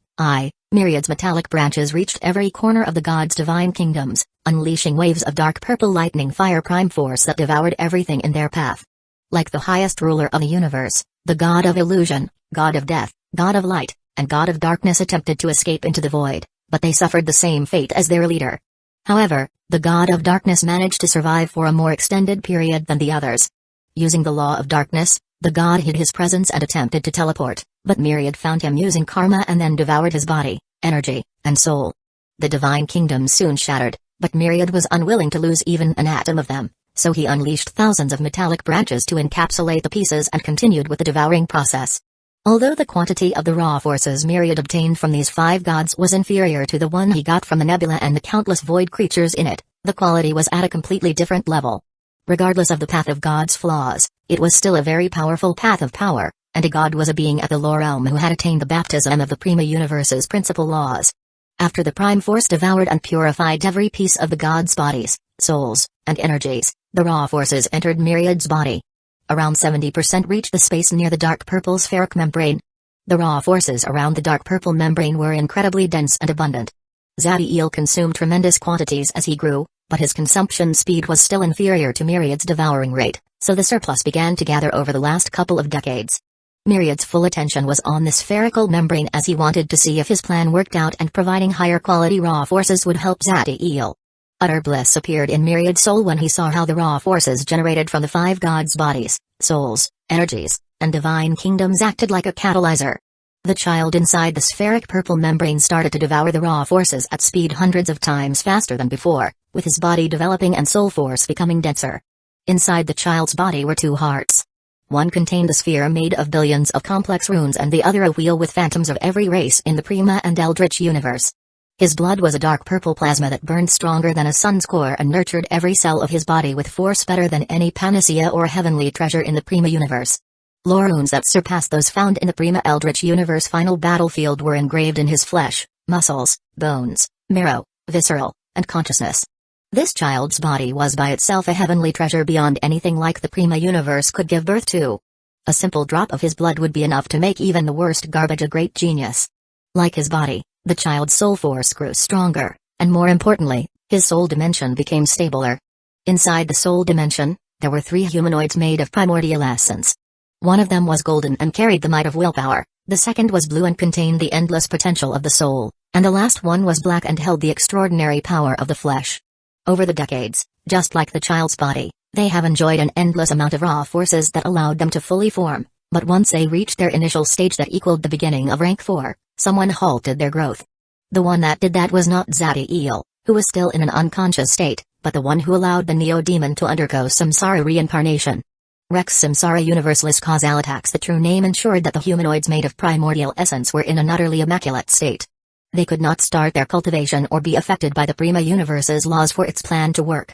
Speaker 1: Myriad's metallic branches reached every corner of the gods' divine kingdoms, unleashing waves of dark purple lightning fire prime force that devoured everything in their path. Like the highest ruler of the universe, the god of illusion, god of death, god of light, and god of darkness attempted to escape into the void, but they suffered the same fate as their leader. However, the god of darkness managed to survive for a more extended period than the others. Using the law of darkness, the god hid his presence and attempted to teleport, but Myriad found him using karma and then devoured his body, energy, and soul. The divine kingdom soon shattered, but Myriad was unwilling to lose even an atom of them, so he unleashed thousands of metallic branches to encapsulate the pieces and continued with the devouring process. Although the quantity of the raw forces Myriad obtained from these 5 gods was inferior to the one he got from the nebula and the countless void creatures in it, the quality was at a completely different level. Regardless of the path of God's flaws, it was still a very powerful path of power, and a god was a being at the lower realm who had attained the baptism of the Prima Universe's principal laws. After the Prime Force devoured and purified every piece of the gods' bodies, souls, and energies, the raw forces entered Myriad's body. Around 70% reached the space near the dark purple spheric membrane. The raw forces around the dark purple membrane were incredibly dense and abundant. Zadiel consumed tremendous quantities as he grew, but his consumption speed was still inferior to Myriad's devouring rate, so the surplus began to gather over the last couple of decades. Myriad's full attention was on the spherical membrane as he wanted to see if his plan worked out and providing higher quality raw forces would help Zadiel. Utter bliss appeared in Myriad's soul when he saw how the raw forces generated from the 5 gods' bodies, souls, energies, and divine kingdoms acted like a catalyzer. The child inside the spheric purple membrane started to devour the raw forces at speed hundreds of times faster than before, with his body developing and soul force becoming denser. Inside the child's body were 2 hearts. One contained a sphere made of billions of complex runes and the other a wheel with phantoms of every race in the Prima and Eldritch universe. His blood was a dark purple plasma that burned stronger than a sun's core and nurtured every cell of his body with force better than any panacea or heavenly treasure in the Prima universe. Lore runes that surpassed those found in the Prima Eldritch universe final battlefield were engraved in his flesh, muscles, bones, marrow, visceral, and consciousness. This child's body was by itself a heavenly treasure beyond anything like the Prima universe could give birth to. A simple drop of his blood would be enough to make even the worst garbage a great genius. Like his body, the child's soul force grew stronger, and more importantly, his soul dimension became stabler. Inside the soul dimension, there were 3 humanoids made of primordial essence. One of them was golden and carried the might of willpower, the second was blue and contained the endless potential of the soul, and the last one was black and held the extraordinary power of the flesh. Over the decades, just like the child's body, they have enjoyed an endless amount of raw forces that allowed them to fully form, but once they reached their initial stage that equaled the beginning of rank 4, someone halted their growth. The one that did that was not Zadiel, who was still in an unconscious state, but the one who allowed the Neo-Demon to undergo samsara reincarnation. Rex Samsara Universeless Causal Attacks. The true name ensured that the humanoids made of primordial essence were in an utterly immaculate state. They could not start their cultivation or be affected by the Prima Universe's laws for its plan to work.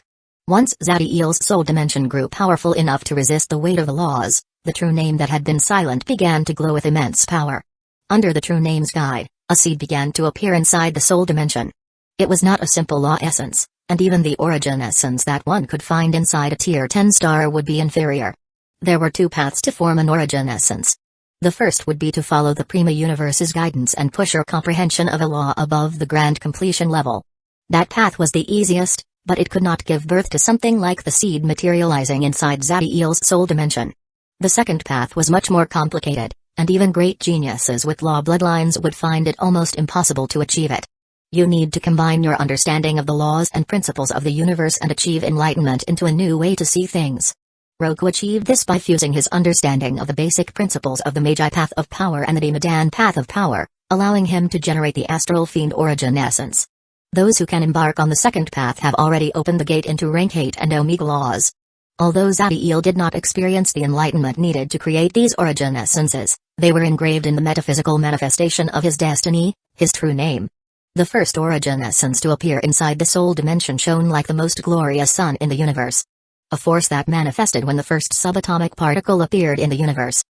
Speaker 1: Once Zadiel's soul dimension grew powerful enough to resist the weight of the laws, the true name that had been silent began to glow with immense power. Under the true name's guide, a seed began to appear inside the soul dimension. It was not a simple law essence, and even the origin essence that one could find inside a tier 10 star would be inferior. There were two paths to form an origin essence. The first would be to follow the Prima Universe's guidance and push your comprehension of a law above the grand completion level. That path was the easiest, but it could not give birth to something like the seed materializing inside Zadiel's soul dimension. The second path was much more complicated, and even great geniuses with law bloodlines would find it almost impossible to achieve it. You need to combine your understanding of the laws and principles of the universe and achieve enlightenment into a new way to see things. Roku achieved this by fusing his understanding of the basic principles of the Magi Path of Power and the Demadan Path of Power, allowing him to generate the Astral Fiend origin essence. Those who can embark on the second path have already opened the gate into rank 8 and Omega laws. Although Zadiel did not experience the enlightenment needed to create these origin essences, they were engraved in the metaphysical manifestation of his destiny, his true name. The first origin essence to appear inside the soul dimension shone like the most glorious sun in the universe. A force that manifested when the first subatomic particle appeared in the universe.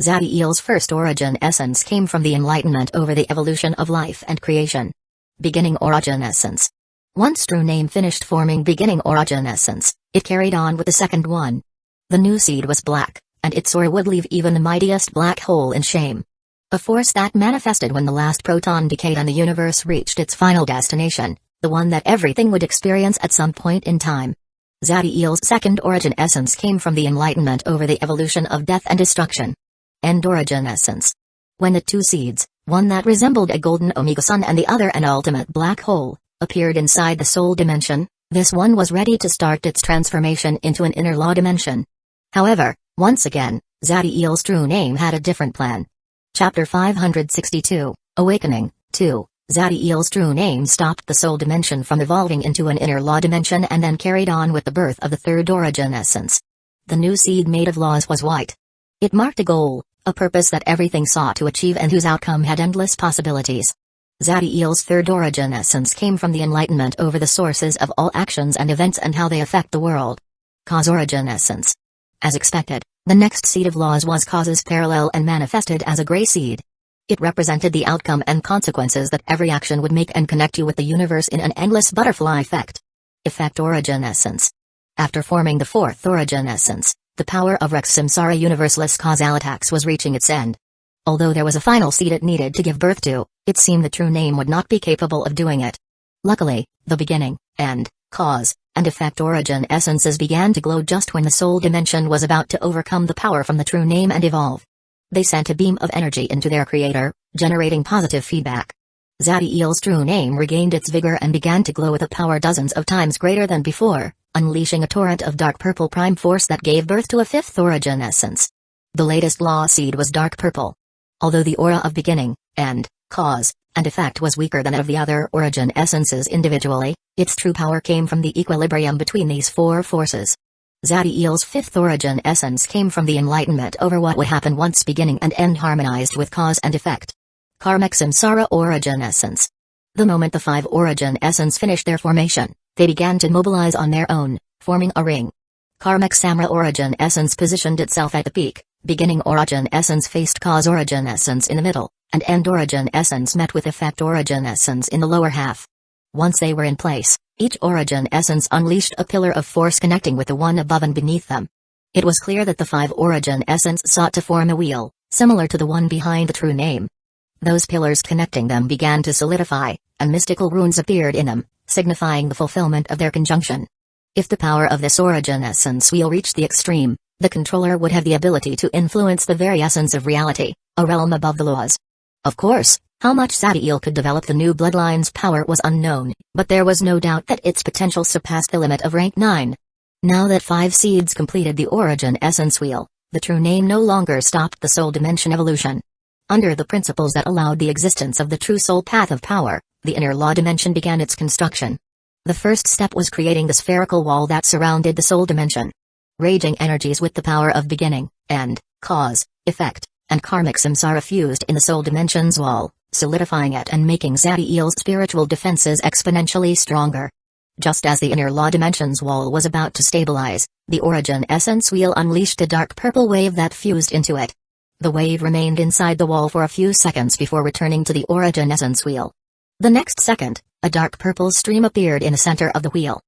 Speaker 1: Zadiel's first origin essence came from the enlightenment over the evolution of life and creation. Beginning origin essence. Once true name finished forming beginning origin essence, it carried on with the second one. The new seed was black, and its aura would leave even the mightiest black hole in shame. A force that manifested when the last proton decayed and the universe reached its final destination, the one that everything would experience at some point in time. Zadiel's second origin essence came from the enlightenment over the evolution of death and destruction. End origin essence. When the two seeds, one that resembled a golden Omega sun and the other an ultimate black hole, appeared inside the soul dimension, this one was ready to start its transformation into an inner law dimension. However, once again, Zadiel's true name had a different plan. Chapter 562, Awakening, 2. Zadiel's true name stopped the soul dimension from evolving into an inner law dimension and then carried on with the birth of the third origin essence. The new seed made of laws was white. It marked a goal, a purpose that everything sought to achieve and whose outcome had endless possibilities. Zadiel's third origin essence came from the enlightenment over the sources of all actions and events and how they affect the world. Cause origin essence. As expected, the next seed of laws was Cause's parallel and manifested as a gray seed. It represented the outcome and consequences that every action would make and connect you with the universe in an endless butterfly effect. Effect origin essence. After forming the fourth origin essence, the power of Rex Samsara Universeless Causal Attacks was reaching its end. Although there was a final seed it needed to give birth to, it seemed the true name would not be capable of doing it. Luckily, the beginning, end, cause, and effect origin essences began to glow just when the soul dimension was about to overcome the power from the true name and evolve. They sent a beam of energy into their creator, generating positive feedback. Zadiel's true name regained its vigor and began to glow with a power dozens of times greater than before, unleashing a torrent of dark purple prime force that gave birth to a fifth origin essence. The latest law seed was dark purple. Although the aura of beginning, end, cause, and effect was weaker than that of the other origin essences individually, its true power came from the equilibrium between these four forces. Zadiel's fifth origin essence came from the enlightenment over what would happen once beginning and end harmonized with cause and effect. Karmic Samsara origin essence. The moment the five origin essence finished their formation, they began to mobilize on their own, forming a ring. Karmic Samsara origin essence positioned itself at the peak, beginning origin essence faced cause origin essence in the middle, and end origin essence met with effect origin essence in the lower half. Once they were in place, each origin essence unleashed a pillar of force connecting with the one above and beneath them. It was clear that the five origin essence sought to form a wheel, similar to the one behind the true name. Those pillars connecting them began to solidify, and mystical runes appeared in them, signifying the fulfillment of their conjunction. If the power of this origin essence wheel reached the extreme, the controller would have the ability to influence the very essence of reality, a realm above the laws. Of course, how much Zadiel could develop the new bloodline's power was unknown, but there was no doubt that its potential surpassed the limit of rank 9. Now that 5 seeds completed the origin essence wheel, the true name no longer stopped the soul dimension evolution. Under the principles that allowed the existence of the true soul path of power, the inner law dimension began its construction. The first step was creating the spherical wall that surrounded the soul dimension. Raging energies with the power of beginning, end, cause, effect, and karmic samsara fused in the soul dimension's wall, solidifying it and making Zadiel's spiritual defenses exponentially stronger. Just as the inner law dimension's wall was about to stabilize, the origin essence wheel unleashed a dark purple wave that fused into it. The wave remained inside the wall for a few seconds before returning to the origin essence wheel. The next second, a dark purple stream appeared in the center of the wheel.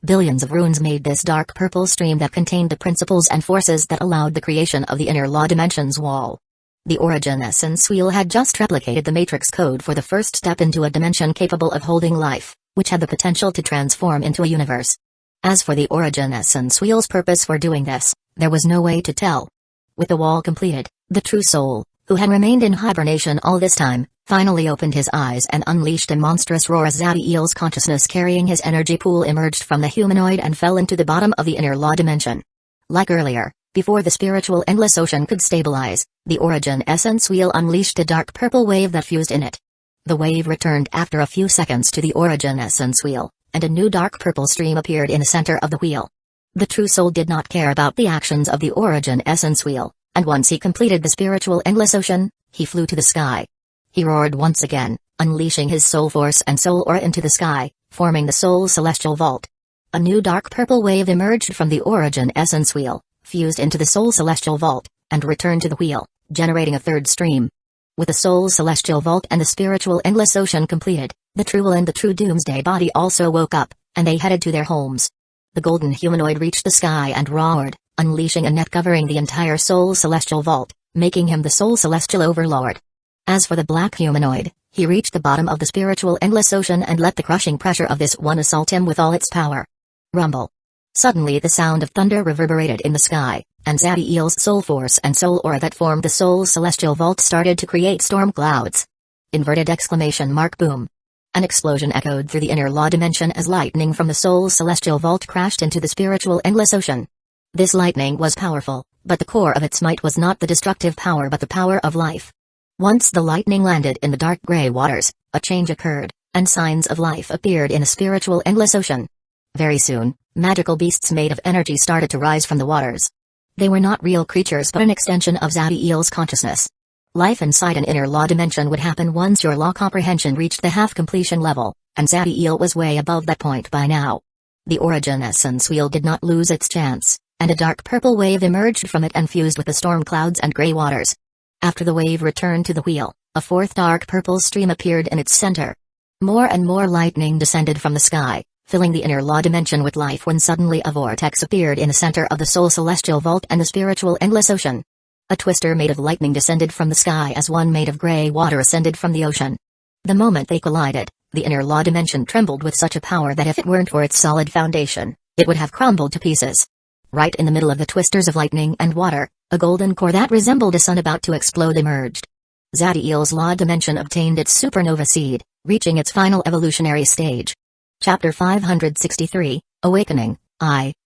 Speaker 1: Billions of runes made this dark purple stream that contained the principles and forces that allowed the creation of the inner law dimension's wall. The origin essence wheel had just replicated the matrix code for the first step into a dimension capable of holding life, which had the potential to transform into a universe. As for the origin essence wheel's purpose for doing this, there was no way to tell. With the wall completed, the true soul, who had remained in hibernation all this time, finally opened his eyes and unleashed a monstrous roar as Zadiel's consciousness carrying his energy pool emerged from the humanoid and fell into the bottom of the inner law dimension. Like earlier, before the spiritual endless ocean could stabilize, the origin essence wheel unleashed a dark purple wave that fused in it. The wave returned after a few seconds to the origin essence wheel, and a new dark purple stream appeared in the center of the wheel. The true soul did not care about the actions of the origin essence wheel, and once he completed the spiritual endless ocean, he flew to the sky. He roared once again, unleashing his soul force and soul aura into the sky, forming the soul celestial vault. A new dark purple wave emerged from the origin essence wheel, fused into the soul celestial vault, and returned to the wheel, generating a third stream. With the soul celestial vault and the spiritual endless ocean completed, the true will and the true doomsday body also woke up, and they headed to their homes. The golden humanoid reached the sky and roared, unleashing a net covering the entire soul celestial vault, making him the soul celestial overlord. As for the black humanoid, he reached the bottom of the spiritual endless ocean and let the crushing pressure of this one assault him with all its power. Rumble. Suddenly the sound of thunder reverberated in the sky, and Zadiel's soul force and soul aura that formed the soul celestial vault started to create storm clouds. Inverted exclamation mark boom. An explosion echoed through the inner law dimension as lightning from the soul celestial vault crashed into the spiritual endless ocean. This lightning was powerful, but the core of its might was not the destructive power but the power of life. Once the lightning landed in the dark gray waters, a change occurred, and signs of life appeared in the spiritual endless ocean. Very soon, magical beasts made of energy started to rise from the waters. They were not real creatures but an extension of Zadiel's consciousness. Life inside an inner law dimension would happen once your law comprehension reached the half-completion level, and Zadiel was way above that point by now. The origin essence wheel did not lose its chance, and a dark purple wave emerged from it and fused with the storm clouds and gray waters. After the wave returned to the wheel, a fourth dark purple stream appeared in its center. More and more lightning descended from the sky, filling the inner law dimension with life when suddenly a vortex appeared in the center of the soul celestial vault and the spiritual endless ocean. A twister made of lightning descended from the sky as one made of gray water ascended from the ocean. The moment they collided, the inner law dimension trembled with such a power that if it weren't for its solid foundation, it would have crumbled to pieces. Right in the middle of the twisters of lightning and water, a golden core that resembled a sun about to explode emerged. Zadiel's law dimension obtained its supernova seed, reaching its final evolutionary stage. Chapter 563, Awakening.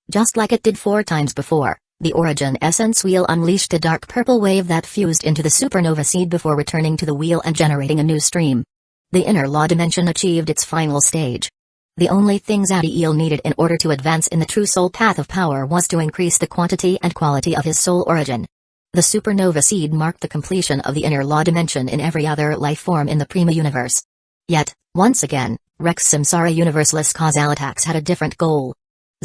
Speaker 1: Just like it did 4 times before, the origin essence wheel unleashed a dark purple wave that fused into the supernova seed before returning to the wheel and generating a new stream. The inner law dimension achieved its final stage. The only thing Zadiel needed in order to advance in the true soul path of power was to increase the quantity and quality of his soul origin. The supernova seed marked the completion of the inner law dimension in every other life form in the Prima universe. Yet, once again, Rex Samsara Universalist Causalitax had a different goal.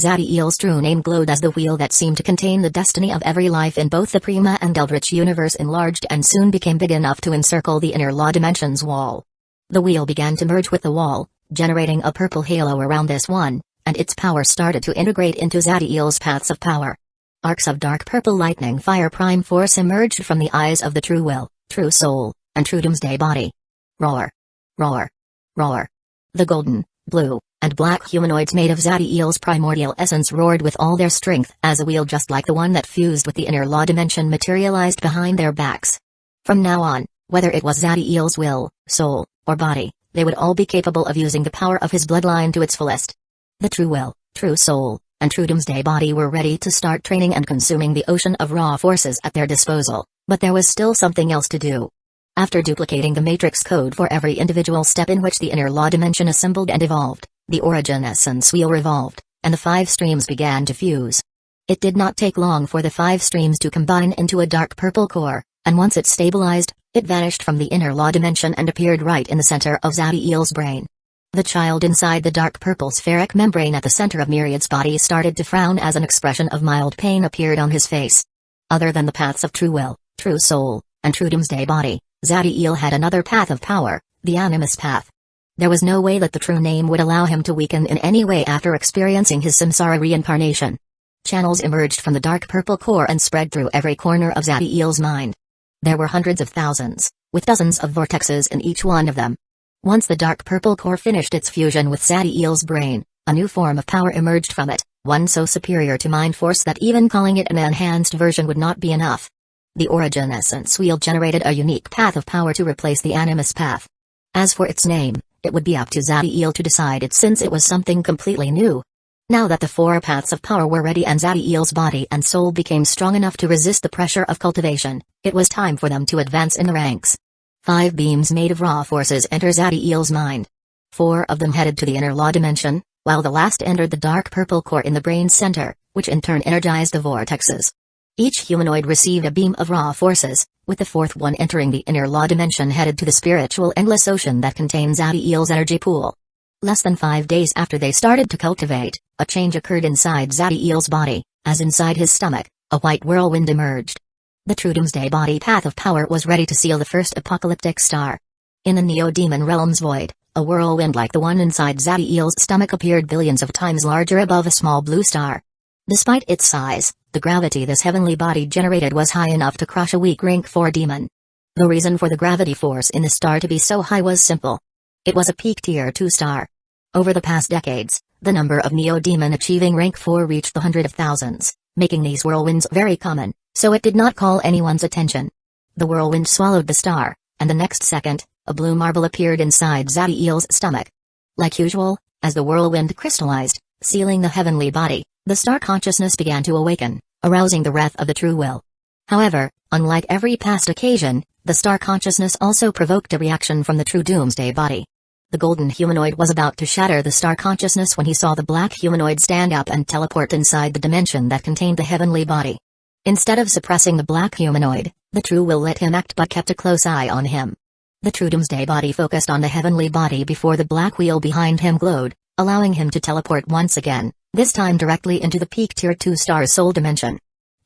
Speaker 1: Zadiel's true name glowed as the wheel that seemed to contain the destiny of every life in both the Prima and Eldritch universe enlarged and soon became big enough to encircle the inner law dimension's wall. The wheel began to merge with the wall, generating a purple halo around this one, and its power started to integrate into Zadiel's paths of power. Arcs of dark purple lightning fire prime force emerged from the eyes of the true will, true soul, and true doomsday body. Roar! Roar! Roar! The golden, blue, and black humanoids made of Zadiel's primordial essence roared with all their strength as a wheel just like the one that fused with the inner law dimension materialized behind their backs. From now on, whether it was Zadiel's will, soul, or body, they would all be capable of using the power of his bloodline to its fullest. The true will, true soul, and true doomsday body were ready to start training and consuming the ocean of raw forces at their disposal, but there was still something else to do. After duplicating the matrix code for every individual step in which the inner law dimension assembled and evolved, the origin essence wheel revolved, and the 5 streams began to fuse. It did not take long for the 5 streams to combine into a dark purple core, and once it stabilized, it vanished from the inner law dimension and appeared right in the center of Zadiel's brain. The child inside the dark purple spheric membrane at the center of Myriad's body started to frown as an expression of mild pain appeared on his face. Other than the paths of true will, true soul, and true doomsday body, Zadiel had another path of power, the animus path. There was no way that the true name would allow him to weaken in any way after experiencing his samsara reincarnation. Channels emerged from the dark purple core and spread through every corner of Zadiel's mind. There were hundreds of thousands, with dozens of vortexes in each one of them. Once the dark purple core finished its fusion with Zadiel's brain, a new form of power emerged from it, one so superior to mind force that even calling it an enhanced version would not be enough. The origin essence wheel generated a unique path of power to replace the animus path. As for its name, it would be up to Zadiel to decide it since it was something completely new. Now that the 4 paths of power were ready and Zadiel's body and soul became strong enough to resist the pressure of cultivation, it was time for them to advance in the ranks. 5 beams made of raw forces entered Zadiel's mind. 4 of them headed to the inner law dimension, while the last entered the dark purple core in the brain center, which in turn energized the vortexes. Each humanoid received a beam of raw forces, with the 4th one entering the inner law dimension headed to the spiritual endless ocean that contains Zadiel's energy pool. Less than 5 days after they started to cultivate, a change occurred inside Zadiel's body, as inside his stomach, a white whirlwind emerged. The true doomsday body path of power was ready to seal the first apocalyptic star. In the neo-demon realm's void, a whirlwind like the one inside Zadiel's stomach appeared billions of times larger above a small blue star. Despite its size, the gravity this heavenly body generated was high enough to crush a weak rank 4 demon. The reason for the gravity force in the star to be so high was simple. It was a peak tier 2 star. Over the past decades, the number of neo-demon achieving rank 4 reached the hundred of thousands, making these whirlwinds very common, so it did not call anyone's attention. The whirlwind swallowed the star, and the next second, a blue marble appeared inside Zadiel's stomach. Like usual, as the whirlwind crystallized, sealing the heavenly body, the star consciousness began to awaken, arousing the wrath of the true will. However, unlike every past occasion, the star consciousness also provoked a reaction from the true doomsday body. The golden humanoid was about to shatter the star consciousness when he saw the black humanoid stand up and teleport inside the dimension that contained the heavenly body. Instead of suppressing the black humanoid, the true will let him act but kept a close eye on him. The true doomsday body focused on the heavenly body before the black wheel behind him glowed, allowing him to teleport once again, this time directly into the peak tier 2 star soul dimension.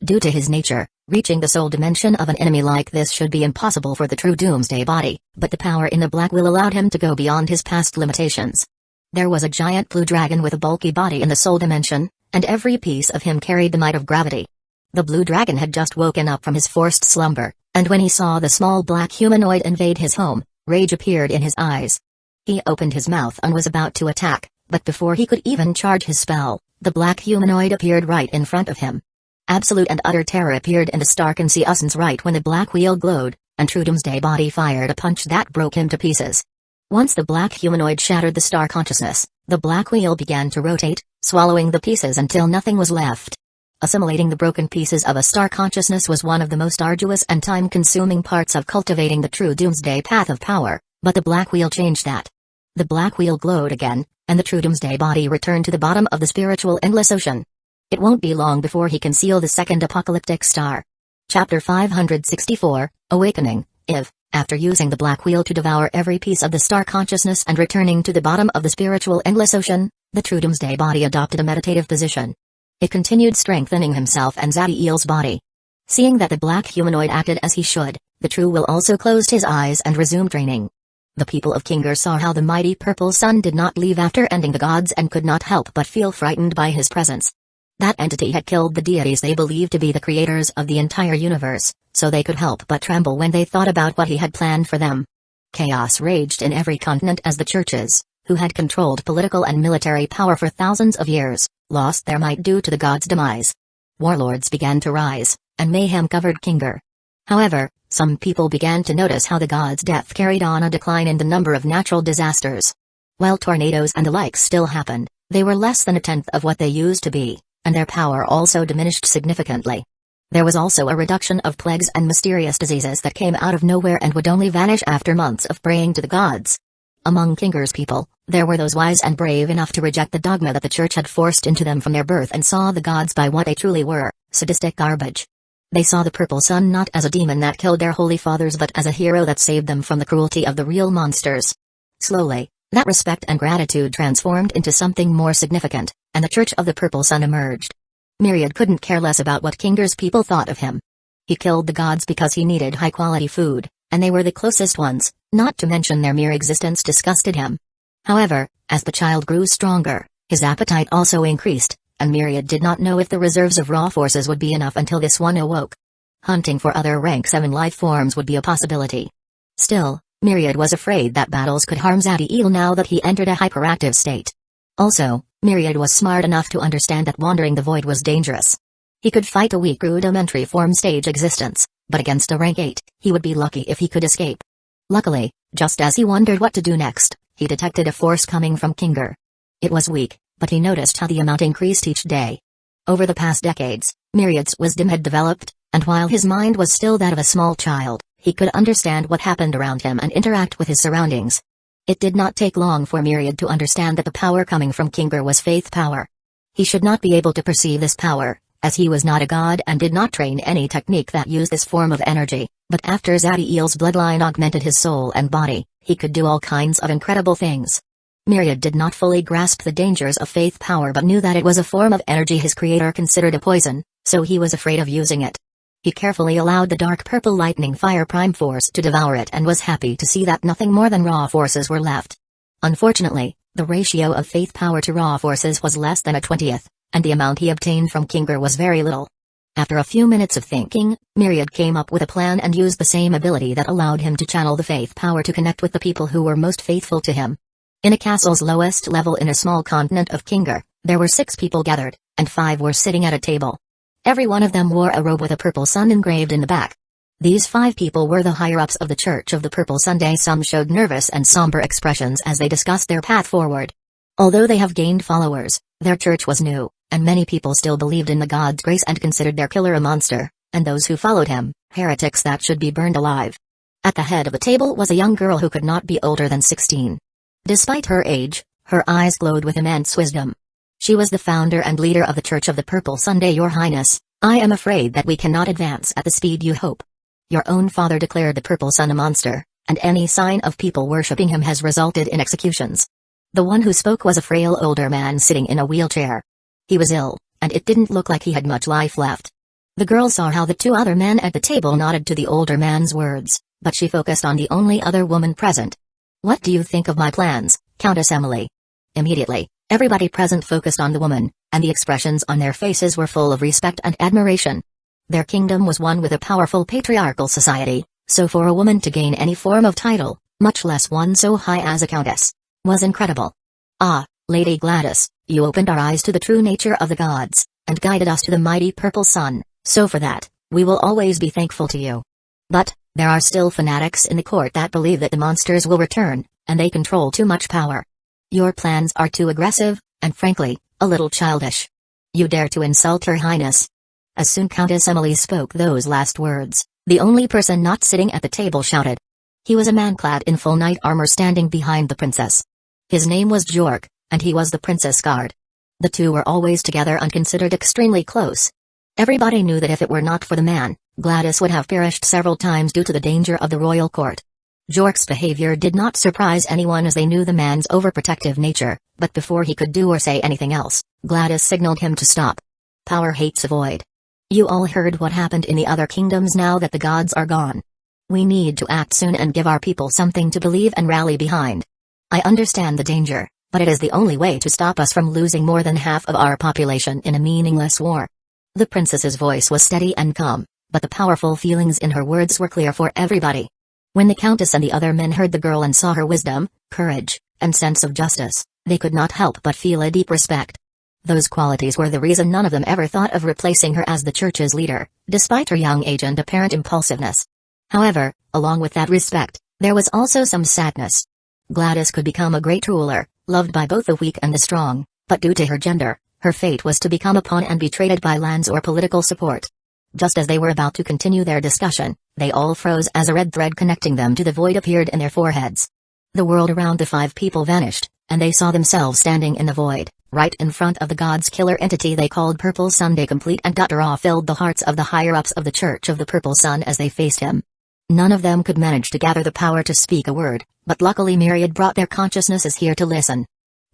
Speaker 1: Due to his nature, reaching the soul dimension of an enemy like this should be impossible for the true doomsday body, but the power in the black will allowed him to go beyond his past limitations. There was a giant blue dragon with a bulky body in the soul dimension, and every piece of him carried the might of gravity. The blue dragon had just woken up from his forced slumber, and when he saw the small black humanoid invade his home, rage appeared in his eyes. He opened his mouth and was about to attack, but before he could even charge his spell, the black humanoid appeared right in front of him. Absolute and utter terror appeared in the stark and Seussen's right when the black wheel glowed, and true doomsday body fired a punch that broke him to pieces. Once the black humanoid shattered the star consciousness, the black wheel began to rotate, swallowing the pieces until nothing was left. Assimilating the broken pieces of a star consciousness was one of the most arduous and time-consuming parts of cultivating the true doomsday path of power, but the black wheel changed that. The black wheel glowed again, and the true doomsday body returned to the bottom of the spiritual endless ocean. It won't be long before he can seal the second apocalyptic star. Chapter 564, Awakening. If, after using the black wheel to devour every piece of the star consciousness and returning to the bottom of the spiritual endless ocean, the true doomsday body adopted a meditative position. It continued strengthening himself and Zadiel's body. Seeing that the black humanoid acted as he should, the true will also closed his eyes and resumed training. The people of Kingar saw how the mighty purple sun did not leave after ending the gods and could not help but feel frightened by his presence. That entity had killed the deities they believed to be the creators of the entire universe, so they could help but tremble when they thought about what he had planned for them. Chaos raged in every continent as the churches, who had controlled political and military power for thousands of years, lost their might due to the gods' demise. Warlords began to rise, and mayhem covered Kingar. However, some people began to notice how the gods' death carried on a decline in the number of natural disasters. While tornadoes and the like still happened, they were less than a tenth of what they used to be, and their power also diminished significantly. There was also a reduction of plagues and mysterious diseases that came out of nowhere and would only vanish after months of praying to the gods. Among Kingar's people, There were those wise and brave enough to reject the dogma that the church had forced into them from their birth and saw the gods by what they truly were, sadistic garbage. They saw the Purple Sun not as a demon that killed their holy fathers but as a hero that saved them from the cruelty of the real monsters. Slowly, that respect and gratitude transformed into something more significant, and the Church of the Purple Sun emerged. Myriad couldn't care less about what Kinger's people thought of him. He killed the gods because he needed high-quality food, and they were the closest ones, not to mention their mere existence disgusted him. However, as the child grew stronger, his appetite also increased, and Myriad did not know if the reserves of raw forces would be enough until this one awoke. Hunting for other rank 7 life forms would be a possibility. Still, Myriad was afraid that battles could harm Zadiel now that he entered a hyperactive state. Also, Myriad was smart enough to understand that wandering the void was dangerous. He could fight a weak rudimentary form stage existence, but against a rank 8, he would be lucky if he could escape. Luckily, just as he wondered what to do next, he detected a force coming from Kinger. It was weak, but he noticed how the amount increased each day. Over the past decades, Myriad's wisdom had developed, and while his mind was still that of a small child, he could understand what happened around him and interact with his surroundings. It did not take long for Myriad to understand that the power coming from Kinger was faith power. He should not be able to perceive this power, as he was not a god and did not train any technique that used this form of energy, but after Zadiel's bloodline augmented his soul and body, he could do all kinds of incredible things. Myriad did not fully grasp the dangers of faith power but knew that it was a form of energy his creator considered a poison, so he was afraid of using it. He carefully allowed the dark purple lightning fire prime force to devour it and was happy to see that nothing more than raw forces were left. Unfortunately, the ratio of faith power to raw forces was less than a 20th, and the amount he obtained from Kinger was very little. After a few minutes of thinking, Myriad came up with a plan and used the same ability that allowed him to channel the faith power to connect with the people who were most faithful to him. In a castle's lowest level in a small continent of Kinger, there were 6 people gathered, and 5 were sitting at a table. Every one of them wore a robe with a purple sun engraved in the back. These 5 people were the higher-ups of the Church of the Purple Sun. Some showed nervous and somber expressions as they discussed their path forward. Although they have gained followers, their church was new, and many people still believed in the god's grace and considered their killer a monster, and those who followed him, heretics that should be burned alive. At the head of the table was a young girl who could not be older than 16. Despite her age, her eyes glowed with immense wisdom. She was the founder and leader of the Church of the Purple Sun. Your Highness, I am afraid that we cannot advance at the speed you hope. Your own father declared the Purple Sun a monster, and any sign of people worshipping him has resulted in executions. The one who spoke was a frail older man sitting in a wheelchair. He was ill, and it didn't look like he had much life left. The girl saw how the 2 other men at the table nodded to the older man's words, but she focused on the only other woman present. What do you think of my plans, Countess Emily? Immediately, everybody present focused on the woman, and the expressions on their faces were full of respect and admiration. Their kingdom was one with a powerful patriarchal society, so for a woman to gain any form of title, much less one so high as a countess, was incredible. Ah, Lady Gladys, you opened our eyes to the true nature of the gods, and guided us to the mighty Purple Sun, so for that, we will always be thankful to you. But, there are still fanatics in the court that believe that the monsters will return, and they control too much power. Your plans are too aggressive, and frankly, a little childish. You dare to insult Her Highness. As soon Countess Emily spoke those last words, the only person not sitting at the table shouted. He was a man clad in full knight armor standing behind the princess. His name was Jork, and he was the princess guard. The 2 were always together and considered extremely close. Everybody knew that if it were not for the man, Gladys would have perished several times due to the danger of the royal court. Jork's behavior did not surprise anyone as they knew the man's overprotective nature, but before he could do or say anything else, Gladys signaled him to stop. Power hates a void. You all heard what happened in the other kingdoms now that the gods are gone. We need to act soon and give our people something to believe and rally behind. I understand the danger, but it is the only way to stop us from losing more than half of our population in a meaningless war. The princess's voice was steady and calm, but the powerful feelings in her words were clear for everybody. When the countess and the other men heard the girl and saw her wisdom, courage, and sense of justice, they could not help but feel a deep respect. Those qualities were the reason none of them ever thought of replacing her as the church's leader, despite her young age and apparent impulsiveness. However, along with that respect, there was also some sadness. Gladys could become a great ruler, loved by both the weak and the strong, but due to her gender, her fate was to become a pawn and be traded by lands or political support. Just as they were about to continue their discussion, they all froze as a red thread connecting them to the void appeared in their foreheads. The world around the 5 people vanished, and they saw themselves standing in the void, right in front of the god's killer entity they called Purple Sun. A complete and utter awe filled the hearts of the higher-ups of the Church of the Purple Sun as they faced him. None of them could manage to gather the power to speak a word, but luckily Myriad brought their consciousnesses here to listen.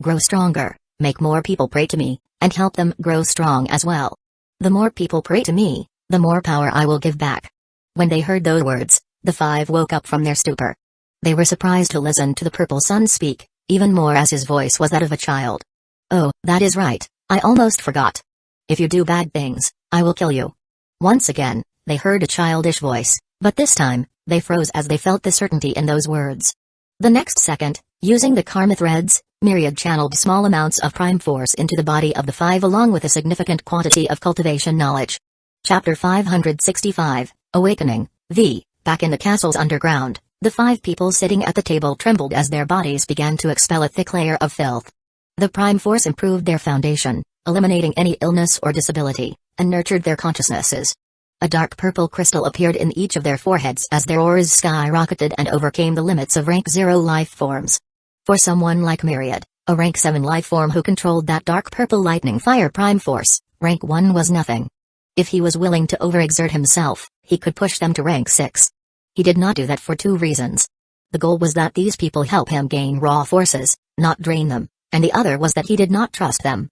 Speaker 1: Grow stronger, make more people pray to me, and help them grow strong as well. The more people pray to me, the more power I will give back. When they heard those words, the five woke up from their stupor. They were surprised to listen to the Purple Sun speak, even more as his voice was that of a child. Oh, that is right, I almost forgot. If you do bad things, I will kill you. Once again, they heard a childish voice, but this time, they froze as they felt the certainty in those words. The next second, using the karma threads, Myriad channeled small amounts of prime force into the body of the five along with a significant quantity of cultivation knowledge. Chapter 565, Awakening, V. Back in the castle's underground, the five people sitting at the table trembled as their bodies began to expel a thick layer of filth. The prime force improved their foundation, eliminating any illness or disability, and nurtured their consciousnesses. A dark purple crystal appeared in each of their foreheads as their auras skyrocketed and overcame the limits of rank 0 life forms. For someone like Myriad, a rank 7 life form who controlled that dark purple lightning fire prime force, rank 1 was nothing. If he was willing to overexert himself, he could push them to rank 6. He did not do that for 2 reasons. The goal was that these people help him gain raw forces, not drain them, and the other was that he did not trust them.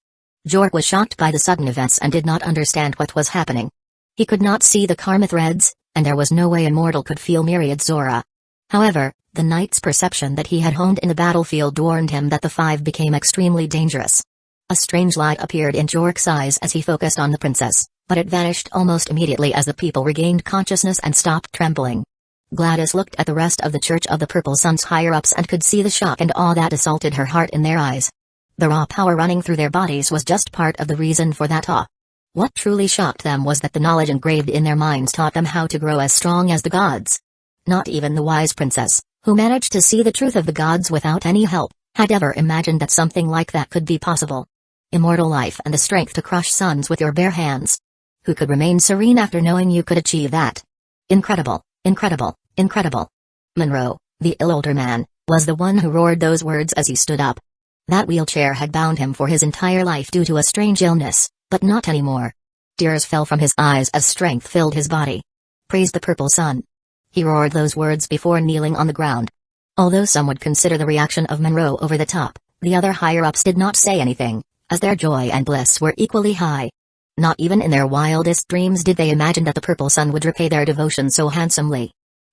Speaker 1: Jork was shocked by the sudden events and did not understand what was happening. He could not see the karma threads, and there was no way a mortal could feel Myriad's aura. However, the knight's perception that he had honed in the battlefield warned him that the five became extremely dangerous. A strange light appeared in Jork's eyes as he focused on the princess, but it vanished almost immediately as the people regained consciousness and stopped trembling. Gladys looked at the rest of the Church of the Purple Sun's higher-ups and could see the shock and awe that assaulted her heart in their eyes. The raw power running through their bodies was just part of the reason for that awe. What truly shocked them was that the knowledge engraved in their minds taught them how to grow as strong as the gods. Not even the wise princess, who managed to see the truth of the gods without any help, had ever imagined that something like that could be possible. Immortal life and the strength to crush suns with your bare hands. Who could remain serene after knowing you could achieve that? Incredible, incredible, incredible. Monroe, the ill older man, was the one who roared those words as he stood up. That wheelchair had bound him for his entire life due to a strange illness, but not anymore. Tears fell from his eyes as strength filled his body. Praise the Purple Sun. He roared those words before kneeling on the ground. Although some would consider the reaction of Monroe over the top, the other higher-ups did not say anything, as their joy and bliss were equally high. Not even in their wildest dreams did they imagine that the Purple Sun would repay their devotion so handsomely.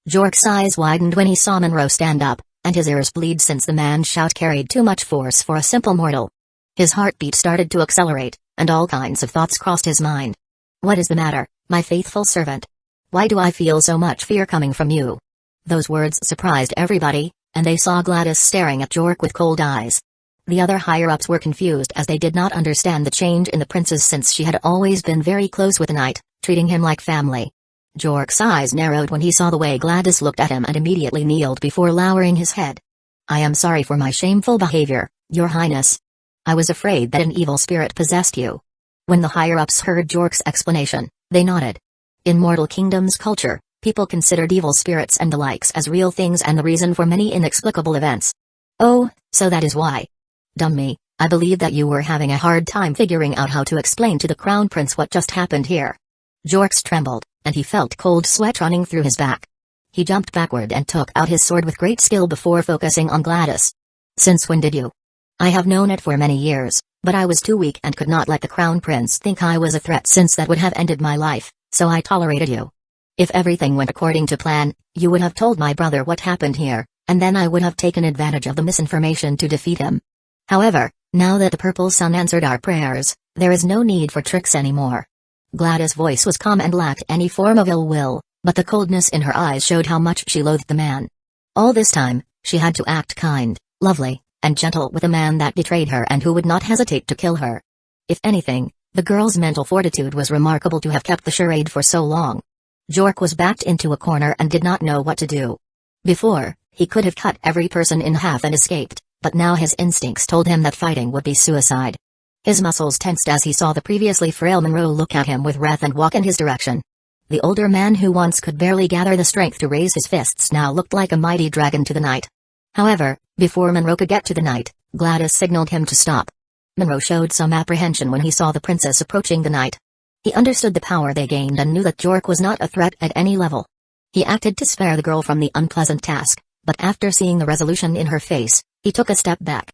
Speaker 1: Jork's eyes widened when he saw Monroe stand up, and his ears bleed since the man's shout carried too much force for a simple mortal. His heartbeat started to accelerate, and all kinds of thoughts crossed his mind. What is the matter, my faithful servant? Why do I feel so much fear coming from you? Those words surprised everybody, and they saw Gladys staring at Jork with cold eyes. The other higher-ups were confused as they did not understand the change in the princess since she had always been very close with the knight, treating him like family. Jork's eyes narrowed when he saw the way Gladys looked at him and immediately kneeled before lowering his head. I am sorry for my shameful behavior, Your Highness. I was afraid that an evil spirit possessed you. When the higher-ups heard Jork's explanation, they nodded. In Mortal Kingdom's culture, people considered evil spirits and the likes as real things and the reason for many inexplicable events. Oh, so that is why. Dumb me, I believe that you were having a hard time figuring out how to explain to the Crown Prince what just happened here. Jork's trembled, and he felt cold sweat running through his back. He jumped backward and took out his sword with great skill before focusing on Gladys. Since when did you? I have known it for many years, but I was too weak and could not let the Crown Prince think I was a threat since that would have ended my life, so I tolerated you. If everything went according to plan, you would have told my brother what happened here, and then I would have taken advantage of the misinformation to defeat him. However, now that the Purple Sun answered our prayers, there is no need for tricks anymore. Gladys' voice was calm and lacked any form of ill will, but the coldness in her eyes showed how much she loathed the man. All this time, she had to act kind, lovely, and gentle with a man that betrayed her and who would not hesitate to kill her. If anything, the girl's mental fortitude was remarkable to have kept the charade for so long. Jork was backed into a corner and did not know what to do. Before, he could have cut every person in half and escaped, but now his instincts told him that fighting would be suicide. His muscles tensed as he saw the previously frail Monroe look at him with wrath and walk in his direction. The older man who once could barely gather the strength to raise his fists now looked like a mighty dragon to the knight. However, before Monroe could get to the knight, Gladys signaled him to stop. Monroe showed some apprehension when he saw the princess approaching the knight. He understood the power they gained and knew that Jork was not a threat at any level. He acted to spare the girl from the unpleasant task, but after seeing the resolution in her face, he took a step back.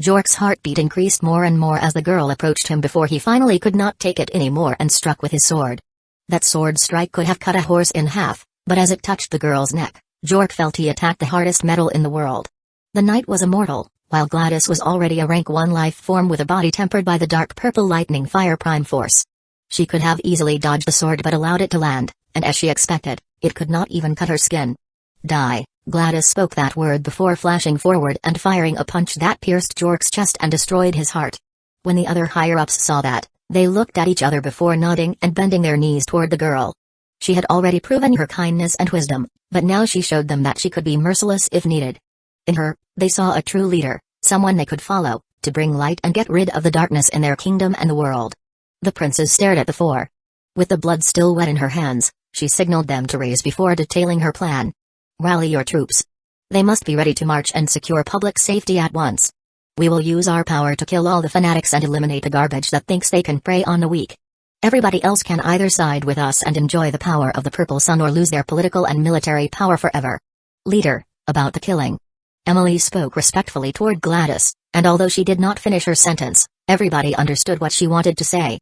Speaker 1: Jork's heartbeat increased more and more as the girl approached him before he finally could not take it anymore and struck with his sword. That sword strike could have cut a horse in half, but as it touched the girl's neck, Jork felt he attacked the hardest metal in the world. The knight was immortal, while Gladys was already a rank 1 life form with a body tempered by the dark purple lightning fire prime force. She could have easily dodged the sword but allowed it to land, and as she expected, it could not even cut her skin. Die. Gladys spoke that word before flashing forward and firing a punch that pierced Jork's chest and destroyed his heart. When the other higher-ups saw that, they looked at each other before nodding and bending their knees toward the girl. She had already proven her kindness and wisdom, but now she showed them that she could be merciless if needed. In her, they saw a true leader, someone they could follow, to bring light and get rid of the darkness in their kingdom and the world. The princess stared at the four. With the blood still wet in her hands, she signaled them to raise before detailing her plan. Rally your troops. They must be ready to march and secure public safety at once. We will use our power to kill all the fanatics and eliminate the garbage that thinks they can prey on the weak. Everybody else can either side with us and enjoy the power of the Purple Sun or lose their political and military power forever. Leader, about the killing. Emily spoke respectfully toward Gladys, and although she did not finish her sentence, everybody understood what she wanted to say.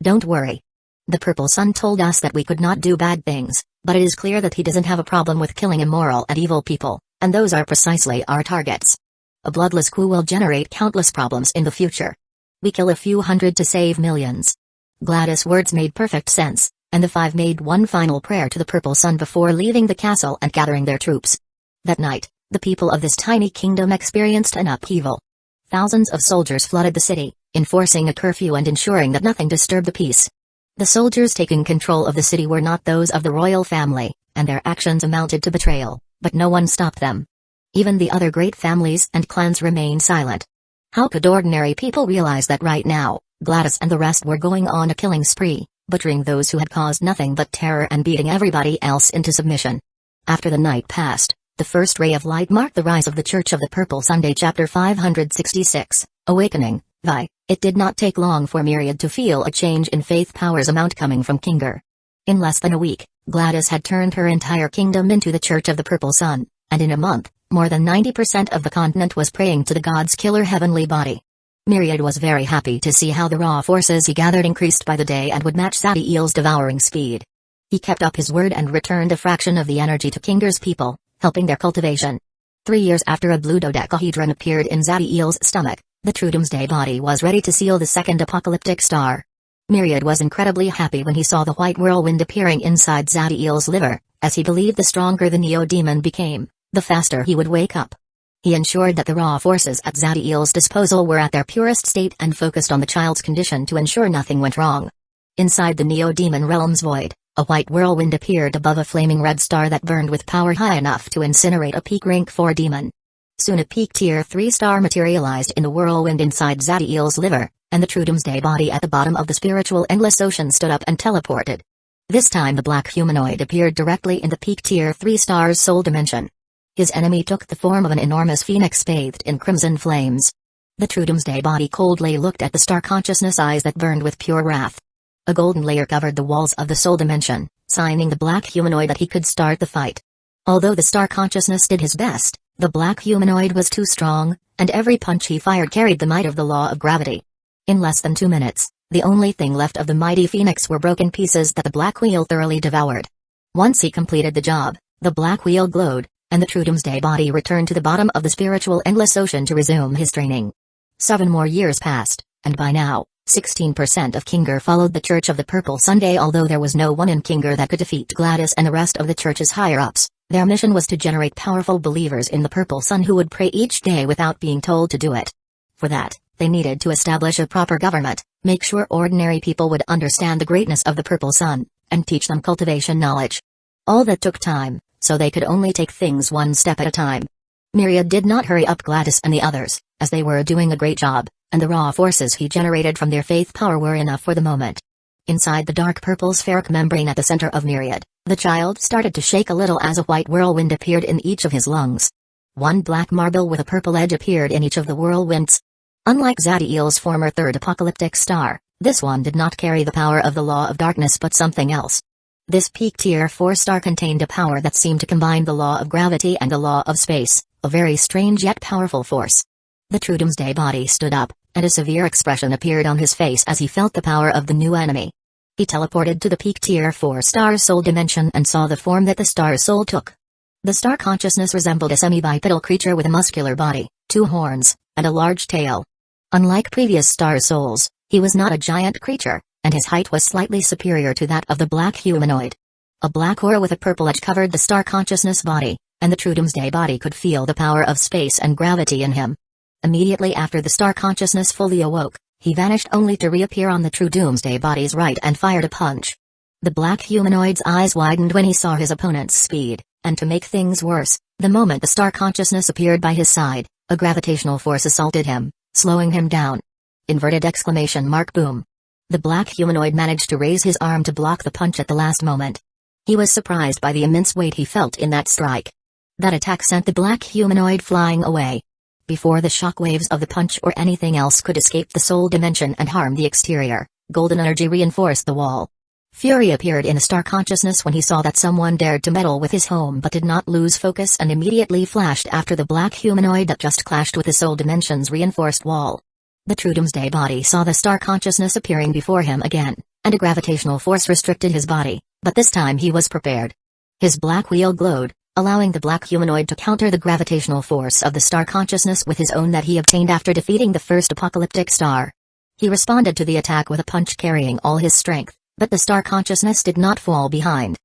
Speaker 1: Don't worry. The Purple Sun told us that we could not do bad things, but it is clear that he doesn't have a problem with killing immoral and evil people, and those are precisely our targets. A bloodless coup will generate countless problems in the future. We kill a few hundred to save millions. Gladys' words made perfect sense, and the five made one final prayer to the Purple Sun before leaving the castle and gathering their troops. That night, the people of this tiny kingdom experienced an upheaval. Thousands of soldiers flooded the city, enforcing a curfew and ensuring that nothing disturbed the peace. The soldiers taking control of the city were not those of the royal family, and their actions amounted to betrayal, but no one stopped them. Even the other great families and clans remained silent. How could ordinary people realize that right now, Gladys and the rest were going on a killing spree, butchering those who had caused nothing but terror and beating everybody else into submission? After the night passed, the first ray of light marked the rise of the Church of the Purple Sunday. Chapter 566, Awakening. It did not take long for Myriad to feel a change in faith powers amount coming from Kinger. In less than a week, Gladys had turned her entire kingdom into the Church of the Purple Sun, and in a month, more than 90% of the continent was praying to the god's killer heavenly body. Myriad was very happy to see how the raw forces he gathered increased by the day and would match Zadiel's devouring speed. He kept up his word and returned a fraction of the energy to Kinger's people, helping their cultivation. 3 years after a blue dodecahedron appeared in Zadiel's stomach, the true doomsday body was ready to seal the second apocalyptic star. Myriad was incredibly happy when he saw the white whirlwind appearing inside Zadiel's liver, as he believed the stronger the neo-demon became, the faster he would wake up. He ensured that the raw forces at Zadiel's disposal were at their purest state and focused on the child's condition to ensure nothing went wrong. Inside the neo-demon realm's void, a white whirlwind appeared above a flaming red star that burned with power high enough to incinerate a peak rank 4 demon. Soon a peak tier 3 star materialized in the whirlwind inside Zadiel's liver, and the true doomsday body at the bottom of the spiritual endless ocean stood up and teleported. This time the black humanoid appeared directly in the peak tier 3 star's soul dimension. His enemy took the form of an enormous phoenix bathed in crimson flames. The true doomsday body coldly looked at the star consciousness eyes that burned with pure wrath. A golden layer covered the walls of the soul dimension, signing the black humanoid that he could start the fight. Although the star consciousness did his best, the black humanoid was too strong, and every punch he fired carried the might of the law of gravity. In less than 2 minutes, the only thing left of the mighty phoenix were broken pieces that the black wheel thoroughly devoured. Once he completed the job, the black wheel glowed, and the true doomsday body returned to the bottom of the spiritual endless ocean to resume his training. 7 more years passed, and by now, 16% of Kinger followed the Church of the Purple Sunday. Although there was no one in Kinger that could defeat Gladys and the rest of the church's higher-ups, their mission was to generate powerful believers in the Purple Sun who would pray each day without being told to do it. For that, they needed to establish a proper government, make sure ordinary people would understand the greatness of the Purple Sun, and teach them cultivation knowledge. All that took time, so they could only take things one step at a time. Myriad did not hurry up Gladys and the others, as they were doing a great job, and the raw forces he generated from their faith power were enough for the moment. Inside the dark purple spheric membrane at the center of Myriad, the child started to shake a little as a white whirlwind appeared in each of his lungs. One black marble with a purple edge appeared in each of the whirlwinds. Unlike Zadiel's former third apocalyptic star, this one did not carry the power of the Law of Darkness but something else. This peak tier 4 star contained a power that seemed to combine the law of gravity and the law of space, a very strange yet powerful force. The true Doomsday body stood up, and a severe expression appeared on his face as he felt the power of the new enemy. He teleported to the peak tier 4 star soul dimension and saw the form that the star soul took. The star consciousness resembled a semi-bipedal creature with a muscular body, 2 horns, and a large tail. Unlike previous star souls, he was not a giant creature, and his height was slightly superior to that of the black humanoid. A black aura with a purple edge covered the star consciousness body, and the true Doomsday body could feel the power of space and gravity in him. Immediately after the star consciousness fully awoke, he vanished only to reappear on the true Doomsday body's right and fired a punch. The black humanoid's eyes widened when he saw his opponent's speed, and to make things worse, the moment the star consciousness appeared by his side, a gravitational force assaulted him, slowing him down. Inverted exclamation mark boom. The black humanoid managed to raise his arm to block the punch at the last moment. He was surprised by the immense weight he felt in that strike. That attack sent the black humanoid flying away. Before the shockwaves of the punch or anything else could escape the soul dimension and harm the exterior, golden energy reinforced the wall. Fury appeared in the star consciousness when he saw that someone dared to meddle with his home but did not lose focus and immediately flashed after the black humanoid that just clashed with the soul dimension's reinforced wall. The true Doomsday body saw the star consciousness appearing before him again, and a gravitational force restricted his body, but this time he was prepared. His black wheel glowed, allowing the black humanoid to counter the gravitational force of the star consciousness with his own that he obtained after defeating the first apocalyptic star. He responded to the attack with a punch carrying all his strength, but the star consciousness did not fall behind.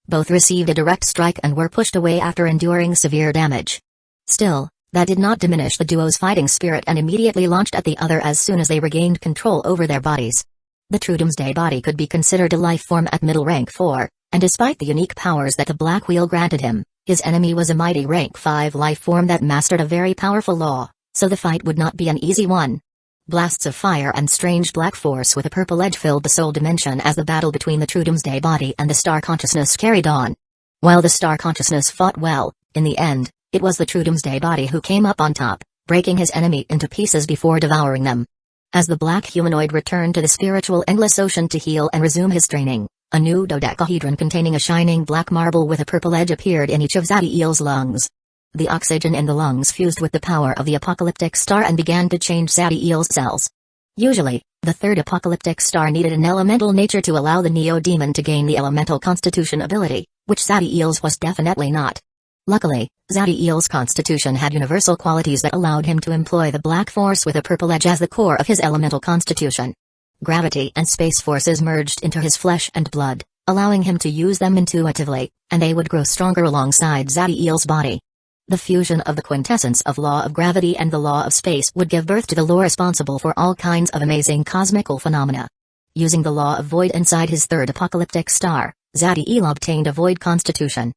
Speaker 1: Both received a direct strike and were pushed away after enduring severe damage. Still, that did not diminish the duo's fighting spirit and immediately launched at the other as soon as they regained control over their bodies. The true Doomsday body could be considered a life form at middle rank 4, and despite the unique powers that the Black Wheel granted him, his enemy was a mighty rank 5 life form that mastered a very powerful law, so the fight would not be an easy one. Blasts of fire and strange black force with a purple edge filled the soul dimension as the battle between the true Doomsday body and the star consciousness carried on. While the star consciousness fought well, in the end, it was the true Doomsday body who came up on top, breaking his enemy into pieces before devouring them. As the black humanoid returned to the spiritual endless ocean to heal and resume his training, a new dodecahedron containing a shining black marble with a purple edge appeared in each of Zadiel's lungs. The oxygen in the lungs fused with the power of the apocalyptic star and began to change Zadiel's cells. Usually, the third apocalyptic star needed an elemental nature to allow the Neo-Demon to gain the elemental constitution ability, which Zadiel's was definitely not. Luckily, Zadiel's constitution had universal qualities that allowed him to employ the black force with a purple edge as the core of his elemental constitution. Gravity and space forces merged into his flesh and blood, allowing him to use them intuitively, and they would grow stronger alongside Zadiel's body. The fusion of the quintessence of law of gravity and the law of space would give birth to the law responsible for all kinds of amazing cosmical phenomena. Using the law of void inside his third apocalyptic star, Zadiel obtained a void constitution.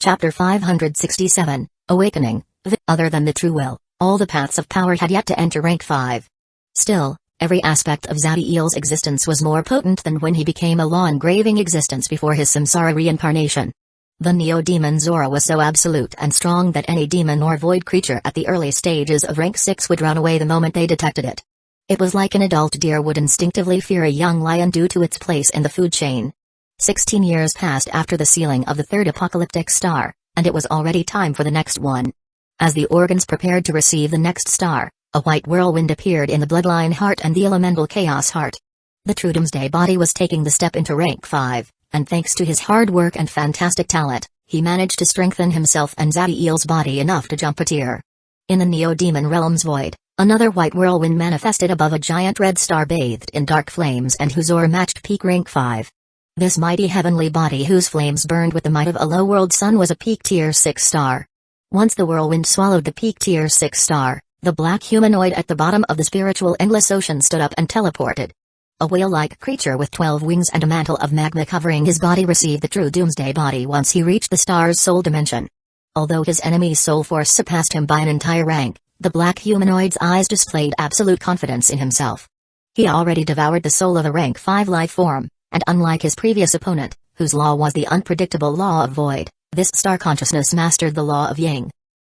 Speaker 1: Chapter 567, Awakening. Other than the true will, all the paths of power had yet to enter rank 5. Still, every aspect of Zadiel's existence was more potent than when he became a law-engraving existence before his samsara reincarnation. The Neo-Demon's aura was so absolute and strong that any demon or void creature at the early stages of rank 6 would run away the moment they detected it. It was like an adult deer would instinctively fear a young lion due to its place in the food chain. 16 years passed after the sealing of the third apocalyptic star, and it was already time for the next one. As the organs prepared to receive the next star, a white whirlwind appeared in the bloodline heart and the elemental chaos heart. The true Doomsday body was taking the step into rank 5, and thanks to his hard work and fantastic talent, he managed to strengthen himself and Zadiel's body enough to jump a tier. In the Neo-Demon realm's void, another white whirlwind manifested above a giant red star bathed in dark flames and whose aura matched peak rank 5. This mighty heavenly body whose flames burned with the might of a low-world sun was a peak tier 6 star. Once the whirlwind swallowed the peak tier 6 star, the black humanoid at the bottom of the spiritual endless ocean stood up and teleported. A whale-like creature with 12 wings and a mantle of magma covering his body received the true Doomsday body once he reached the star's soul dimension. Although his enemy's soul force surpassed him by an entire rank, the black humanoid's eyes displayed absolute confidence in himself. He already devoured the soul of a rank 5 life form. And unlike his previous opponent, whose law was the unpredictable law of void, this star consciousness mastered the law of yang.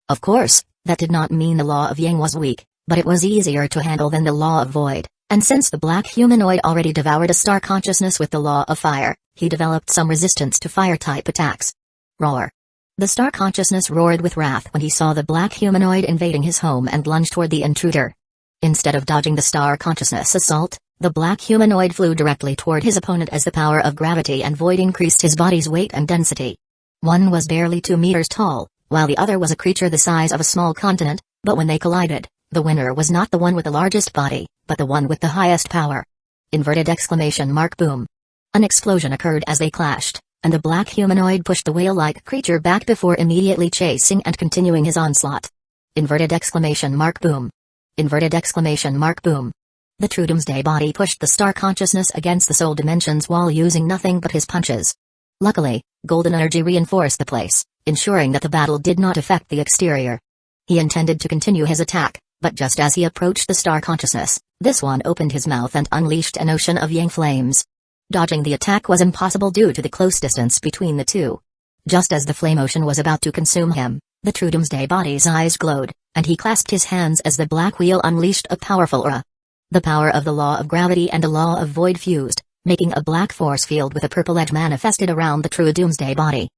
Speaker 1: Of course, That did not mean the law of Yang was weak, but it was easier to handle than the law of Void, and since the black humanoid already devoured a star consciousness with the law of fire, he developed some resistance to fire-type attacks. Roar. The star consciousness roared with wrath when he saw the black humanoid invading his home and lunged toward the intruder. Instead of dodging the star consciousness assault, the black humanoid flew directly toward his opponent as the power of gravity and void increased his body's weight and density. One was barely 2 meters tall, while the other was a creature the size of a small continent, but when they collided, the winner was not the one with the largest body, but the one with the highest power. Inverted exclamation mark boom. An explosion occurred as they clashed, and the black humanoid pushed the whale-like creature back before immediately chasing and continuing his onslaught. Inverted exclamation mark boom. Inverted exclamation mark boom. The true Doomsday body pushed the star consciousness against the soul dimensions while using nothing but his punches. Luckily, golden energy reinforced the place, ensuring that the battle did not affect the exterior. He intended to continue his attack, but just as he approached the star consciousness, this one opened his mouth and unleashed an ocean of yang flames. Dodging the attack was impossible due to the close distance between the two. Just as the flame ocean was about to consume him, the true Doomsday body's eyes glowed, and he clasped his hands as the black wheel unleashed a powerful aura. The power of the law of gravity and the law of void fused, making a black force field with a purple edge manifested around the true Doomsday body.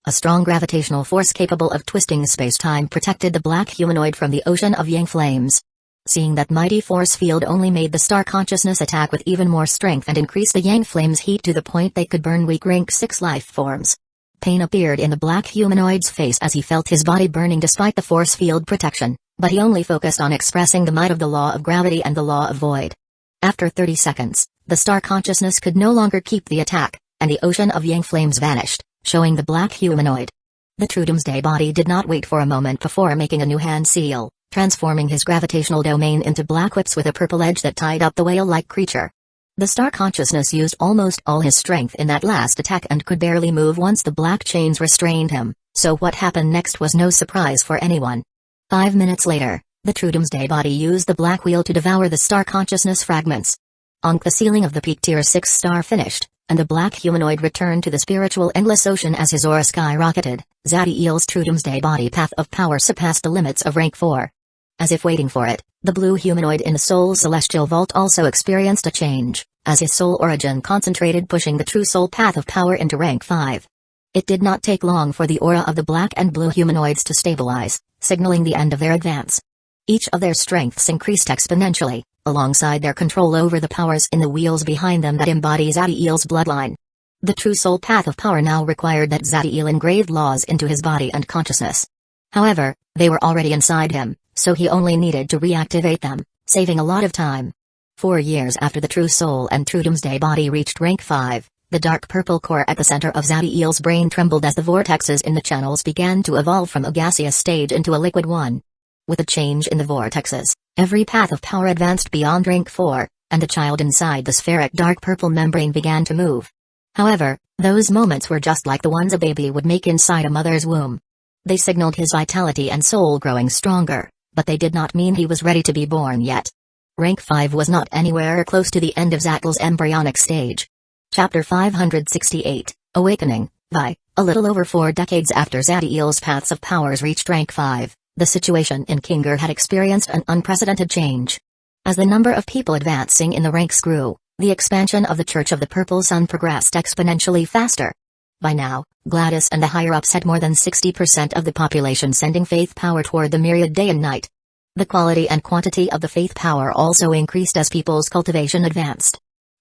Speaker 1: A strong gravitational force capable of twisting space-time protected the black humanoid from the ocean of yang flames. Seeing that mighty force field only made the star consciousness attack with even more strength and increase the yang flames heat to the point they could burn weak rank 6 life forms. Pain appeared in the black humanoid's face as he felt his body burning despite the force field protection, but he only focused on expressing the might of the law of gravity and the law of void. After 30 seconds, the star consciousness could no longer keep the attack, and the ocean of yang flames vanished, showing the black humanoid. The true Doomsday body did not wait for a moment before making a new hand seal, transforming his gravitational domain into black whips with a purple edge that tied up the whale-like creature. The star consciousness used almost all his strength in that last attack and could barely move once the black chains restrained him, so what happened next was no surprise for anyone. 5 minutes later, the true Doomsday body used the black wheel to devour the star consciousness fragments. The ceiling of the peak tier 6 star finished, and the black humanoid returned to the spiritual endless ocean as his aura skyrocketed. Zadiel's true Doomsday body path of power surpassed the limits of rank 4. As if waiting for it, the blue humanoid in the soul celestial vault also experienced a change, as his soul origin concentrated pushing the true soul path of power into rank 5. It did not take long for the aura of the black and blue humanoids to stabilize, signaling the end of their advance. Each of their strengths increased exponentially, alongside their control over the powers in the wheels behind them that embody Zadiel's bloodline. The true soul path of power now required that Zadiel engraved laws into his body and consciousness. However, they were already inside him, so he only needed to reactivate them, saving a lot of time. 4 years after the true soul and true Doomsday body reached rank 5, the dark purple core at the center of Zadiel's brain trembled as the vortexes in the channels began to evolve from a gaseous stage into a liquid one. With a change in the vortexes, every path of power advanced beyond rank 4, and the child inside the spheric dark purple membrane began to move. However, those moments were just like the ones a baby would make inside a mother's womb. They signaled his vitality and soul growing stronger, but they did not mean he was ready to be born yet. Rank 5 was not anywhere close to the end of Zadiel's embryonic stage. Chapter 568, Awakening. By a little over 4 decades after Zadiel's paths of powers reached rank 5, the situation in Kinger had experienced an unprecedented change. As the number of people advancing in the ranks grew, the expansion of the Church of the Purple Sun progressed exponentially faster. By now, Gladys and the higher-ups had more than 60% of the population sending faith power toward the myriad day and night. The quality and quantity of the faith power also increased as people's cultivation advanced.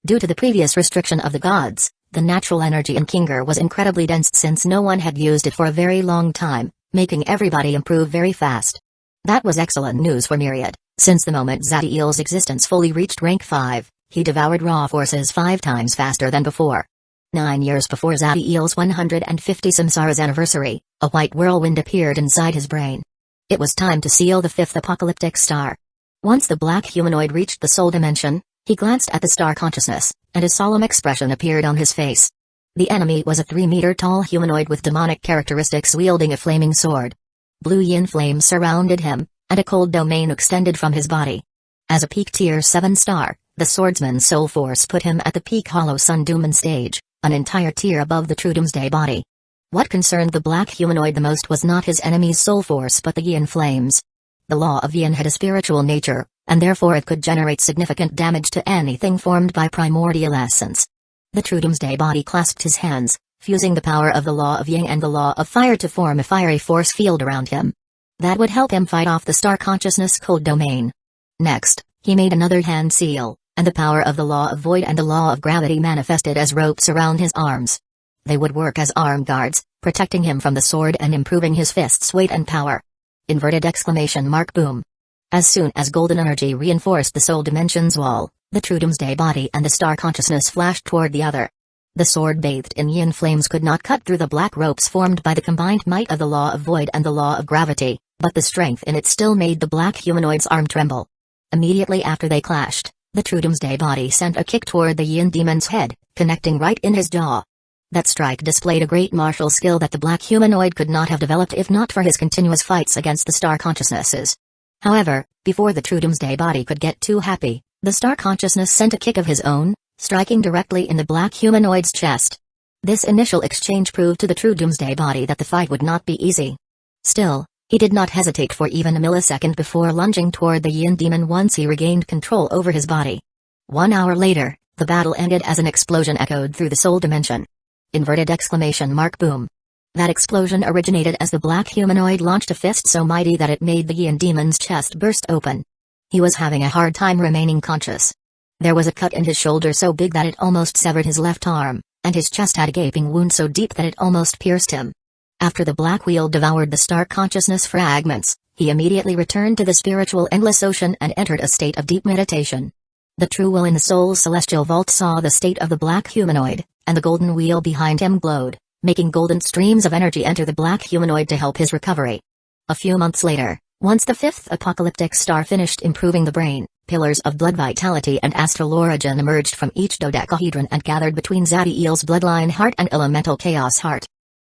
Speaker 1: Due to the previous restriction of the gods, the natural energy in Kinger was incredibly dense since no one had used it for a very long time, making everybody improve very fast. That was excellent news for Myriad, since the moment Zadiel's existence fully reached rank 5, he devoured raw forces 5 times faster than before. 9 years before Zadiel's 150 Samsara's anniversary, a white whirlwind appeared inside his brain. It was time to seal the 5th apocalyptic star. Once the black humanoid reached the soul dimension, he glanced at the star consciousness, and a solemn expression appeared on his face. The enemy was a 3-meter-tall humanoid with demonic characteristics wielding a flaming sword. Blue yin flames surrounded him, and a cold domain extended from his body. As a peak tier 7 star, the swordsman's soul force put him at the peak hollow sun Dooman stage, an entire tier above the true Doomsday body. What concerned the black humanoid the most was not his enemy's soul force but the yin flames. The law of yin had a spiritual nature, and therefore it could generate significant damage to anything formed by primordial essence. The true doomsday body clasped his hands, fusing the power of the law of yin and the law of fire to form a fiery force field around him. That would help him fight off the star consciousness cold domain. Next, he made another hand seal, and the power of the law of void and the law of gravity manifested as ropes around his arms. They would work as arm guards, protecting him from the sword and improving his fist's weight and power. Inverted exclamation mark boom. As soon as golden energy reinforced the soul dimension's wall, the true doomsday body and the star consciousness flashed toward the other. The sword bathed in yin flames could not cut through the black ropes formed by the combined might of the law of void and the law of gravity, but the strength in it still made the black humanoid's arm tremble. Immediately after they clashed, the true doomsday body sent a kick toward the yin demon's head, connecting right in his jaw. That strike displayed a great martial skill that the black humanoid could not have developed if not for his continuous fights against the star consciousnesses. However, before the true doomsday body could get too happy, the star consciousness sent a kick of his own, striking directly in the black humanoid's chest. This initial exchange proved to the true doomsday body that the fight would not be easy. Still, he did not hesitate for even a millisecond before lunging toward the yin demon once he regained control over his body. 1 hour later, the battle ended as an explosion echoed through the soul dimension. Inverted exclamation mark boom. That explosion originated as the black humanoid launched a fist so mighty that it made the yin demon's chest burst open. He was having a hard time remaining conscious. There was a cut in his shoulder so big that it almost severed his left arm, and his chest had a gaping wound so deep that it almost pierced him. After the black wheel devoured the star consciousness fragments, he immediately returned to the spiritual endless ocean and entered a state of deep meditation. The true will in the soul's celestial vault saw the state of the black humanoid, and the golden wheel behind him glowed, making golden streams of energy enter the black humanoid to help his recovery. A few months later, once the fifth apocalyptic star finished improving the brain, pillars of blood vitality and astral origin emerged from each dodecahedron and gathered between Zadiel's bloodline heart and elemental chaos heart.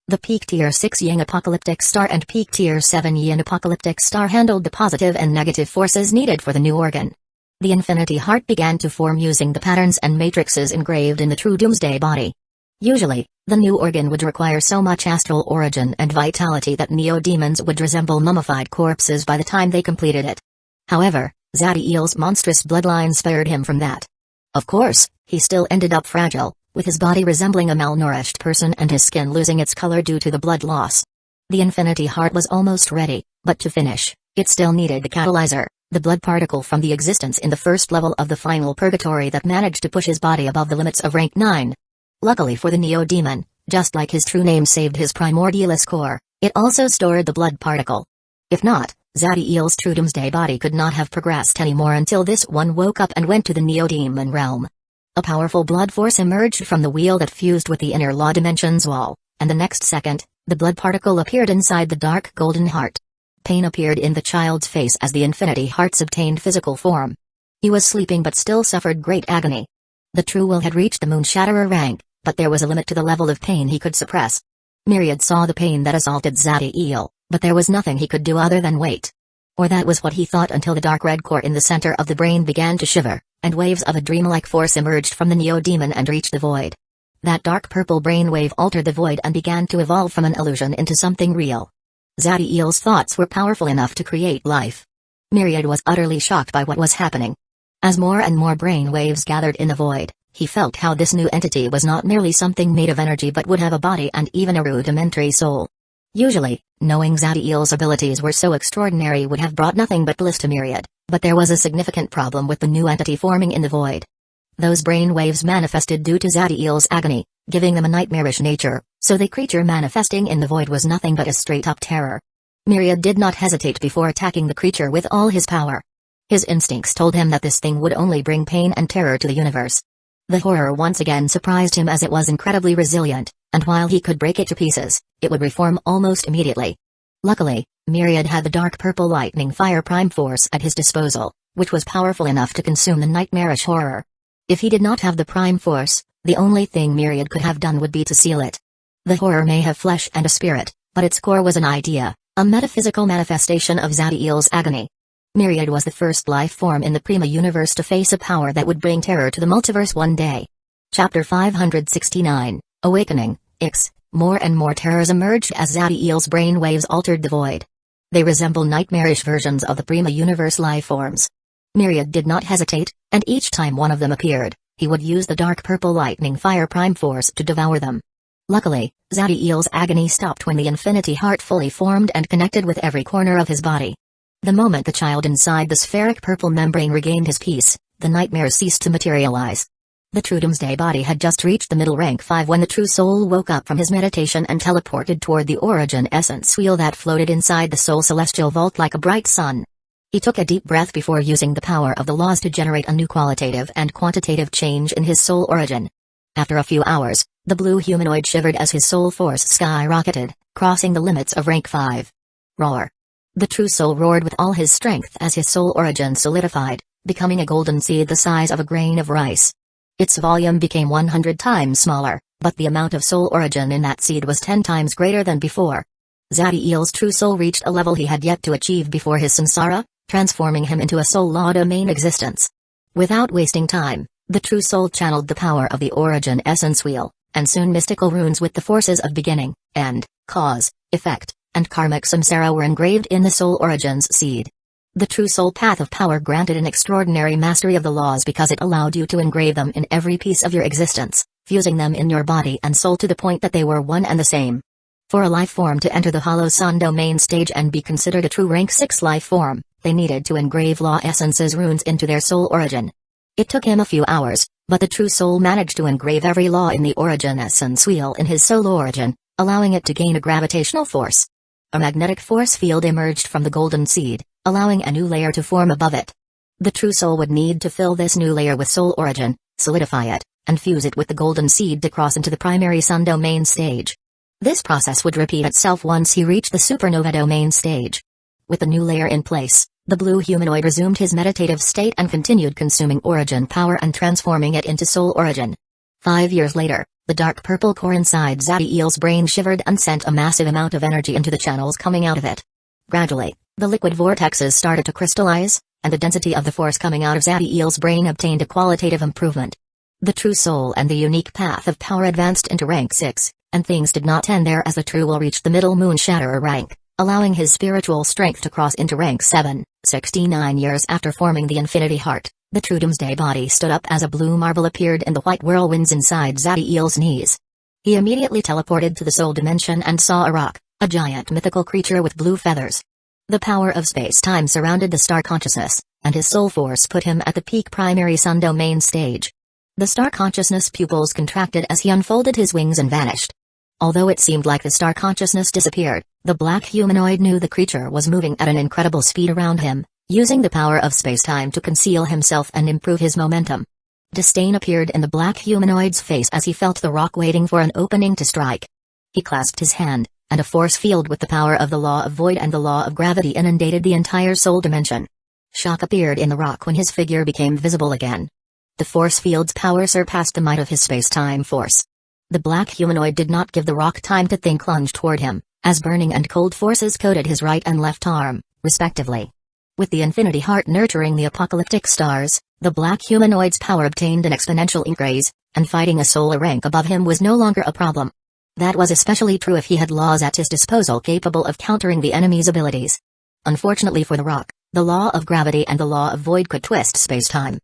Speaker 1: The peak tier 6 Yang apocalyptic star and peak tier 7 Yin apocalyptic star handled the positive and negative forces needed for the new organ. The infinity heart began to form using the patterns and matrices engraved in the true doomsday body. Usually, the new organ would require so much astral origin and vitality that neo-demons would resemble mummified corpses by the time they completed it. However, Zadiel's monstrous bloodline spared him from that. Of course, he still ended up fragile, with his body resembling a malnourished person and his skin losing its color due to the blood loss. The infinity heart was almost ready, but to finish, it still needed the catalyzer, the blood particle from the existence in the first level of the final purgatory that managed to push his body above the limits of rank 9. Luckily for the neo-demon, just like his true name saved his primordialist core, it also stored the blood particle. If not, Zadiel's true doomsday body could not have progressed anymore until this one woke up and went to the neo-demon realm. A powerful blood force emerged from the wheel that fused with the inner law dimension's wall, and the next second, the blood particle appeared inside the dark golden heart. Pain appeared in the child's face as the infinity hearts obtained physical form. He was sleeping but still suffered great agony. The true will had reached the Moonshatterer rank, but there was a limit to the level of pain he could suppress. Myriad saw the pain that assaulted Zadiel, but there was nothing he could do other than wait. Or that was what he thought until the dark red core in the center of the brain began to shiver, and waves of a dreamlike force emerged from the neo-demon and reached the void. That dark purple brainwave altered the void and began to evolve from an illusion into something real. Zadiel's thoughts were powerful enough to create life. Myriad was utterly shocked by what was happening. As more and more brain waves gathered in the void, he felt how this new entity was not merely something made of energy but would have a body and even a rudimentary soul. Usually, knowing Zadiel's abilities were so extraordinary would have brought nothing but bliss to Myriad, but there was a significant problem with the new entity forming in the void. Those brain waves manifested due to Zadiel's agony, giving them a nightmarish nature, so the creature manifesting in the void was nothing but a straight-up terror. Myriad did not hesitate before attacking the creature with all his power. His instincts told him that this thing would only bring pain and terror to the universe. The horror once again surprised him as it was incredibly resilient, and while he could break it to pieces, it would reform almost immediately. Luckily, Myriad had the dark purple lightning fire prime force at his disposal, which was powerful enough to consume the nightmarish horror. If he did not have the prime force, the only thing Myriad could have done would be to seal it. The horror may have flesh and a spirit, but its core was an idea, a metaphysical manifestation of Zadiel's agony. Myriad was the first life form in the Prima universe to face a power that would bring terror to the multiverse one day. Chapter 569, Awakening, X. More and more terrors emerged as Zadiel's brain waves altered the void. They resemble nightmarish versions of the Prima Universe life forms. Myriad did not hesitate, and each time one of them appeared, he would use the dark purple lightning fire prime force to devour them. Luckily, Zadiel's agony stopped when the Infinity Heart fully formed and connected with every corner of his body. The moment the child inside the spheric purple membrane regained his peace, the nightmares ceased to materialize. The true Doomsday body had just reached the middle rank 5 when the true soul woke up from his meditation and teleported toward the origin essence wheel that floated inside the soul celestial vault like a bright sun. He took a deep breath before using the power of the laws to generate a new qualitative and quantitative change in his soul origin. After a few hours, the blue humanoid shivered as his soul force skyrocketed, crossing the limits of rank 5. Roar. The true soul roared with all his strength as his soul origin solidified, becoming a golden seed the size of a grain of rice. Its volume became 100 times smaller, but the amount of soul origin in that seed was 10 times greater than before. Zadiel's true soul reached a level he had yet to achieve before his samsara, transforming him into a soul law domain existence. Without wasting time, the true soul channeled the power of the origin essence wheel, and soon mystical runes with the forces of beginning, end, cause, effect, and karmic samsara were engraved in the soul origin's seed. The true soul path of power granted an extraordinary mastery of the laws because it allowed you to engrave them in every piece of your existence, fusing them in your body and soul to the point that they were one and the same. For a life form to enter the Hollow Sun domain stage and be considered a true rank 6 life form, they needed to engrave law essences runes into their soul origin. It took him a few hours, but the true soul managed to engrave every law in the origin essence wheel in his soul origin, allowing it to gain a gravitational force. A magnetic force field emerged from the golden seed, allowing a new layer to form above it. The true soul would need to fill this new layer with soul origin, solidify it, and fuse it with the golden seed to cross into the primary sun domain stage. This process would repeat itself once he reached the supernova domain stage. With the new layer in place, the blue humanoid resumed his meditative state and continued consuming origin power and transforming it into soul origin. 5 years later, the dark purple core inside Zadiel's brain shivered and sent a massive amount of energy into the channels coming out of it. Gradually, the liquid vortexes started to crystallize, and the density of the force coming out of Zadiel's brain obtained a qualitative improvement. The true soul and the unique path of power advanced into rank 6, and things did not end there as the true will reached the middle moon shatterer rank, allowing his spiritual strength to cross into rank 7. 69 years after forming the Infinity Heart, the true Doomsday body stood up as a blue marble appeared in the white whirlwinds inside Zadiel's knees. He immediately teleported to the soul dimension and saw a rock, a giant mythical creature with blue feathers. The power of space-time surrounded the star consciousness, and his soul force put him at the peak primary sun domain stage. The star consciousness pupils contracted as he unfolded his wings and vanished. Although it seemed like the star consciousness disappeared, the black humanoid knew the creature was moving at an incredible speed around him, using the power of space-time to conceal himself and improve his momentum. Disdain appeared in the black humanoid's face as he felt the rock waiting for an opening to strike. He clasped his hand, and a force field with the power of the law of void and the law of gravity inundated the entire soul dimension. Shock appeared in the rock when his figure became visible again. The force field's power surpassed the might of his space-time force. The black humanoid did not give the rock time to think, lunged toward him, as burning and cold forces coated his right and left arm, respectively. With the Infinity Heart nurturing the apocalyptic stars, the black humanoid's power obtained an exponential increase, and fighting a solar rank above him was no longer a problem. That was especially true if he had laws at his disposal capable of countering the enemy's abilities. Unfortunately for the rock, the law of gravity and the law of void could twist space-time.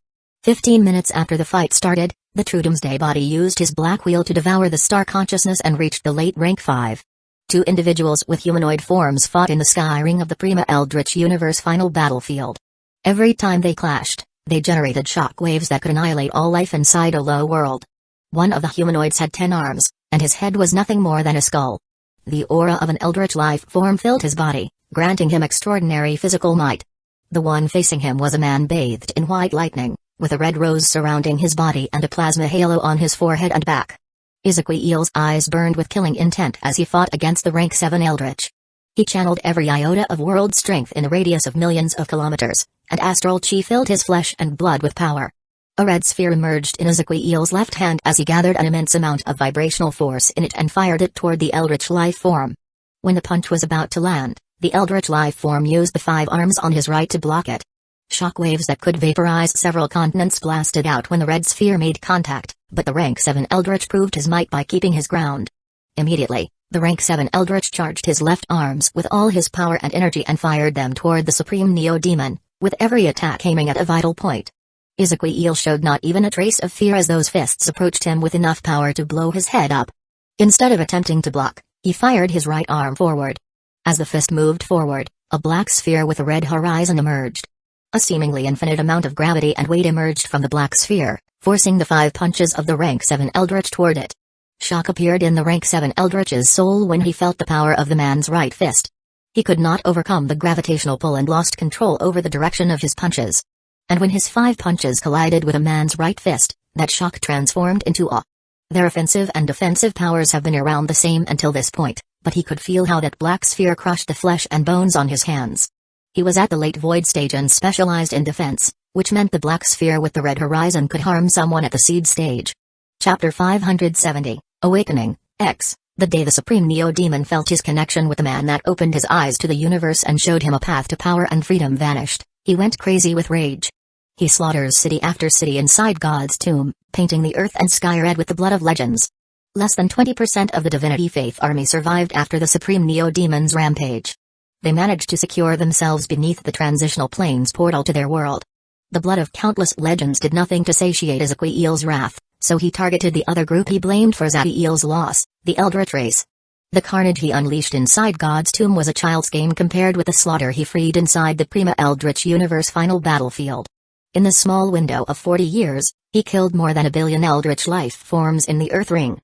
Speaker 1: 15 minutes after the fight started, the true Doomsday body used his black wheel to devour the star consciousness and reached the late rank 5. 2 individuals with humanoid forms fought in the sky ring of the Prima Eldritch Universe final battlefield. Every time they clashed, they generated shock waves that could annihilate all life inside a low world. One of the humanoids had 10 arms, and his head was nothing more than a skull. The aura of an eldritch life form filled his body, granting him extraordinary physical might. The one facing him was a man bathed in white lightning, with a red rose surrounding his body and a plasma halo on his forehead and back. Ezequiel's eyes burned with killing intent as he fought against the rank 7 Eldritch. He channeled every iota of world strength in a radius of millions of kilometers, and astral chi filled his flesh and blood with power. A red sphere emerged in Ezequiel's left hand as he gathered an immense amount of vibrational force in it and fired it toward the Eldritch life form. When the punch was about to land, the Eldritch life form used the 5 arms on his right to block it. Shockwaves that could vaporize several continents blasted out when the red sphere made contact, but the rank 7 Eldritch proved his might by keeping his ground. Immediately, The rank 7 Eldritch charged his left arms with all his power and energy and fired them toward the Supreme Neo-Demon, with every attack aiming at a vital point. Ezekiel showed not even a trace of fear as those fists approached him with enough power to blow his head up. Instead of attempting to block, he fired his right arm forward. As the fist moved forward, a black sphere with a red horizon emerged. A seemingly infinite amount of gravity and weight emerged from the black sphere, forcing the 5 punches of the rank 7 Eldritch toward it. Shock appeared in the rank 7 Eldritch's soul when he felt the power of the man's right fist. He could not overcome the gravitational pull and lost control over the direction of his punches. And when his 5 punches collided with a man's right fist, that shock transformed into awe. Their offensive and defensive powers have been around the same until this point, but he could feel how that black sphere crushed the flesh and bones on his hands. He was at the late void stage and specialized in defense, which meant the black sphere with the red horizon could harm someone at the seed stage. Chapter 570, Awakening, X. The day the Supreme Neo-Demon felt his connection with the man that opened his eyes to the universe and showed him a path to power and freedom vanished, he went crazy with rage. He slaughters city after city inside God's tomb, painting the earth and sky red with the blood of legends. Less than 20% of the Divinity Faith army survived after the Supreme Neo-Demon's rampage. They managed to secure themselves beneath the transitional planes portal to their world. The blood of countless legends did nothing to satiate Ezekiel's wrath, so he targeted the other group he blamed for Ezekiel's loss, the Eldritch race. The carnage he unleashed inside God's tomb was a child's game compared with the slaughter he freed inside the Prima Eldritch Universe final battlefield. In the small window of 40 years, he killed more than 1 billion Eldritch life forms in the Earth Ring.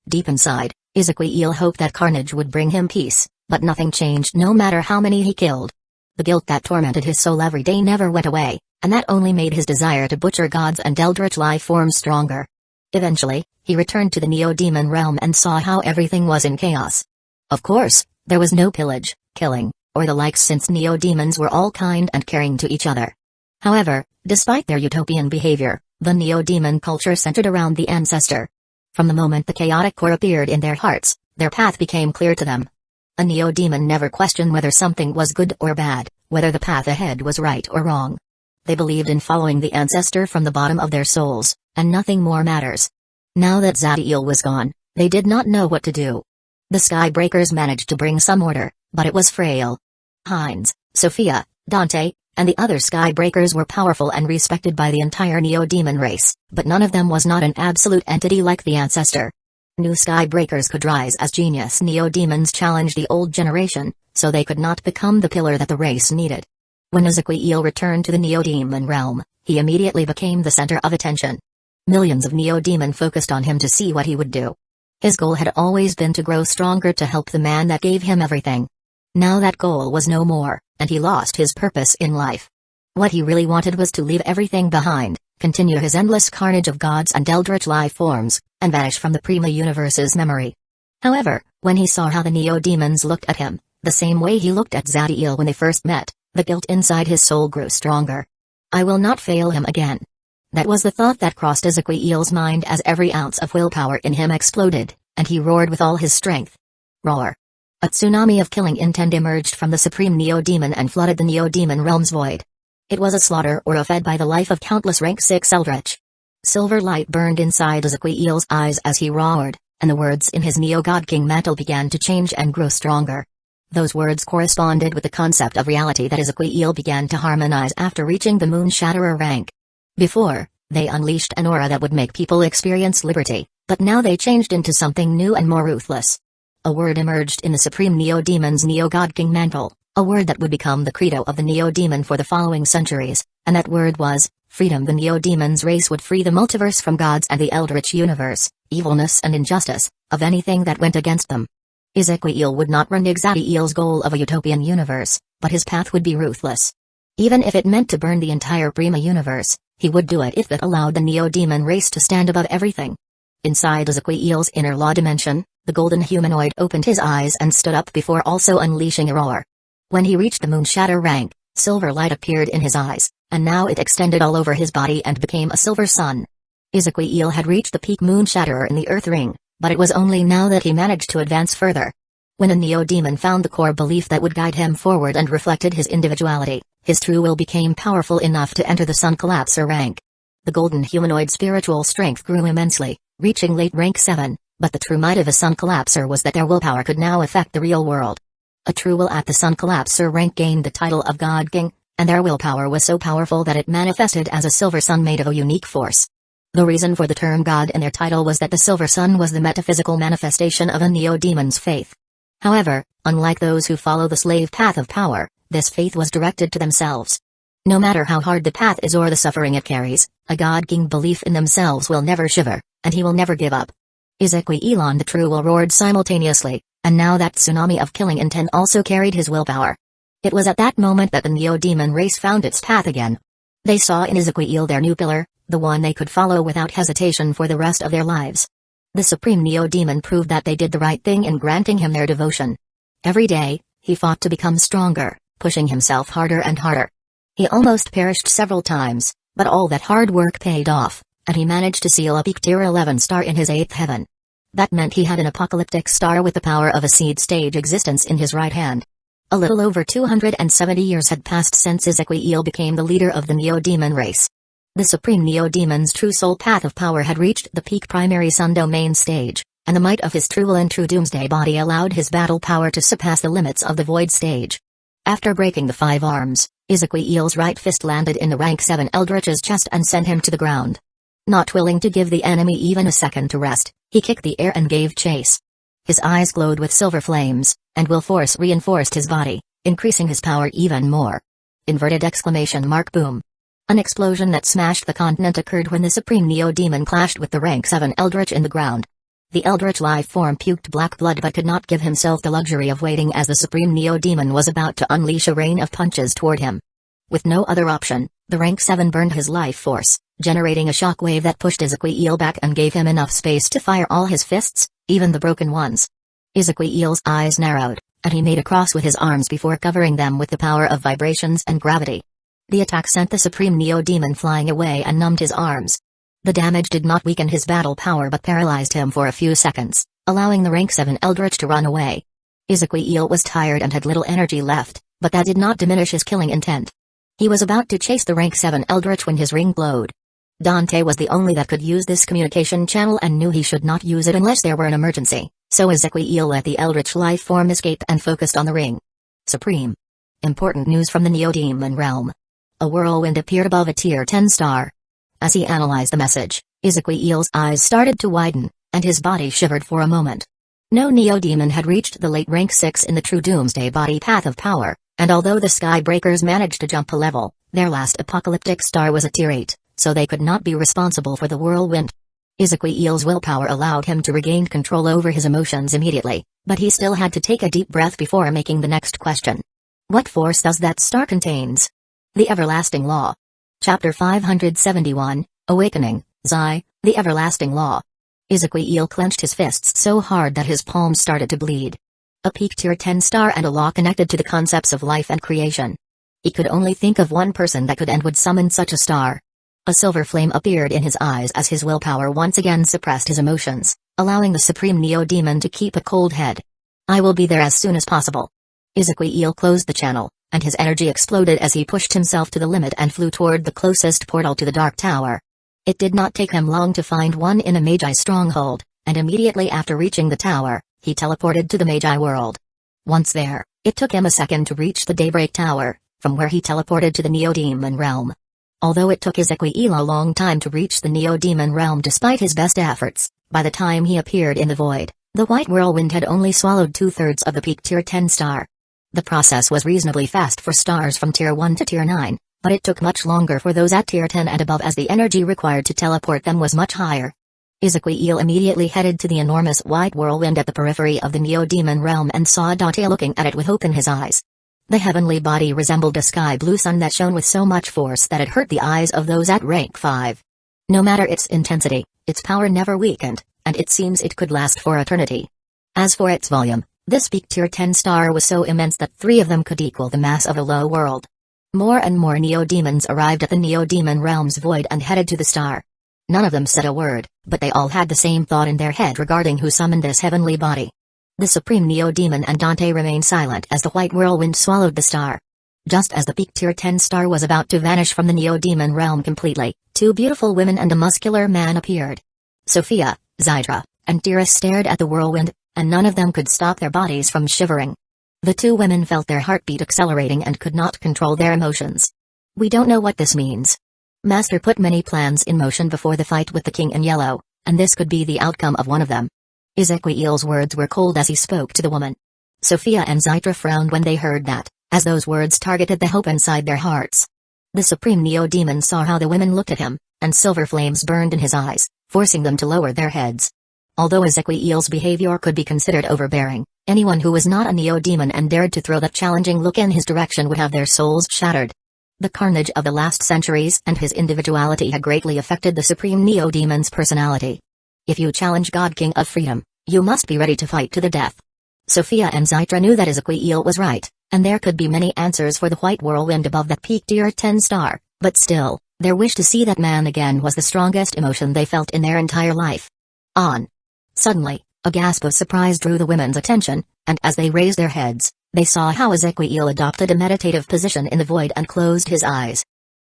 Speaker 1: Deep inside, Ezekiel hoped that carnage would bring him peace, but nothing changed no matter how many he killed. The guilt that tormented his soul every day never went away, and that only made his desire to butcher gods and Eldritch life forms stronger. Eventually, he returned to the Neo-Demon realm and saw how everything was in chaos. Of course, there was no pillage, killing, or the likes since Neo-Demons were all kind and caring to each other. However, despite their utopian behavior, the Neo-Demon culture centered around the ancestor. From the moment the chaotic core appeared in their hearts, their path became clear to them. A Neo-Demon never questioned whether something was good or bad, whether the path ahead was right or wrong. They believed in following the ancestor from the bottom of their souls, and nothing more matters. Now that Zadiel was gone, they did not know what to do. The Skybreakers managed to bring some order, but it was frail. Heinz, Sophia, Dante, and the other Skybreakers were powerful and respected by the entire Neo-Demon race, but none of them was not an absolute entity like the ancestor. New Skybreakers could rise as genius Neo-Demons challenged the old generation, so they could not become the pillar that the race needed. When Ezekiel returned to the Neo-Demon realm, he immediately became the center of attention. Millions of Neo-Demon focused on him to see what he would do. His goal had always been to grow stronger to help the man that gave him everything. Now that goal was no more, and he lost his purpose in life. What he really wanted was to leave everything behind, continue his endless carnage of gods and Eldritch life forms, and vanish from the Prima Universe's memory. However, when he saw how the Neo-Demons looked at him, the same way he looked at Zadiel when they first met, the guilt inside his soul grew stronger. I will not fail him again. That was the thought that crossed Ezekiel's mind as every ounce of willpower in him exploded, and he roared with all his strength. Roar. A tsunami of killing intent emerged from the Supreme Neo-Demon and flooded the Neo-Demon realm's void. It was a slaughter or fed by the life of countless rank 6 Eldritch. Silver light burned inside Ezekiel's eyes as he roared, and the words in his Neo-God King mantle began to change and grow stronger. Those words corresponded with the concept of reality that Ezekiel began to harmonize after reaching the Moon Shatterer rank. Before, they unleashed an aura that would make people experience liberty, but now they changed into something new and more ruthless. A word emerged in the Supreme Neo-Demon's Neo-God King mantle, a word that would become the credo of the Neo-Demon for the following centuries, and that word was, freedom. The Neo-Demon's race would free the multiverse from gods and the Eldritch universe, evilness and injustice, of anything that went against them. Ezekiel would not run Zadiel's goal of a utopian universe, but his path would be ruthless. Even if it meant to burn the entire Prima universe, he would do it if it allowed the Neo-Demon race to stand above everything. Inside Ezekiel's inner law dimension, the golden humanoid opened his eyes and stood up before also unleashing a roar. When he reached the Moon Shatter rank, silver light appeared in his eyes, and now it extended all over his body and became a silver sun. Ezekiel had reached the peak Moon Shatterer in the Earth Ring, but it was only now that he managed to advance further. When a Neo-Demon found the core belief that would guide him forward and reflected his individuality, his true will became powerful enough to enter the Sun Collapser rank. The golden humanoid spiritual strength grew immensely, reaching late rank 7, But the true might of a Sun Collapser was that their willpower could now affect the real world. A true will at the Sun Collapser rank gained the title of God King, and their willpower was so powerful that it manifested as a silver sun made of a unique force. The reason for the term God in their title was that the silver sun was the metaphysical manifestation of a neo-demon's faith. However, unlike those who follow the slave path of power, this faith was directed to themselves. No matter how hard the path is or the suffering it carries, a God King belief in themselves will never shiver, and he will never give up. Izekui Elon the True Will roared simultaneously, and now that tsunami of killing intent also carried his willpower. It was at that moment that the Neo-Demon race found its path again. They saw in Izekui El their new pillar, the one they could follow without hesitation for the rest of their lives. The Supreme Neo-Demon proved that they did the right thing in granting him their devotion. Every day, he fought to become stronger, pushing himself harder and harder. He almost perished several times, but all that hard work paid off, and he managed to seal a peak tier 11 star in his 8th heaven. That meant he had an apocalyptic star with the power of a seed stage existence in his right hand. A little over 270 years had passed since Izekui El became the leader of the Neo-Demon race. The Supreme Neo-Demon's true soul path of power had reached the peak primary sun domain stage, and the might of his true will and true doomsday body allowed his battle power to surpass the limits of the void stage. After breaking the 5 arms, Izekui El's right fist landed in the rank 7 Eldritch's chest and sent him to the ground. Not willing to give the enemy even a second to rest, he kicked the air and gave chase. His eyes glowed with silver flames, and will force reinforced his body, increasing his power even more. Inverted exclamation mark boom. An explosion that smashed the continent occurred when the Supreme Neo-Demon clashed with the rank 7 Eldritch in the ground. The Eldritch life form puked black blood but could not give himself the luxury of waiting as the Supreme Neo-Demon was about to unleash a rain of punches toward him. With no other option, the rank 7 burned his life force, generating a shockwave that pushed Izekui El back and gave him enough space to fire all his fists, even the broken ones. Izekui El's eyes narrowed, and he made a cross with his arms before covering them with the power of vibrations and gravity. The attack sent the Supreme Neo-Demon flying away and numbed his arms. The damage did not weaken his battle power but paralyzed him for a few seconds, allowing the rank 7 Eldritch to run away. Izekui El was tired and had little energy left, but that did not diminish his killing intent. He was about to chase the rank 7 Eldritch when his ring glowed. Dante was the only that could use this communication channel and knew he should not use it unless there were an emergency, so Izekui El let the Eldritch life form escape and focused on the ring. Supreme. Important news from the Neo-Demon realm. A whirlwind appeared above a tier 10 star. As he analyzed the message, Izekui El's eyes started to widen, and his body shivered for a moment. No Neo-Demon had reached the late rank 6 in the true doomsday body path of power, and although the Skybreakers managed to jump a level, their last apocalyptic star was a tier 8, so they could not be responsible for the whirlwind. Izekui El's willpower allowed him to regain control over his emotions immediately, but he still had to take a deep breath before making the next question. What force does that star contains? The Everlasting Law. Chapter 571, Awakening, Zai, the Everlasting Law. Izekui El clenched his fists so hard that his palms started to bleed. A peak tier 10 star and a law connected to the concepts of life and creation. He could only think of one person that could and would summon such a star. A silver flame appeared in his eyes as his willpower once again suppressed his emotions, allowing the Supreme Neo-Demon to keep a cold head. I will be there as soon as possible. Izekui El closed the channel, and his energy exploded as he pushed himself to the limit and flew toward the closest portal to the Dark Tower. It did not take him long to find one in a Magi stronghold, and immediately after reaching the tower, he teleported to the Magi world. Once there, it took him a second to reach the Daybreak Tower, from where he teleported to the Neo-Demon realm. Although it took Izekui El a long time to reach the Neo-Demon realm despite his best efforts, by the time he appeared in the void, the White Whirlwind had only swallowed 2/3 of the peak tier 10 star. The process was reasonably fast for stars from tier 1 to tier 9, but it took much longer for those at tier 10 and above as the energy required to teleport them was much higher. Izekui El immediately headed to the enormous White Whirlwind at the periphery of the Neo-Demon realm and saw Dante looking at it with hope in his eyes. The heavenly body resembled a sky blue sun that shone with so much force that it hurt the eyes of those at rank 5. No matter its intensity, its power never weakened, and it seems it could last for eternity. As for its volume, this peak tier 10 star was so immense that 3 of them could equal the mass of a low world. More and more Neo-Demons arrived at the Neo-Demon realm's void and headed to the star. None of them said a word, but they all had the same thought in their head regarding who summoned this heavenly body. The Supreme Neo-Demon and Dante remained silent as the White Whirlwind swallowed the star. Just as the peak tier 10 star was about to vanish from the Neo-Demon realm completely, 2 beautiful women and a muscular man appeared. Sophia, Zydra, and Tira stared at the whirlwind, and none of them could stop their bodies from shivering. The two women felt their heartbeat accelerating and could not control their emotions. We don't know what this means. Master put many plans in motion before the fight with the King in Yellow, and this could be the outcome of one of them. Ezequiel's words were cold as he spoke to the woman. Sophia and Zytra frowned when they heard that, as those words targeted the hope inside their hearts. The Supreme Neo-Demon saw how the women looked at him, and silver flames burned in his eyes, forcing them to lower their heads. Although Ezequiel's behavior could be considered overbearing, anyone who was not a Neo-Demon and dared to throw that challenging look in his direction would have their souls shattered. The carnage of the last centuries and his individuality had greatly affected the Supreme Neo-Demon's personality. If you challenge God King of Freedom, you must be ready to fight to the death. Sophia and Zytra knew that Ezequiel was right, and there could be many answers for the white whirlwind above that peak tier 10 star, but still, their wish to see that man again was the strongest emotion they felt in their entire life. On. Suddenly, a gasp of surprise drew the women's attention, and as they raised their heads, they saw how Ezequiel adopted a meditative position in the void and closed his eyes.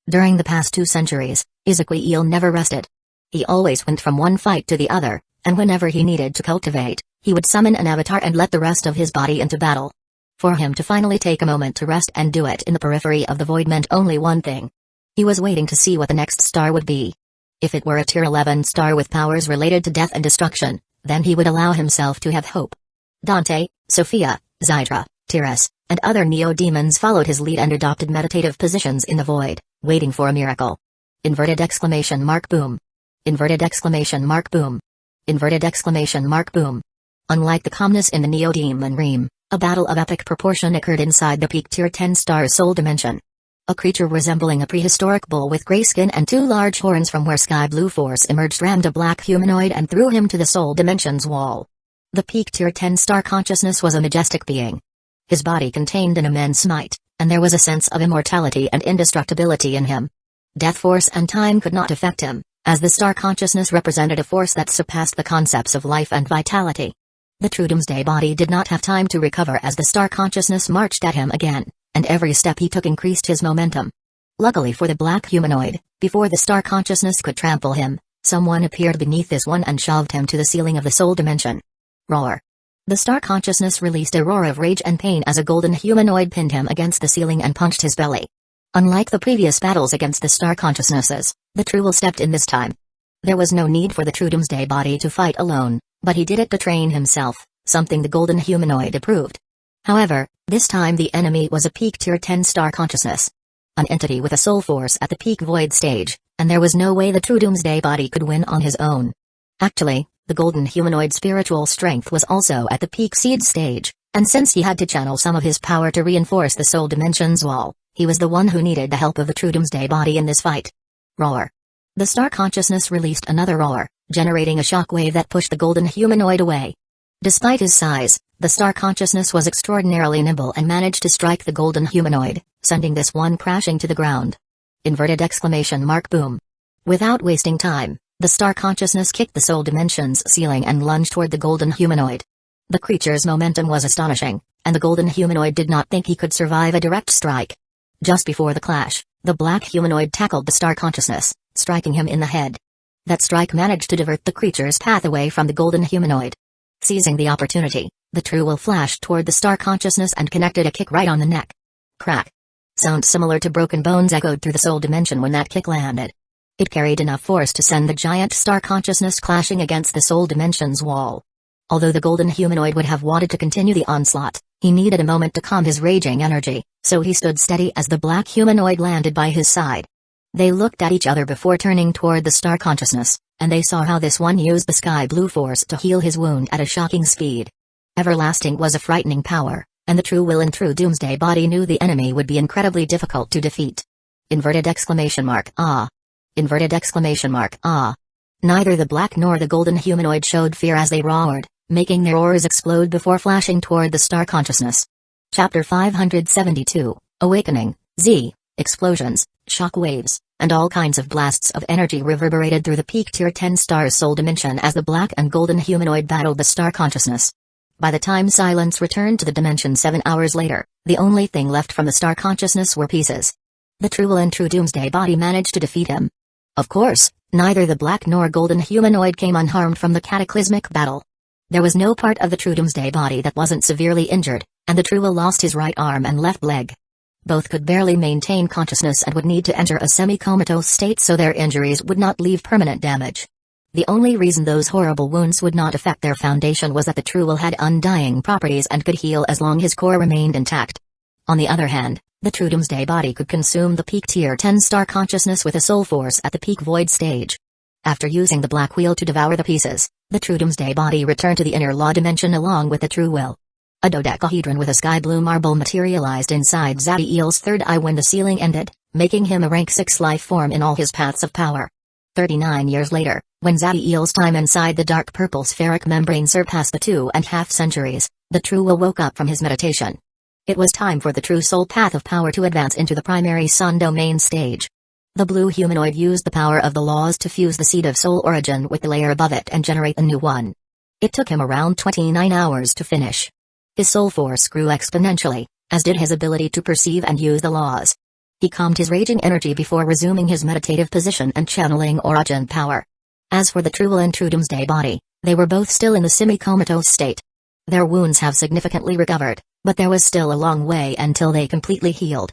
Speaker 1: During the past 2 centuries, Ezequiel never rested. He always went from one fight to the other, and whenever he needed to cultivate, he would summon an avatar and let the rest of his body into battle. For him to finally take a moment to rest and do it in the periphery of the void meant only one thing. He was waiting to see what the next star would be. If it were a tier 11 star with powers related to death and destruction, then he would allow himself to have hope. Dante, Sophia, Zytra, Tiras, and other Neo-Demons followed his lead and adopted meditative positions in the void, waiting for a miracle. Inverted exclamation mark boom. Inverted exclamation mark boom. Inverted exclamation mark boom. Unlike the calmness in the Neo-Demon realm, a battle of epic proportion occurred inside the peak tier 10 star soul dimension. A creature resembling a prehistoric bull with gray skin and 2 large horns from where sky blue force emerged rammed a black humanoid and threw him to the soul dimension's wall. The peak tier 10 star consciousness was a majestic being. His body contained an immense might, and there was a sense of immortality and indestructibility in him. Death force and time could not affect him, as the star consciousness represented a force that surpassed the concepts of life and vitality. The true Doomsday body did not have time to recover as the star consciousness marched at him again, and every step he took increased his momentum. Luckily for the black humanoid, before the star consciousness could trample him, someone appeared beneath this one and shoved him to the ceiling of the soul dimension. Roar. The star consciousness released a roar of rage and pain as a golden humanoid pinned him against the ceiling and punched his belly. Unlike the previous battles against the star consciousnesses, the True Will stepped in this time. There was no need for the true Doomsday body to fight alone, but he did it to train himself, something the golden humanoid approved. However, this time the enemy was a peak tier 10 star consciousness. An entity with a soul force at the peak void stage, and there was no way the true Doomsday body could win on his own. Actually, the golden humanoid's spiritual strength was also at the peak seed stage, and since he had to channel some of his power to reinforce the soul dimension's wall, he was the one who needed the help of the true Doomsday body in this fight. Roar. The star consciousness released another roar, generating a shockwave that pushed the golden humanoid away. Despite his size, the star consciousness was extraordinarily nimble and managed to strike the golden humanoid, sending this one crashing to the ground. Inverted exclamation mark boom. Without wasting time, the star consciousness kicked the soul dimension's ceiling and lunged toward the golden humanoid. The creature's momentum was astonishing, and the golden humanoid did not think he could survive a direct strike. Just before the clash, the black humanoid tackled the star consciousness, striking him in the head. That strike managed to divert the creature's path away from the golden humanoid. Seizing the opportunity, the True Will flashed toward the star consciousness and connected a kick right on the neck. Crack. Sound similar to broken bones echoed through the soul dimension when that kick landed. It carried enough force to send the giant star consciousness clashing against the soul dimension's wall. Although the golden humanoid would have wanted to continue the onslaught, he needed a moment to calm his raging energy, so he stood steady as the black humanoid landed by his side. They looked at each other before turning toward the star consciousness, and they saw how this one used the sky blue force to heal his wound at a shocking speed. Everlasting was a frightening power, and the True Will and True Doomsday body knew the enemy would be incredibly difficult to defeat. Inverted exclamation mark ah. Inverted exclamation mark ah. Neither the black nor the golden humanoid showed fear as they roared, making their roars explode before flashing toward the star consciousness. Chapter 572, Awakening, Z. Explosions, shock waves, and all kinds of blasts of energy reverberated through the peak tier 10 star's soul dimension as the black and golden humanoid battled the star consciousness. By the time silence returned to the dimension 7 hours later, the only thing left from the star consciousness were pieces. The True Will and True Doomsday body managed to defeat him. Of course, Neither the black nor golden humanoid came unharmed from the cataclysmic battle. There was no part of the true Doomsday body that wasn't severely injured, and the True Will lost his right arm and left leg. Both could barely maintain consciousness and would need to enter a semi-comatose state so their injuries would not leave permanent damage. The only reason those horrible wounds would not affect their foundation was that the True Will had undying properties and could heal as long his core remained intact. On the other hand, the true Doomsday body could consume the peak tier 10 star consciousness with a soul force at the peak void stage. After using the black wheel to devour the pieces, the true Doomsday body returned to the inner law dimension along with the True Will. A dodecahedron with a sky blue marble materialized inside Zadiel's third eye when the sealing ended, making him a rank 6 life form in all his paths of power. 39 years later, when Zadiel's time inside the dark purple spheric membrane surpassed the 2.5 centuries, the True Will woke up from his meditation. It was time for the true soul path of power to advance into the primary sun domain stage. The blue humanoid used the power of the laws to fuse the seed of soul origin with the layer above it and generate a new one. It took him around 29 hours to finish. His soul force grew exponentially, as did his ability to perceive and use the laws. He calmed his raging energy before resuming his meditative position and channeling origin power. As for the True Will and True Doomsday body, they were both still in the semi-comatose state. Their wounds have significantly recovered, but there was still a long way until they completely healed.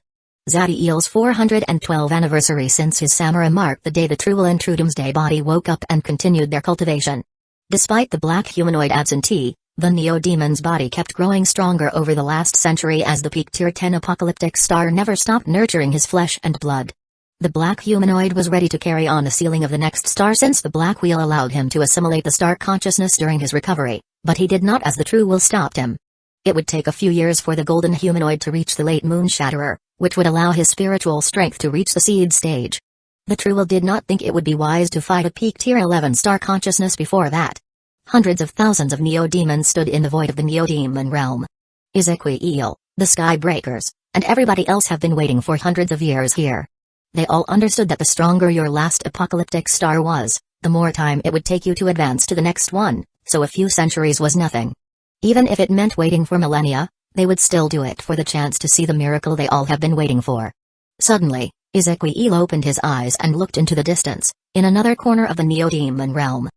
Speaker 1: Zadiel's 412th anniversary since his samurai marked the day the True Will and True Doomsday body woke up and continued their cultivation. Despite the black humanoid absentee, the Neo-Demon's body kept growing stronger over the last century as the peak tier 10 apocalyptic star never stopped nurturing his flesh and blood. The black humanoid was ready to carry on the sealing of the next star since the black wheel allowed him to assimilate the star consciousness during his recovery, but he did not as the True Will stopped him. It would take a few years for the golden humanoid to reach the late moon shatterer, which would allow his spiritual strength to reach the seed stage. The True Will did not think it would be wise to fight a peak tier 11 star consciousness before that. Hundreds of thousands of Neo-Demons stood in the void of the Neo-Demon realm. Ezequiel, the Skybreakers, and everybody else have been waiting for hundreds of years here. They all understood that the stronger your last apocalyptic star was, the more time it would take you to advance to the next one, so a few centuries was nothing. Even if it meant waiting for millennia, they would still do it for the chance to see the miracle they all have been waiting for. Suddenly, Ezequiel opened his eyes and looked into the distance, in another corner of the Neo-Demon realm.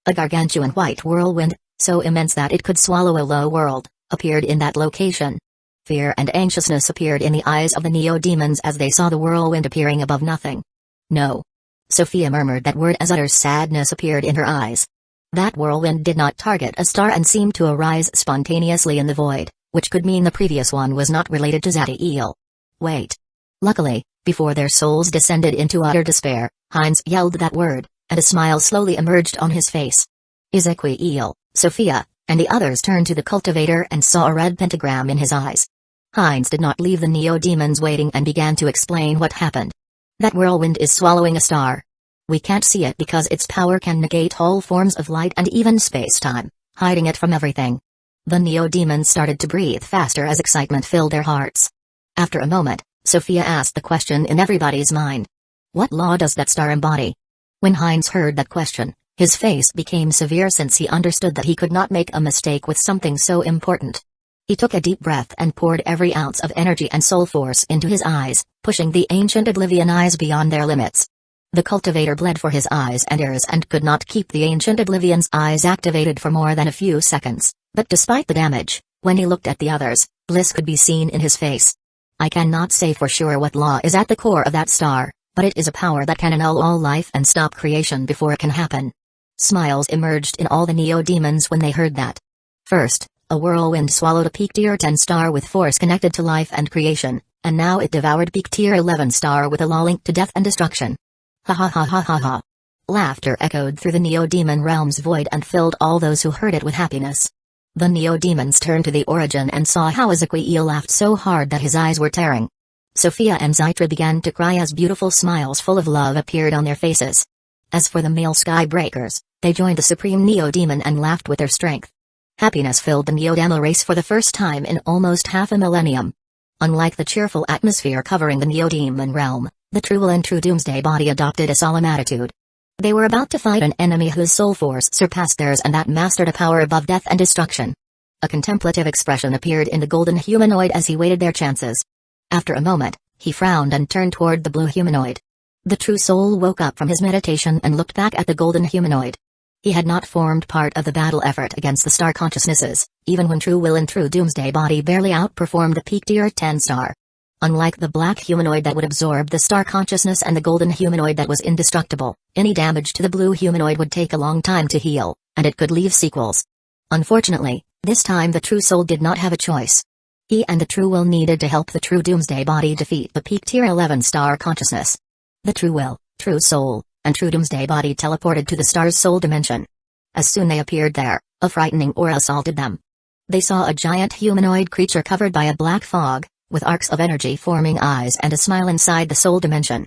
Speaker 1: A gargantuan white whirlwind, so immense that it could swallow a low world, appeared in that location. Fear and anxiousness appeared in the eyes of the Neo-Demons as they saw the whirlwind appearing above nothing. No. Sophia murmured that word as utter sadness appeared in her eyes. That whirlwind did not target a star and seemed to arise spontaneously in the void, which could mean the previous one was not related to Zadiel. Wait. Luckily, before their souls descended into utter despair, Heinz yelled that word, and a smile slowly emerged on his face. Ezequiel, Sophia, and the others turned to the cultivator and saw a red pentagram in his eyes. Heinz did not leave the Neo-Demons waiting and began to explain what happened. That whirlwind is swallowing a star. We can't see it because its power can negate all forms of light and even space-time, hiding it from everything. The Neo-Demons started to breathe faster as excitement filled their hearts. After a moment, Sophia asked the question in everybody's mind. What law does that star embody? When Heinz heard that question, his face became severe since he understood that he could not make a mistake with something so important. He took a deep breath and poured every ounce of energy and soul force into his eyes, pushing the ancient Oblivion eyes beyond their limits. The cultivator bled for his eyes and ears and could not keep the ancient Oblivion's eyes activated for more than a few seconds, but despite the damage, when he looked at the others, bliss could be seen in his face. I cannot say for sure what law is at the core of that star, but it is a power that can annul all life and stop creation before it can happen. Smiles emerged in all the Neo-Demons when they heard that. First, a whirlwind swallowed a peak tier 10 star with force connected to life and creation, and now it devoured peak tier 11 star with a law linked to death and destruction. Ha ha ha ha ha ha. Laughter echoed through the Neo-Demon realm's void and filled all those who heard it with happiness. The Neo-Demons turned to the origin and saw how Ezequiel laughed so hard that his eyes were tearing. Sophia and Zytra began to cry as beautiful smiles full of love appeared on their faces. As for the male Skybreakers, they joined the Supreme Neo-Demon and laughed with their strength. Happiness filled the Neo-Demo race for the first time in almost half a millennium. Unlike the cheerful atmosphere covering the Neo-Demon realm, the True Will and True Doomsday body adopted a solemn attitude. They were about to fight an enemy whose soul force surpassed theirs and that mastered a power above death and destruction. A contemplative expression appeared in the golden humanoid as he waited their chances. After a moment, he frowned and turned toward the blue humanoid. The true soul woke up from his meditation and looked back at the golden humanoid. He had not formed part of the battle effort against the star consciousnesses, even when True Will and True Doomsday Body barely outperformed the peak tier 10 star. Unlike the black humanoid that would absorb the star consciousness and the golden humanoid that was indestructible, any damage to the blue humanoid would take a long time to heal, and it could leave sequels. Unfortunately, this time the true soul did not have a choice. He and the true will needed to help the true doomsday body defeat the peak tier 11 star consciousness. The true will, true soul, and true doomsday body teleported to the star's soul dimension. As soon they appeared there, a frightening aura assaulted them. They saw a giant humanoid creature covered by a black fog, with arcs of energy forming eyes and a smile inside the soul dimension.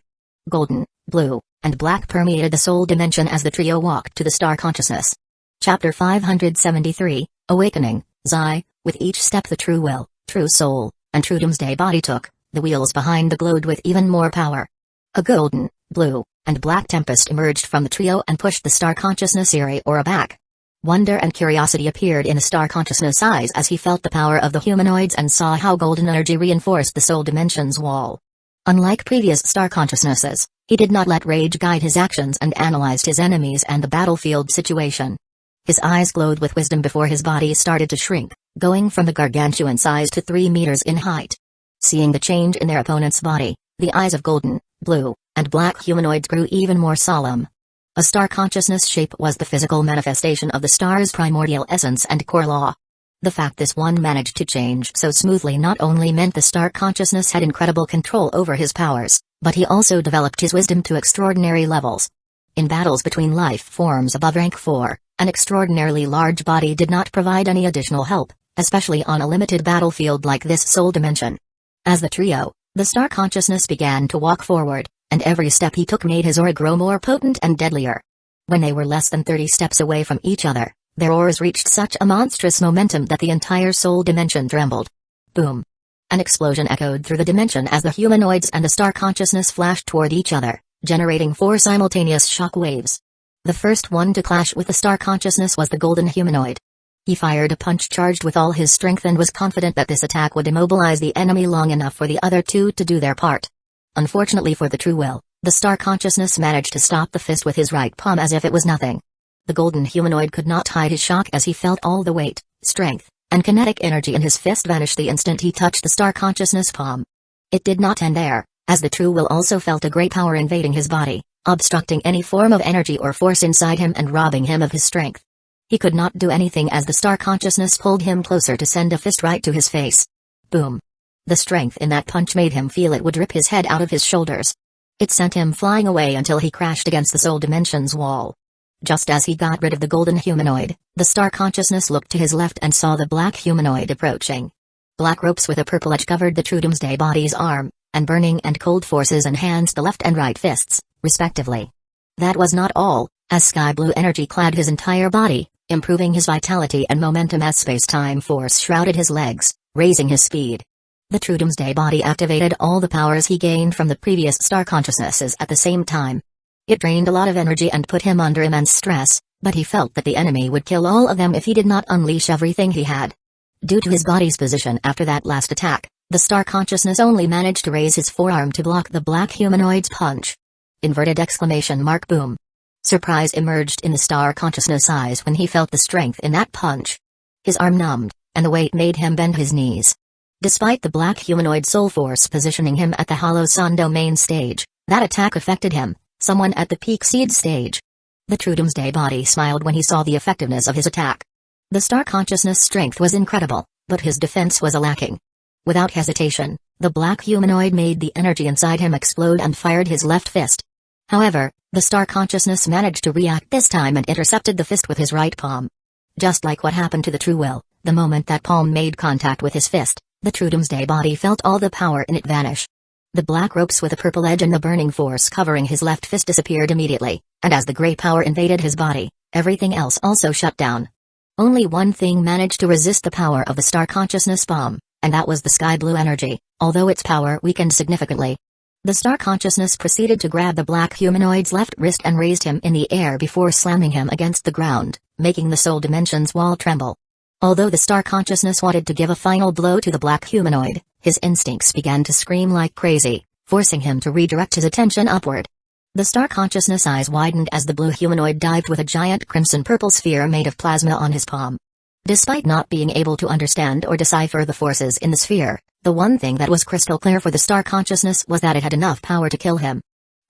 Speaker 1: Golden, blue, and black permeated the soul dimension as the trio walked to the star consciousness. Chapter 573, Awakening, Zai. With each step the true will, true soul, and true doomsday body took, the wheels behind the glowed with even more power. A golden, blue, and black tempest emerged from the trio and pushed the star consciousness eerie aura back. Wonder and curiosity appeared in the star consciousness eyes as he felt the power of the humanoids and saw how golden energy reinforced the soul dimension's wall. Unlike previous star consciousnesses, he did not let rage guide his actions and analyzed his enemies and the battlefield situation. His eyes glowed with wisdom before his body started to shrink, going from the gargantuan size to 3 meters in height. Seeing the change in their opponent's body, the eyes of golden, blue, and black humanoids grew even more solemn. A star consciousness shape was the physical manifestation of the star's primordial essence and core law. The fact this one managed to change so smoothly not only meant the star consciousness had incredible control over his powers, but he also developed his wisdom to extraordinary levels. In battles between life forms above rank 4, an extraordinarily large body did not provide any additional help, especially on a limited battlefield like this soul dimension. As the trio, the star consciousness began to walk forward, and every step he took made his aura grow more potent and deadlier. When they were less than 30 steps away from each other, their auras reached such a monstrous momentum that the entire soul dimension trembled. Boom! An explosion echoed through the dimension as the humanoids and the star consciousness flashed toward each other, generating 4 simultaneous shock waves. The first one to clash with the star consciousness was the golden humanoid. He fired a punch charged with all his strength and was confident that this attack would immobilize the enemy long enough for the other two to do their part. Unfortunately for the true will, the star consciousness managed to stop the fist with his right palm as if it was nothing. The golden humanoid could not hide his shock as he felt all the weight, strength, and kinetic energy in his fist vanish the instant he touched the star consciousness palm. It did not end there, as the true will also felt a great power invading his body, obstructing any form of energy or force inside him and robbing him of his strength. He could not do anything as the star consciousness pulled him closer to send a fist right to his face. Boom! The strength in that punch made him feel it would rip his head out of his shoulders. It sent him flying away until he crashed against the soul dimension's wall. Just as he got rid of the golden humanoid, the star consciousness looked to his left and saw the black humanoid approaching. Black ropes with a purple edge covered the true doomsday body's arm, and burning and cold forces enhanced the left and right fists, respectively. That was not all, as sky blue energy clad his entire body, improving his vitality and momentum as space-time force shrouded his legs, raising his speed. The true doomsday body activated all the powers he gained from the previous star consciousnesses at the same time. It drained a lot of energy and put him under immense stress, but he felt that the enemy would kill all of them if he did not unleash everything he had. Due to his body's position after that last attack, the star consciousness only managed to raise his forearm to block the black humanoid's punch. Inverted exclamation mark boom. Surprise emerged in the star consciousness eyes when he felt the strength in that punch. His arm numbed, and the weight made him bend his knees. Despite the black humanoid soul force positioning him at the Hollow Sun domain stage, that attack affected him, someone at the peak seed stage. The true doomsday body smiled when he saw the effectiveness of his attack. The star consciousness strength was incredible, but his defense was lacking. Without hesitation, the black humanoid made the energy inside him explode and fired his left fist. However, the star consciousness managed to react this time and intercepted the fist with his right palm. Just like what happened to the true will, the moment that palm made contact with his fist, the true doomsday body felt all the power in it vanish. The black ropes with a purple edge and the burning force covering his left fist disappeared immediately, and as the great power invaded his body, everything else also shut down. Only one thing managed to resist the power of the star consciousness bomb, and that was the sky blue energy, although its power weakened significantly. The star consciousness proceeded to grab the black humanoid's left wrist and raised him in the air before slamming him against the ground, making the soul dimension's wall tremble. Although the star consciousness wanted to give a final blow to the black humanoid, his instincts began to scream like crazy, forcing him to redirect his attention upward. The star consciousness eyes widened as the blue humanoid dived with a giant crimson-purple sphere made of plasma on his palm. Despite not being able to understand or decipher the forces in the sphere, the one thing that was crystal clear for the star consciousness was that it had enough power to kill him.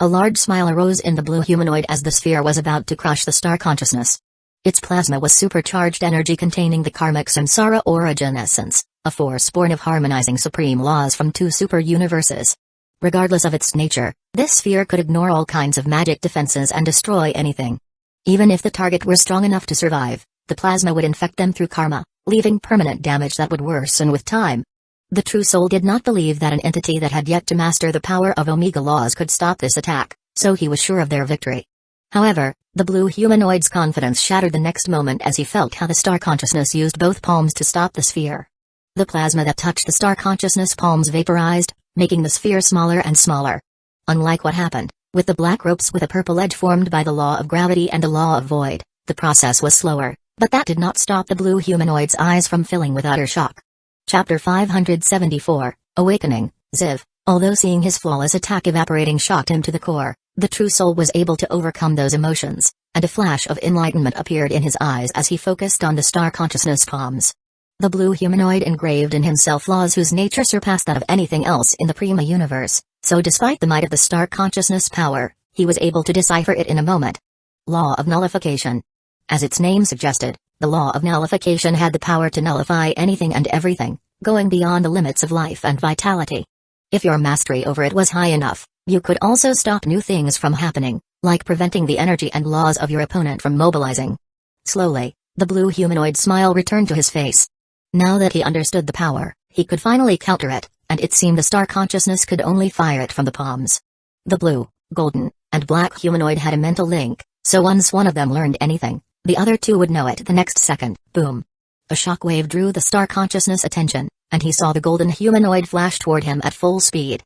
Speaker 1: A large smile arose in the blue humanoid as the sphere was about to crush the star consciousness. Its plasma was supercharged energy containing the karmic samsara origin essence, a force born of harmonizing supreme laws from two super universes. Regardless of its nature, this sphere could ignore all kinds of magic defenses and destroy anything. Even if the target were strong enough to survive, the plasma would infect them through karma, leaving permanent damage that would worsen with time. The true soul did not believe that an entity that had yet to master the power of Omega laws could stop this attack, so he was sure of their victory. However, the blue humanoid's confidence shattered the next moment as he felt how the star consciousness used both palms to stop the sphere. The plasma that touched the star consciousness palms vaporized, making the sphere smaller and smaller. Unlike what happened with the black ropes with a purple edge formed by the law of gravity and the law of void, the process was slower, but that did not stop the blue humanoid's eyes from filling with utter shock. Chapter 574, Awakening, Ziv. Although seeing his flawless attack evaporating shocked him to the core, the true soul was able to overcome those emotions, and a flash of enlightenment appeared in his eyes as he focused on the star consciousness palms. The blue humanoid engraved in himself laws whose nature surpassed that of anything else in the Prima universe, so despite the might of the star consciousness power, he was able to decipher it in a moment. Law of Nullification. As its name suggested, the law of nullification had the power to nullify anything and everything, going beyond the limits of life and vitality. If your mastery over it was high enough, you could also stop new things from happening, like preventing the energy and laws of your opponent from mobilizing. Slowly, the blue humanoid smile returned to his face. Now that he understood the power, he could finally counter it, and it seemed the star consciousness could only fire it from the palms. The blue, golden, and black humanoid had a mental link, so once one of them learned anything, the other two would know it the next second. Boom. A shockwave drew the star consciousness' attention, and he saw the golden humanoid flash toward him at full speed.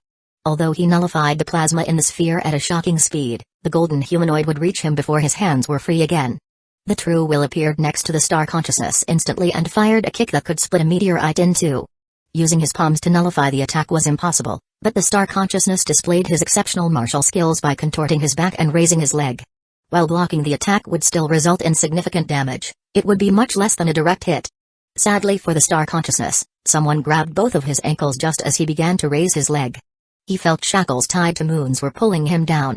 Speaker 1: Although he nullified the plasma in the sphere at a shocking speed, the golden humanoid would reach him before his hands were free again. The true will appeared next to the star consciousness instantly and fired a kick that could split a meteorite in two. Using his palms to nullify the attack was impossible, but the star consciousness displayed his exceptional martial skills by contorting his back and raising his leg. While blocking the attack would still result in significant damage, it would be much less than a direct hit. Sadly for the star consciousness, someone grabbed both of his ankles just as he began to raise his leg. He felt shackles tied to moons were pulling him down.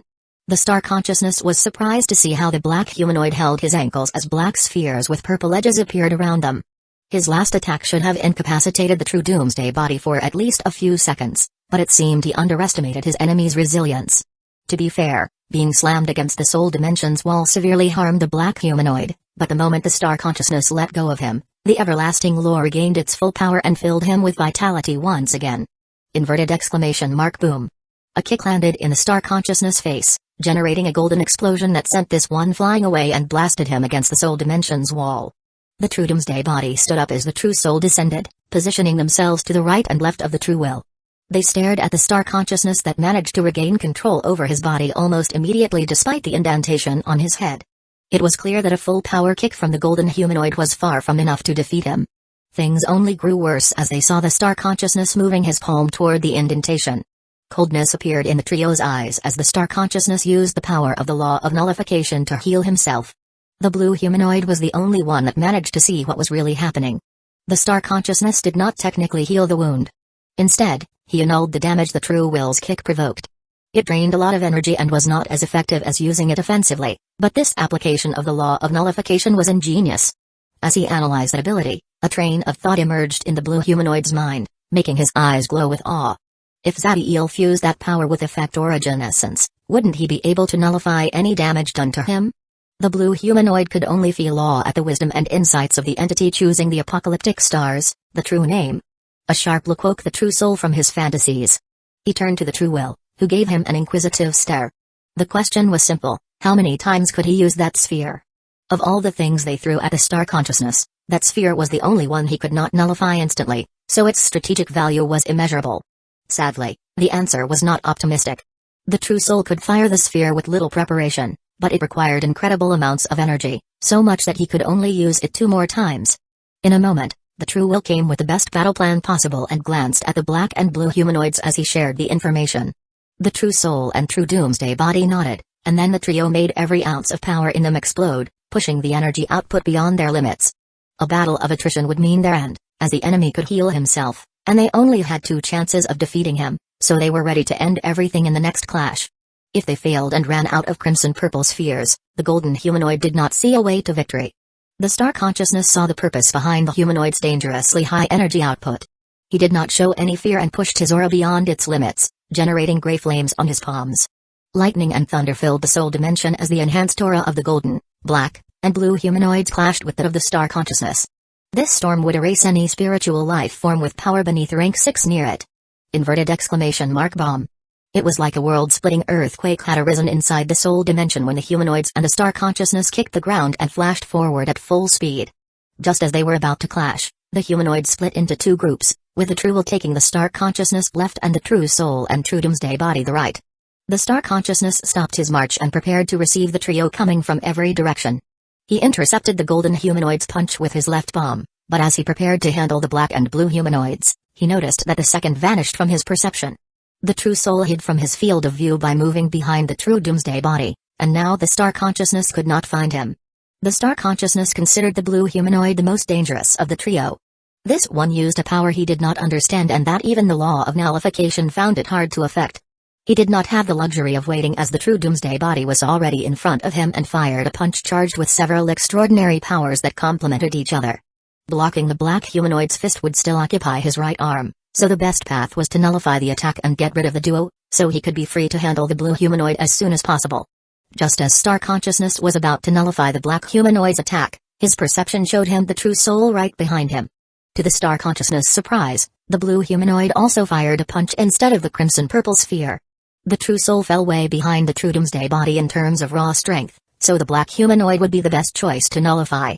Speaker 1: The star consciousness was surprised to see how the black humanoid held his ankles as black spheres with purple edges appeared around them. His last attack should have incapacitated the true doomsday body for at least a few seconds, but it seemed he underestimated his enemy's resilience. To be fair, being slammed against the soul dimension's wall severely harmed the black humanoid, but the moment the star consciousness let go of him, the everlasting law regained its full power and filled him with vitality once again. Inverted exclamation mark boom. A kick landed in the star consciousness face, generating a golden explosion that sent this one flying away and blasted him against the soul dimension's wall. The true doomsday body stood up as the true soul descended, positioning themselves to the right and left of the true will. They stared at the star consciousness that managed to regain control over his body almost immediately despite the indentation on his head. It was clear that a full power kick from the golden humanoid was far from enough to defeat him. Things only grew worse as they saw the star consciousness moving his palm toward the indentation. Coldness appeared in the trio's eyes as the star consciousness used the power of the law of nullification to heal himself. The blue humanoid was the only one that managed to see what was really happening. The star consciousness did not technically heal the wound. Instead, he annulled the damage the true will's kick provoked. It drained a lot of energy and was not as effective as using it offensively, but this application of the law of nullification was ingenious. As he analyzed that ability, a train of thought emerged in the blue humanoid's mind, making his eyes glow with awe. If Zadiel fused that power with effect origin essence, wouldn't he be able to nullify any damage done to him? The blue humanoid could only feel awe at the wisdom and insights of the entity choosing the apocalyptic stars, the true name. A sharp look woke the true soul from his fantasies. He turned to the true will, who gave him an inquisitive stare. The question was simple: how many times could he use that sphere? Of all the things they threw at the star consciousness, that sphere was the only one he could not nullify instantly, so its strategic value was immeasurable. Sadly, the answer was not optimistic. The true soul could fire the sphere with little preparation, but it required incredible amounts of energy, so much that he could only use it 2 more times. In a moment, the true will came with the best battle plan possible and glanced at the black and blue humanoids as he shared the information. The true soul and true doomsday body nodded, and then the trio made every ounce of power in them explode, pushing the energy output beyond their limits. A battle of attrition would mean their end, as the enemy could heal himself, and they only had 2 chances of defeating him, so they were ready to end everything in the next clash. If they failed and ran out of crimson purple spheres, the golden humanoid did not see a way to victory. The star consciousness saw the purpose behind the humanoid's dangerously high energy output. He did not show any fear and pushed his aura beyond its limits, generating gray flames on his palms. Lightning and thunder filled the soul dimension as the enhanced aura of the golden, black, and blue humanoids clashed with that of the star consciousness. This storm would erase any spiritual life form with power beneath rank 6 near it. Inverted exclamation mark bomb. It was like a world-splitting earthquake had arisen inside the soul dimension when the humanoids and the star consciousness kicked the ground and flashed forward at full speed. Just as they were about to clash, the humanoids split into 2 groups, with the true will taking the star consciousness left and the true soul and true doomsday body the right. The star consciousness stopped his march and prepared to receive the trio coming from every direction. He intercepted the golden humanoid's punch with his left palm, but as he prepared to handle the black and blue humanoids, he noticed that the second vanished from his perception. The true soul hid from his field of view by moving behind the true doomsday body, and now the star consciousness could not find him. The star consciousness considered the blue humanoid the most dangerous of the trio. This one used a power he did not understand and that even the law of nullification found it hard to affect. He did not have the luxury of waiting as the true doomsday body was already in front of him and fired a punch charged with several extraordinary powers that complemented each other. Blocking the black humanoid's fist would still occupy his right arm, so the best path was to nullify the attack and get rid of the duo, so he could be free to handle the blue humanoid as soon as possible. Just as star consciousness was about to nullify the black humanoid's attack, his perception showed him the true soul right behind him. To the star consciousness' surprise, the blue humanoid also fired a punch instead of the crimson purple sphere. The true soul fell way behind the true doomsday body in terms of raw strength, so the black humanoid would be the best choice to nullify.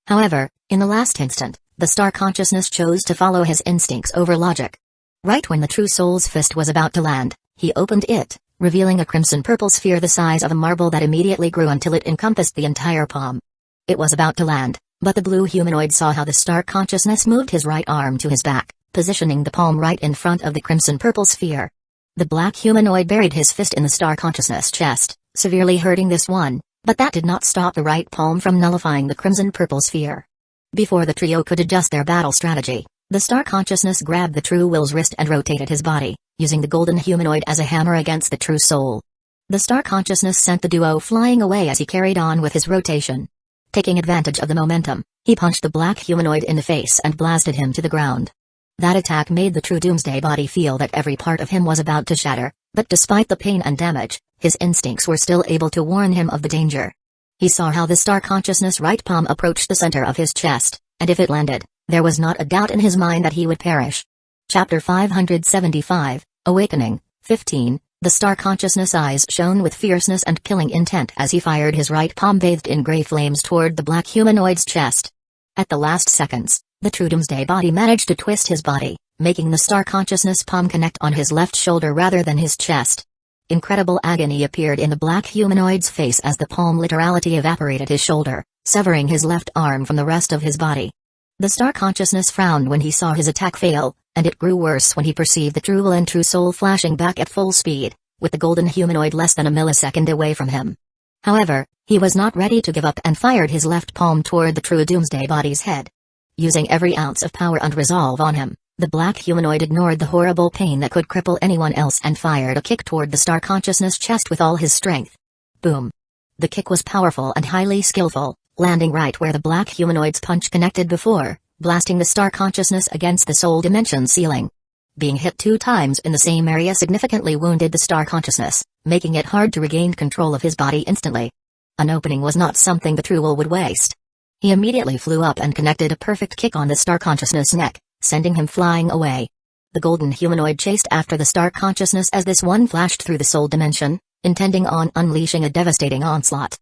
Speaker 1: However, in the last instant, the star consciousness chose to follow his instincts over logic. Right when the true soul's fist was about to land, he opened it, revealing a crimson purple sphere the size of a marble that immediately grew until it encompassed the entire palm. It was about to land, but the blue humanoid saw how the star consciousness moved his right arm to his back, positioning the palm right in front of the crimson purple sphere. The black humanoid buried his fist in the star consciousness chest, severely hurting this one, but that did not stop the right palm from nullifying the crimson purple sphere. Before the trio could adjust their battle strategy, the star consciousness grabbed the true will's wrist and rotated his body, using the golden humanoid as a hammer against the true soul. The star consciousness sent the duo flying away as he carried on with his rotation. Taking advantage of the momentum, he punched the black humanoid in the face and blasted him to the ground. That attack made the true doomsday body feel that every part of him was about to shatter, but despite the pain and damage, his instincts were still able to warn him of the danger. He saw how the star consciousness right palm approached the center of his chest, and if it landed, there was not a doubt in his mind that he would perish. Chapter 575, Awakening, 15, The star consciousness eyes shone with fierceness and killing intent as he fired his right palm bathed in gray flames toward the black humanoid's chest. At the last seconds, the true doomsday body managed to twist his body, making the star consciousness palm connect on his left shoulder rather than his chest. Incredible agony appeared in the black humanoid's face as the palm literally evaporated his shoulder, severing his left arm from the rest of his body. The star consciousness frowned when he saw his attack fail, and it grew worse when he perceived the true will and true soul flashing back at full speed, with the golden humanoid less than a millisecond away from him. However, he was not ready to give up and fired his left palm toward the true doomsday body's head. Using every ounce of power and resolve on him, the black humanoid ignored the horrible pain that could cripple anyone else and fired a kick toward the star consciousness chest with all his strength. Boom! The kick was powerful and highly skillful, landing right where the black humanoid's punch connected before, blasting the star consciousness against the soul dimension ceiling. Being hit 2 times in the same area significantly wounded the star consciousness, making it hard to regain control of his body instantly. An opening was not something the true will would waste. He immediately flew up and connected a perfect kick on the star consciousness neck, sending him flying away. The golden humanoid chased after the star consciousness as this one flashed through the soul dimension, intending on unleashing a devastating onslaught.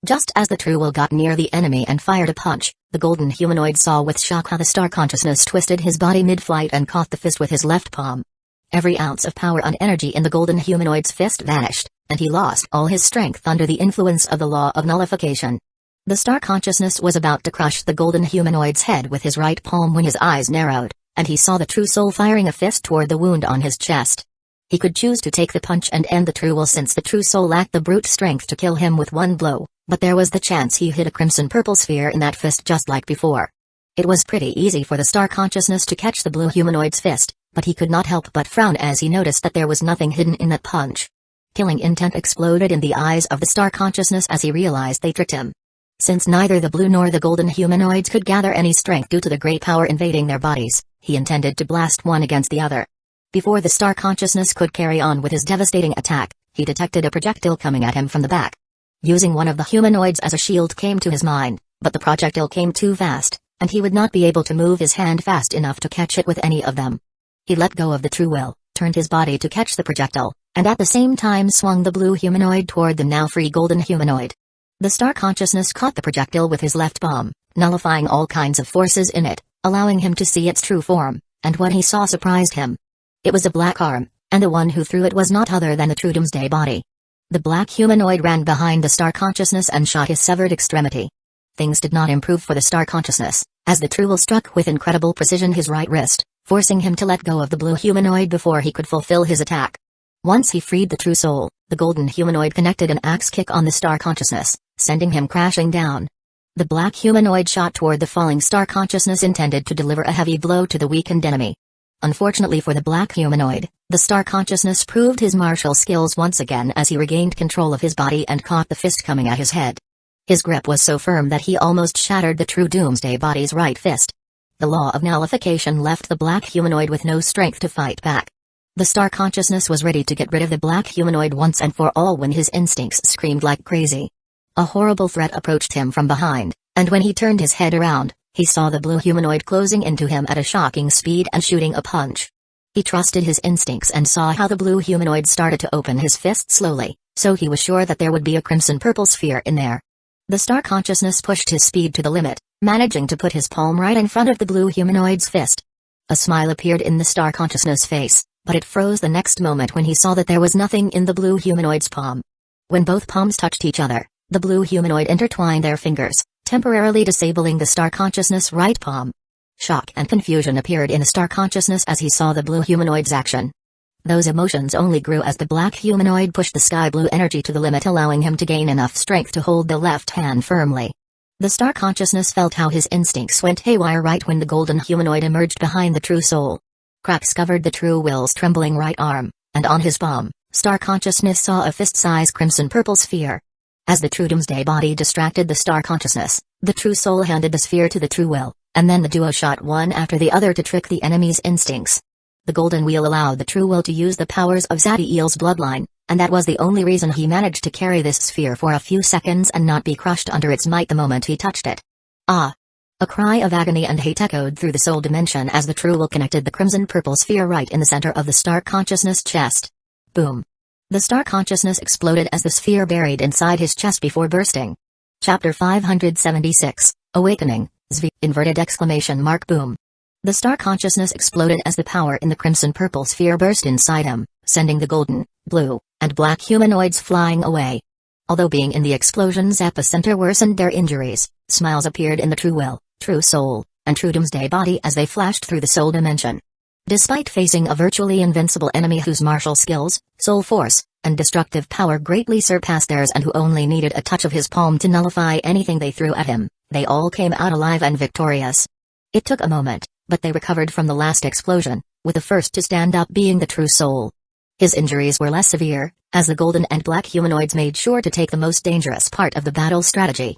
Speaker 1: Just as the true will got near the enemy and fired a punch, the golden humanoid saw with shock how the star consciousness twisted his body mid-flight and caught the fist with his left palm. Every ounce of power and energy in the golden humanoid's fist vanished, and he lost all his strength under the influence of the law of nullification. The star consciousness was about to crush the golden humanoid's head with his right palm when his eyes narrowed, and he saw the true soul firing a fist toward the wound on his chest. He could choose to take the punch and end the true will, since the true soul lacked the brute strength to kill him with one blow, but there was the chance he hit a crimson-purple sphere in that fist just like before. It was pretty easy for the star consciousness to catch the blue humanoid's fist, but he could not help but frown as he noticed that there was nothing hidden in that punch. Killing intent exploded in the eyes of the star consciousness as he realized they tricked him. Since neither the blue nor the golden humanoids could gather any strength due to the great power invading their bodies, he intended to blast one against the other. Before the star consciousness could carry on with his devastating attack, he detected a projectile coming at him from the back. Using one of the humanoids as a shield came to his mind, but the projectile came too fast, and he would not be able to move his hand fast enough to catch it with any of them. He let go of the true will, turned his body to catch the projectile, and at the same time swung the blue humanoid toward the now free golden humanoid. The star consciousness caught the projectile with his left palm, nullifying all kinds of forces in it, allowing him to see its true form, and what he saw surprised him. It was a black arm, and the one who threw it was not other than the true Doomsday body. The black humanoid ran behind the star consciousness and shot his severed extremity. Things did not improve for the star consciousness, as the true will struck with incredible precision his right wrist, forcing him to let go of the blue humanoid before he could fulfill his attack. Once he freed the true soul, the golden humanoid connected an axe kick on the star consciousness, sending him crashing down. The black humanoid shot toward the falling star consciousness intended to deliver a heavy blow to the weakened enemy. Unfortunately for the black humanoid, the star consciousness proved his martial skills once again as he regained control of his body and caught the fist coming at his head. His grip was so firm that he almost shattered the true Doomsday body's right fist. The law of nullification left the black humanoid with no strength to fight back. The star consciousness was ready to get rid of the black humanoid once and for all when his instincts screamed like crazy. A horrible threat approached him from behind, and when he turned his head around, he saw the blue humanoid closing into him at a shocking speed and shooting a punch. He trusted his instincts and saw how the blue humanoid started to open his fist slowly, so he was sure that there would be a crimson-purple sphere in there. The star consciousness pushed his speed to the limit, managing to put his palm right in front of the blue humanoid's fist. A smile appeared in the star consciousness face, but it froze the next moment when he saw that there was nothing in the blue humanoid's palm. When both palms touched each other, the blue humanoid intertwined their fingers, temporarily disabling the star consciousness' right palm. Shock and confusion appeared in the star consciousness as he saw the blue humanoid's action. Those emotions only grew as the black humanoid pushed the sky blue energy to the limit, allowing him to gain enough strength to hold the left hand firmly. The star consciousness felt how his instincts went haywire right when the golden humanoid emerged behind the true soul. Cracks covered the true will's trembling right arm, and on his palm, star consciousness saw a fist-size crimson-purple sphere. As the true Doomsday body distracted the star consciousness, the true soul handed the sphere to the true will, and then the duo shot one after the other to trick the enemy's instincts. The golden wheel allowed the true will to use the powers of Zadiel's bloodline, and that was the only reason he managed to carry this sphere for a few seconds and not be crushed under its might the moment he touched it. Ah! A cry of agony and hate echoed through the soul dimension as the true will connected the crimson-purple sphere right in the center of the star consciousness chest. Boom! The star consciousness exploded as the sphere buried inside his chest before bursting. Chapter 576, Awakening, Zvi, inverted exclamation mark boom. The star consciousness exploded as the power in the crimson-purple sphere burst inside him, sending the golden, blue, and black humanoids flying away. Although being in the explosion's epicenter worsened their injuries, smiles appeared in the true will, true soul, and true Doomsday body as they flashed through the soul dimension. Despite facing a virtually invincible enemy whose martial skills, soul force, and destructive power greatly surpassed theirs and who only needed a touch of his palm to nullify anything they threw at him, they all came out alive and victorious. It took a moment, but they recovered from the last explosion, with the first to stand up being the true soul. His injuries were less severe, as the golden and black humanoids made sure to take the most dangerous part of the battle strategy.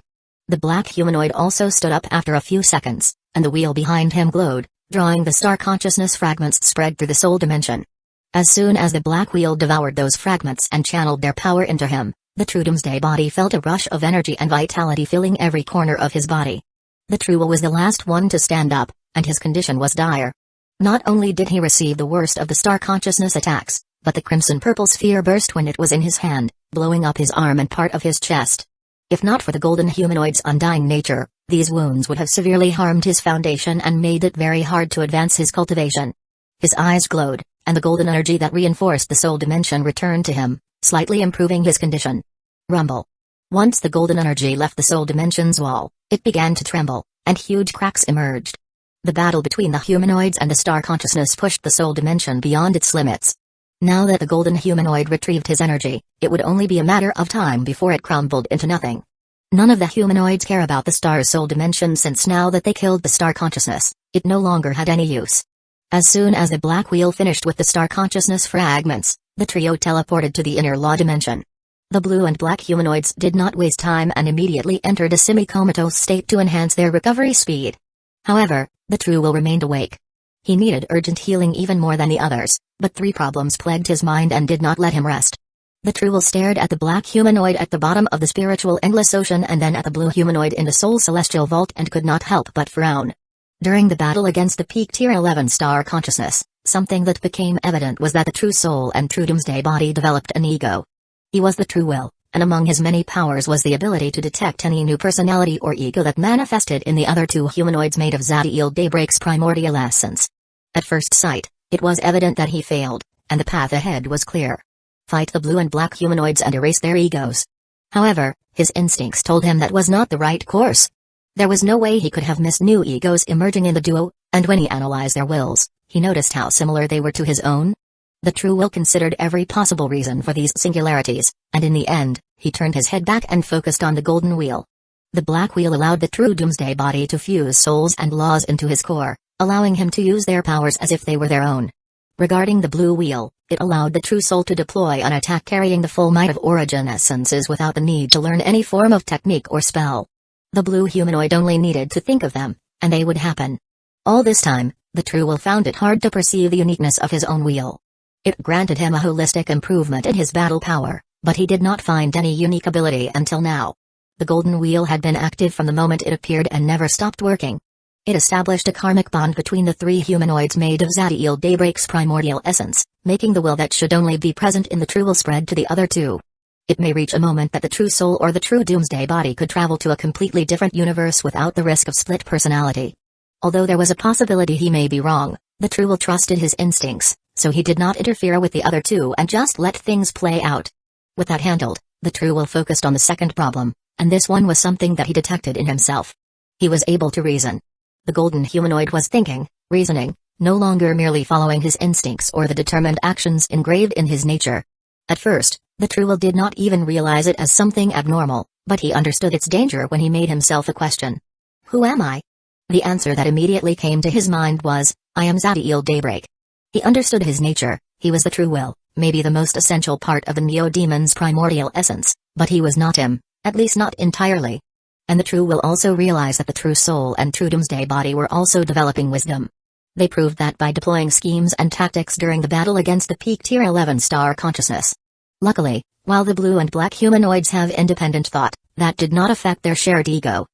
Speaker 1: The black humanoid also stood up after a few seconds, and the wheel behind him glowed, drawing the star consciousness fragments spread through the soul dimension. As soon as the black wheel devoured those fragments and channeled their power into him, the true Doomsday body felt a rush of energy and vitality filling every corner of his body. The true will was the last one to stand up, and his condition was dire. Not only did he receive the worst of the star consciousness attacks, but the crimson-purple sphere burst when it was in his hand, blowing up his arm and part of his chest. If not for the golden humanoid's undying nature, these wounds would have severely harmed his foundation and made it very hard to advance his cultivation. His eyes glowed, and the golden energy that reinforced the soul dimension returned to him, slightly improving his condition. Rumble. Once the golden energy left the soul dimension's wall, it began to tremble, and huge cracks emerged. The battle between the humanoids and the star consciousness pushed the soul dimension beyond its limits. Now that the golden humanoid retrieved his energy, it would only be a matter of time before it crumbled into nothing. None of the humanoids care about the star's soul dimension, since now that they killed the star consciousness, it no longer had any use. As soon as the black wheel finished with the star consciousness fragments, the trio teleported to the inner law dimension. The blue and black humanoids did not waste time and immediately entered a semi-comatose state to enhance their recovery speed. However, the true will remained awake. He needed urgent healing even more than the others, but 3 problems plagued his mind and did not let him rest. The true will stared at the black humanoid at the bottom of the spiritual endless ocean and then at the blue humanoid in the soul celestial vault and could not help but frown. During the battle against the peak tier 11 star consciousness, something that became evident was that the true soul and true doomsday body developed an ego. He was the true will, and among his many powers was the ability to detect any new personality or ego that manifested in the other 2 humanoids made of Zadiel Daybreak's primordial essence. At first sight, it was evident that he failed, and the path ahead was clear. Fight the blue and black humanoids and erase their egos. However, his instincts told him that was not the right course. There was no way he could have missed new egos emerging in the duo, and when he analyzed their wills, he noticed how similar they were to his own. The true will considered every possible reason for these singularities, and in the end, he turned his head back and focused on the golden wheel. The black wheel allowed the true doomsday body to fuse souls and laws into his core, allowing him to use their powers as if they were their own. Regarding the blue wheel, it allowed the true soul to deploy an attack carrying the full might of origin essences without the need to learn any form of technique or spell. The blue humanoid only needed to think of them, and they would happen. All this time, the true will found it hard to perceive the uniqueness of his own wheel. It granted him a holistic improvement in his battle power, but he did not find any unique ability until now. The golden wheel had been active from the moment it appeared and never stopped working. It established a karmic bond between the 3 humanoids made of Zadiel Daybreak's primordial essence, making the will that should only be present in the true will spread to the other 2. It may reach a moment that the true soul or the true doomsday body could travel to a completely different universe without the risk of split personality. Although there was a possibility he may be wrong, the true will trusted his instincts, so he did not interfere with the other 2 and just let things play out. With that handled, the true will focused on the second problem, and this one was something that he detected in himself. He was able to reason. The golden humanoid was thinking, reasoning, no longer merely following his instincts or the determined actions engraved in his nature. At first, the true will did not even realize it as something abnormal, but he understood its danger when he made himself a question. Who am I? The answer that immediately came to his mind was, I am Zadiel Daybreak. He understood his nature, he was the true will, maybe the most essential part of the Neo-Demon's primordial essence, but he was not him, at least not entirely. And the true will also realize that the true soul and true doomsday body were also developing wisdom. They proved that by deploying schemes and tactics during the battle against the peak tier 11 star consciousness. Luckily, while the blue and black humanoids have independent thought, that did not affect their shared ego.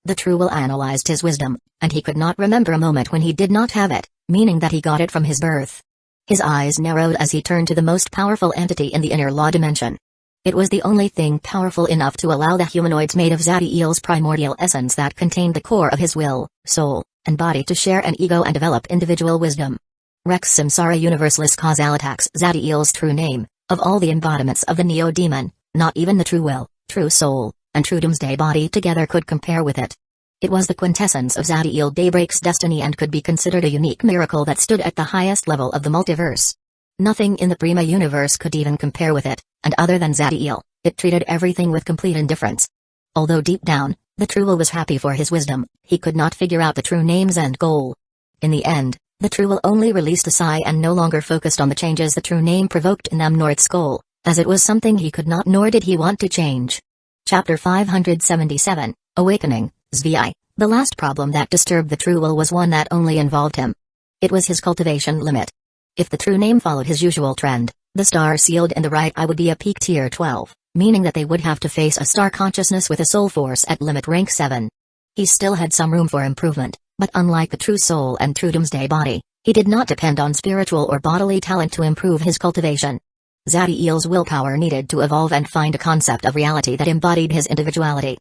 Speaker 1: The true will analyzed his wisdom, and he could not remember a moment when he did not have it, meaning that he got it from his birth. His eyes narrowed as he turned to the most powerful entity in the inner law dimension. It was the only thing powerful enough to allow the humanoids made of Zadiel's primordial essence that contained the core of his will, soul, and body to share an ego and develop individual wisdom. Rex Samsara Universalis Causalitax Zadiel's true name, of all the embodiments of the Neo-Demon, not even the true will, true soul, and true doomsday body together could compare with it. It was the quintessence of Zadiel Daybreak's destiny and could be considered a unique miracle that stood at the highest level of the multiverse. Nothing in the Prima universe could even compare with it, and other than Zadiel, it treated everything with complete indifference. Although deep down, the true will was happy for his wisdom, he could not figure out the true name's end goal. In the end, the true will only released a sigh and no longer focused on the changes the true name provoked in them nor its goal, as it was something he could not nor did he want to change. Chapter 577, Awakening, Zvi. The last problem that disturbed the true will was one that only involved him. It was his cultivation limit. If the true name followed his usual trend, the star sealed in the right eye would be a peak tier 12, meaning that they would have to face a star consciousness with a soul force at limit rank 7. He still had some room for improvement, but unlike the true soul and true doomsday body, he did not depend on spiritual or bodily talent to improve his cultivation. Zadiel's willpower needed to evolve and find a concept of reality that embodied his individuality.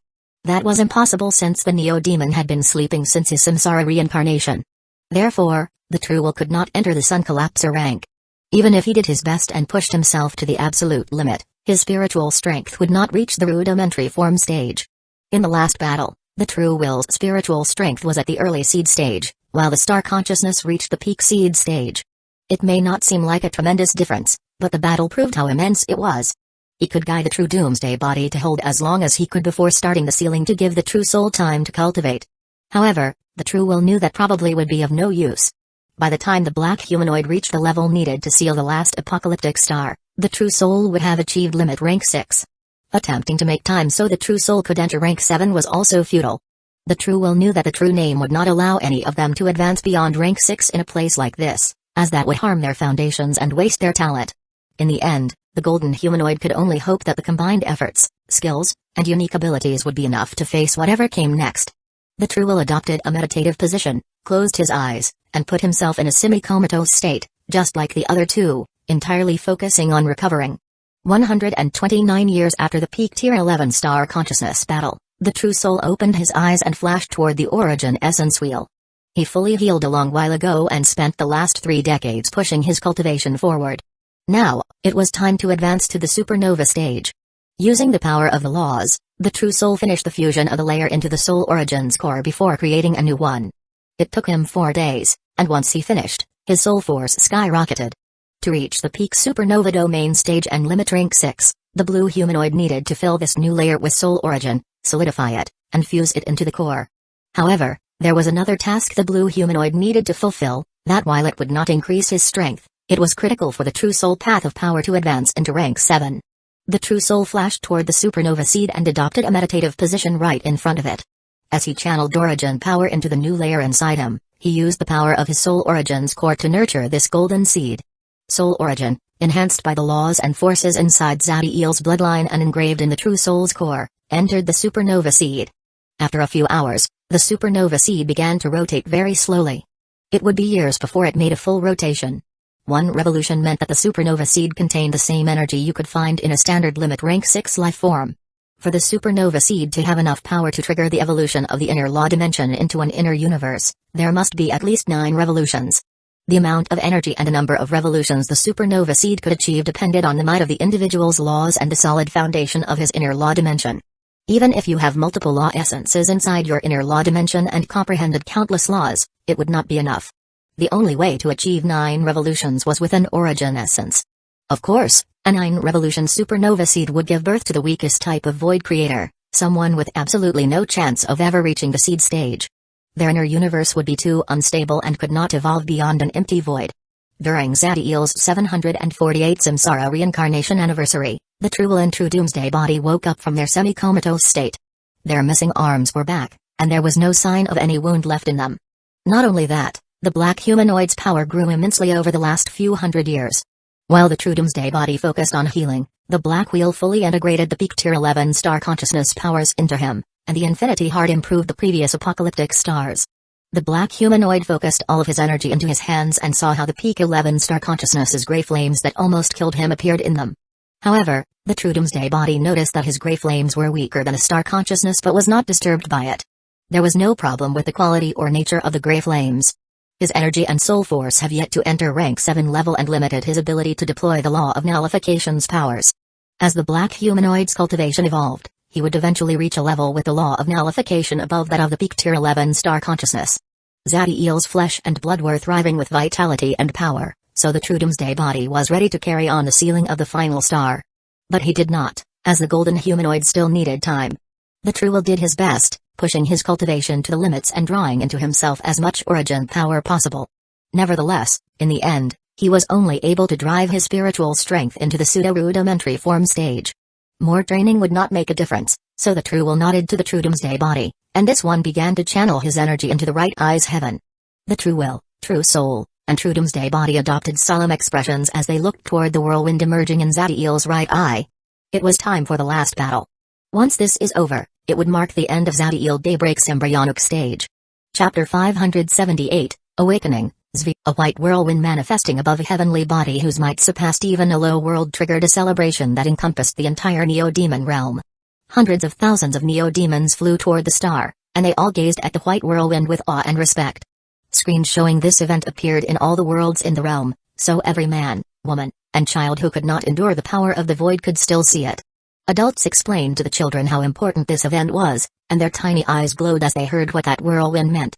Speaker 1: That was impossible since the Neo-Demon had been sleeping since his samsara reincarnation. Therefore, the true will could not enter the sun collapser rank. Even if he did his best and pushed himself to the absolute limit, his spiritual strength would not reach the rudimentary form stage. In the last battle, the true will's spiritual strength was at the early seed stage, while the star consciousness reached the peak seed stage. It may not seem like a tremendous difference, But the battle proved how immense it was. He could guide the true Doomsday body to hold as long as he could before starting the sealing to give the true soul time to cultivate. However, the true will knew that probably would be of no use. By the time the black humanoid reached the level needed to seal the last apocalyptic star, the true soul would have achieved limit rank 6. Attempting to make time so the true soul could enter rank 7 was also futile. The true will knew that the true name would not allow any of them to advance beyond rank 6 in a place like this, as that would harm their foundations and waste their talent. In the end, the golden humanoid could only hope that the combined efforts, skills, and unique abilities would be enough to face whatever came next. The true will adopted a meditative position, closed his eyes, and put himself in a semi-comatose state, just like the other two, entirely focusing on recovering. 129 years after the peak tier 11 star consciousness battle, the true soul opened his eyes and flashed toward the origin essence wheel. He fully healed a long while ago and spent the last 3 decades pushing his cultivation forward. Now, it was time to advance to the supernova stage. Using the power of the laws, the true soul finished the fusion of the layer into the soul origin's core before creating a new one. It took him 4 days, and once he finished, his soul force skyrocketed. To reach the peak supernova domain stage and limit rank 6, the blue humanoid needed to fill this new layer with soul origin, solidify it, and fuse it into the core. However, there was another task the blue humanoid needed to fulfill, that while it would not increase his strength, it was critical for the true soul path of power to advance into rank 7. The true soul flashed toward the supernova seed and adopted a meditative position right in front of it. As he channeled origin power into the new layer inside him, he used the power of his soul origin's core to nurture this golden seed. Soul origin, enhanced by the laws and forces inside Zadiel's bloodline and engraved in the true soul's core, entered the supernova seed. After a few hours, the supernova seed began to rotate very slowly. It would be years before it made a full rotation. 1 revolution meant that the supernova seed contained the same energy you could find in a standard limit rank 6 life form. For the supernova seed to have enough power to trigger the evolution of the inner law dimension into an inner universe, there must be at least 9 revolutions. The amount of energy and the number of revolutions the supernova seed could achieve depended on the might of the individual's laws and the solid foundation of his inner law dimension. Even if you have multiple law essences inside your inner law dimension and comprehended countless laws, it would not be enough. The only way to achieve 9 revolutions was with an origin essence. Of course, a 9-revolution supernova seed would give birth to the weakest type of void creator, someone with absolutely no chance of ever reaching the seed stage. Their inner universe would be too unstable and could not evolve beyond an empty void. During Zadiel's 748th Samsara reincarnation anniversary, the true will and true Doomsday body woke up from their semi-comatose state. Their missing arms were back, and there was no sign of any wound left in them. Not only that, the black humanoid's power grew immensely over the last few hundred years. While the true Doomsday body focused on healing, the Black Wheel fully integrated the peak tier 11 star consciousness powers into him, and the Infinity Heart improved the previous apocalyptic stars. The black humanoid focused all of his energy into his hands and saw how the peak 11 star consciousness's gray flames that almost killed him appeared in them. However, the true Doomsday body noticed that his gray flames were weaker than a star consciousness but was not disturbed by it. There was no problem with the quality or nature of the gray flames. His energy and soul force have yet to enter rank 7 level and limited his ability to deploy the law of nullification's powers. As the black humanoid's cultivation evolved, he would eventually reach a level with the law of nullification above that of the peak tier 11 star consciousness. Zadiel's flesh and blood were thriving with vitality and power, so the true Doomsday body was ready to carry on the sealing of the final star. But he did not, as the golden humanoid still needed time. The true will did his best, pushing his cultivation to the limits and drawing into himself as much origin power possible. Nevertheless, in the end, he was only able to drive his spiritual strength into the pseudo-rudimentary form stage. More training would not make a difference, so the true will nodded to the true Doomsday body, and this one began to channel his energy into the right eye's heaven. The true will, true soul, and true Doomsday body adopted solemn expressions as they looked toward the whirlwind emerging in Zadiel's right eye. It was time for the last battle. Once this is over, it would mark the end of Zadiel Daybreak's embryonic stage. Chapter 578, Awakening, Zvi, a white whirlwind manifesting above a heavenly body whose might surpassed even a low world triggered a celebration that encompassed the entire Neo-Demon realm. Hundreds of thousands of Neo-Demons flew toward the star, and they all gazed at the white whirlwind with awe and respect. Screens showing this event appeared in all the worlds in the realm, so every man, woman, and child who could not endure the power of the void could still see it. Adults explained to the children how important this event was, and their tiny eyes glowed as they heard what that whirlwind meant.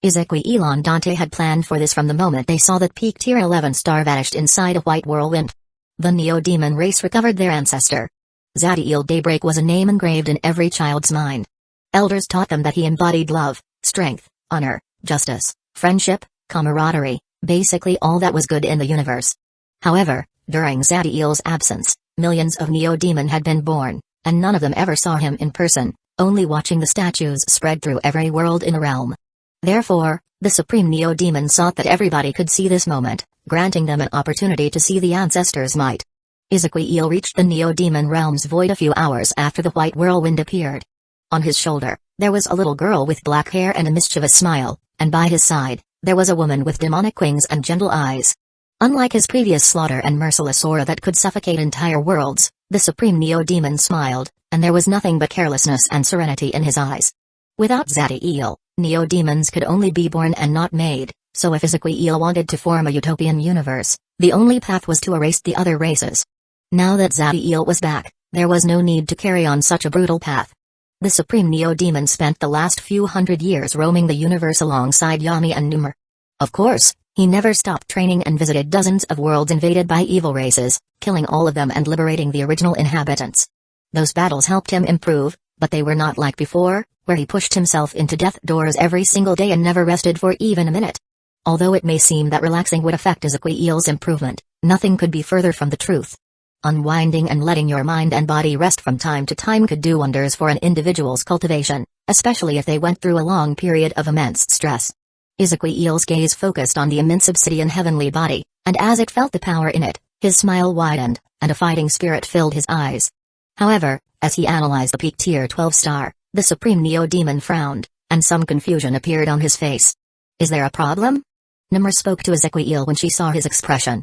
Speaker 1: Ezequiel Elon Dante had planned for this from the moment they saw that peak tier 11 star vanished inside a white whirlwind. The Neo-Demon race recovered their ancestor. Zadiel Daybreak was a name engraved in every child's mind. Elders taught them that he embodied love, strength, honor, justice, friendship, camaraderie, basically all that was good in the universe. However, during Zadiel's absence, millions of Neo-Demon had been born, and none of them ever saw him in person, only watching the statues spread through every world in a realm. Therefore, the Supreme Neo-Demon sought that everybody could see this moment, granting them an opportunity to see the ancestors' might. Ezequiel reached the Neo-Demon realm's void a few hours after the white whirlwind appeared. On his shoulder, there was a little girl with black hair and a mischievous smile, and by his side, there was a woman with demonic wings and gentle eyes. Unlike his previous slaughter and merciless aura that could suffocate entire worlds, the Supreme Neo-Demon smiled, and there was nothing but carelessness and serenity in his eyes. Without Zadiel, Neo-Demons could only be born and not made, so if Ezequiel wanted to form a utopian universe, the only path was to erase the other races. Now that Zadiel was back, there was no need to carry on such a brutal path. The Supreme Neo-Demon spent the last few hundred years roaming the universe alongside Yami and Numer. Of course, he never stopped training and visited dozens of worlds invaded by evil races, killing all of them and liberating the original inhabitants. Those battles helped him improve, but they were not like before, where he pushed himself into death doors every single day and never rested for even a minute. Although it may seem that relaxing would affect Ezequiel's improvement, nothing could be further from the truth. Unwinding and letting your mind and body rest from time to time could do wonders for an individual's cultivation, especially if they went through a long period of immense stress. Ezequiel's gaze focused on the immense obsidian heavenly body, and as it felt the power in it, his smile widened, and a fighting spirit filled his eyes. However, as he analyzed the peak tier 12 star, the Supreme Neo-Demon frowned, and some confusion appeared on his face. Is there a problem? Numer spoke to Ezequiel when she saw his expression.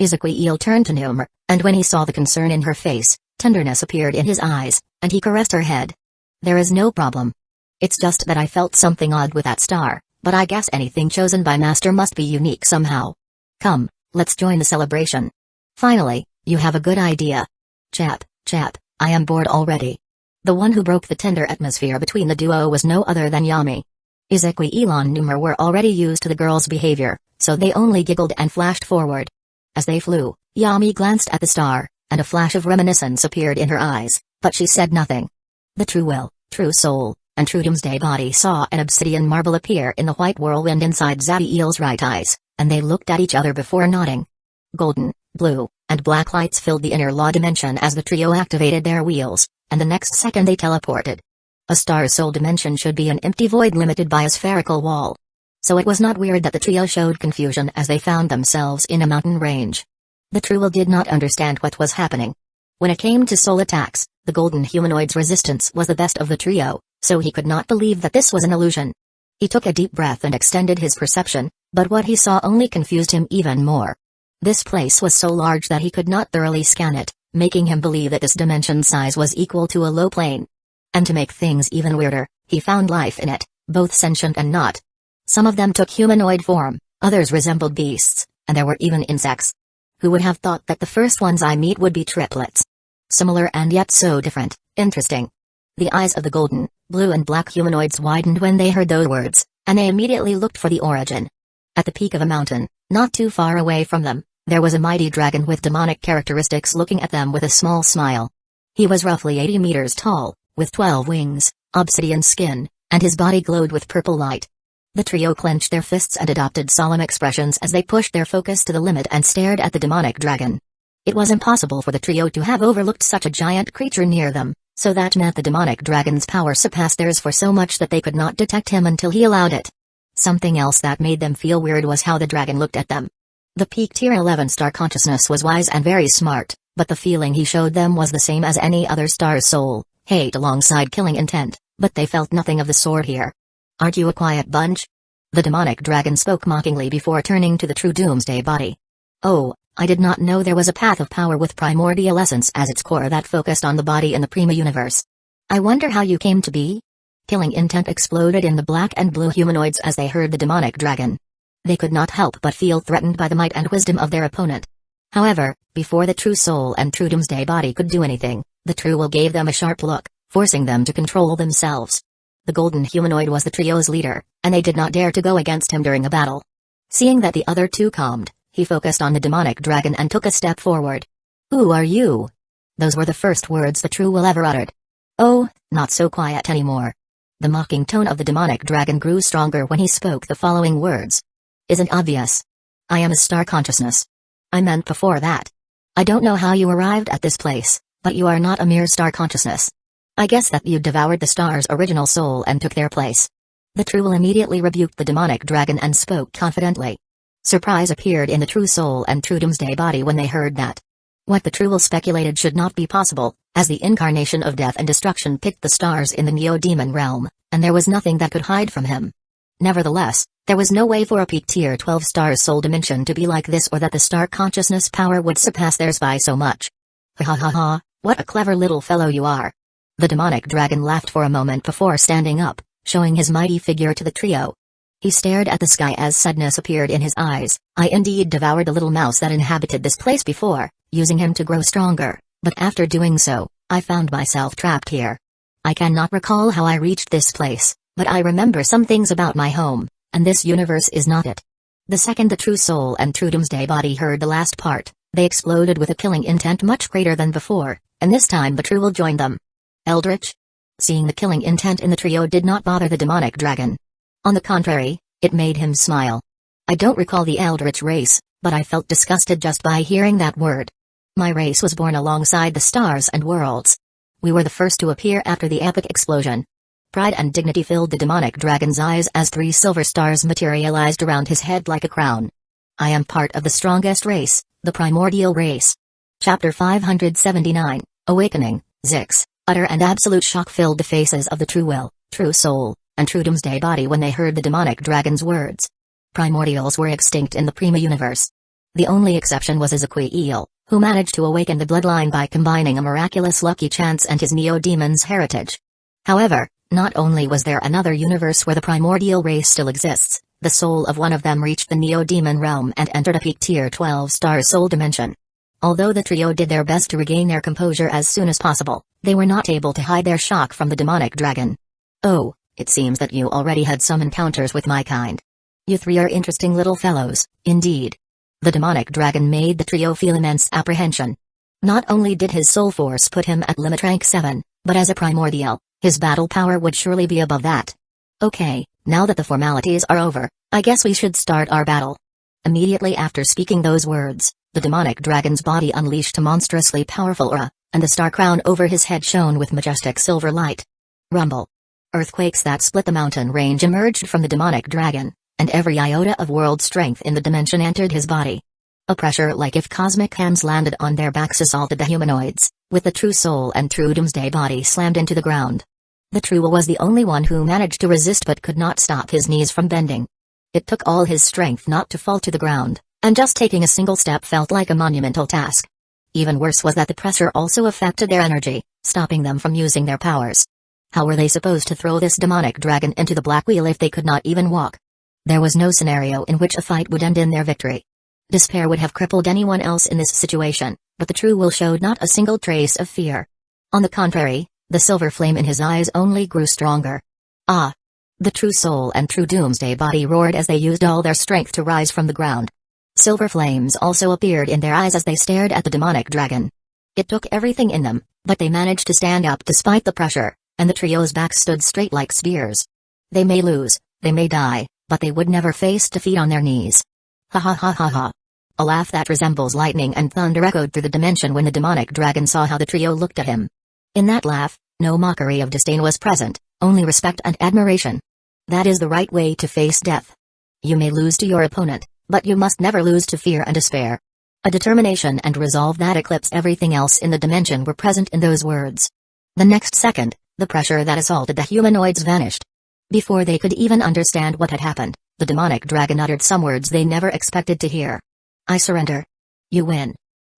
Speaker 1: Ezequiel turned to Numer, and when he saw the concern in her face, tenderness appeared in his eyes, and he caressed her head. There is no problem. It's just that I felt something odd with that star, but I guess anything chosen by Master must be unique somehow. Come, let's join the celebration. Finally, you have a good idea. Chap, I am bored already. The one who broke the tender atmosphere between the duo was no other than Yami. Ezequiel and Numer were already used to the girl's behavior, so they only giggled and flashed forward. As they flew, Yami glanced at the star, and a flash of reminiscence appeared in her eyes, but she said nothing. The true will, true soul, and true doomsday body saw an obsidian marble appear in the white whirlwind inside Zadiel's right eyes, and they looked at each other before nodding. Golden, blue, and black lights filled the inner law dimension as the trio activated their wheels, and the next second they teleported. A star's soul dimension should be an empty void limited by a spherical wall. So it was not weird that the trio showed confusion as they found themselves in a mountain range. The trio did not understand what was happening. When it came to soul attacks, the golden humanoid's resistance was the best of the trio, so he could not believe that this was an illusion. He took a deep breath and extended his perception, but what he saw only confused him even more. This place was so large that he could not thoroughly scan it, making him believe that this dimension size was equal to a low plane. And to make things even weirder, he found life in it, both sentient and not. Some of them took humanoid form, others resembled beasts, and there were even insects. Who would have thought that the first ones I meet would be triplets? Similar and yet so different, interesting. The eyes of the golden, blue and black humanoids widened when they heard those words, and they immediately looked for the origin. At the peak of a mountain, not too far away from them, there was a mighty dragon with demonic characteristics looking at them with a small smile. He was roughly 80 meters tall, with 12 wings, obsidian skin, and his body glowed with purple light. The trio clenched their fists and adopted solemn expressions as they pushed their focus to the limit and stared at the demonic dragon. It was impossible for the trio to have overlooked such a giant creature near them, so that meant the demonic dragon's power surpassed theirs for so much that they could not detect him until he allowed it. Something else that made them feel weird was how the dragon looked at them. The peak tier 11 star consciousness was wise and very smart, but the feeling he showed them was the same as any other star's soul, hate alongside killing intent, but they felt nothing of the sort here. Aren't you a quiet bunch? The demonic dragon spoke mockingly before turning to the true doomsday body. Oh, I did not know there was a path of power with primordial essence as its core that focused on the body in the Prima universe. I wonder how you came to be? Killing intent exploded in the black and blue humanoids as they heard the demonic dragon. They could not help but feel threatened by the might and wisdom of their opponent. However, before the true soul and true doomsday body could do anything, the true will gave them a sharp look, forcing them to control themselves. The golden humanoid was the trio's leader, and they did not dare to go against him during a battle. Seeing that the other two calmed, he focused on the demonic dragon and took a step forward. Who are you? Those were the first words the true will ever uttered. Oh, not so quiet anymore. The mocking tone of the demonic dragon grew stronger when he spoke the following words. Isn't obvious? I am a star consciousness. I meant before that. I don't know how you arrived at this place, but you are not a mere star consciousness. I guess that you devoured the star's original soul and took their place. The true will immediately rebuked the demonic dragon and spoke confidently. Surprise appeared in the true soul and true doomsday body when they heard that. What the true will speculated should not be possible, as the incarnation of death and destruction picked the stars in the neo-demon realm, and there was nothing that could hide from him. Nevertheless, there was no way for a peak tier 12 star's soul dimension to be like this, or that the star consciousness power would surpass theirs by so much. Ha ha ha ha, what a clever little fellow you are. The demonic dragon laughed for a moment before standing up, showing his mighty figure to the trio. He stared at the sky as sadness appeared in his eyes. I indeed devoured the little mouse that inhabited this place before, using him to grow stronger, but after doing so, I found myself trapped here. I cannot recall how I reached this place, but I remember some things about my home, and this universe is not it. The second the true soul and true doomsday body heard the last part, they exploded with a killing intent much greater than before, and this time the true will joined them. Eldritch? Seeing the killing intent in the trio did not bother the demonic dragon. On the contrary, it made him smile. I don't recall the Eldritch race, but I felt disgusted just by hearing that word. My race was born alongside the stars and worlds. We were the first to appear after the epic explosion. Pride and dignity filled the demonic dragon's eyes as 3 silver stars materialized around his head like a crown. I am part of the strongest race, the primordial race. Chapter 579, Awakening, Zix. Utter and absolute shock filled the faces of the true will, true soul, and true doomsday body when they heard the demonic dragon's words. Primordials were extinct in the Prima universe. The only exception was Ezequiel, who managed to awaken the bloodline by combining a miraculous lucky chance and his neo-demon's heritage. However, not only was there another universe where the primordial race still exists, the soul of one of them reached the neo-demon realm and entered a peak tier 12 star soul dimension. Although the trio did their best to regain their composure as soon as possible, they were not able to hide their shock from the demonic dragon. Oh, it seems that you already had some encounters with my kind. You 3 are interesting little fellows, indeed. The demonic dragon made the trio feel immense apprehension. Not only did his soul force put him at limit rank 7, but as a primordial, his battle power would surely be above that. Okay, now that the formalities are over, I guess we should start our battle. Immediately after speaking those words, the demonic dragon's body unleashed a monstrously powerful aura, and the star crown over his head shone with majestic silver light. Rumble. Earthquakes that split the mountain range emerged from the demonic dragon, and every iota of world strength in the dimension entered his body. A pressure like if cosmic hands landed on their backs assaulted the humanoids, with the true soul and true doomsday body slammed into the ground. The true will was the only one who managed to resist but could not stop his knees from bending. It took all his strength not to fall to the ground, and just taking a single step felt like a monumental task. Even worse was that the pressure also affected their energy, stopping them from using their powers. How were they supposed to throw this demonic dragon into the black wheel if they could not even walk? There was no scenario in which a fight would end in their victory. Despair would have crippled anyone else in this situation, but the true will showed not a single trace of fear. On the contrary, the silver flame in his eyes only grew stronger. Ah! The true soul and true doomsday body roared as they used all their strength to rise from the ground. Silver flames also appeared in their eyes as they stared at the demonic dragon. It took everything in them, but they managed to stand up despite the pressure, and the trio's backs stood straight like spears. They may lose, they may die, but they would never face defeat on their knees. Ha ha ha ha ha. A laugh that resembles lightning and thunder echoed through the dimension when the demonic dragon saw how the trio looked at him. In that laugh, no mockery of disdain was present, only respect and admiration. That is the right way to face death. You may lose to your opponent, but you must never lose to fear and despair. A determination and resolve that eclipsed everything else in the dimension were present in those words. The next second, the pressure that assaulted the humanoids vanished. Before they could even understand what had happened, the demonic dragon uttered some words they never expected to hear. I surrender. You win.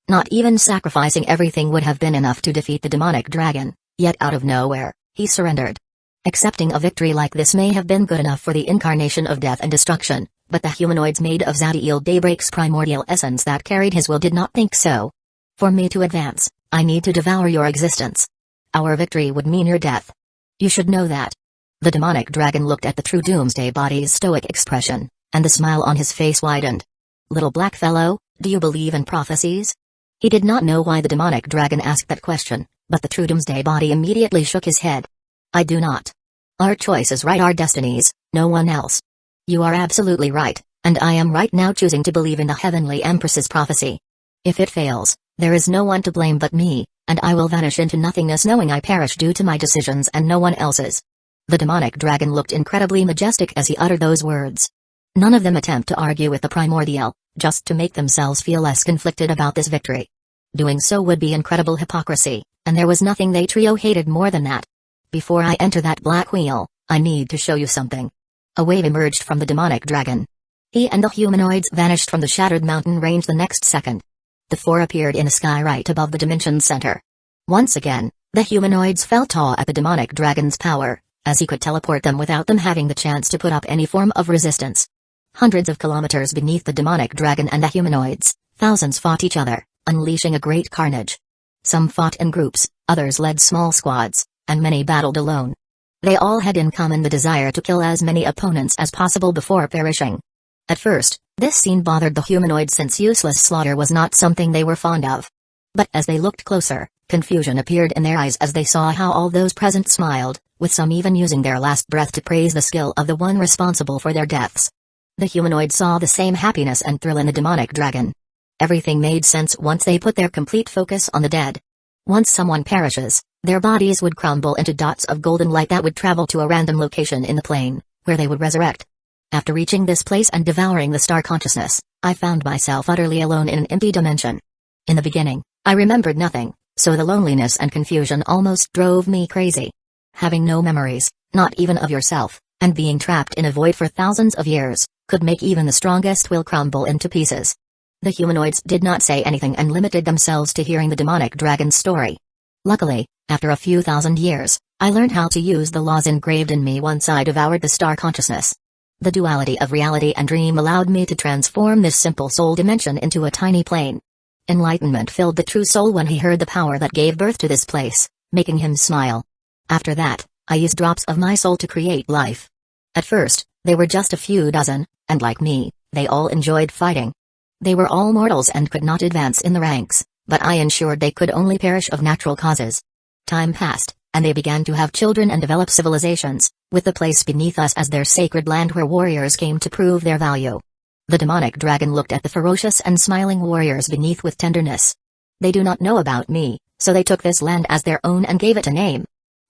Speaker 1: Not even sacrificing everything would have been enough to defeat the demonic dragon, yet out of nowhere, he surrendered. Accepting a victory like this may have been good enough for the incarnation of death and destruction, but the humanoids made of Zadiel Daybreak's primordial essence that carried his will did not think so. For me to advance, I need to devour your existence. Our victory would mean your death. You should know that. The demonic dragon looked at the true doomsday body's stoic expression, and the smile on his face widened. Little black fellow, do you believe in prophecies? He did not know why the demonic dragon asked that question, but the true Doomsday body immediately shook his head. I do not. Our choice is right, our destinies, no one else. You are absolutely right, and I am right now choosing to believe in the Heavenly Empress's prophecy. If it fails, there is no one to blame but me, and I will vanish into nothingness knowing I perish due to my decisions and no one else's. The demonic dragon looked incredibly majestic as he uttered those words. None of them attempt to argue with the primordial, just to make themselves feel less conflicted about this victory. Doing so would be incredible hypocrisy, and there was nothing they trio hated more than that. Before I enter that black wheel, I need to show you something. A wave emerged from the demonic dragon. He and the humanoids vanished from the shattered mountain range the next second. The four appeared in a sky right above the dimension center. Once again, the humanoids felt awe at the demonic dragon's power, as he could teleport them without them having the chance to put up any form of resistance. Hundreds of kilometers beneath the demonic dragon and the humanoids, thousands fought each other, unleashing a great carnage. Some fought in groups, others led small squads, and many battled alone. They all had in common the desire to kill as many opponents as possible before perishing. At first, this scene bothered the humanoids since useless slaughter was not something they were fond of. But as they looked closer, confusion appeared in their eyes as they saw how all those present smiled, with some even using their last breath to praise the skill of the one responsible for their deaths. The humanoids saw the same happiness and thrill in the demonic dragon. Everything made sense once they put their complete focus on the dead. Once someone perishes, their bodies would crumble into dots of golden light that would travel to a random location in the plane, where they would resurrect. After reaching this place and devouring the star consciousness, I found myself utterly alone in an empty dimension. In the beginning, I remembered nothing, so the loneliness and confusion almost drove me crazy. Having no memories, not even of yourself, and being trapped in a void for thousands of years, could make even the strongest will crumble into pieces. The humanoids did not say anything and limited themselves to hearing the demonic dragon's story. Luckily, after a few thousand years, I learned how to use the laws engraved in me once I devoured the star consciousness. The duality of reality and dream allowed me to transform this simple soul dimension into a tiny plane. Enlightenment filled the true soul when he heard the power that gave birth to this place, making him smile. After that, I used drops of my soul to create life. At first, they were just a few dozen, and like me, they all enjoyed fighting. They were all mortals and could not advance in the ranks, but I ensured they could only perish of natural causes. Time passed, and they began to have children and develop civilizations, with the place beneath us as their sacred land where warriors came to prove their value. The demonic dragon looked at the ferocious and smiling warriors beneath with tenderness. They do not know about me, so they took this land as their own and gave it a name.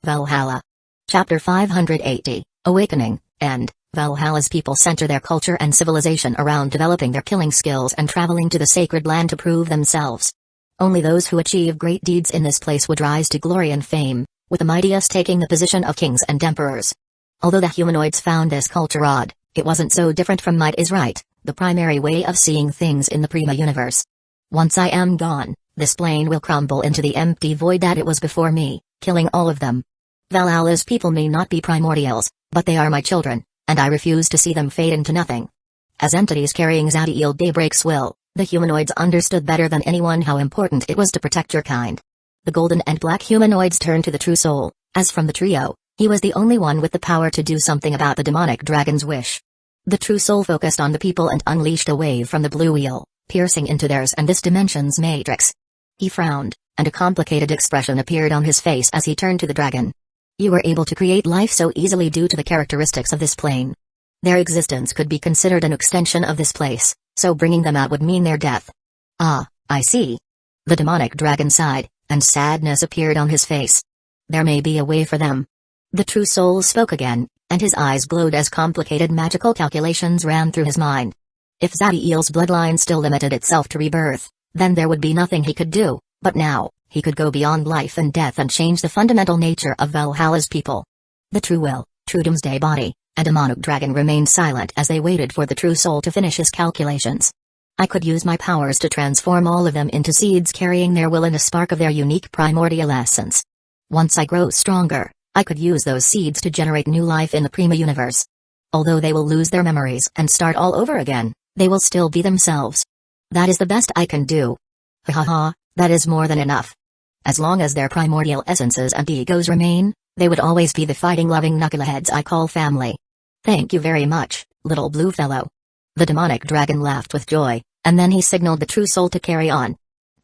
Speaker 1: Valhalla. Chapter 580, Awakening, End. Valhalla's people center their culture and civilization around developing their killing skills and traveling to the sacred land to prove themselves. Only those who achieve great deeds in this place would rise to glory and fame, with the mightiest taking the position of kings and emperors. Although the humanoids found this culture odd, it wasn't so different from Might is Right, the primary way of seeing things in the Prima universe. Once I am gone, this plane will crumble into the empty void that it was before me, killing all of them. Valhalla's people may not be primordials, but they are my children, and I refuse to see them fade into nothing. As entities carrying Zadiel Daybreak's will, the humanoids understood better than anyone how important it was to protect your kind. The golden and black humanoids turned to the true soul, as from the trio, he was the only one with the power to do something about the demonic dragon's wish. The true soul focused on the people and unleashed a wave from the blue wheel, piercing into theirs and this dimension's matrix. He frowned, and a complicated expression appeared on his face as he turned to the dragon. You were able to create life so easily due to the characteristics of this plane. Their existence could be considered an extension of this place, so bringing them out would mean their death. Ah, I see. The demonic dragon sighed, and sadness appeared on his face. There may be a way for them. The true soul spoke again, and his eyes glowed as complicated magical calculations ran through his mind. If Zadiel's bloodline still limited itself to rebirth, then there would be nothing he could do, but now, he could go beyond life and death and change the fundamental nature of Valhalla's people. The true will, true doomsday body, and a monarch dragon remained silent as they waited for the true soul to finish his calculations. I could use my powers to transform all of them into seeds carrying their will and a spark of their unique primordial essence. Once I grow stronger, I could use those seeds to generate new life in the Prima universe. Although they will lose their memories and start all over again, they will still be themselves. That is the best I can do. Ha ha ha, that is more than enough. As long as their primordial essences and egos remain, they would always be the fighting-loving knuckleheads I call family. Thank you very much, little blue fellow. The demonic dragon laughed with joy, and then he signaled the true soul to carry on.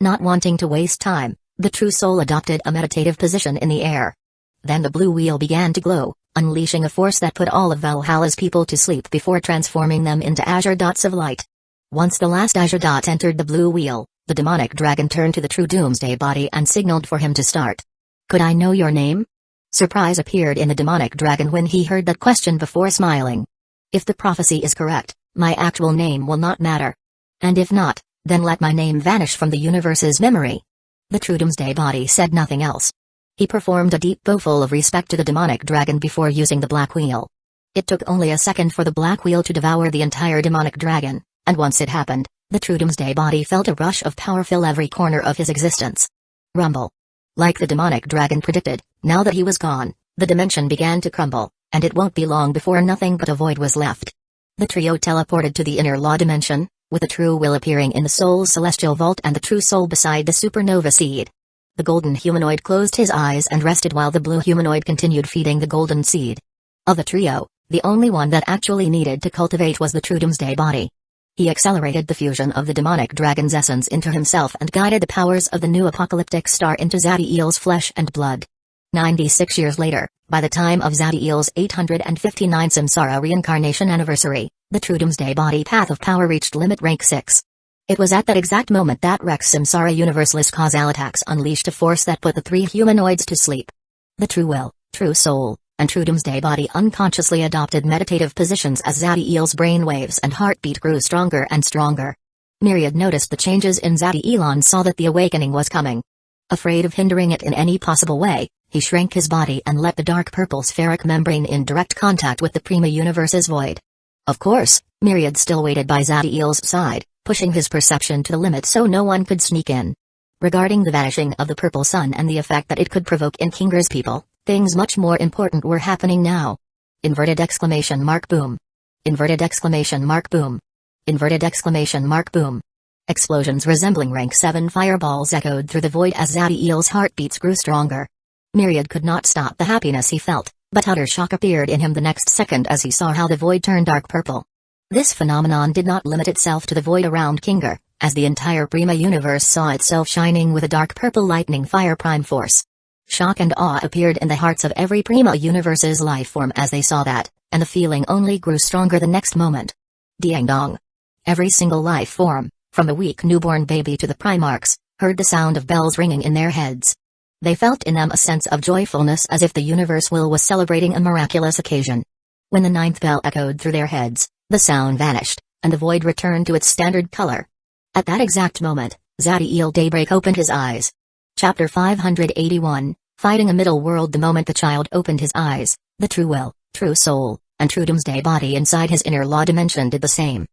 Speaker 1: Not wanting to waste time, the true soul adopted a meditative position in the air. Then the blue wheel began to glow, unleashing a force that put all of Valhalla's people to sleep before transforming them into azure dots of light. Once the last azure dot entered the blue wheel, the demonic dragon turned to the true doomsday body and signaled for him to start. "Could I know your name?" Surprise appeared in the demonic dragon when he heard that question before smiling. "If the prophecy is correct, my actual name will not matter. And if not, then let my name vanish from the universe's memory." The true doomsday body said nothing else. He performed a deep bow full of respect to the demonic dragon before using the black wheel. It took only a second for the black wheel to devour the entire demonic dragon, and once it happened, the true doomsday body felt a rush of power fill every corner of his existence. Rumble. Like the demonic dragon predicted, now that he was gone, the dimension began to crumble, and it won't be long before nothing but a void was left. The trio teleported to the inner law dimension, with the true will appearing in the soul's celestial vault and the true soul beside the supernova seed. The golden humanoid closed his eyes and rested while the blue humanoid continued feeding the golden seed. Of the trio, the only one that actually needed to cultivate was the true doomsday body. He accelerated the fusion of the demonic dragon's essence into himself and guided the powers of the new apocalyptic star into Zadiel's flesh and blood. 96 years later, by the time of Zadiel's 859 Samsara reincarnation anniversary, the true doomsday body path of power reached limit rank 6. It was at that exact moment that Rex Samsara universeless causal attacks unleashed a force that put the three humanoids to sleep. The true will, true soul, and true doomsday body unconsciously adopted meditative positions as Zadiel's brain waves and heartbeat grew stronger and stronger. Myriad noticed the changes in Zadiel and saw that the awakening was coming. Afraid of hindering it in any possible way, he shrank his body and let the dark purple spheric membrane in direct contact with the Prima Universe's void. Of course, Myriad still waited by Zadiel's side, pushing his perception to the limit so no one could sneak in. Regarding the vanishing of the purple sun and the effect that it could provoke in Kinger's people, things much more important were happening now. Inverted exclamation mark boom. Inverted exclamation mark boom. Inverted exclamation mark boom. Explosions resembling rank 7 fireballs echoed through the void as Zadiel's heartbeats grew stronger. Myriad could not stop the happiness he felt, but utter shock appeared in him the next second as he saw how the void turned dark purple. This phenomenon did not limit itself to the void around Kinger, as the entire Prima universe saw itself shining with a dark purple lightning fire prime force. Shock and awe appeared in the hearts of every Prima universe's life form as they saw that, and the feeling only grew stronger the next moment. Diang dong. Every single life form, from the weak newborn baby to the Primarchs, heard the sound of bells ringing in their heads. They felt in them a sense of joyfulness as if the universe will was celebrating a miraculous occasion. When the 9th bell echoed through their heads, the sound vanished, and the void returned to its standard color. At that exact moment, Zadiel Daybreak opened his eyes. Chapter 581, Fighting a Middle World. The moment the child opened his eyes, the true will, true soul, and true doomsday body inside his inner law dimension did the same.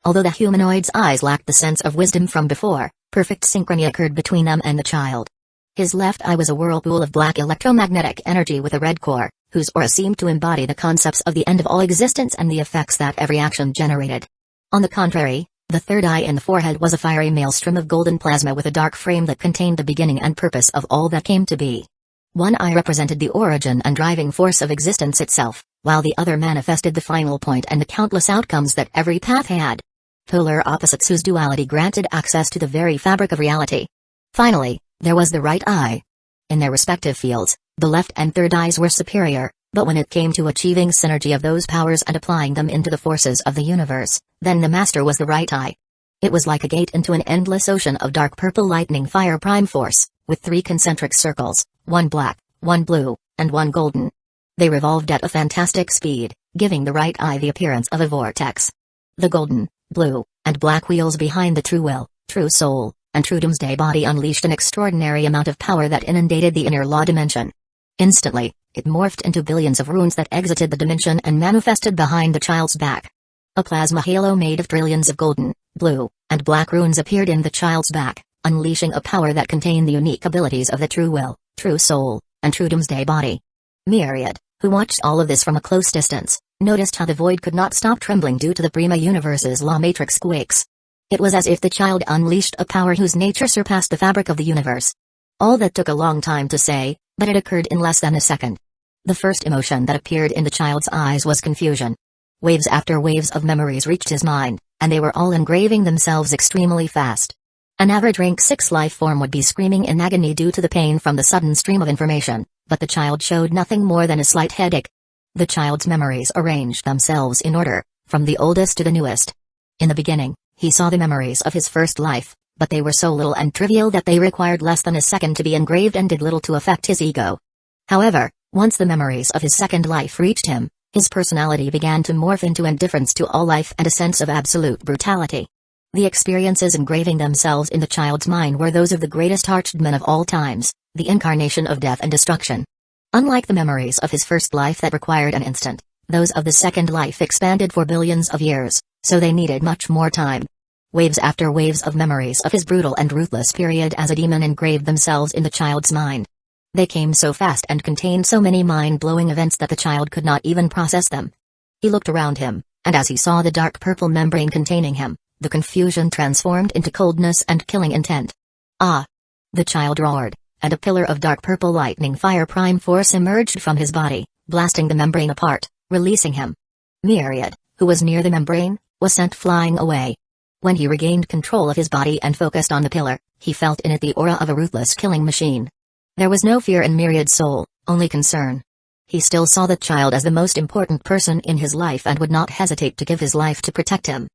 Speaker 1: Although the humanoid's eyes lacked the sense of wisdom from before, perfect synchrony occurred between them and the child. His left eye was a whirlpool of black electromagnetic energy with a red core, whose aura seemed to embody the concepts of the end of all existence and the effects that every action generated. On the contrary, the third eye in the forehead was a fiery maelstrom of golden plasma with a dark frame that contained the beginning and purpose of all that came to be. One eye represented the origin and driving force of existence itself, while the other manifested the final point and the countless outcomes that every path had. Polar opposites whose duality granted access to the very fabric of reality. Finally, there was the right eye. In their respective fields, the left and third eyes were superior, but when it came to achieving synergy of those powers and applying them into the forces of the universe, then the master was the right eye. It was like a gate into an endless ocean of dark purple lightning fire prime force, with 3 concentric circles, 1 black, 1 blue, and 1 golden. They revolved at a fantastic speed, giving the right eye the appearance of a vortex. The golden, blue, and black wheels behind the true will, true soul, and true doomsday body unleashed an extraordinary amount of power that inundated the inner law dimension. Instantly, it morphed into billions of runes that exited the dimension and manifested behind the child's back. A plasma halo made of trillions of golden, blue, and black runes appeared in the child's back, unleashing a power that contained the unique abilities of the true will, true soul, and true doomsday body. Myriad, who watched all of this from a close distance, noticed how the void could not stop trembling due to the Prima Universe's law matrix quakes. It was as if the child unleashed a power whose nature surpassed the fabric of the universe. All that took a long time to say, but it occurred in less than a second. The first emotion that appeared in the child's eyes was confusion. Waves after waves of memories reached his mind, and they were all engraving themselves extremely fast. An average rank 6 life form would be screaming in agony due to the pain from the sudden stream of information, but the child showed nothing more than a slight headache. The child's memories arranged themselves in order, from the oldest to the newest. In the beginning, he saw the memories of his first life, but they were so little and trivial that they required less than a second to be engraved and did little to affect his ego. However, once the memories of his second life reached him, his personality began to morph into indifference to all life and a sense of absolute brutality. The experiences engraving themselves in the child's mind were those of the greatest archman of all times, the incarnation of death and destruction. Unlike the memories of his first life that required an instant, those of the second life expanded for billions of years, so they needed much more time. Waves after waves of memories of his brutal and ruthless period as a demon engraved themselves in the child's mind. They came so fast and contained so many mind-blowing events that the child could not even process them. He looked around him, and as he saw the dark purple membrane containing him, the confusion transformed into coldness and killing intent. Ah! The child roared, and a pillar of dark purple lightning fire prime force emerged from his body, blasting the membrane apart, releasing him. Myriad, who was near the membrane, was sent flying away. When he regained control of his body and focused on the pillar, he felt in it the aura of a ruthless killing machine. There was no fear in Myriad's soul, only concern. He still saw the child as the most important person in his life and would not hesitate to give his life to protect him.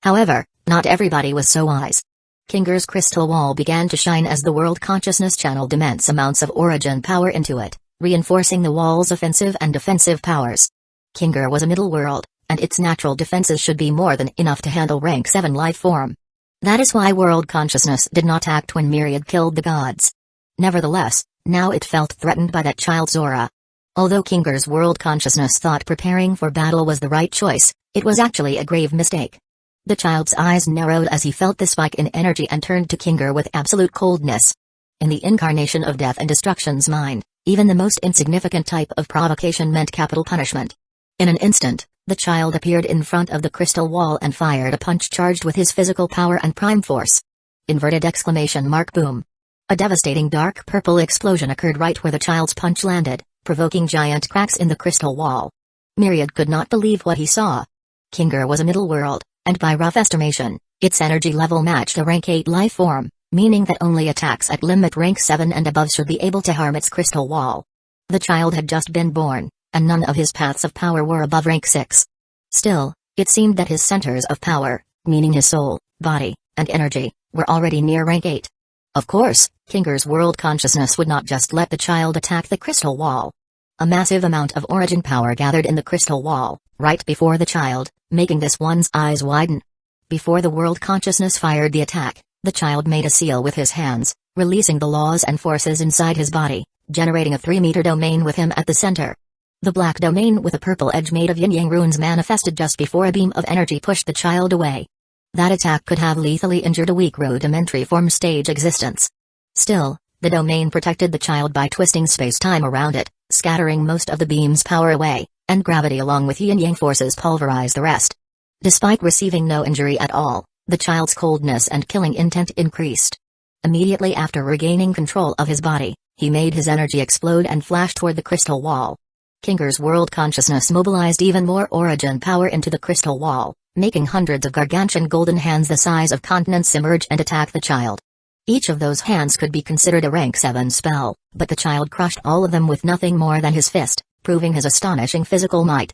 Speaker 1: However, not everybody was so wise. Kinger's crystal wall began to shine as the world consciousness channeled immense amounts of origin power into it, reinforcing the wall's offensive and defensive powers. Kinger was a middle world, and its natural defenses should be more than enough to handle rank 7 life form. That is why world consciousness did not act when Myriad killed the gods. Nevertheless, now it felt threatened by that child's aura. Although Kinger's world consciousness thought preparing for battle was the right choice, it was actually a grave mistake. The child's eyes narrowed as he felt the spike in energy and turned to Kinger with absolute coldness. In the incarnation of death and destruction's mind, even the most insignificant type of provocation meant capital punishment. In an instant, the child appeared in front of the crystal wall and fired a punch charged with his physical power and prime force. Inverted exclamation mark boom. A devastating dark purple explosion occurred right where the child's punch landed, provoking giant cracks in the crystal wall. Myriad could not believe what he saw. Kinger was a middle world, and by rough estimation, its energy level matched a rank 8 life form, meaning that only attacks at limit rank 7 and above should be able to harm its crystal wall. The child had just been born, and none of his paths of power were above rank 6. Still, it seemed that his centers of power, meaning his soul, body, and energy, were already near rank 8. Of course, Kinger's world consciousness would not just let the child attack the crystal wall. A massive amount of origin power gathered in the crystal wall, right before the child, making this one's eyes widen. Before the world consciousness fired the attack, the child made a seal with his hands, releasing the laws and forces inside his body, generating a 3-meter domain with him at the center. The black domain with a purple edge made of yin-yang runes manifested just before a beam of energy pushed the child away. That attack could have lethally injured a weak rudimentary form stage existence. Still, the domain protected the child by twisting space-time around it, scattering most of the beam's power away, and gravity along with yin-yang forces pulverized the rest. Despite receiving no injury at all, the child's coldness and killing intent increased. Immediately after regaining control of his body, he made his energy explode and flash toward the crystal wall. Kinger's world consciousness mobilized even more origin power into the crystal wall, making hundreds of gargantuan golden hands the size of continents emerge and attack the child. Each of those hands could be considered a rank 7 spell, but the child crushed all of them with nothing more than his fist, proving his astonishing physical might.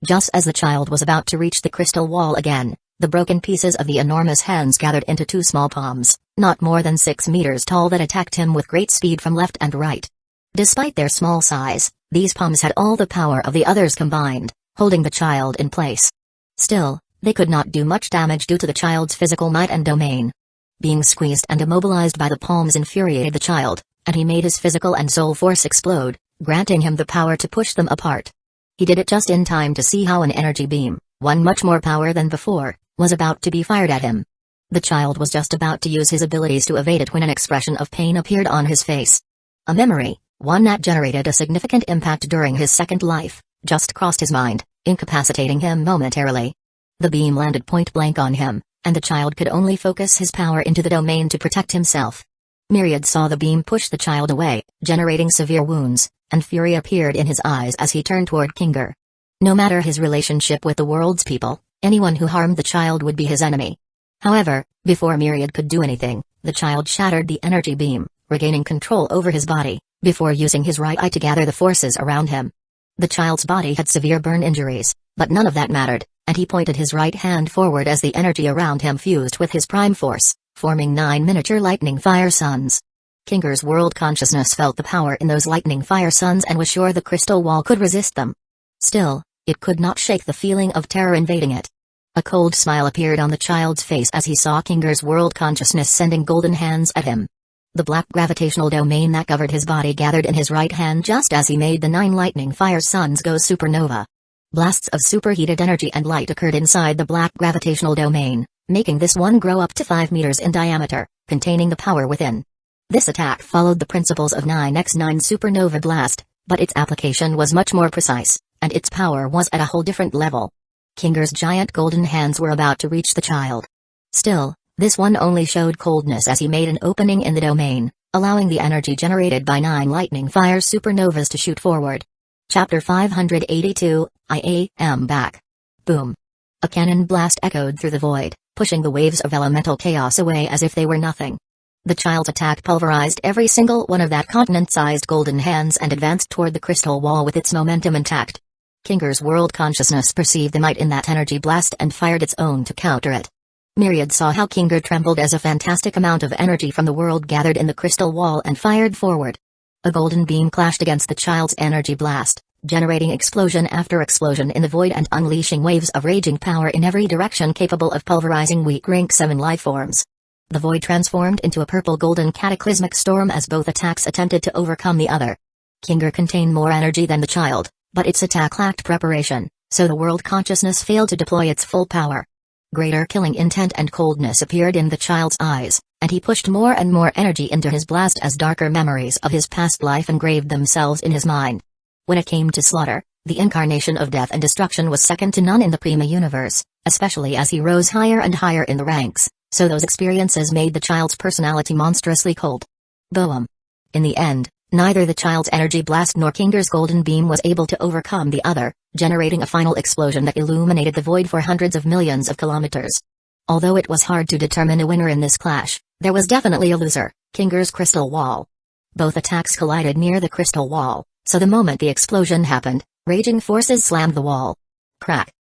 Speaker 1: Just as the child was about to reach the crystal wall again, the broken pieces of the enormous hands gathered into 2 small palms, not more than 6 meters tall, that attacked him with great speed from left and right. Despite their small size, these palms had all the power of the others combined, holding the child in place. Still, they could not do much damage due to the child's physical might and domain. Being squeezed and immobilized by the palms infuriated the child, and he made his physical and soul force explode, granting him the power to push them apart. He did it just in time to see how an energy beam, one much more power than before, was about to be fired at him. The child was just about to use his abilities to evade it when an expression of pain appeared on his face. A memory, one that generated a significant impact during his second life, just crossed his mind, incapacitating him momentarily. The beam landed point blank on him, and the child could only focus his power into the domain to protect himself. Myriad saw the beam push the child away, generating severe wounds, and fury appeared in his eyes as he turned toward Kinger. No matter his relationship with the world's people, anyone who harmed the child would be his enemy. However, before Myriad could do anything, the child shattered the energy beam, regaining control over his body, before using his right eye to gather the forces around him. The child's body had severe burn injuries, but none of that mattered, and he pointed his right hand forward as the energy around him fused with his prime force, forming 9 miniature lightning fire suns. Kinger's world consciousness felt the power in those lightning fire suns and was sure the crystal wall could resist them. Still, it could not shake the feeling of terror invading it. A cold smile appeared on the child's face as he saw Kinger's world consciousness sending golden hands at him. The black gravitational domain that covered his body gathered in his right hand just as he made the 9 lightning fire suns go supernova. Blasts of superheated energy and light occurred inside the black gravitational domain, making this one grow up to 5 meters in diameter, containing the power within. This attack followed the principles of 9x9 supernova blast, but its application was much more precise, and its power was at a whole different level. Kinger's giant golden hands were about to reach the child. Still, this one only showed coldness as he made an opening in the domain, allowing the energy generated by 9 lightning fire supernovas to shoot forward. Chapter 582, I am back. Boom. A cannon blast echoed through the void, pushing the waves of elemental chaos away as if they were nothing. The child's attack pulverized every single one of that continent-sized golden hands and advanced toward the crystal wall with its momentum intact. Kinger's world consciousness perceived the might in that energy blast and fired its own to counter it. Myriad saw how Kinger trembled as a fantastic amount of energy from the world gathered in the crystal wall and fired forward. A golden beam clashed against the child's energy blast, generating explosion after explosion in the void and unleashing waves of raging power in every direction capable of pulverizing weak rank 7 lifeforms. The void transformed into a purple-golden cataclysmic storm as both attacks attempted to overcome the other. Kinger contained more energy than the child, but its attack lacked preparation, so the world consciousness failed to deploy its full power. Greater killing intent and coldness appeared in the child's eyes, and he pushed more and more energy into his blast as darker memories of his past life engraved themselves in his mind. When it came to slaughter, the incarnation of death and destruction was second to none in the Prima universe, especially as he rose higher and higher in the ranks, so those experiences made the child's personality monstrously cold. Boom. In the end, neither the child's energy blast nor Kinger's golden beam was able to overcome the other, generating a final explosion that illuminated the void for hundreds of millions of kilometers. Although it was hard to determine a winner in this clash, there was definitely a loser, Kinger's crystal wall. Both attacks collided near the crystal wall, so the moment the explosion happened, raging forces slammed the wall. Crack.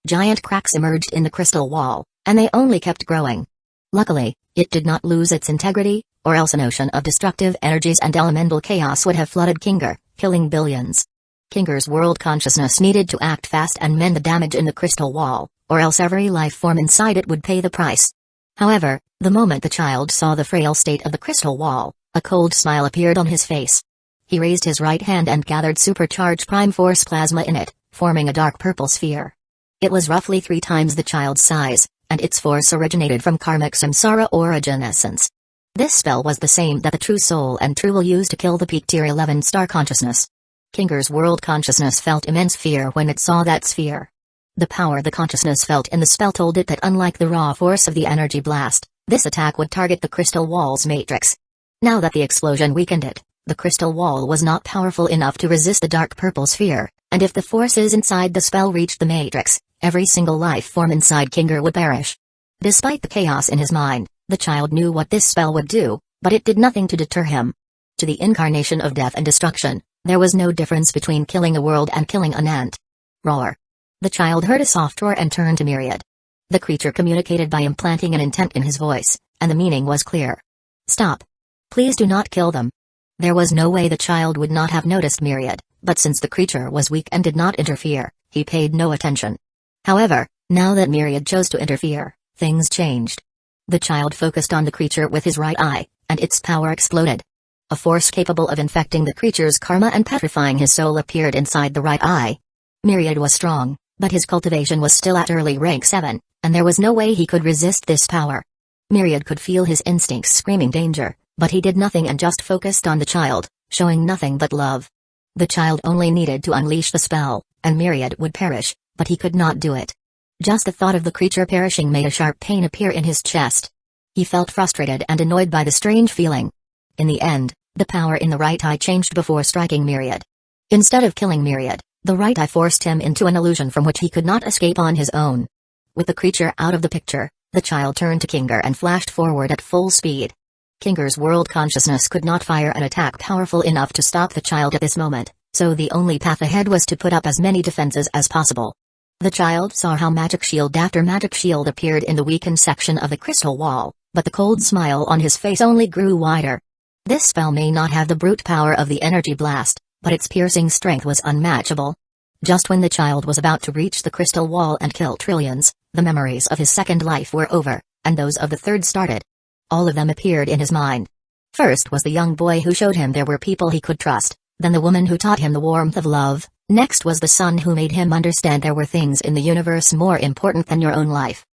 Speaker 1: Giant cracks emerged in the crystal wall, and they only kept growing. Luckily, it did not lose its integrity, or else an ocean of destructive energies and elemental chaos would have flooded Kinger, killing billions. Kinger's world consciousness needed to act fast and mend the damage in the crystal wall, or else every life form inside it would pay the price. However, the moment the child saw the frail state of the crystal wall, a cold smile appeared on his face. He raised his right hand and gathered supercharged prime force plasma in it, forming a dark purple sphere. It was roughly 3 times the child's size, and its force originated from karmic samsara origin essence. This spell was the same that the True Soul and True Will used to kill the peak tier 11 star consciousness. Kinger's world consciousness felt immense fear when it saw that sphere. The power the consciousness felt in the spell told it that unlike the raw force of the energy blast, this attack would target the crystal wall's matrix. Now that the explosion weakened it, the crystal wall was not powerful enough to resist the dark purple sphere, and if the forces inside the spell reached the matrix, every single life form inside Kinger would perish. Despite the chaos in his mind, the child knew what this spell would do, but it did nothing to deter him. To the incarnation of death and destruction, there was no difference between killing a world and killing an ant. Roar. The child heard a soft roar and turned to Myriad. The creature communicated by implanting an intent in his voice, and the meaning was clear. Stop. Please do not kill them. There was no way the child would not have noticed Myriad, but since the creature was weak and did not interfere, he paid no attention. However, now that Myriad chose to interfere, things changed. The child focused on the creature with his right eye, and its power exploded. A force capable of infecting the creature's karma and petrifying his soul appeared inside the right eye. Myriad was strong, but his cultivation was still at early rank 7, and there was no way he could resist this power. Myriad could feel his instincts screaming danger, but he did nothing and just focused on the child, showing nothing but love. The child only needed to unleash the spell, and Myriad would perish, but he could not do it. Just the thought of the creature perishing made a sharp pain appear in his chest. He felt frustrated and annoyed by the strange feeling. In the end, the power in the right eye changed before striking Myriad. Instead of killing Myriad, the right eye forced him into an illusion from which he could not escape on his own. With the creature out of the picture, The child turned to Kinger and flashed forward at full speed. Kinger's world consciousness could not fire an attack powerful enough to stop the child at this moment, so the only path ahead was to put up as many defenses as possible. The child saw how magic shield after magic shield appeared in the weakened section of the crystal wall, but the cold smile on his face only grew wider. This spell may not have the brute power of the energy blast, but its piercing strength was unmatchable. Just when the child was about to reach the crystal wall and kill trillions, the memories of his second life were over, and those of the third started. All of them appeared in his mind. First was the young boy who showed him there were people he could trust, then the woman who taught him the warmth of love, next was the son who made him understand there were things in the universe more important than your own life.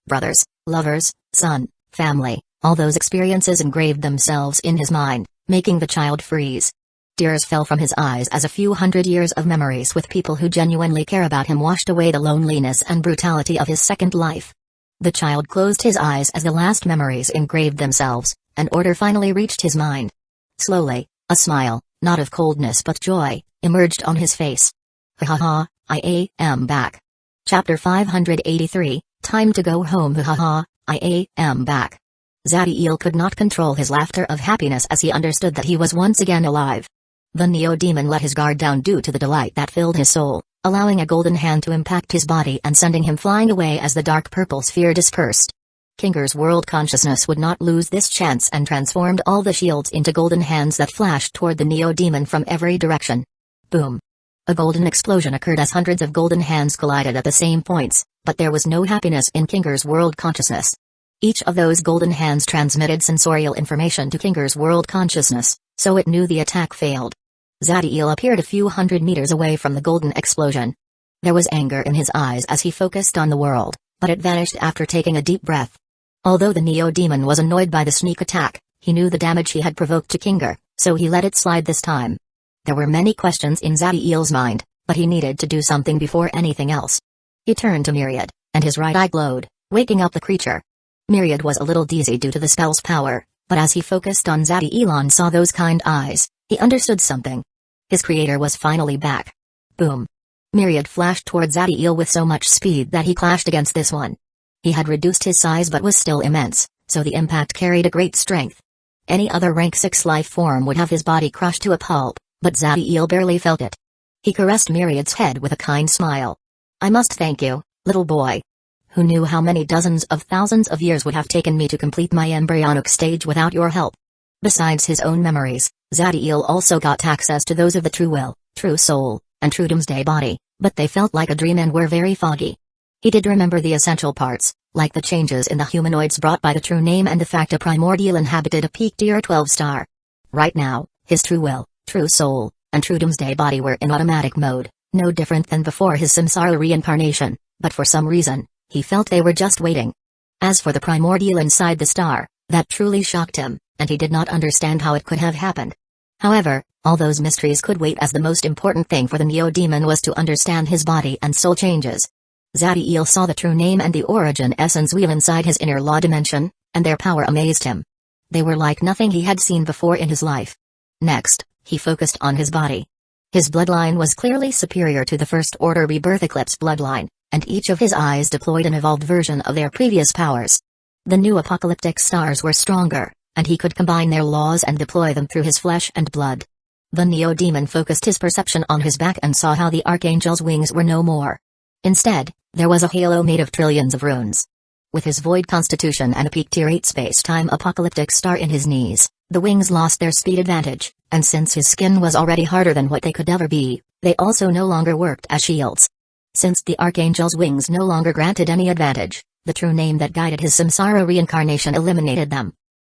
Speaker 1: Brothers, lovers, son, family, all those experiences engraved themselves in his mind, making the child freeze. Tears fell from his eyes as a few hundred years of memories with people who genuinely care about him washed away the loneliness and brutality of his second life. The child closed his eyes as the last memories engraved themselves, and order finally reached his mind. Slowly, a smile, not of coldness but joy, emerged on his face. Ha ha, I am back. Chapter 583, Time to Go Home. Ha ha, I am back. Zadiel could not control his laughter of happiness as he understood that he was once again alive. The Neo-Demon let his guard down due to the delight that filled his soul, allowing a golden hand to impact his body and sending him flying away as the dark purple sphere dispersed. Kinger's world consciousness would not lose this chance and transformed all the shields into golden hands that flashed toward the Neo-Demon from every direction. Boom! A golden explosion occurred as hundreds of golden hands collided at the same points, but there was no happiness in Kinger's world consciousness. Each of those golden hands transmitted sensorial information to Kinger's world consciousness, so it knew the attack failed. Zadiel appeared a few hundred meters away from the golden explosion. There was anger in his eyes as he focused on the world, but it vanished after taking a deep breath. Although the Neo-Demon was annoyed by the sneak attack, he knew the damage he had provoked to Kinger, so he let it slide this time. There were many questions in Zadiel's mind, but he needed to do something before anything else. He turned to Myriad, and his right eye glowed, waking up the creature. Myriad was a little dizzy due to the spell's power, but as he focused on Zadiel and saw those kind eyes, he understood something. His creator was finally back. Boom. Myriad flashed toward Zadiel with so much speed that he clashed against this one. He had reduced his size but was still immense, so the impact carried a great strength. Any other rank 6 life form would have his body crushed to a pulp, but Zadiel barely felt it. He caressed Myriad's head with a kind smile. I must thank you, little boy. Who knew how many dozens of thousands of years would have taken me to complete my embryonic stage without your help? Besides his own memories, Zadiel also got access to those of the true will, true soul, and true doomsday body, but they felt like a dream and were very foggy. He did remember the essential parts, like the changes in the humanoids brought by the true name and the fact a primordial inhabited a peak tier 12 star. Right now, his true will, true soul, and true doomsday body were in automatic mode, no different than before his samsara reincarnation, but for some reason, he felt they were just waiting. As for the primordial inside the star, that truly shocked him, and he did not understand how it could have happened. However, all those mysteries could wait as the most important thing for the Neo-Demon was to understand his body and soul changes. Zadiel saw the true name and the origin essence weave inside his inner law dimension, and their power amazed him. They were like nothing he had seen before in his life. Next, he focused on his body. His bloodline was clearly superior to the First Order Rebirth Eclipse bloodline, and each of his eyes deployed an evolved version of their previous powers. The new apocalyptic stars were stronger, and he could combine their laws and deploy them through his flesh and blood. The Neo-Demon focused his perception on his back and saw how the Archangel's wings were no more. Instead, there was a halo made of trillions of runes. With his void constitution and a peak tier 8 space-time apocalyptic star in his knees, the wings lost their speed advantage, and since his skin was already harder than what they could ever be, they also no longer worked as shields. Since the Archangel's wings no longer granted any advantage, the true name that guided his samsara reincarnation eliminated them.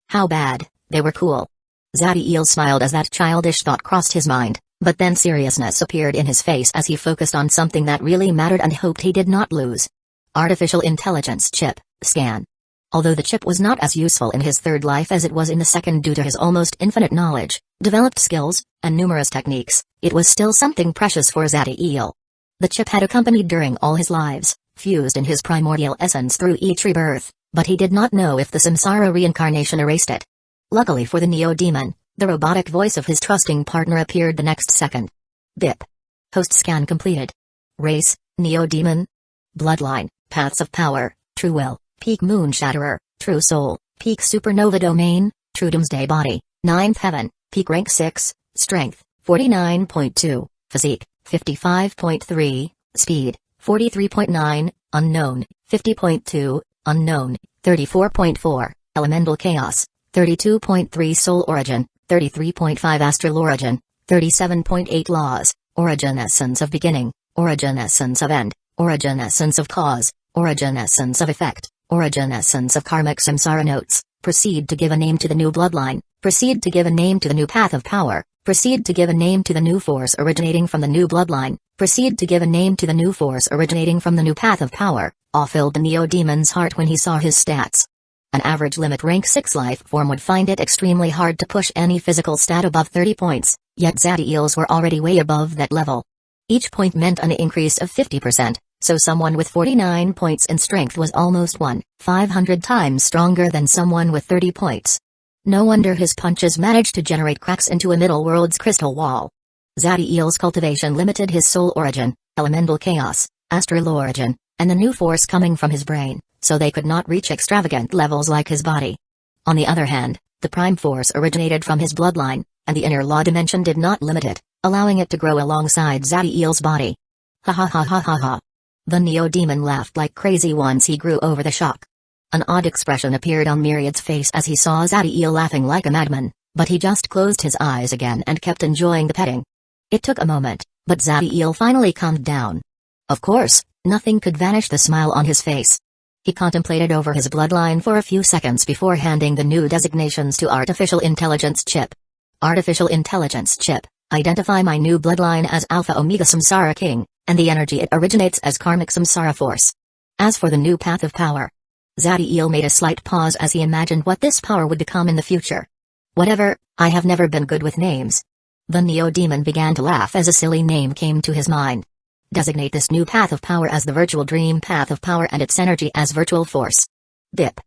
Speaker 1: How bad, they were cool. Zadiel smiled as that childish thought crossed his mind, but then seriousness appeared in his face as he focused on something that really mattered and hoped he did not lose. Artificial Intelligence Chip, Scan. Although the chip was not as useful in his third life as it was in the second due to his almost infinite knowledge, developed skills, and numerous techniques, it was still something precious for Zadiel. The chip had accompanied during all his lives, fused in his primordial essence through each rebirth, but he did not know if the samsara reincarnation erased it. Luckily for the Neo-Demon, the robotic voice of his trusting partner appeared the next second. Bip. Host scan completed. Race, Neo-Demon. Bloodline, paths of power, true will, Peak Moon Shatterer, True Soul, Peak Supernova Domain, True Doomsday Body, 9th Heaven, Peak Rank 6, Strength, 49.2, Physique, 55.3, Speed, 43.9, Unknown, 50.2, Unknown, 34.4, Elemental Chaos, 32.3 Soul Origin, 33.5 Astral Origin, 37.8 Laws, Origin Essence of Beginning, Origin Essence of End, Origin Essence of Cause, Origin Essence of Effect, Origin Essence of Karmic Samsara Notes. Proceed to give a name to the new bloodline, proceed to give a name to the new path of power, proceed to give a name to the new force originating from the new bloodline, proceed to give a name to the new force originating from the new path of power. Awe filled the Neo-Demon's heart when he saw his stats. An average limit rank 6 life form would find it extremely hard to push any physical stat above 30 points, yet Zadiel's were already way above that level. Each point meant an increase of 50%. So someone with 49 points in strength was almost 1/500 times stronger than someone with 30 points. No wonder his punches managed to generate cracks into a middle world's crystal wall. Zadiel's cultivation limited his soul origin, elemental chaos, astral origin, and the new force coming from his brain, so they could not reach extravagant levels like his body. On the other hand, the prime force originated from his bloodline, and the inner law dimension did not limit it, allowing it to grow alongside Zadiel's body. Ha ha ha ha ha ha. The Neo-Demon laughed like crazy once he grew over the shock. An odd expression appeared on Myriad's face as he saw Zadiel laughing like a madman, but he just closed his eyes again and kept enjoying the petting. It took a moment, but Zadiel finally calmed down. Of course, nothing could vanish the smile on his face. He contemplated over his bloodline for a few seconds before handing the new designations to Artificial Intelligence Chip. Artificial Intelligence Chip, identify my new bloodline as Alpha Omega Samsara King, and the energy it originates as Karmic Samsara Force. As for the new path of power, Zadiel made a slight pause as he imagined what this power would become in the future. Whatever, I have never been good with names. The Neo-Demon began to laugh as a silly name came to his mind. Designate this new path of power as the Virtual Dream Path of Power and its energy as Virtual Force. BIP.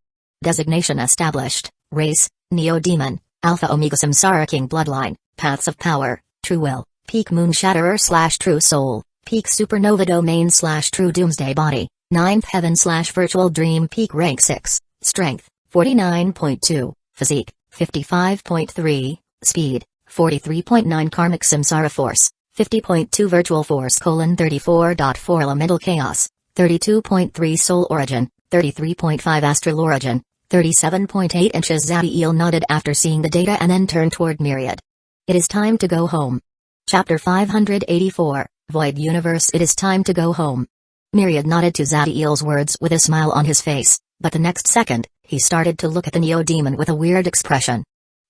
Speaker 1: Designation established. Race, Neo-Demon, Alpha Omega Samsara King Bloodline, Paths of Power, True Will, Peak Moon Shatterer / True Soul. Peak Supernova Domain / True Doomsday Body, 9th Heaven / Virtual Dream Peak Rank 6, Strength, 49.2, Physique, 55.3, Speed, 43.9 Karmic Samsara Force, 50.2 Virtual Force : 34.4 Elemental Chaos, 32.3 Soul Origin, 33.5 Astral Origin, 37.8 inches. Zadiel nodded after seeing the data and then turned toward Myriad. It is time to go home. Chapter 584. Void Universe. It is time to go home. Myriad nodded to Zadiel's words with a smile on his face, but the next second, he started to look at the Neo-Demon with a weird expression.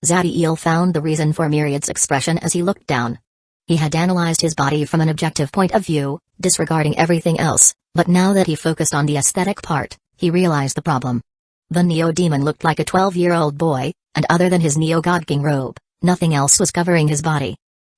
Speaker 1: Zadiel found the reason for Myriad's expression as he looked down. He had analyzed his body from an objective point of view, disregarding everything else, but now that he focused on the aesthetic part, he realized the problem. The Neo-Demon looked like a 12-year-old boy, and other than his Neo-God King robe, nothing else was covering his body.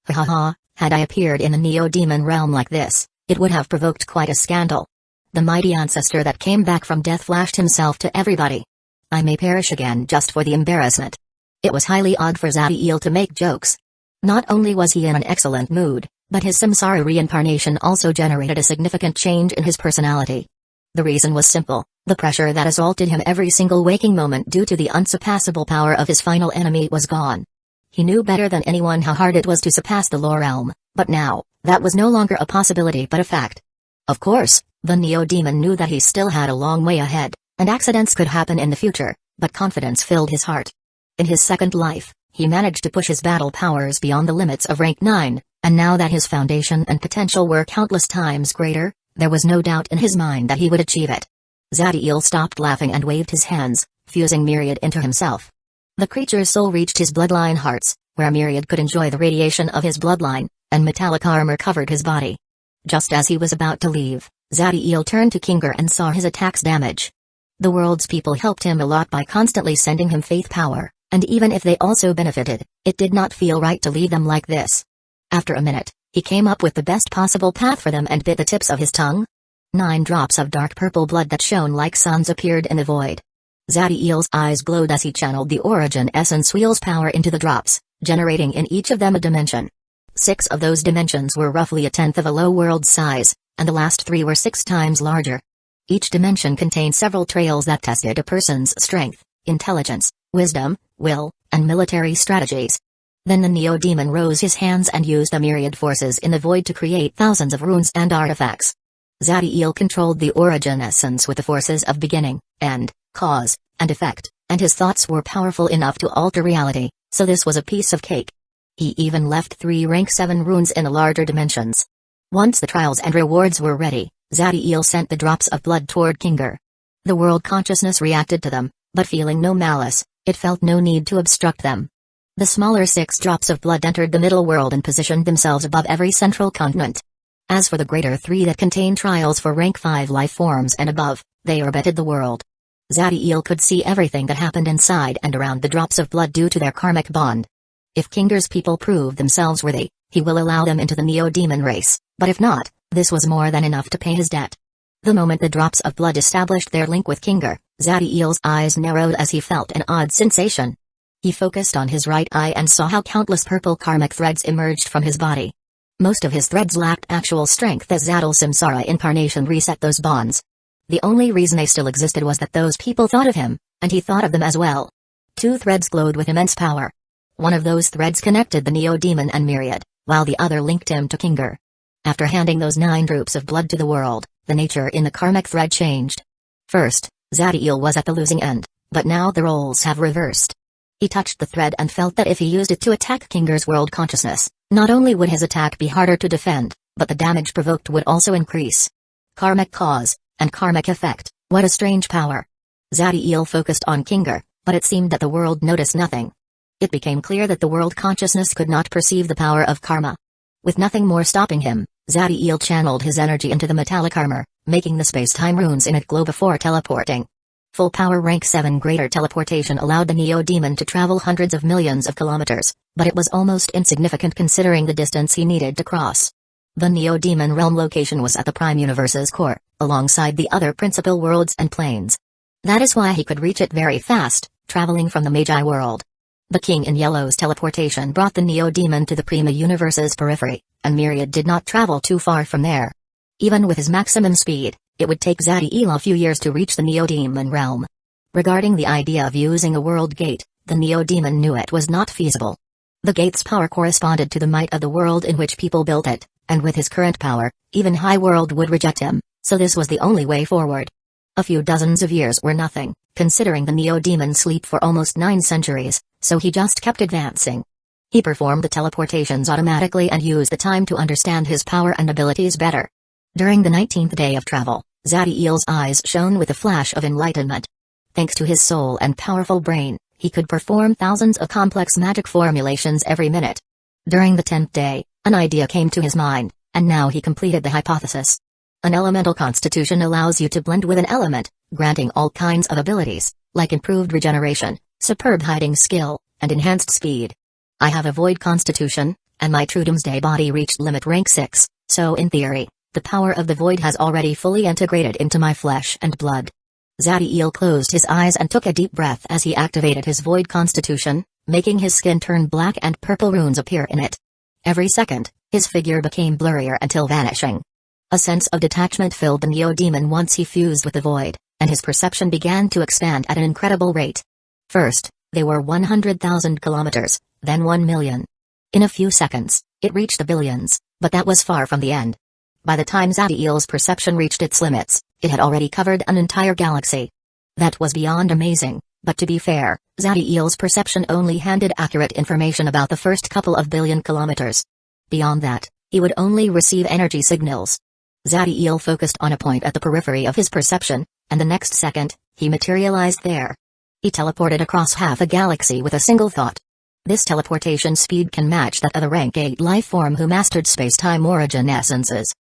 Speaker 1: Ha ha ha. Had I appeared in the Neo-Demon realm like this, it would have provoked quite a scandal. The mighty ancestor that came back from death flashed himself to everybody. I may perish again just for the embarrassment. It was highly odd for Zadiel to make jokes. Not only was he in an excellent mood, but his samsara reincarnation also generated a significant change in his personality. The reason was simple: the pressure that assaulted him every single waking moment due to the unsurpassable power of his final enemy was gone. He knew better than anyone how hard it was to surpass the Law Realm, but now, that was no longer a possibility but a fact. Of course, the Neo-Demon knew that he still had a long way ahead, and accidents could happen in the future, but confidence filled his heart. In his second life, he managed to push his battle powers beyond the limits of rank 9, and now that his foundation and potential were countless times greater, there was no doubt in his mind that he would achieve it. Zadiel stopped laughing and waved his hands, fusing Myriad into himself. The creature's soul reached his bloodline hearts, where Myriad could enjoy the radiation of his bloodline, and metallic armor covered his body. Just as he was about to leave, Zadiel turned to Kinger and saw his attack's damage. The world's people helped him a lot by constantly sending him faith power, and even if they also benefited, it did not feel right to leave them like this. After a minute, he came up with the best possible path for them and bit the tips of his tongue. 9 drops of dark purple blood that shone like suns appeared in the void. Zadiel's eyes glowed as he channeled the Origin Essence Wheel's power into the drops, generating in each of them a dimension. 6 of those dimensions were roughly a tenth of a low world size, and the last 3 were 6 times larger. Each dimension contained several trails that tested a person's strength, intelligence, wisdom, will, and military strategies. Then the Neo-Demon rose his hands and used the myriad forces in the void to create thousands of runes and artifacts. Zadiel controlled the origin essence with the forces of beginning, end, cause, and effect, and his thoughts were powerful enough to alter reality, so this was a piece of cake. He even left 3 rank 7 runes in the larger dimensions. Once the trials and rewards were ready, Zadiel sent the drops of blood toward Kinger. The world consciousness reacted to them, but feeling no malice, it felt no need to obstruct them. The smaller 6 drops of blood entered the middle world and positioned themselves above every central continent. As for the greater 3 that contained trials for rank 5 life forms and above, they orbited the world. Zadiel could see everything that happened inside and around the drops of blood due to their karmic bond. If Kinger's people prove themselves worthy, he will allow them into the Neo-Demon race, but if not, this was more than enough to pay his debt. The moment the drops of blood established their link with Kinger, Zadiel's eyes narrowed as he felt an odd sensation. He focused on his right eye and saw how countless purple karmic threads emerged from his body. Most of his threads lacked actual strength as Zadal Samsara incarnation reset those bonds. The only reason they still existed was that those people thought of him, and he thought of them as well. 2 threads glowed with immense power. One of those threads connected the Neo-Demon and Myriad, while the other linked him to Kinger. After handing those 9 drops of blood to the world, the nature in the karmic thread changed. First, Zadiel was at the losing end, but now the roles have reversed. He touched the thread and felt that if he used it to attack Kinger's world consciousness, not only would his attack be harder to defend, but the damage provoked would also increase. Karmic cause, and karmic effect, what a strange power. Zadiel focused on Kinger, but it seemed that the world noticed nothing. It became clear that the world consciousness could not perceive the power of karma. With nothing more stopping him, Zadiel channeled his energy into the metallic armor, making the space-time runes in it glow before teleporting. Full power rank 7 greater teleportation allowed the Neo-Demon to travel hundreds of millions of kilometers, but it was almost insignificant considering the distance he needed to cross. The Neo-Demon realm location was at the Prime Universe's core, alongside the other principal worlds and planes. That is why he could reach it very fast, traveling from the Magi world. The King in Yellow's teleportation brought the Neo-Demon to the Prima Universe's periphery, and Myriad did not travel too far from there. Even with his maximum speed, it would take Zadiel a few years to reach the Neo-Demon realm. Regarding the idea of using a world gate, the Neo-Demon knew it was not feasible. The gate's power corresponded to the might of the world in which people built it, and with his current power, even High World would reject him, so this was the only way forward. A few dozens of years were nothing, considering the Neo-Demon sleep for almost 9 centuries, so he just kept advancing. He performed the teleportations automatically and used the time to understand his power and abilities better. During the 19th day of travel, Zadiel's eyes shone with a flash of enlightenment. Thanks to his soul and powerful brain, he could perform thousands of complex magic formulations every minute. During the 10th day, an idea came to his mind, and now he completed the hypothesis. An elemental constitution allows you to blend with an element, granting all kinds of abilities, like improved regeneration, superb hiding skill, and enhanced speed. I have a void constitution, and my true doomsday body reached limit rank 6, so in theory, the power of the void has already fully integrated into my flesh and blood. Zadiel closed his eyes and took a deep breath as he activated his void constitution, making his skin turn black and purple runes appear in it. Every second, his figure became blurrier until vanishing. A sense of detachment filled the Neo-Demon once he fused with the void, and his perception began to expand at an incredible rate. First, they were 100,000 kilometers, then 1 million. In a few seconds, it reached the billions, but that was far from the end. By the time Zadiel's perception reached its limits, it had already covered an entire galaxy. That was beyond amazing, but to be fair, Zadiel's perception only handed accurate information about the first couple of billion kilometers. Beyond that, he would only receive energy signals. Zadiel focused on a point at the periphery of his perception, and the next second, he materialized there. He teleported across half a galaxy with a single thought. This teleportation speed can match that of a rank 8 life form who mastered space-time origin essences.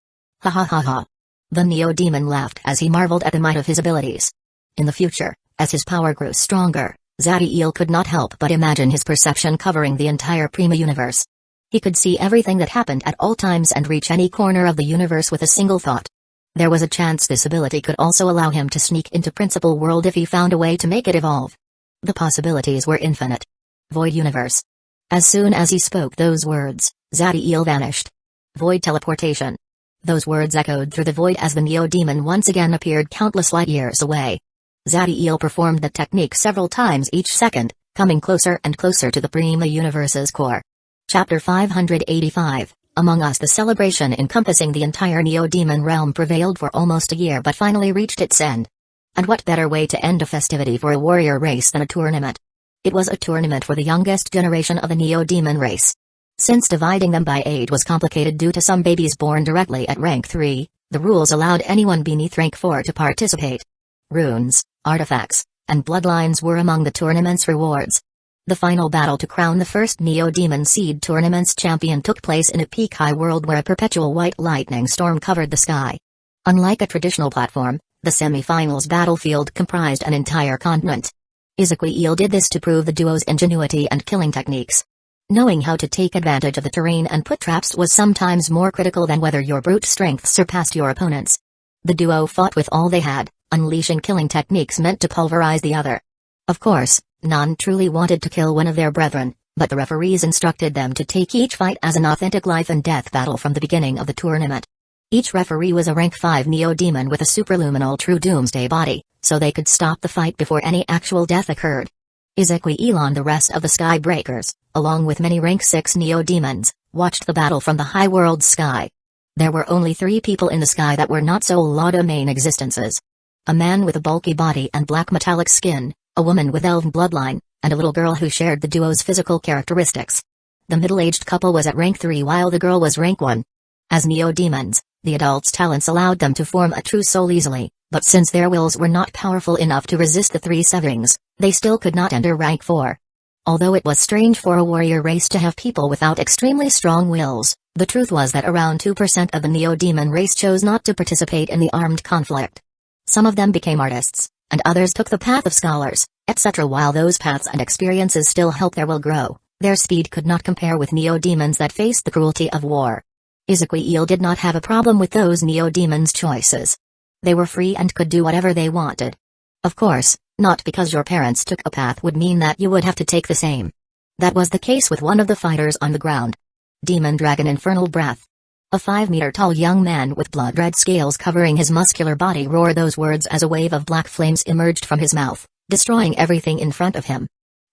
Speaker 1: Ha ha ha ha. The Neo-Demon laughed as he marveled at the might of his abilities. In the future, as his power grew stronger, Zadiel could not help but imagine his perception covering the entire Prima universe. He could see everything that happened at all times and reach any corner of the universe with a single thought. There was a chance this ability could also allow him to sneak into Principal World if he found a way to make it evolve. The possibilities were infinite. Void Universe. As soon as he spoke those words, Zadiel vanished. Void teleportation. Those words echoed through the void as the Neo-Demon once again appeared countless light years away. Zadiel performed the technique several times each second, coming closer and closer to the Prima Universe's core. Chapter 585. Among Us. The celebration encompassing the entire Neo-Demon realm prevailed for almost a year but finally reached its end. And what better way to end a festivity for a warrior race than a tournament? It was a tournament for the youngest generation of the Neo-Demon race. Since dividing them by age was complicated due to some babies born directly at rank 3, the rules allowed anyone beneath rank 4 to participate. Runes, artifacts, and bloodlines were among the tournament's rewards. The final battle to crown the first Neo-Demon Seed Tournament's champion took place in a peak high world where a perpetual white lightning storm covered the sky. Unlike a traditional platform, the semi-finals battlefield comprised an entire continent. Ezequiel did this to prove the duo's ingenuity and killing techniques. Knowing how to take advantage of the terrain and put traps was sometimes more critical than whether your brute strength surpassed your opponent's. The duo fought with all they had, unleashing killing techniques meant to pulverize the other. Of course, none truly wanted to kill one of their brethren, but the referees instructed them to take each fight as an authentic life and death battle from the beginning of the tournament. Each referee was a rank 5 Neo-Demon with a superluminal true doomsday body, so they could stop the fight before any actual death occurred. Ezequiel and the rest of the Skybreakers, along with many rank 6 Neo-Demons, watched the battle from the high world's sky. There were only 3 people in the sky that were not Soul-Lauda main existences. A man with a bulky body and black metallic skin, a woman with elven bloodline, and a little girl who shared the duo's physical characteristics. The middle-aged couple was at rank 3 while the girl was rank 1. As Neo-Demons, the adults' talents allowed them to form a true soul easily, but since their wills were not powerful enough to resist the 3 severings, they still could not enter rank 4. Although it was strange for a warrior race to have people without extremely strong wills, the truth was that around 2% of the Neo-Demon race chose not to participate in the armed conflict. Some of them became artists, and others took the path of scholars, etc. While those paths and experiences still helped their will grow, their speed could not compare with Neo-Demons that faced the cruelty of war. Ezequiel did not have a problem with those Neo-Demons' choices. They were free and could do whatever they wanted. Of course, not because your parents took a path would mean that you would have to take the same. That was the case with one of the fighters on the ground. Demon Dragon Infernal Breath. A 5-meter-tall young man with blood-red scales covering his muscular body roared those words as a wave of black flames emerged from his mouth, destroying everything in front of him.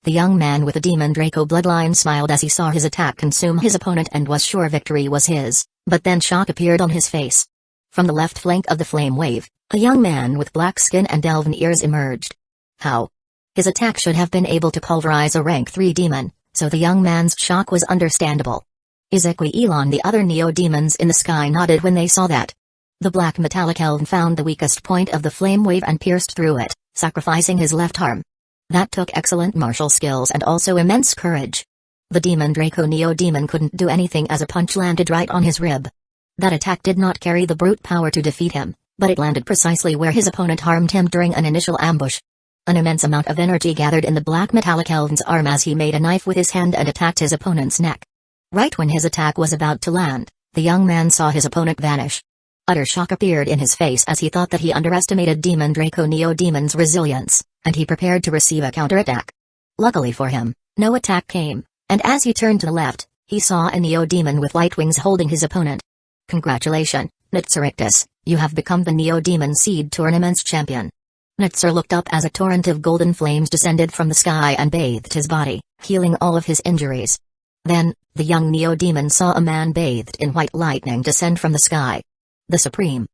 Speaker 1: The young man with the Demon Draco bloodline smiled as he saw his attack consume his opponent and was sure victory was his, but then shock appeared on his face. From the left flank of the flame wave, a young man with black skin and elven ears emerged. How? His attack should have been able to pulverize a rank 3 demon, so the young man's shock was understandable. Ezequiel and the other Neo-Demons in the sky nodded when they saw that. The black metallic elven found the weakest point of the flame wave and pierced through it, sacrificing his left arm. That took excellent martial skills and also immense courage. The Demon Draco Neo-Demon couldn't do anything as a punch landed right on his rib. That attack did not carry the brute power to defeat him, but it landed precisely where his opponent harmed him during an initial ambush. An immense amount of energy gathered in the black metallic elven's arm as he made a knife with his hand and attacked his opponent's neck. Right when his attack was about to land, the young man saw his opponent vanish. Utter shock appeared in his face as he thought that he underestimated Demon Draco Neo-Demon's resilience, and he prepared to receive a counterattack. Luckily for him, no attack came, and as he turned to the left, he saw a Neo-Demon with light wings holding his opponent. Congratulations, Nitsarictus, you have become the Neo-Demon Seed Tournament's champion. Nitsar looked up as a torrent of golden flames descended from the sky and bathed his body, healing all of his injuries. Then, the young Neo-Demon saw a man bathed in white lightning descend from the sky. The Supreme.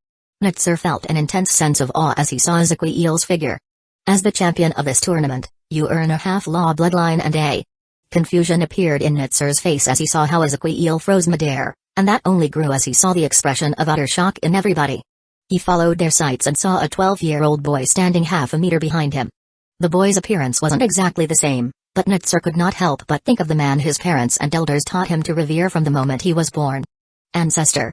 Speaker 1: Nitsar felt an intense sense of awe as he saw Ezequiel's figure. As the champion of this tournament, you earn a half-law bloodline and a... Confusion appeared in Nitsar's face as he saw how Ezequiel froze midair, and that only grew as he saw the expression of utter shock in everybody. He followed their sights and saw a 12-year-old boy standing half a meter behind him. The boy's appearance wasn't exactly the same, but Nitsar could not help but think of the man his parents and elders taught him to revere from the moment he was born. Ancestor.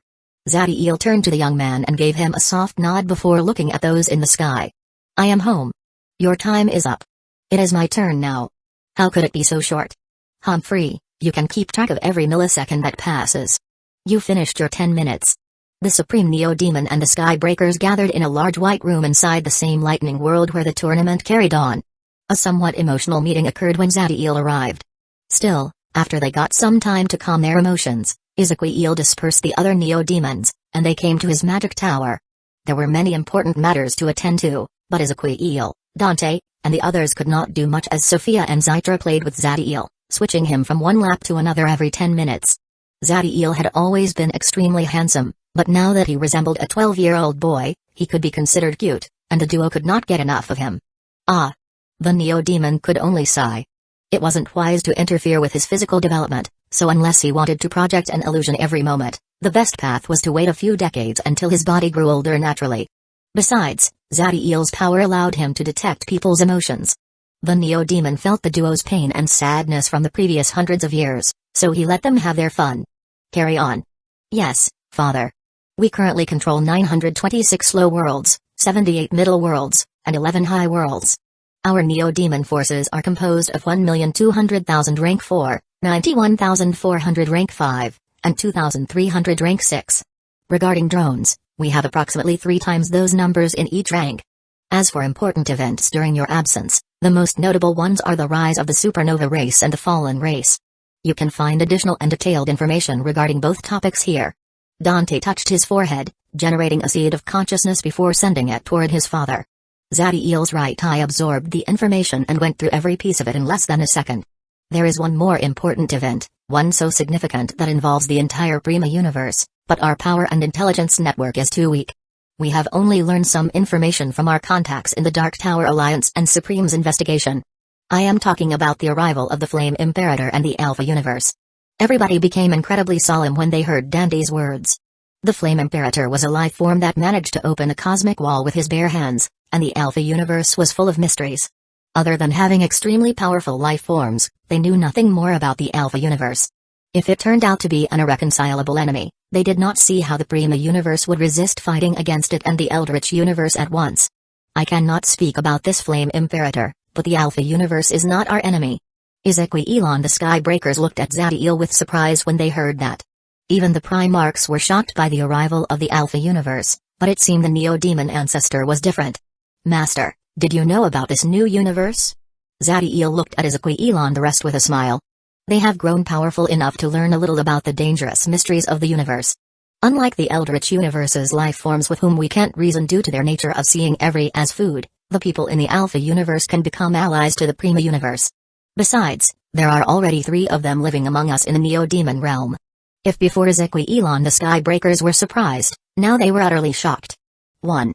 Speaker 1: Zadiel turned to the young man and gave him a soft nod before looking at those in the sky. I am home. Your time is up. It is my turn now. How could it be so short? Humphrey, you can keep track of every millisecond that passes. You finished your 10 minutes. The Supreme Neo-Demon and the Skybreakers gathered in a large white room inside the same lightning world where the tournament carried on. A somewhat emotional meeting occurred when Zadiel arrived. Still, after they got some time to calm their emotions, Ezequiel dispersed the other Neo-Demons, and they came to his magic tower. There were many important matters to attend to, but Ezequiel, Dante, and the others could not do much as Sophia and Zytra played with Zadiel, switching him from one lap to another every 10 minutes. Zadiel had always been extremely handsome, but now that he resembled a 12-year-old boy, he could be considered cute, and the duo could not get enough of him. Ah! The Neo-Demon could only sigh. It wasn't wise to interfere with his physical development, so unless he wanted to project an illusion every moment, the best path was to wait a few decades until his body grew older naturally. Besides, Zadiel's power allowed him to detect people's emotions. The Neo-Demon felt the duo's pain and sadness from the previous hundreds of years, so he let them have their fun. Carry on. Yes, Father. We currently control 926 low worlds, 78 middle worlds, and 11 high worlds. Our Neo-Demon forces are composed of 1,200,000 rank 4, 91,400 rank 5, and 2,300 rank 6. Regarding drones, we have approximately 3 times those numbers in each rank. As for important events during your absence, the most notable ones are the rise of the supernova race and the fallen race. You can find additional and detailed information regarding both topics here. Dante touched his forehead, generating a seed of consciousness before sending it toward his father. Zadiel's right eye absorbed the information and went through every piece of it in less than a second. There is one more important event, one so significant that involves the entire Prima universe, but our power and intelligence network is too weak. We have only learned some information from our contacts in the Dark Tower Alliance and Supreme's investigation. I am talking about the arrival of the Flame Imperator and the Alpha Universe. Everybody became incredibly solemn when they heard Dante's words. The Flame Imperator was a life form that managed to open a cosmic wall with his bare hands, and the Alpha Universe was full of mysteries. Other than having extremely powerful life forms, they knew nothing more about the Alpha Universe. If it turned out to be an irreconcilable enemy, they did not see how the Prima Universe would resist fighting against it and the Eldritch Universe at once. I cannot speak about this Flame Imperator, but the Alpha Universe is not our enemy. Ezequiel the Skybreakers looked at Zadiel with surprise when they heard that. Even the Primarchs were shocked by the arrival of the Alpha Universe, but it seemed the Neo-Demon ancestor was different. Master, did you know about this new universe? Zadiel looked at Ezequiel the rest with a smile. They have grown powerful enough to learn a little about the dangerous mysteries of the universe. Unlike the Eldritch Universe's life forms with whom we can't reason due to their nature of seeing every as food, the people in the Alpha Universe can become allies to the Prima Universe. Besides, there are already 3 of them living among us in the Neo-Demon realm. If before Ezequiel the Skybreakers were surprised, now they were utterly shocked. 1.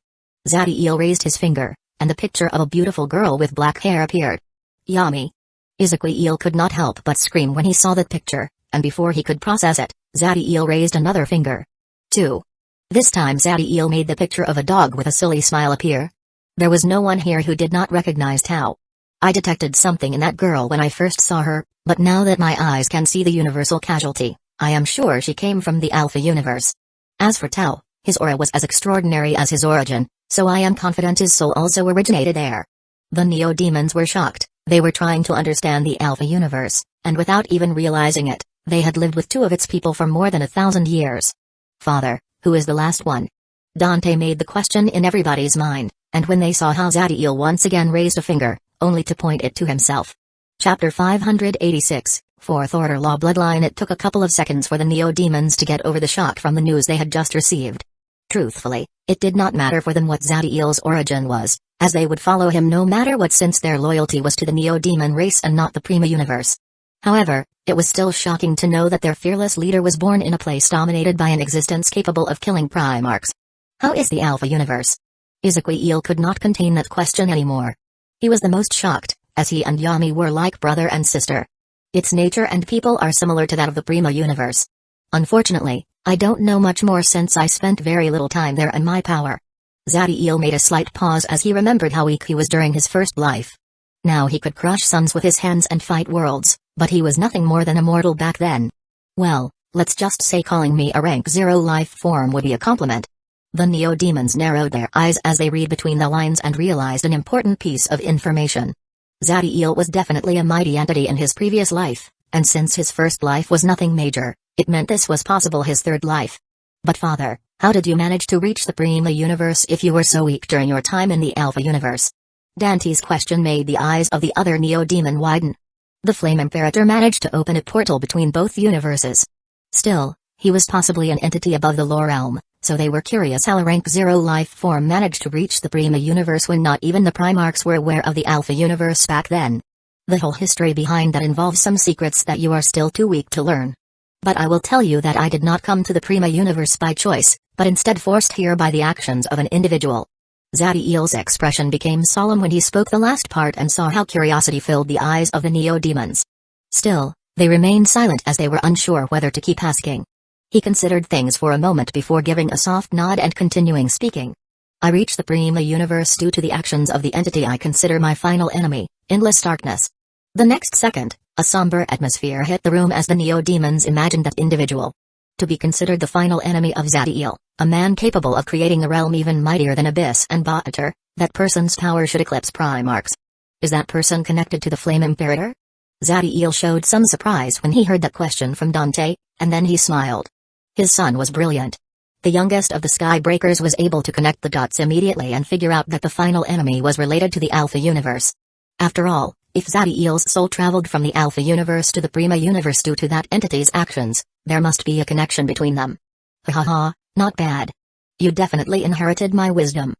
Speaker 1: Zadiel raised his finger, and the picture of a beautiful girl with black hair appeared. Yummy. Ezequiel could not help but scream when he saw that picture, and before he could process it, Zadiel raised another finger. 2. This time Zadiel made the picture of a dog with a silly smile appear. There was no one here who did not recognize Tao. I detected something in that girl when I first saw her, but now that my eyes can see the universal casualty, I am sure she came from the Alpha Universe. As for Tao, his aura was as extraordinary as his origin, so I am confident his soul also originated there. The Neo-Demons were shocked. They were trying to understand the Alpha Universe, and without even realizing it, they had lived with 2 of its people for more than 1,000 years. Father, who is the last one? Dante made the question in everybody's mind, and when they saw how Zadiel once again raised a finger, only to point it to himself. Chapter 586, Fourth Order Law Bloodline. It took a couple of seconds for the Neo-Demons to get over the shock from the news they had just received. Truthfully, it did not matter for them what Zadiel's origin was, as they would follow him no matter what since their loyalty was to the Neo-Demon race and not the Prima Universe. However, it was still shocking to know that their fearless leader was born in a place dominated by an existence capable of killing Primarchs. How is the Alpha Universe? Ezequiel could not contain that question anymore. He was the most shocked, as he and Yami were like brother and sister. Its nature and people are similar to that of the Prima Universe. Unfortunately, I don't know much more since I spent very little time there and my power. Zadiel made a slight pause as he remembered how weak he was during his first life. Now he could crush suns with his hands and fight worlds, but he was nothing more than a mortal back then. Well, let's just say calling me a rank 0 life form would be a compliment. The Neo-Demons narrowed their eyes as they read between the lines and realized an important piece of information. Zadiel was definitely a mighty entity in his previous life, and since his first life was nothing major, it meant this was possible his third life. But father, how did you manage to reach the Prima Universe if you were so weak during your time in the Alpha Universe? Dante's question made the eyes of the other Neo-Demon widen. The Flame Imperator managed to open a portal between both universes. Still, He was possibly an entity above the lore realm, so they were curious how a rank 0 life form managed to reach the Prima universe when not even the Primarchs were aware of the Alpha universe back then. The whole history behind that involves some secrets that you are still too weak to learn. But I will tell you that I did not come to the Prima universe by choice, but instead forced here by the actions of an individual. Zadiel's expression became solemn when he spoke the last part and saw how curiosity filled the eyes of the Neo-Demons. Still, they remained silent as they were unsure whether to keep asking. He considered things for a moment before giving a soft nod and continuing speaking. I reached the Prima universe due to the actions of the entity I consider my final enemy, endless darkness. The next second, a somber atmosphere hit the room as the Neo-Demons imagined that individual to be considered the final enemy of Zadiel, a man capable of creating a realm even mightier than Abyss and Baatar. That person's power should eclipse Primarchs. Is that person connected to the Flame Imperator? Zadiel showed some surprise when he heard that question from Dante, and then he smiled. His son was brilliant. The youngest of the Skybreakers was able to connect the dots immediately and figure out that the final enemy was related to the Alpha universe. After all, if Zadiel's soul traveled from the Alpha universe to the Prima universe due to that entity's actions, there must be a connection between them. Haha, not bad. You definitely inherited my wisdom.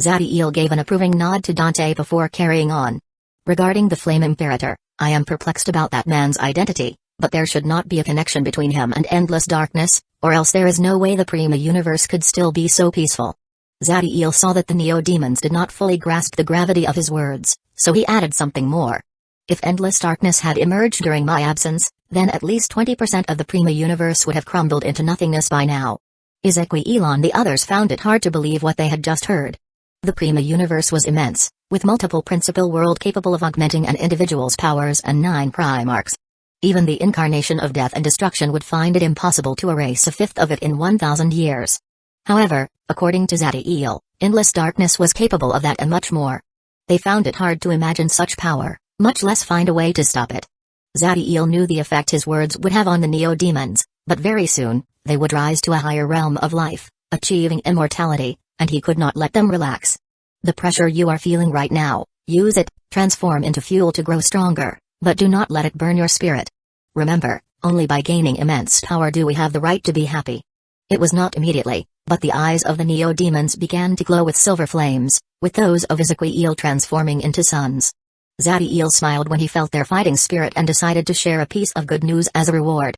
Speaker 1: Zadiel gave an approving nod to Dante before carrying on. Regarding the Flame Imperator, I am perplexed about that man's identity, but there should not be a connection between him and endless darkness, or else there is no way the Prima universe could still be so peaceful. Zadiel saw that the Neo-Demons did not fully grasp the gravity of his words, so he added something more. If endless darkness had emerged during my absence, then at least 20% of the Prima universe would have crumbled into nothingness by now. Ezequiel and the others found it hard to believe what they had just heard. The Prima universe was immense, with multiple principal worlds capable of augmenting an individual's powers and 9 Primarchs. Even the incarnation of death and destruction would find it impossible to erase a fifth of it in 1,000 years. However, according to Zadiel, endless darkness was capable of that and much more. They found it hard to imagine such power, much less find a way to stop it. Zadiel knew the effect his words would have on the Neo-Demons, but very soon, they would rise to a higher realm of life, achieving immortality, and he could not let them relax. The pressure you are feeling right now, use it, transform into fuel to grow stronger, but do not let it burn your spirit. Remember, only by gaining immense power do we have the right to be happy. It was not immediately, but the eyes of the Neo-Demons began to glow with silver flames, with those of Ezequiel transforming into suns. Zadiel smiled when he felt their fighting spirit and decided to share a piece of good news as a reward.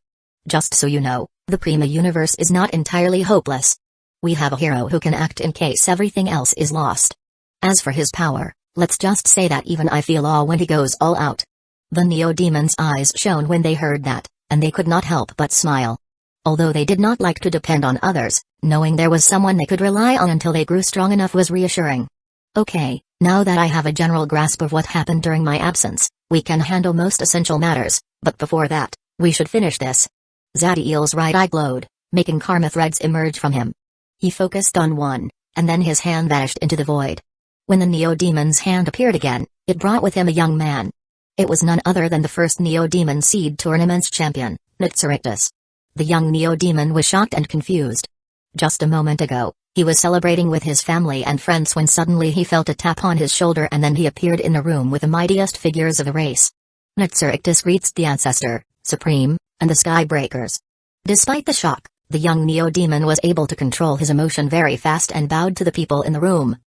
Speaker 1: Just so you know, the Prima universe is not entirely hopeless. We have a hero who can act in case everything else is lost. As for his power, let's just say that even I feel awe when he goes all out. The Neo-Demons' eyes shone when they heard that, and they could not help but smile. Although they did not like to depend on others, knowing there was someone they could rely on until they grew strong enough was reassuring. Okay, now that I have a general grasp of what happened during my absence, we can handle most essential matters, but before that, we should finish this. Zadiel's right eye glowed, making karma threads emerge from him. He focused on one, and then his hand vanished into the void. When the Neo-Demon's hand appeared again, it brought with him a young man. It was none other than the first Neo-Demon Seed Tournament's champion, Natsurictus. The young Neo-Demon was shocked and confused. Just a moment ago, he was celebrating with his family and friends when suddenly he felt a tap on his shoulder and then he appeared in the room with the mightiest figures of the race. Natsurictus greets the Ancestor, Supreme, and the Skybreakers. Despite the shock, the young Neo-Demon was able to control his emotion very fast and bowed to the people in the room.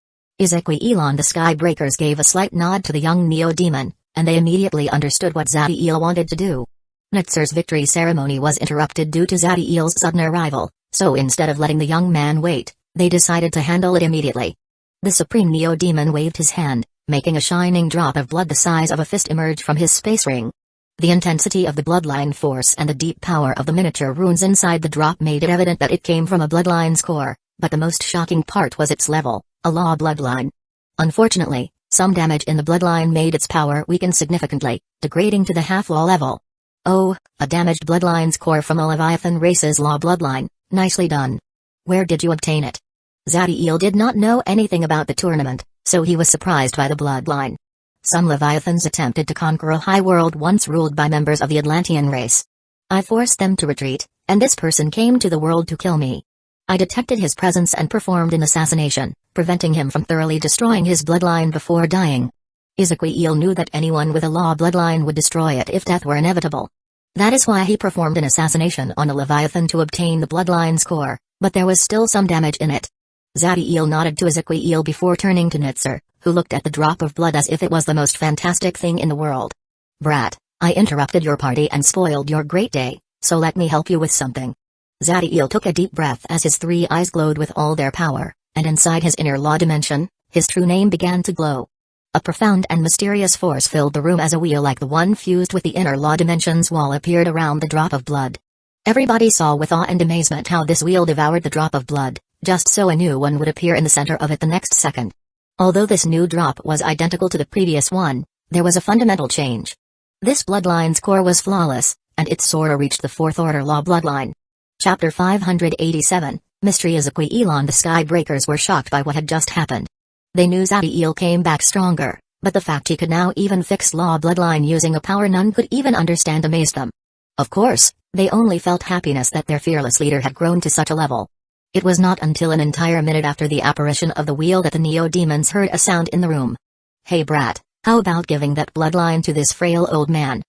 Speaker 1: Ezequiel and the Skybreakers gave a slight nod to the young Neo-Demon, and they immediately understood what Zadiel wanted to do. Natsur's victory ceremony was interrupted due to Zadiel's sudden arrival, so instead of letting the young man wait, they decided to handle it immediately. The Supreme Neo-Demon waved his hand, making a shining drop of blood the size of a fist emerge from his space ring. The intensity of the bloodline force and the deep power of the miniature runes inside the drop made it evident that it came from a bloodline's core, but the most shocking part was its level, a law bloodline. Unfortunately, some damage in the bloodline made its power weaken significantly, degrading to the half-law level. Oh, a damaged bloodline's core from a Leviathan race's law bloodline, nicely done. Where did you obtain it? Zadiel did not know anything about the tournament, so he was surprised by the bloodline. Some Leviathans attempted to conquer a high world once ruled by members of the Atlantean race. I forced them to retreat, and this person came to the world to kill me. I detected his presence and performed an assassination, preventing him from thoroughly destroying his bloodline before dying. Ezequiel knew that anyone with a law bloodline would destroy it if death were inevitable. That is why he performed an assassination on a Leviathan to obtain the bloodline's core, but there was still some damage in it. Zadiel nodded to Ezequiel before turning to Nitzer, who looked at the drop of blood as if it was the most fantastic thing in the world. Brat, I interrupted your party and spoiled your great day, so let me help you with something. Zadiel took a deep breath as his 3 eyes glowed with all their power, and inside his inner law dimension, his true name began to glow. A profound and mysterious force filled the room as a wheel like the one fused with the inner law dimension's wall appeared around the drop of blood. Everybody saw with awe and amazement how this wheel devoured the drop of blood, just so a new one would appear in the center of it the next second. Although this new drop was identical to the previous one, there was a fundamental change. This bloodline's core was flawless, and its Sora reached the 4th order law bloodline. Chapter 587, Mystery Ezequiel. The Skybreakers were shocked by what had just happened. They knew Zadiel came back stronger, but the fact he could now even fix law bloodline using a power none could even understand amazed them. Of course, they only felt happiness that their fearless leader had grown to such a level. It was not until an entire minute after the apparition of the wheel that the Neo-Demons heard a sound in the room. Hey brat, how about giving that bloodline to this frail old man?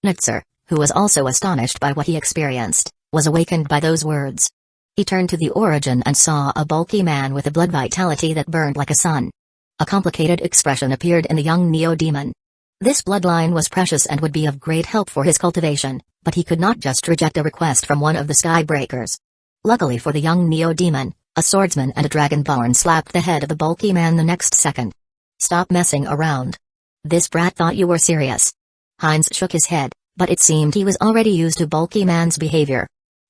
Speaker 1: Nitzer, who was also astonished by what he experienced, was awakened by those words. He turned to the origin and saw a bulky man with a blood vitality that burned like a sun. A complicated expression appeared in the young Neo-Demon. This bloodline was precious and would be of great help for his cultivation, but he could not just reject a request from one of the Skybreakers. Luckily for the young Neo-Demon, a swordsman and a dragonborn slapped the head of the bulky man the next second. Stop messing around. This brat thought you were serious. Heinz shook his head, but it seemed he was already used to bulky man's behavior.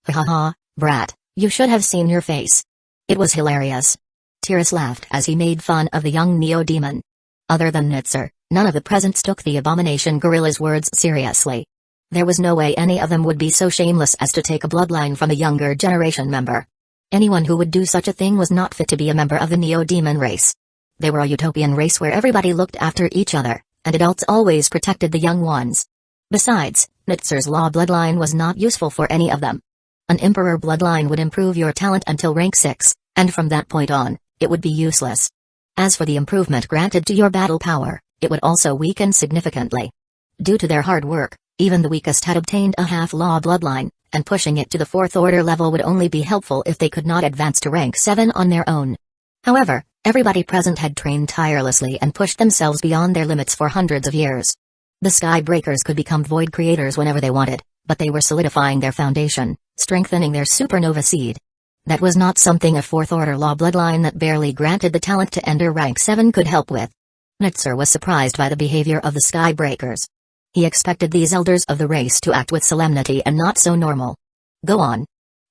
Speaker 1: Ha ha ha, brat, you should have seen your face. It was hilarious. Tiras laughed as he made fun of the young Neo-Demon. Other than Nitzer, none of the presents took the abomination gorilla's words seriously. There was no way any of them would be so shameless as to take a bloodline from a younger generation member. Anyone who would do such a thing was not fit to be a member of the Neo-Demon race. They were a utopian race where everybody looked after each other, and adults always protected the young ones. Besides, Nitzer's law bloodline was not useful for any of them. An emperor bloodline would improve your talent until rank 6, and from that point on, it would be useless. As for the improvement granted to your battle power, it would also weaken significantly. Due to their hard work, even the weakest had obtained a half-law bloodline, and pushing it to the 4th order level would only be helpful if they could not advance to rank 7 on their own. However, everybody present had trained tirelessly and pushed themselves beyond their limits for hundreds of years. The Skybreakers could become void creators whenever they wanted, but they were solidifying their foundation, strengthening their supernova seed. That was not something a 4th order law bloodline that barely granted the talent to enter rank 7 could help with. Nitzer was surprised by the behavior of the Skybreakers. He expected these elders of the race to act with solemnity and not so normal. Go on.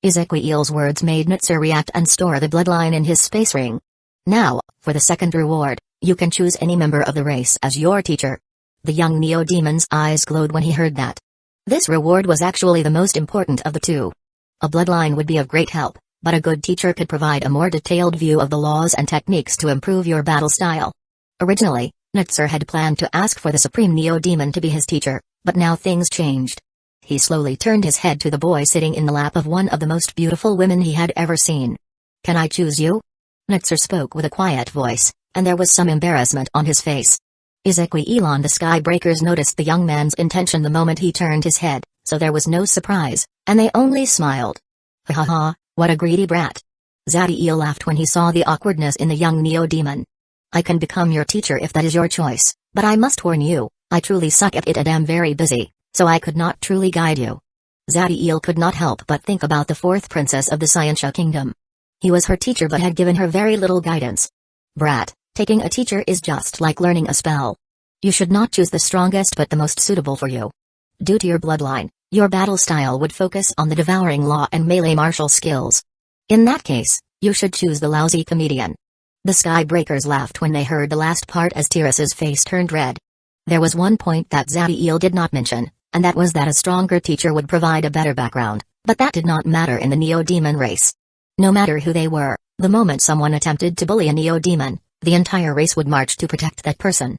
Speaker 1: Ezequiel's words made Nitzer react and store the bloodline in his space ring. Now, for the second reward, you can choose any member of the race as your teacher. The young Neo-Demon's eyes glowed when he heard that. This reward was actually the most important of the two. A bloodline would be of great help, but a good teacher could provide a more detailed view of the laws and techniques to improve your battle style. Originally, Nitzer had planned to ask for the Supreme Neo-Demon to be his teacher, but now things changed. He slowly turned his head to the boy sitting in the lap of one of the most beautiful women he had ever seen. Can I choose you? Nitzer spoke with a quiet voice, and there was some embarrassment on his face. Ezequiel the Skybreakers noticed the young man's intention the moment he turned his head, so there was no surprise, and they only smiled. Ha ha ha, what a greedy brat. Zadiel laughed when he saw the awkwardness in the young Neo-Demon. I can become your teacher if that is your choice, but I must warn you, I truly suck at it and am very busy, so I could not truly guide you. Zadiel could not help but think about the 4th princess of the Scientia Kingdom. He was her teacher but had given her very little guidance. Brat, taking a teacher is just like learning a spell. You should not choose the strongest but the most suitable for you. Due to your bloodline, your battle style would focus on the devouring law and melee martial skills. In that case, you should choose the lousy comedian. The Skybreakers laughed when they heard the last part as Tiras's face turned red. There was one point that Zadiel did not mention, and that was that a stronger teacher would provide a better background, but that did not matter in the Neo-Demon race. No matter who they were, the moment someone attempted to bully a Neo-Demon, the entire race would march to protect that person.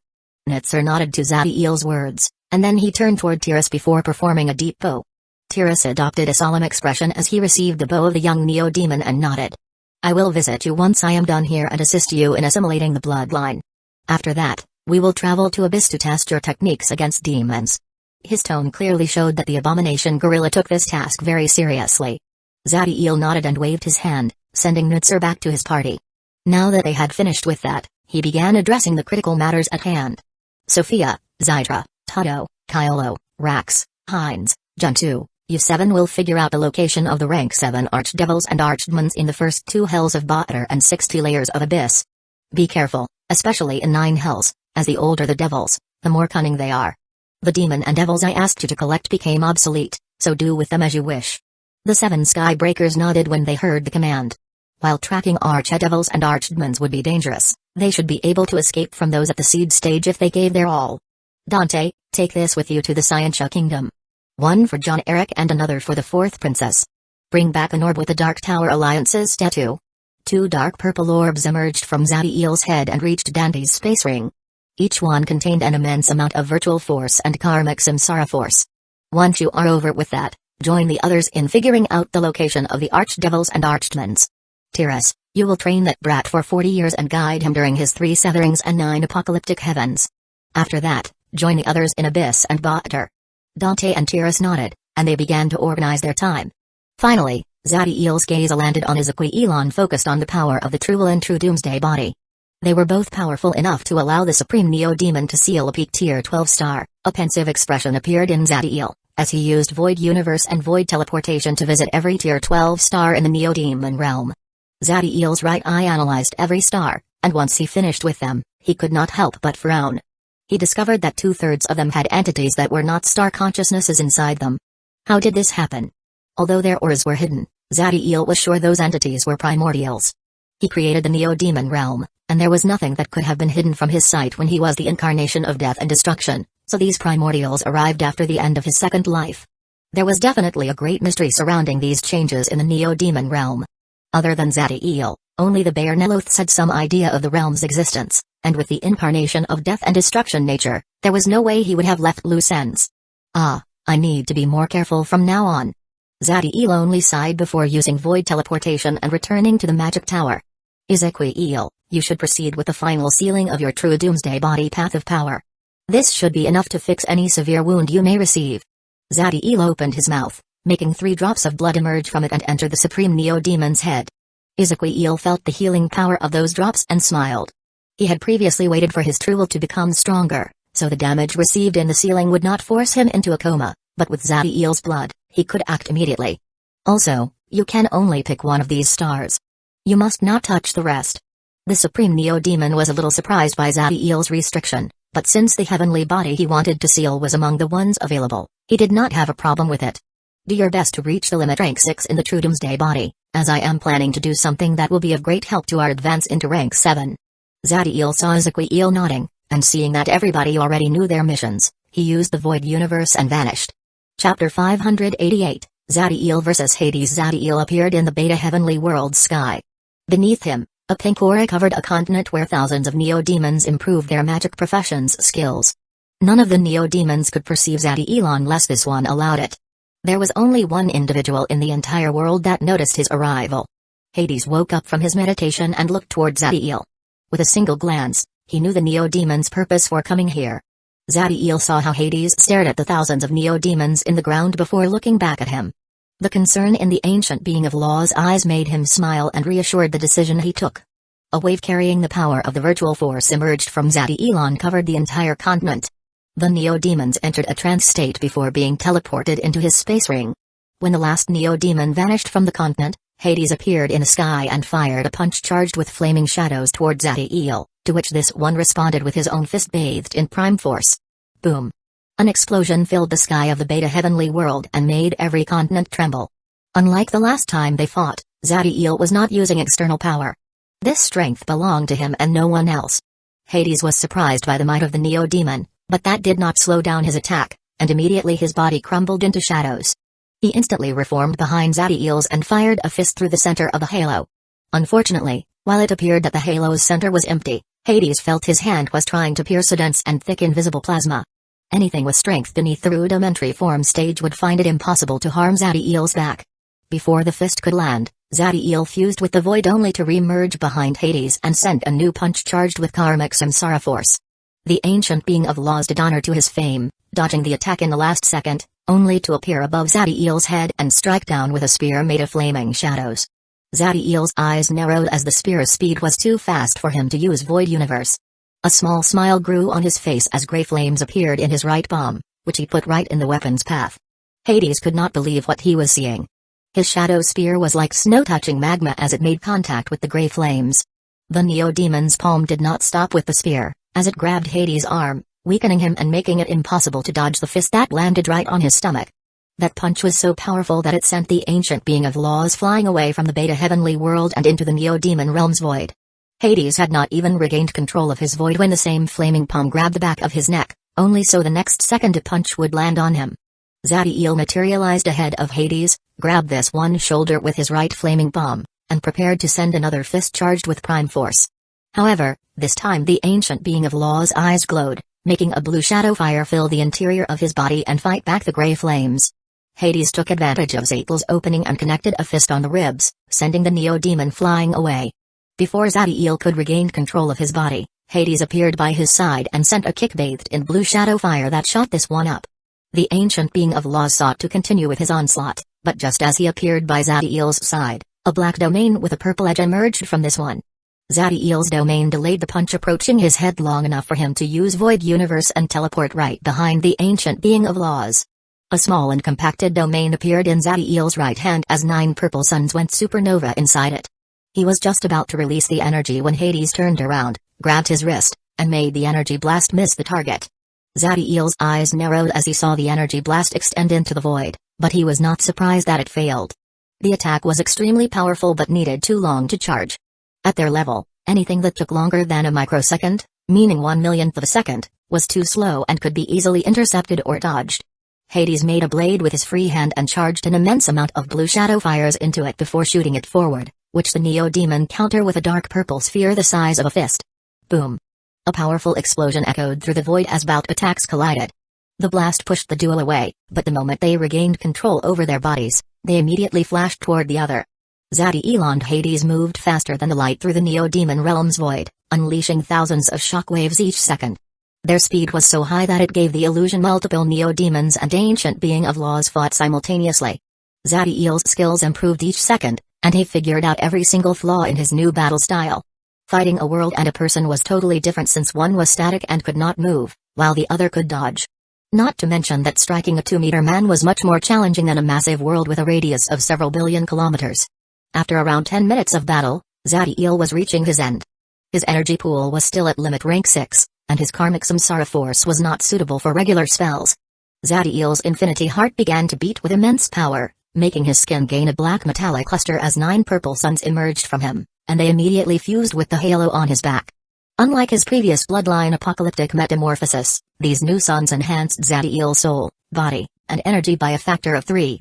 Speaker 1: Nitzer nodded to Zadiel's words, and then he turned toward Tiras before performing a deep bow. Tiras adopted a solemn expression as he received the bow of the young Neo-Demon and nodded. I will visit you once I am done here and assist you in assimilating the bloodline. After that, we will travel to Abyss to test your techniques against demons. His tone clearly showed that the abomination gorilla took this task very seriously. Zadiel nodded and waved his hand, sending Nutzer back to his party. Now that they had finished with that, he began addressing the critical matters at hand. Sophia, Zydra, Toto, Kyolo, Rax, Hines, Juntu, you 7 will figure out the location of the rank 7 archdevils and archdemons in the first 2 hells of Baatar and 60 layers of Abyss. Be careful, especially in 9 hells, as the older the devils, the more cunning they are. The demon and devils I asked you to collect became obsolete, so do with them as you wish. The 7 Skybreakers nodded when they heard the command. While tracking archdevils and archdemons would be dangerous, they should be able to escape from those at the seed stage if they gave their all. Dante, take this with you to the Scientia Kingdom. 1 for John Eric and another for the 4th princess. Bring back an orb with the Dark Tower Alliance's tattoo. 2 dark purple orbs emerged from Zadiel's head and reached Dante's space ring. Each one contained an immense amount of virtual force and karmic samsara force. Once you are over with that, join the others in figuring out the location of the archdevils and archdemons. Tiras, you will train that brat for 40 years and guide him during his 3 severings and 9 apocalyptic heavens. After that, join the others in Abyss and Baatar. Dante and Tiras nodded, and they began to organize their time. Finally, Zadiel's gaze landed on Izakui Elon, focused on the power of the true and true Doomsday body. They were both powerful enough to allow the Supreme Neo-Demon to seal a peak tier 12 star. A pensive expression appeared in Zadiel, as he used Void Universe and Void Teleportation to visit every tier 12 star in the Neo-Demon realm. Zadiel's right eye analyzed every star, and once he finished with them, he could not help but frown. He discovered that 2/3 of them had entities that were not star consciousnesses inside them. How did this happen? Although their auras were hidden, Zadiel was sure those entities were primordials. He created the Neo-Demon realm, and there was nothing that could have been hidden from his sight when he was the incarnation of death and destruction, so these primordials arrived after the end of his second life. There was definitely a great mystery surrounding these changes in the Neo-Demon realm. Other than Zadiel, only the Baer Neloths had some idea of the realm's existence, and with the incarnation of death and destruction nature, there was no way he would have left loose ends. I need to be more careful from now on. Zadiel only sighed before using void teleportation and returning to the magic tower. Izakui, you should proceed with the final sealing of your true Doomsday body path of power. This should be enough to fix any severe wound you may receive. Zadiel opened his mouth, making 3 drops of blood emerge from it and enter the Supreme Neo-Demon's head. Izakui felt the healing power of those drops and smiled. He had previously waited for his true will to become stronger, so the damage received in the sealing would not force him into a coma, but with Zadiel's blood, he could act immediately. Also, you can only pick one of these stars. You must not touch the rest. The Supreme Neo-Demon was a little surprised by Zadiel's restriction, but since the heavenly body he wanted to seal was among the ones available, he did not have a problem with it. Do your best to reach the limit rank 6 in the true Doomsday body, as I am planning to do something that will be of great help to our advance into rank 7. Zadiel saw Izakui nodding, and seeing that everybody already knew their missions, he used the Void Universe and vanished. Chapter 588, Zadiel vs. Hades. Zadiel appeared in the Beta Heavenly World's sky. Beneath him, a pink aura covered a continent where thousands of Neo-Demons improved their magic professions skills. None of the Neo-Demons could perceive Zadiel unless this one allowed it. There was only one individual in the entire world that noticed his arrival. Hades woke up from his meditation and looked toward Zadiel. With a single glance, he knew the Neo-Demon's purpose for coming here. Zadiel saw how Hades stared at the thousands of Neo-Demons in the ground before looking back at him. The concern in the ancient being of law's eyes made him smile and reassured the decision he took. A wave carrying the power of the virtual force emerged from Zadiel and covered the entire continent. The Neo-Demons entered a trance state before being teleported into his space ring. When the last Neo-Demon vanished from the continent, Hades appeared in the sky and fired a punch charged with flaming shadows toward Zadiel, to which this one responded with his own fist bathed in prime force. Boom! An explosion filled the sky of the Beta Heavenly World and made every continent tremble. Unlike the last time they fought, Zadiel was not using external power. This strength belonged to him and no one else. Hades was surprised by the might of the Neo-Demon, but that did not slow down his attack, and immediately his body crumbled into shadows. He instantly reformed behind Zadiel's and fired a fist through the center of the halo. Unfortunately, while it appeared that the halo's center was empty, Hades felt his hand was trying to pierce a dense and thick invisible plasma. Anything with strength beneath the rudimentary form stage would find it impossible to harm Zadiel's back. Before the fist could land, Zadiel fused with the void only to re-merge behind Hades and sent a new punch charged with karmic samsara force. The ancient being of laws did honor to his fame, dodging the attack in the last second, only to appear above Zadiel's head and strike down with a spear made of flaming shadows. Zadiel's eyes narrowed as the spear's speed was too fast for him to use Void Universe. A small smile grew on his face as gray flames appeared in his right palm, which he put right in the weapon's path. Hades could not believe what he was seeing. His shadow spear was like snow touching magma as it made contact with the gray flames. The Neo-Demon's palm did not stop with the spear, as it grabbed Hades' arm, weakening him and making it impossible to dodge the fist that landed right on his stomach. That punch was so powerful that it sent the ancient being of laws flying away from the Beta Heavenly World and into the Neo-Demon realm's void. Hades had not even regained control of his void when the same flaming palm grabbed the back of his neck, only so the next second a punch would land on him. Zadiel materialized ahead of Hades, grabbed this one shoulder with his right flaming palm, and prepared to send another fist charged with prime force. However, this time the ancient being of law's eyes glowed, making a blue shadow fire fill the interior of his body and fight back the gray flames. Hades took advantage of Zadiel's opening and connected a fist on the ribs, sending the Neo-Demon flying away. Before Zadiel could regain control of his body, Hades appeared by his side and sent a kick bathed in blue shadow fire that shot this one up. The ancient being of laws sought to continue with his onslaught, but just as he appeared by Zadiel's side, a black domain with a purple edge emerged from this one. Zadiel's domain delayed the punch approaching his head long enough for him to use Void Universe and teleport right behind the ancient being of laws. A small and compacted domain appeared in Zadiel's right hand as 9 purple suns went supernova inside it. He was just about to release the energy when Hades turned around, grabbed his wrist, and made the energy blast miss the target. Zadiel's eyes narrowed as he saw the energy blast extend into the void, but he was not surprised that it failed. The attack was extremely powerful but needed too long to charge. At their level, anything that took longer than a microsecond, meaning 1/1,000,000th of a second, was too slow and could be easily intercepted or dodged. Hades made a blade with his free hand and charged an immense amount of blue shadow fires into it before shooting it forward, which the Neo-Demon countered with a dark purple sphere the size of a fist. Boom! A powerful explosion echoed through the void as bout attacks collided. The blast pushed the duo away, but the moment they regained control over their bodies, they immediately flashed toward the other. Zadiel and Hades moved faster than the light through the Neo-Demon realm's void, unleashing thousands of shockwaves each second. Their speed was so high that it gave the illusion multiple Neo-Demons and ancient being of laws fought simultaneously. Zadiel's skills improved each second, and he figured out every single flaw in his new battle style. Fighting a world and a person was totally different since one was static and could not move, while the other could dodge. Not to mention that striking a 2-meter man was much more challenging than a massive world with a radius of several billion kilometers. After around 10 minutes of battle, Zadiel was reaching his end. His energy pool was still at limit rank 6, and his karmic samsara force was not suitable for regular spells. Zadiel's infinity heart began to beat with immense power, making his skin gain a black metallic luster as 9 purple suns emerged from him, and they immediately fused with the halo on his back. Unlike his previous bloodline apocalyptic metamorphosis, these new suns enhanced Zadiel's soul, body, and energy by a factor of 3.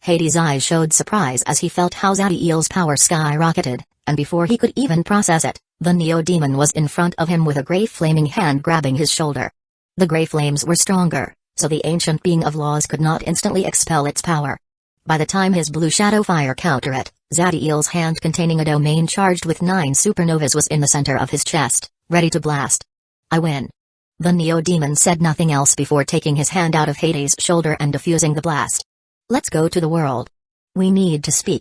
Speaker 1: Hades' eyes showed surprise as he felt how Zadiel's power skyrocketed, and before he could even process it, the Neo-Demon was in front of him with a gray flaming hand grabbing his shoulder. The gray flames were stronger, so the ancient being of laws could not instantly expel its power. By the time his blue shadow fire countered it, Zadiel's hand containing a domain charged with 9 supernovas was in the center of his chest, ready to blast. I win. The Neo-Demon said nothing else before taking his hand out of Hades' shoulder and defusing the blast. Let's go to the world. We need to speak.